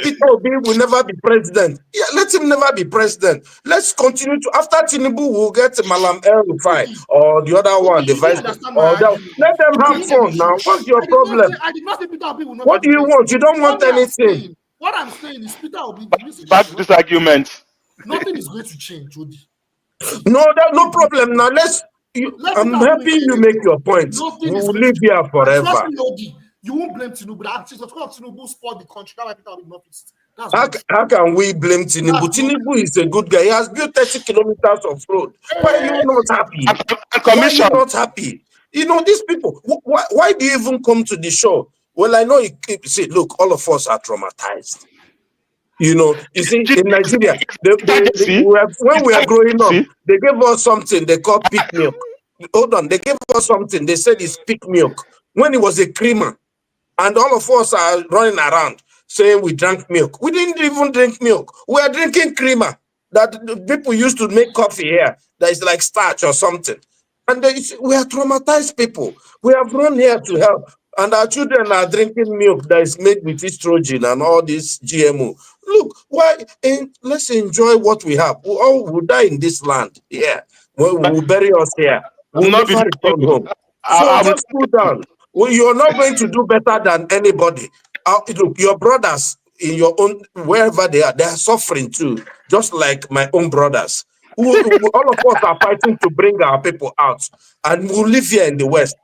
Peter Obi will never be president? Yeah, let him never be president. Let's continue to, after Tinubu, we'll get Malam El-Rufai or the other one, the vice. Let them have fun now. What's your problem? I did not say Peter Obi will not. What do you want? You don't want anything. What I'm saying is Peter Obi. Back to this argument. Nothing is going to change, Jody. No, there's no problem. Now I'm happy you make your point. We will live here forever. You won't blame Tinubu. Actually, Tinubu spoiled the country. That's why Peter will not fix it. How can we blame Tinubu? Tinubu is a good guy. He has built 30 kilometers of road. Why are you not happy? Why are you not happy? These people, why do you even come to the show? Well, I know you see, look, all of us are traumatized. You see, in Nigeria, when we are growing up, they gave us something they call pig milk. Hold on, they gave us something, they said it's pig milk, when it was a creamer. And all of us are running around saying we drank milk. We didn't even drink milk. We are drinking creamer that the people used to make coffee here. That is like starch or something. And we are traumatized people. We have run here to help. And our children are drinking milk that is made with estrogen and all this GMO. Look, let's enjoy what we have. We all will die in this land. Yeah. We'll bury us here. We'll never return home. So just cool down. Well, you're not going to do better than anybody. Look, your brothers in your own, wherever they are suffering too, just like my own brothers. All of us are fighting to bring our people out. And we'll live here in the West.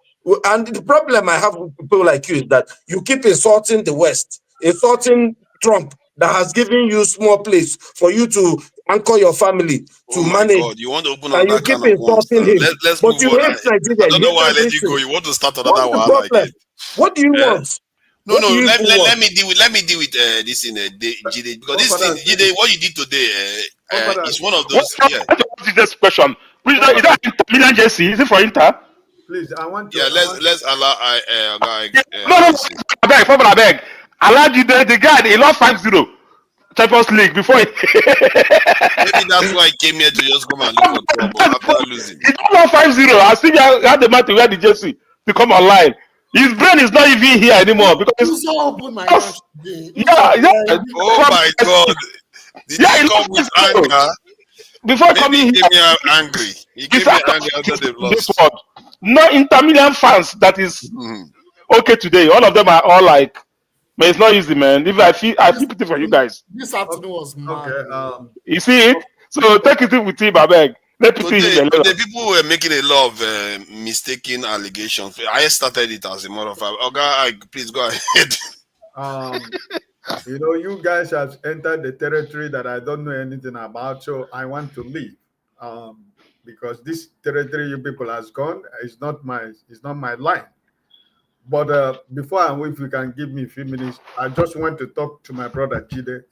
And the problem I have with people like you is that you keep insulting the West, insulting Trump that has given you small place for you to anchor your family, to manage. God, you want to open and you keep insulting him. Let's but you hate Nigeria. I don't know why I let you go. You want to start another one again. What do you want? No, let me deal with this in Jide, because this thing, Jide, what you did today is one of those. This question. Is that Milan JC? Is it for Inter? Please, I want to. Yeah, let's allow. I beg. Allow the guy. He lost 5-0 Champions League before. Maybe that's why I came here to just come and look for trouble after losing. He lost 5-0. I still had the man to wear the jersey to come online. His brain is not even here anymore because. Open my gosh. Yeah. Oh my God! Did you come with anger? Before coming here, he came here angry. He came here angry after they lost. No Inter Milan fans that is okay today. All of them are all like, man, it's not easy, man. If I feel pity for you guys. This afternoon was mad. Okay. You see it? So take it with him, I beg. The people were making a lot of mistaken allegations. I started it as a matter of fact. Okay, please go ahead. You guys have entered the territory that I don't know anything about, so I want to leave. Because this territory you people has gone is not my line. But before if you can give me a few minutes, I just want to talk to my brother Jide.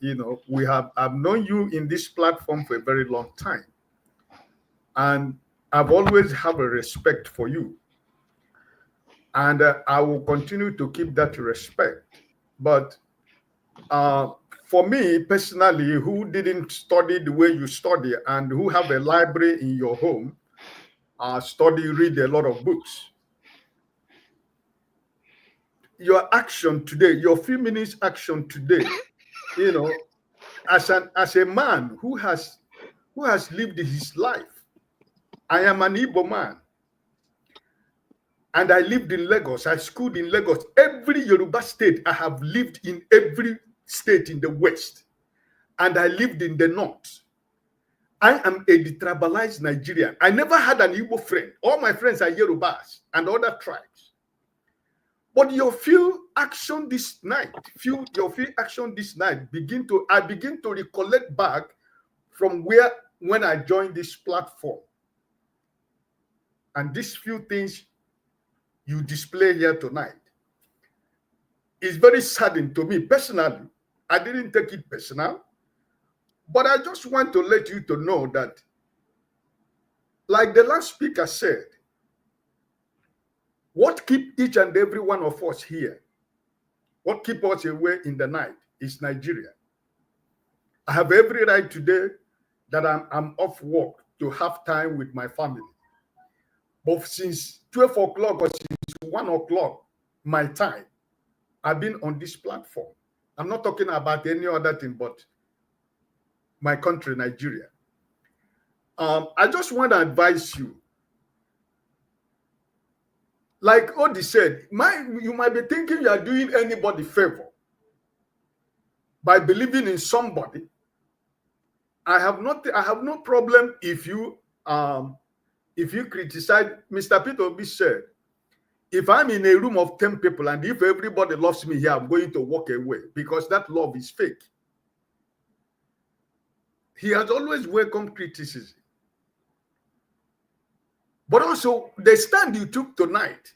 I've known you in this platform for a very long time, and I've always have a respect for you. And I will continue to keep that respect. But for me personally, who didn't study the way you study and who have a library in your home, read a lot of books, your action today, your few minutes action today, you know, as a man who has lived his life. I am an Igbo man, and I lived in Lagos. I schooled in Lagos. Every Yoruba state, I have lived in every state in the West, and I lived in the North. I am a detribalized Nigerian. I never had an Igbo friend. All my friends are Yorubas and other tribes. But your few action this night, I begin to recollect back from when I joined this platform. And these few things you display here tonight is very saddening to me personally. I didn't take it personal, but I just want to let you to know that, like the last speaker said, what keep each and every one of us here, what keep us away in the night is Nigeria. I have every right today that I'm off work to have time with my family. But since 12 o'clock or since 1 o'clock, my time, I've been on this platform. I'm not talking about any other thing but my country, Nigeria. I just want to advise you. Like Odi said, you might be thinking you are doing anybody favor by believing in somebody. I have no problem if you criticize. Mr. Peter Obi said, if I'm in a room of 10 people and if everybody loves me here, I'm going to walk away because that love is fake. He has always welcomed criticism. But also, the stand you took tonight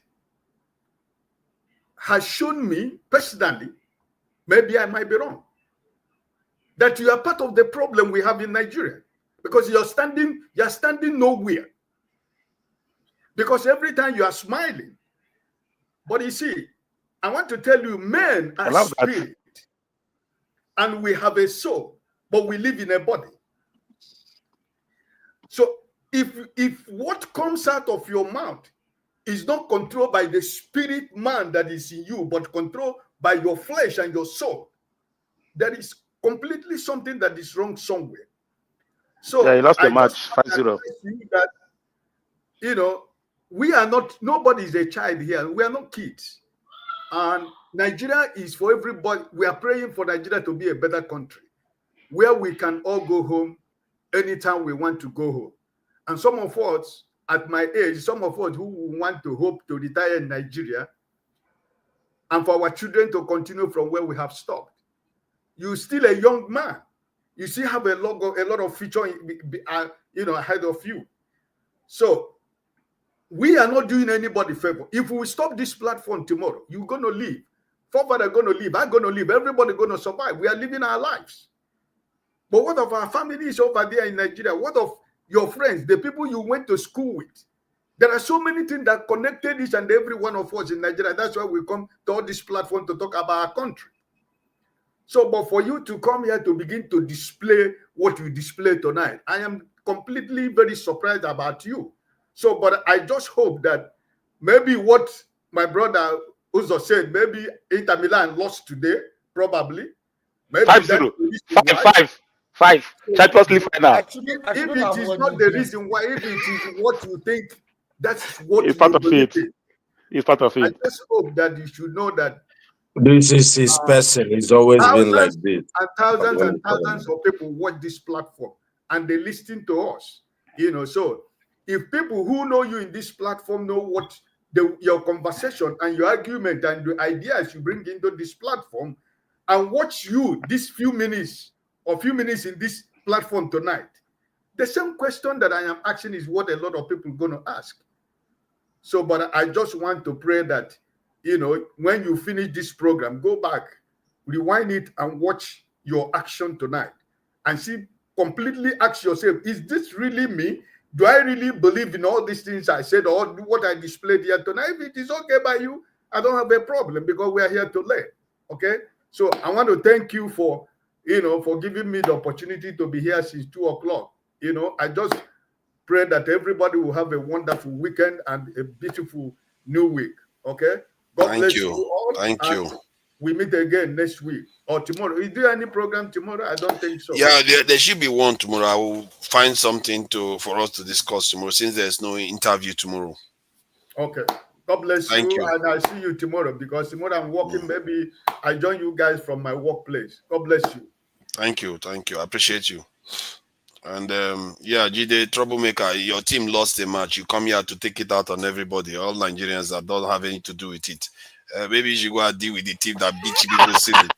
has shown me personally, maybe I might be wrong, that you are part of the problem we have in Nigeria because you're standing nowhere. Because every time you are smiling. But you see, I want to tell you, men are spirit. And we have a soul, but we live in a body. So if what comes out of your mouth is not controlled by the spirit man that is in you, but controlled by your flesh and your soul, there is completely something that is wrong somewhere. So yeah, he lost the match 5-0. That, you know, we are not, nobody is a child here. We are not kids. And Nigeria is for everybody. We are praying for Nigeria to be a better country where we can all go home anytime we want to go home. And some of us, at my age, some of us who want to hope to retire in Nigeria and for our children to continue from where we have stopped. You're still a young man. You still have a lot of future, ahead of you. So we are not doing anybody favor. If we stop this platform tomorrow, you're going to leave. Forefather are going to leave. I'm going to leave. Everybody going to survive. We are living our lives. But what of our families over there in Nigeria? What of your friends, the people you went to school with? There are so many things that connected each and every one of us in Nigeria. That's why we come to all this platform to talk about our country. So, but for you to come here to begin to display what you display tonight, I am completely very surprised about you. So, but I just hope that maybe what my brother Uzo said, maybe Inter Milan lost today, probably. 5-0. 5. Champions League final. If it is not the reason why, if it is what you think, that's what it's part of it. It's part of it. I just hope that you should know that this is his person. He's always been like this. And thousands of people watch this platform and they listen to us. You know, so if people who know you in this platform know what your conversation and your argument and the ideas you bring into this platform and watch you these few minutes in this platform tonight, the same question that I am asking is what a lot of people are going to ask. So, but I just want to pray that, you know, when you finish this program, go back, rewind it and watch your action tonight and see, completely ask yourself, is this really me? Do I really believe in all these things I said or what I displayed here tonight? If it is okay by you, I don't have a problem because we are here to learn. Okay. So I want to thank you for, for giving me the opportunity to be here since 2 o'clock. I just pray that everybody will have a wonderful weekend and a beautiful new week. Okay. God bless you all. Thank you. We meet again next week or tomorrow. Is there any program tomorrow? I don't think so. Yeah, there should be one tomorrow. I will find something for us to discuss tomorrow since there's no interview tomorrow. Okay. God bless you. And I'll see you tomorrow because tomorrow I'm working. Maybe I join you guys from my workplace. God bless you. Thank you. I appreciate you. And yeah, Jide, troublemaker, your team lost a match. You come here to take it out on everybody, all Nigerians that don't have anything to do with it. Maybe you should go and deal with the team that beat Chibibo City.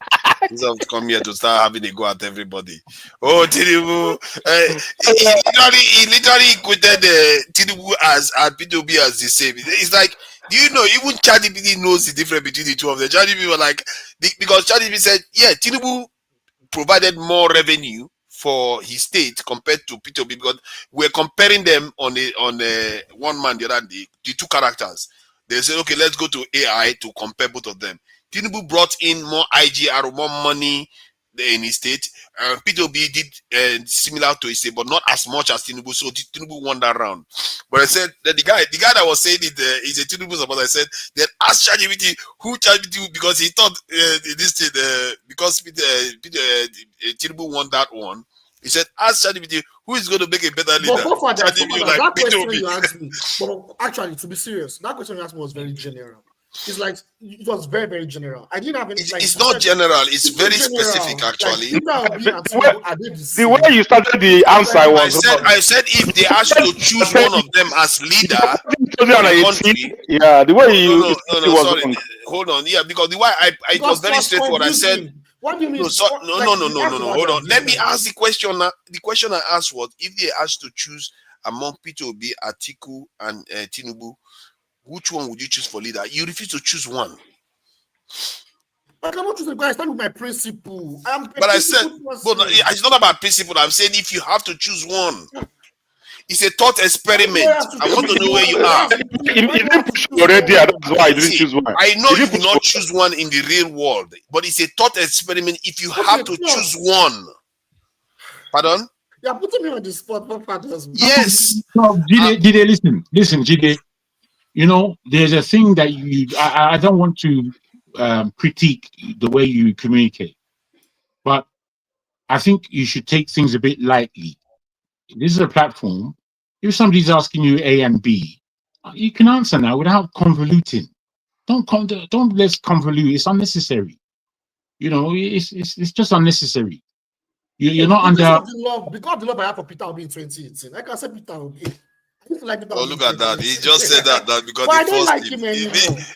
Instead of come here to start having a go at everybody. Oh, Tinubu. He literally quoted Tinubu and P2B as the same. It's like, do you know, even ChatGPT knows the difference between the two of them. ChatGPT were like, because ChatGPT said, yeah, Tinubu provided more revenue for his state compared to P2B because we're comparing them on a one man the other day, the two characters. They said, okay, let's go to AI to compare both of them. Tinubu brought in more IGR, more money in his state. P2B did similar to his state, but not as much as Tinubu. So Tinubu won that round. But I said that the guy that was saying it is a Tinubu supporter. I said that ask ChatGPT who ChatGPT because he thought this thing because Tinubu won that one. He said, ask ChatGPT who is going to make a better leader. But that question you asked me, but actually, to be serious, that question you asked me was very general. It's like it was very, very general. I didn't have any. It's not general. It's very specific, actually. The way you started the answer was. I said if they ask you to choose one of them as leader, yeah, the way you. No, sorry. Hold on. Yeah, because the way it was very straightforward. I said. What do you mean? No. Hold on. Let me ask the question. The question I asked was if they asked to choose among P2B, Atiku, and Tinubu, which one would you choose for leader? You refuse to choose one. I cannot choose a guy. I stand with my principle. But I said, it's not about principle. I'm saying if you have to choose one. It's a thought experiment. I want to know where you are. He didn't push you already. That's why I didn't choose one. I know you will not choose one in the real world, but it's a thought experiment if you have to choose one. Pardon? You're putting me on the spot. Yes. No, Jide, listen, Jide. You know, there's a thing that I don't want to critique the way you communicate, but I think you should take things a bit lightly. This is a platform. If somebody's asking you A and B, you can answer now without convoluting. Don't let's convolute. It's unnecessary. You know, it's just unnecessary. You're not under. Because the love I have for Peter Obi in 2018. Like I said, Peter Obi. Oh, look at that. He just said that because I don't like him anymore.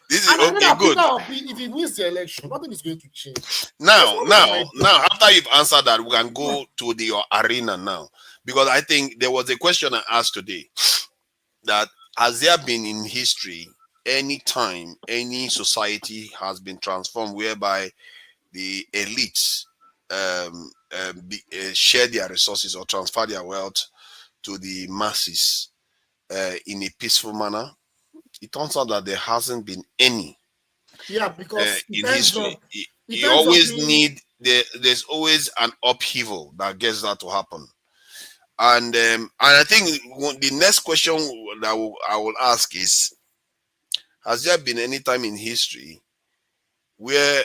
This is okay, good. If he wins the election, nothing is going to change. Now, after you've answered that, we can go to your arena now. Because I think there was a question I asked today that has there been in history any time any society has been transformed whereby the elites share their resources or transfer their wealth to the masses in a peaceful manner? It turns out that there hasn't been any. Yeah, because in history, you always need there's always an upheaval that gets that to happen. And I think the next question that I will ask is: has there been any time in history where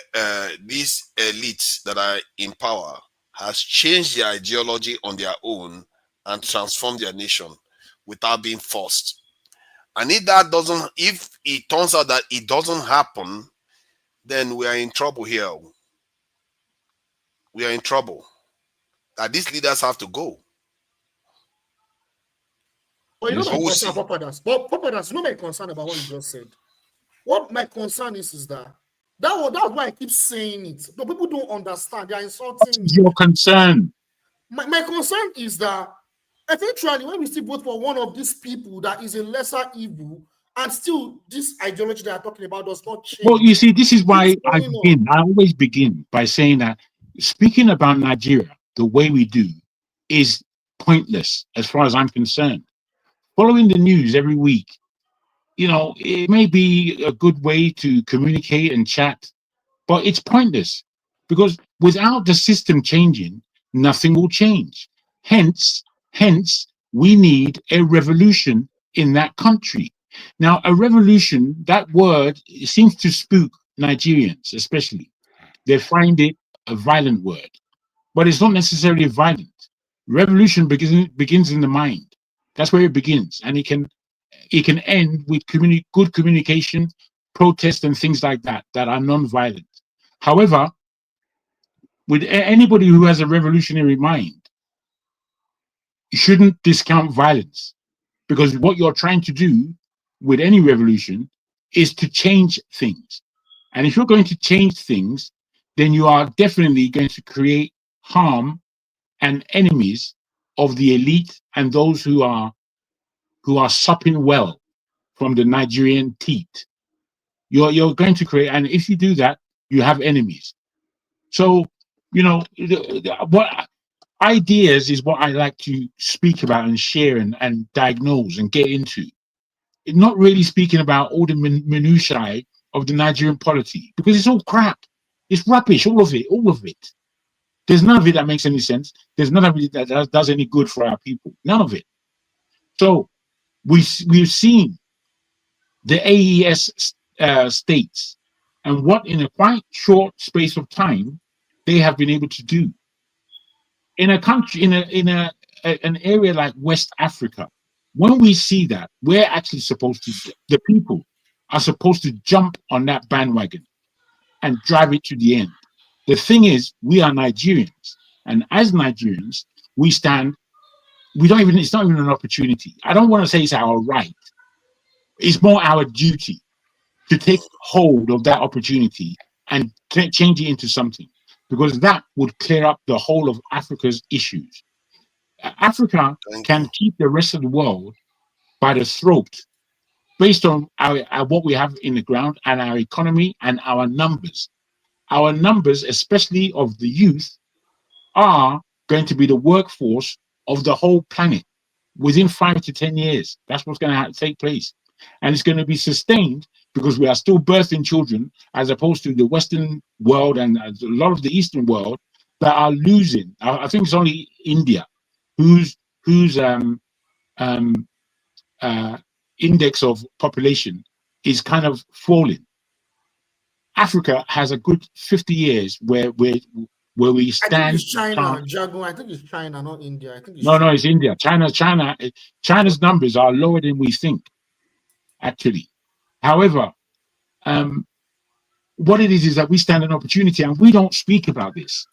these elites that are in power has changed their ideology on their own and transformed their nation without being forced? And if it turns out that it doesn't happen, then we are in trouble here. We are in trouble. That these leaders have to go. Well, you know my concern about Papadas. But Papadas, you know my concern about what you just said. What my concern is that that's why I keep saying it. But people don't understand. They are insulting me. Your concern. My concern is that eventually, when we still vote for one of these people that is a lesser evil, and still this ideology that I'm talking about does not change. Well, you see, this is why I always begin by saying that speaking about Nigeria the way we do is pointless as far as I'm concerned. following the news every week, you know, it may be a good way to communicate and chat, but it's pointless because without the system changing, nothing will change. Hence, we need a revolution in that country. Now, a revolution, that word, it seems to spook Nigerians, especially. They find it a violent word, but it's not necessarily violent. Revolution begins in the mind. That's where it begins, and it can end with good communication, protest, and things like that are non-violent. However, with anybody who has a revolutionary mind, you shouldn't discount violence, because what you're trying to do with any revolution is to change things. And if you're going to change things, then you are definitely going to create harm and enemies of the elite and those who are supping well from the Nigerian teat. You're going to create, and if you do that, you have enemies. So, you know, what ideas is what I like to speak about and share and diagnose and get into. It's not really speaking about all the minutiae of the Nigerian polity, because it's all crap. It's rubbish, all of it. There's none of it that makes any sense. There's none of it that does any good for our people. None of it. So we've seen the AES states and what in a quite short space of time they have been able to do. In a country, in an area like West Africa, when we see that, we're actually supposed to, the people are supposed to jump on that bandwagon and drive it to the end. The thing is, we are Nigerians, and as Nigerians, it's not even an opportunity. I don't want to say it's our right. It's more our duty to take hold of that opportunity and change it into something, because that would clear up the whole of Africa's issues. Africa can keep the rest of the world by the throat based on what we have in the ground and our economy and our numbers. Our numbers, especially of the youth, are going to be the workforce of the whole planet within 5 to 10 years. That's what's going to take place. And it's going to be sustained because we are still birthing children, as opposed to the Western world and a lot of the Eastern world that are losing. I think it's only India whose index of population is kind of falling. Africa has a good 50 years where we stand. I think it's China, Jago. I think it's China, not India. I think it's No, it's India. China's numbers are lower than we think, actually. However, what it is that we stand an opportunity, and we don't speak about this.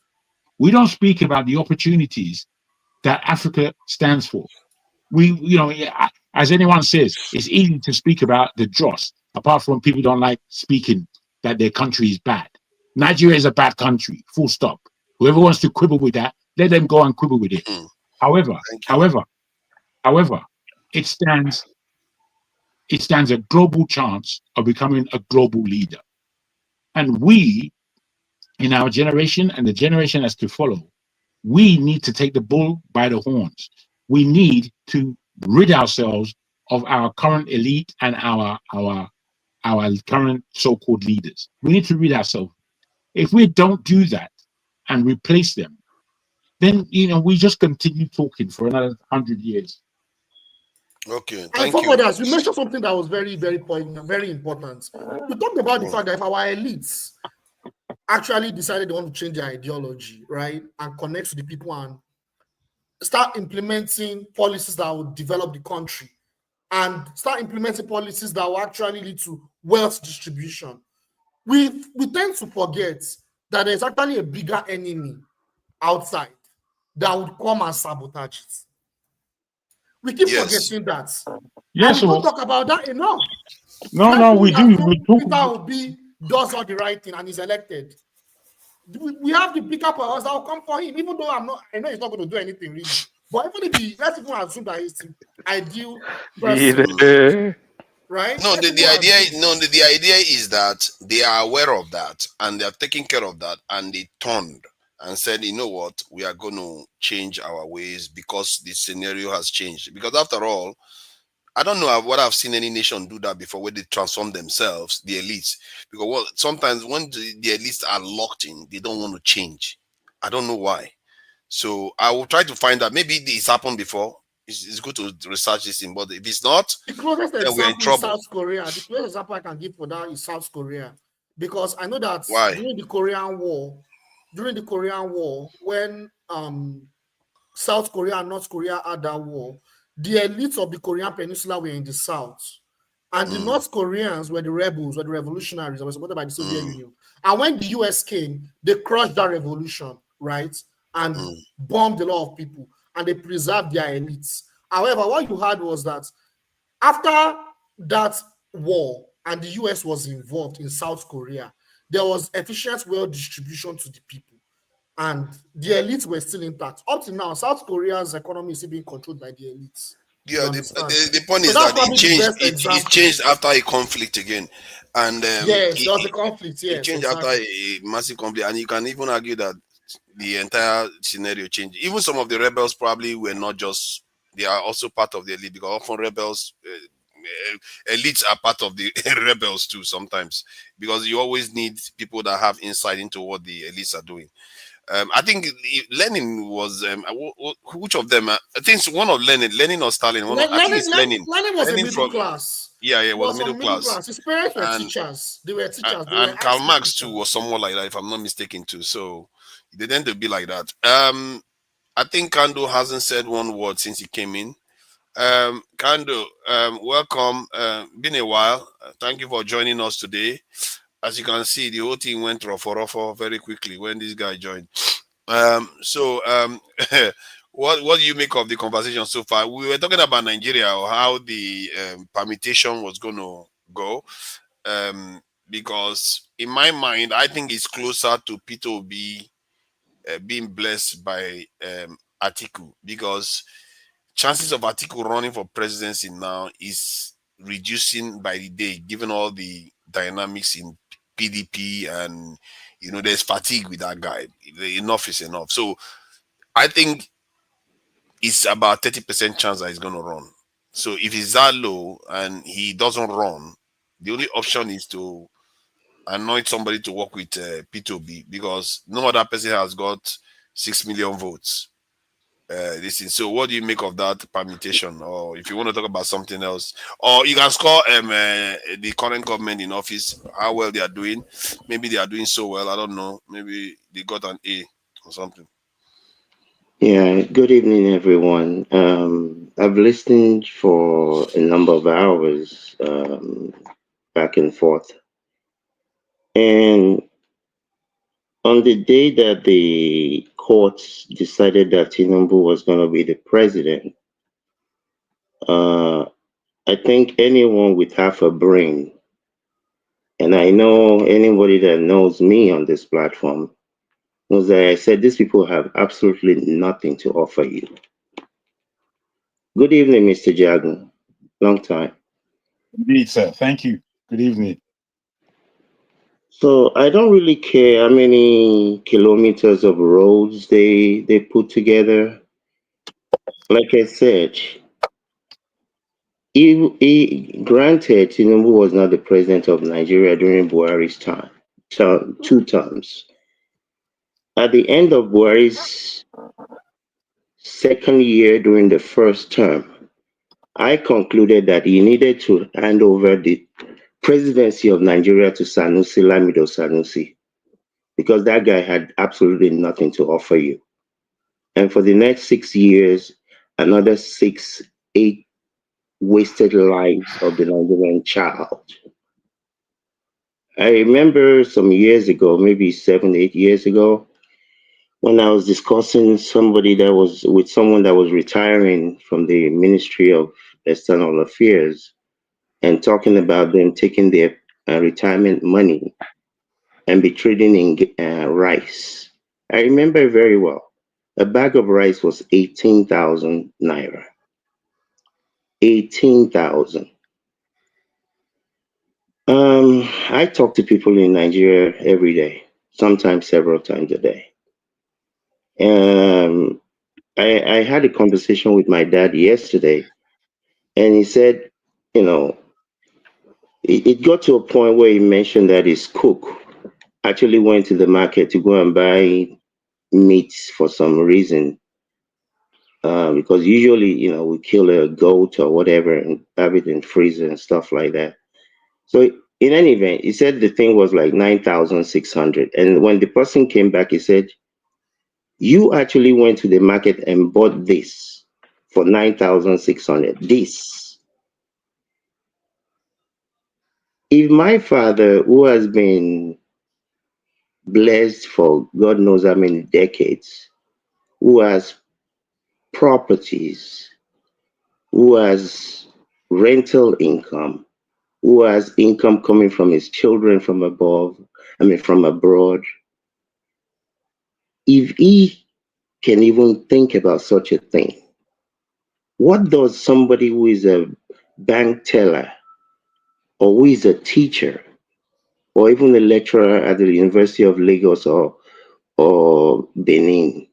We don't speak about the opportunities that Africa stands for. As anyone says, it's easy to speak about the dross, apart from people don't like speaking that their country is bad. Nigeria is a bad country, full stop. Whoever wants to quibble with that, let them go and quibble with it. However, it stands a global chance of becoming a global leader. And we, in our generation and the generation that's to follow, we need to take the bull by the horns. We need to rid ourselves of our current elite and our current so-called leaders. We need to rid ourselves. If we don't do that and replace them, then we just continue talking for another 100 years. Okay, thank you. You mentioned something that was very, very very important. You talked about the fact that if our elites actually decided they want to change their ideology, right, and connect to the people and start implementing policies that will develop the country and start implementing policies that will actually lead to wealth distribution, we tend to forget that there's actually a bigger enemy outside that would come and sabotage it. We keep forgetting that. Yes, and we don't talk about that enough. No, we do. Peter Obi does all the right thing and is elected. We have the bigger powers that will come for him, even though I know he's not going to do anything really. But even if let's even assume that he's the ideal person, right? No, the idea is that they are aware of that and they are taking care of that, and they turned and said, you know what, we are going to change our ways because the scenario has changed. Because after all, I don't know what I've seen any nation do that before, where they transform themselves, the elites. Because sometimes when the elites are locked in, they don't want to change. I don't know why. So I will try to find out. Maybe it's happened before. It's good to research this thing, but if it's not, the closest then we're in example is trouble. South Korea. The closest example I can give for that is South Korea, because I know that Why? during the Korean War, when South Korea and North Korea had that war, the elites of the Korean Peninsula were in the south, and the North Koreans were the rebels, were the revolutionaries that were supported by the Soviet Union. And when the US came, they crushed that revolution, right, and bombed a lot of people, and they preserved their elites. However, what you had was that after that war and the US was involved in South Korea, there was efficient wealth distribution to the people, and the elites were still intact. Up to now, South Korea's economy is still being controlled by the elites. Yeah, the point is that it changed after a conflict again. And yes, there was a conflict. Yes, it changed after a massive conflict, and you can even argue that the entire scenario changed. Even some of the rebels probably were not just, they are also part of the elite, because often rebels, elites are part of the rebels too sometimes, because you always need people that have insight into what the elites are doing. I think Lenin was, which of them? I think one of Lenin or Stalin. I think it's Lenin. Lenin was a middle class. Yeah, it was middle class. His parents were teachers. They were teachers. And Karl Marx too was somewhat like that, if I'm not mistaken too. So they tend to be like that. I think Kando hasn't said one word since he came in. Kando, welcome. Been a while. Thank you for joining us today. As you can see, the whole thing went ruffle very quickly when this guy joined. What do you make of the conversation so far? We were talking about Nigeria, or how the permutation was going to go. Because in my mind, I think it's closer to Peter Obi being blessed by Atiku, because chances of Atiku running for presidency now is reducing by the day, given all the dynamics in PDP, and there's fatigue with that guy. Enough is enough. So I think it's about 30% chance that he's going to run. So if it's that low and he doesn't run, the only option is to anoint somebody to work with P2B, because no other person has got 6 million votes. So what do you make of that permutation? Or if you want to talk about something else, or you can score the current government in office, how well they are doing. Maybe they are doing so well, I don't know. Maybe they got an A or something. Yeah, good evening, everyone. I've listened for a number of hours back and forth. And on the day that the courts decided that Tinubu was going to be the president, I think anyone with half a brain, and I know anybody that knows me on this platform, knows that I said these people have absolutely nothing to offer you. Good evening, Mr. Jagan. Long time. Indeed, sir. Thank you. Good evening. So I don't really care how many kilometers of roads they put together. Like I said, granted, Tinubu was not the president of Nigeria during Buhari's time, 2 terms. At the end of Buhari's second year during the first term, I concluded that he needed to hand over the presidency of Nigeria to Sanusi, Lamido Sanusi, because that guy had absolutely nothing to offer you. And for the next 6 years, another 6, 8 wasted lives of the Nigerian child. I remember some years ago, maybe 7, 8 years ago, when I was discussing somebody that was with someone that was retiring from the Ministry of External Affairs, and talking about them taking their retirement money and be trading in rice. I remember very well. A bag of rice was 18,000 naira. 18,000. I talk to people in Nigeria every day, sometimes several times a day. I had a conversation with my dad yesterday, and he said, you know, it got to a point where he mentioned that his cook actually went to the market to go and buy meat for some reason. Because usually, we kill a goat or whatever and have it in freezer and stuff like that. So in any event, he said the thing was like 9,600. And when the person came back, he said, you actually went to the market and bought this for 9,600. This. If my father, who has been blessed for God knows how many decades, who has properties, who has rental income, who has income coming from his children from from abroad, if he can even think about such a thing, what does somebody who is a bank teller or who is a teacher or even a lecturer at the University of Lagos or Benin,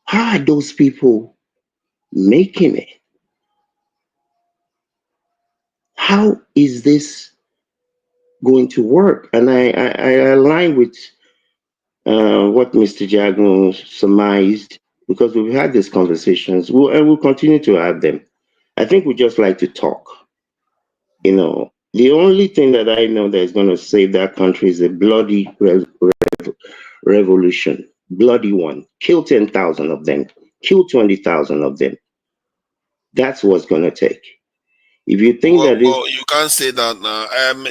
how are those people making it? How is this going to work? And I align with what Mr. Jagun surmised, because we've had these conversations, and we'll continue to have them. I think we just like to talk. The only thing that I know that is going to save that country is a bloody revolution, bloody one. Kill 10,000 of them, kill 20,000 of them. That's what's going to take. If you think that you can't say that now.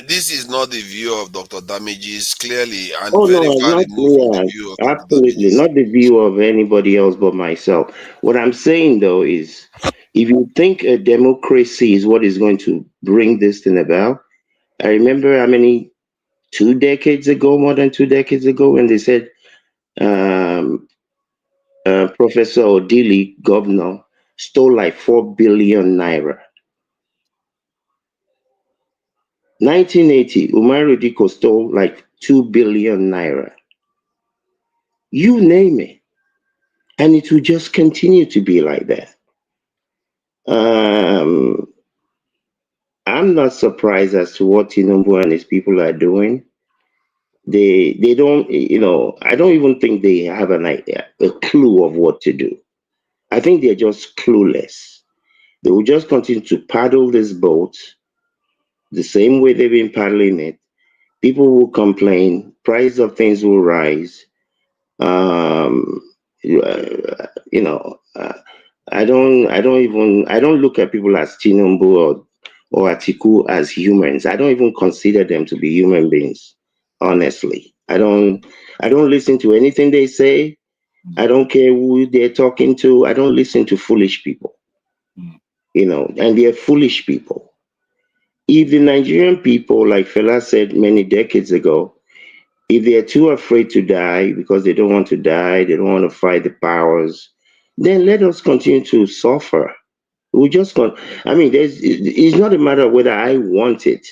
This is not the view of Dr. Damages, clearly, and no, very far not removed from the view of Dr. absolutely not the view of anybody else but myself. What I'm saying though is, if you think a democracy is what is going to bring this thing about, I remember how many 2 decades ago, more than 2 decades ago, when they said Professor Odili, governor, stole like 4 billion naira. 1980, Umaru Diko stole like 2 billion naira. You name it. And it will just continue to be like that. I'm not surprised as to what Tinubu and his people are doing. They don't, I don't even think they have a clue of what to do. I think they're just clueless. They will just continue to paddle this boat the same way they've been paddling it. People will complain, price of things will rise. I don't look at people as Tinubu or Atiku as humans. I don't even consider them to be human beings, honestly. I don't listen to anything they say. I don't care who they're talking to. I don't listen to foolish people. And they're foolish people. If the Nigerian people, like Fela said many decades ago, if they're too afraid to die because they don't want to die, they don't want to fight the powers, then let us continue to suffer. We just it's not a matter of whether I want it.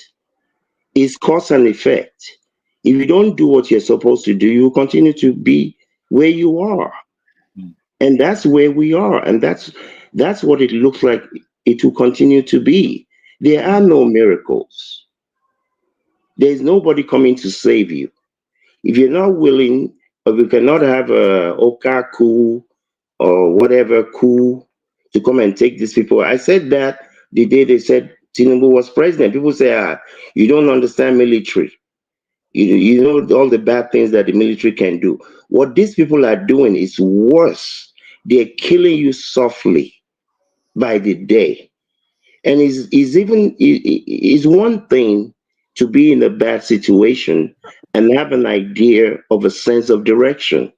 It's cause and effect. If you don't do what you're supposed to do, you continue to be where you are. And that's where we are. And that's what it looks like it will continue to be. There are no miracles. There's nobody coming to save you. If you're not willing, or we cannot have a Oka coup or whatever coup to come and take these people. I said that the day they said Tinubu was president. People say, you don't understand military. You know all the bad things that the military can do. What these people are doing is worse. They're killing you softly by the day. And it's one thing to be in a bad situation and have an idea of a sense of direction.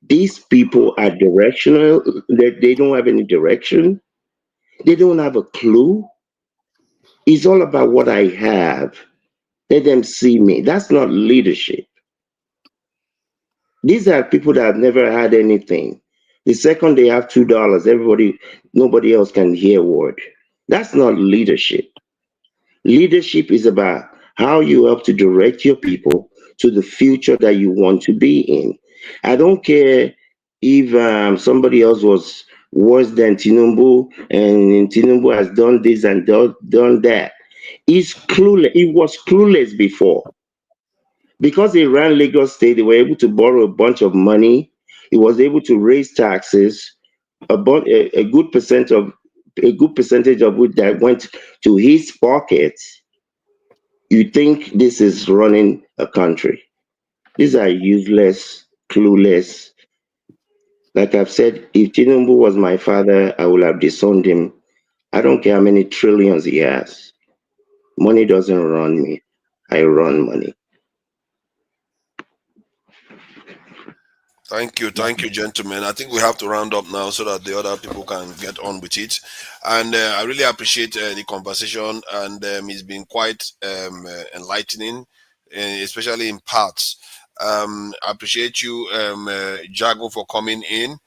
These people are directional. They don't have any direction. They don't have a clue. It's all about what I have. Let them see me. That's not leadership. These are people that have never had anything. The second they have $2, nobody else can hear a word. That's not leadership. Leadership is about how you help to direct your people to the future that you want to be in. I don't care if somebody else was worse than Tinubu, and Tinubu has done this and done that. He's clueless. He was clueless before. Because he ran Lagos State, they were able to borrow a bunch of money. He was able to raise taxes, a good percentage of which that went to his pocket. You think this is running a country? These are useless, clueless. Like I've said, if Tinubu was my father, I would have disowned him. I don't care how many trillions he has. Money doesn't run me. I run money. Thank you, gentlemen. I think we have to round up now so that the other people can get on with it. And I really appreciate the conversation, and it's been quite enlightening, especially in parts. I appreciate you, Jago, for coming in.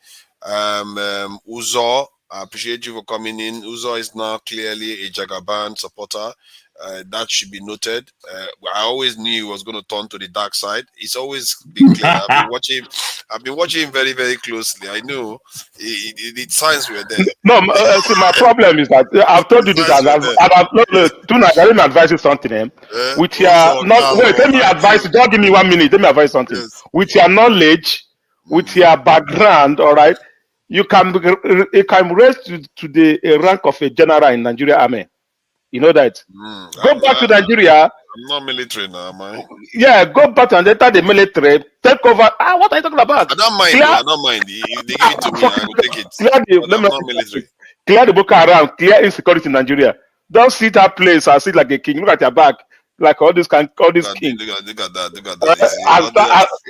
Uzo, I appreciate you for coming in. Uzo is now clearly a Jagaban supporter. That should be noted. I always knew he was going to turn to the dark side. It's always been clear. I've been watching him very, very closely. I knew the signs were there. No, see, my problem is that I've told you this, and I didn't advise you something. With your let me advise you. Just give me 1 minute. Let me advise something. Yes. With your knowledge, with your background, all right, you can raise to the rank of a general in Nigeria Army. You know that. Go back to Nigeria. I'm not military now, am I? Yeah, go back and enter the military. Take over. What are you talking about? I don't mind. I don't mind. They give it to me. I will take it. I'm not military. Clear the book around. Clear insecurity in Nigeria. Don't sit that place and sit like a king. Look at your back. Like all this king. Look at that.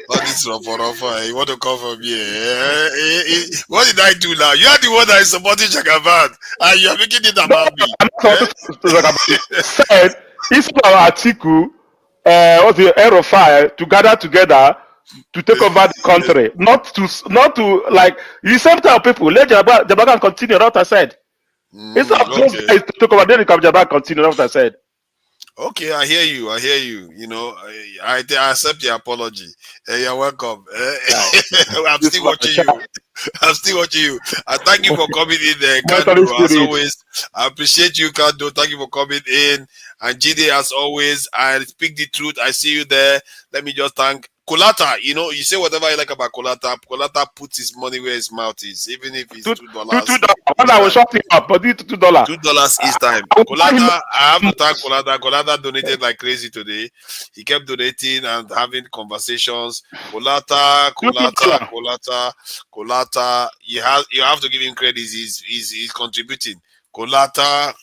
All this rough. You want to come from here? What did I do now? You are the one that is supporting Jagaban, and you are making it about me. I'm not said it's about Atiku, what's the air of fire to gather together to take over the country, not to like the same type of people. Let Jagaban continue. What I said. It's not those guys to take over. Then Jagaban continue. What I said. Okay, I hear you. You know, I accept your apology. You're welcome. I'm still watching you. I thank you for coming in there, Kando, as always. I appreciate you, Kando. Thank you for coming in. And Jide, as always, I speak the truth. I see you there. Let me just thank Kolata. You know, you say whatever you like about Kolata. Kolata puts his money where his mouth is, even if it's $2. $2. I was shopping up, but it's $2. $2 each time. Kolata, I have to thank Kolata. Kolata donated like crazy today. He kept donating and having conversations. Kolata. You have to give him credit. He's contributing. Kolata,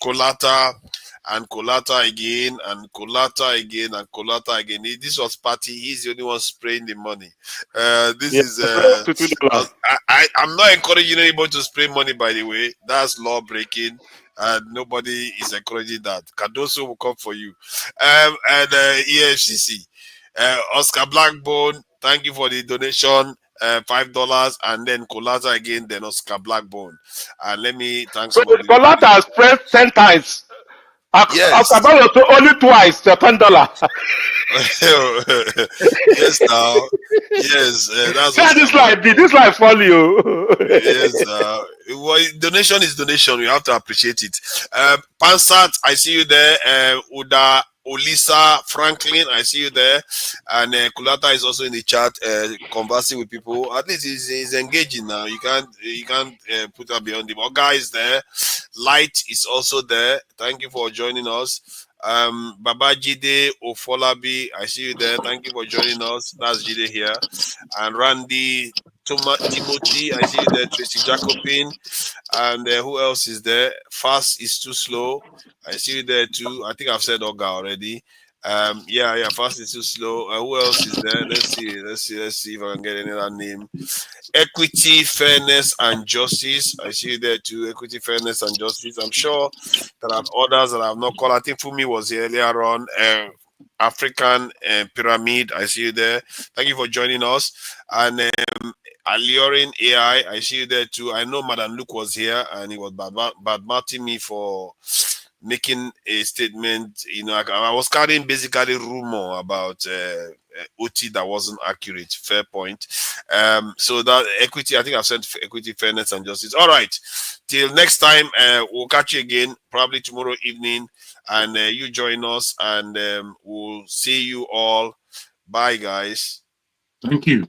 and Kolata again, and Kolata again, and Kolata again. This was party. He's the only one spraying the money. I'm not encouraging anybody to spray money, by the way. That's law breaking, and nobody is encouraging that. Cardoso will come for you. And EFCC, Oscar Blackbone, thank you for the donation. $5, and then Kolata again, then Oscar Blackbone. And let me thank somebody. Kolata has pressed 10 times. Yes. Only twice, $10. Yes, now. Yes, that's this life follow you. Yes, well, donation is donation. We have to appreciate it. Pansat, I see you there. Uda Olisa Franklin, I see you there. And Kulata is also in the chat, conversing with people. At least he's engaging now. You can't put that beyond him. Oga is there. Light is also there. Thank you for joining us. Baba Jide Ofolabi, I see you there. Thank you for joining us. That's Jide here. And Randy Timothy, I see you there. Tracy Jacobin. And who else is there? Fast is too slow. I see you there too. I think I've said Oga already. Yeah, Fast is too slow. Who else is there? Let's see if I can get any other name. Equity, Fairness, and Justice. I see you there too. Equity, Fairness, and Justice. I'm sure there are others that I have not called. I think Fumi was here earlier on. African Pyramid. I see you there. Thank you for joining us. And Alluring AI. I see you there too. I know Madam Luke was here and he was badmouthing me for making a statement. You know, I was carrying basically rumor about OT that wasn't accurate. Fair point. So that equity, I think I've said equity, fairness, and justice. All right. Till next time, we'll catch you again, probably tomorrow evening, and you join us, and we'll see you all. Bye, guys. Thank you.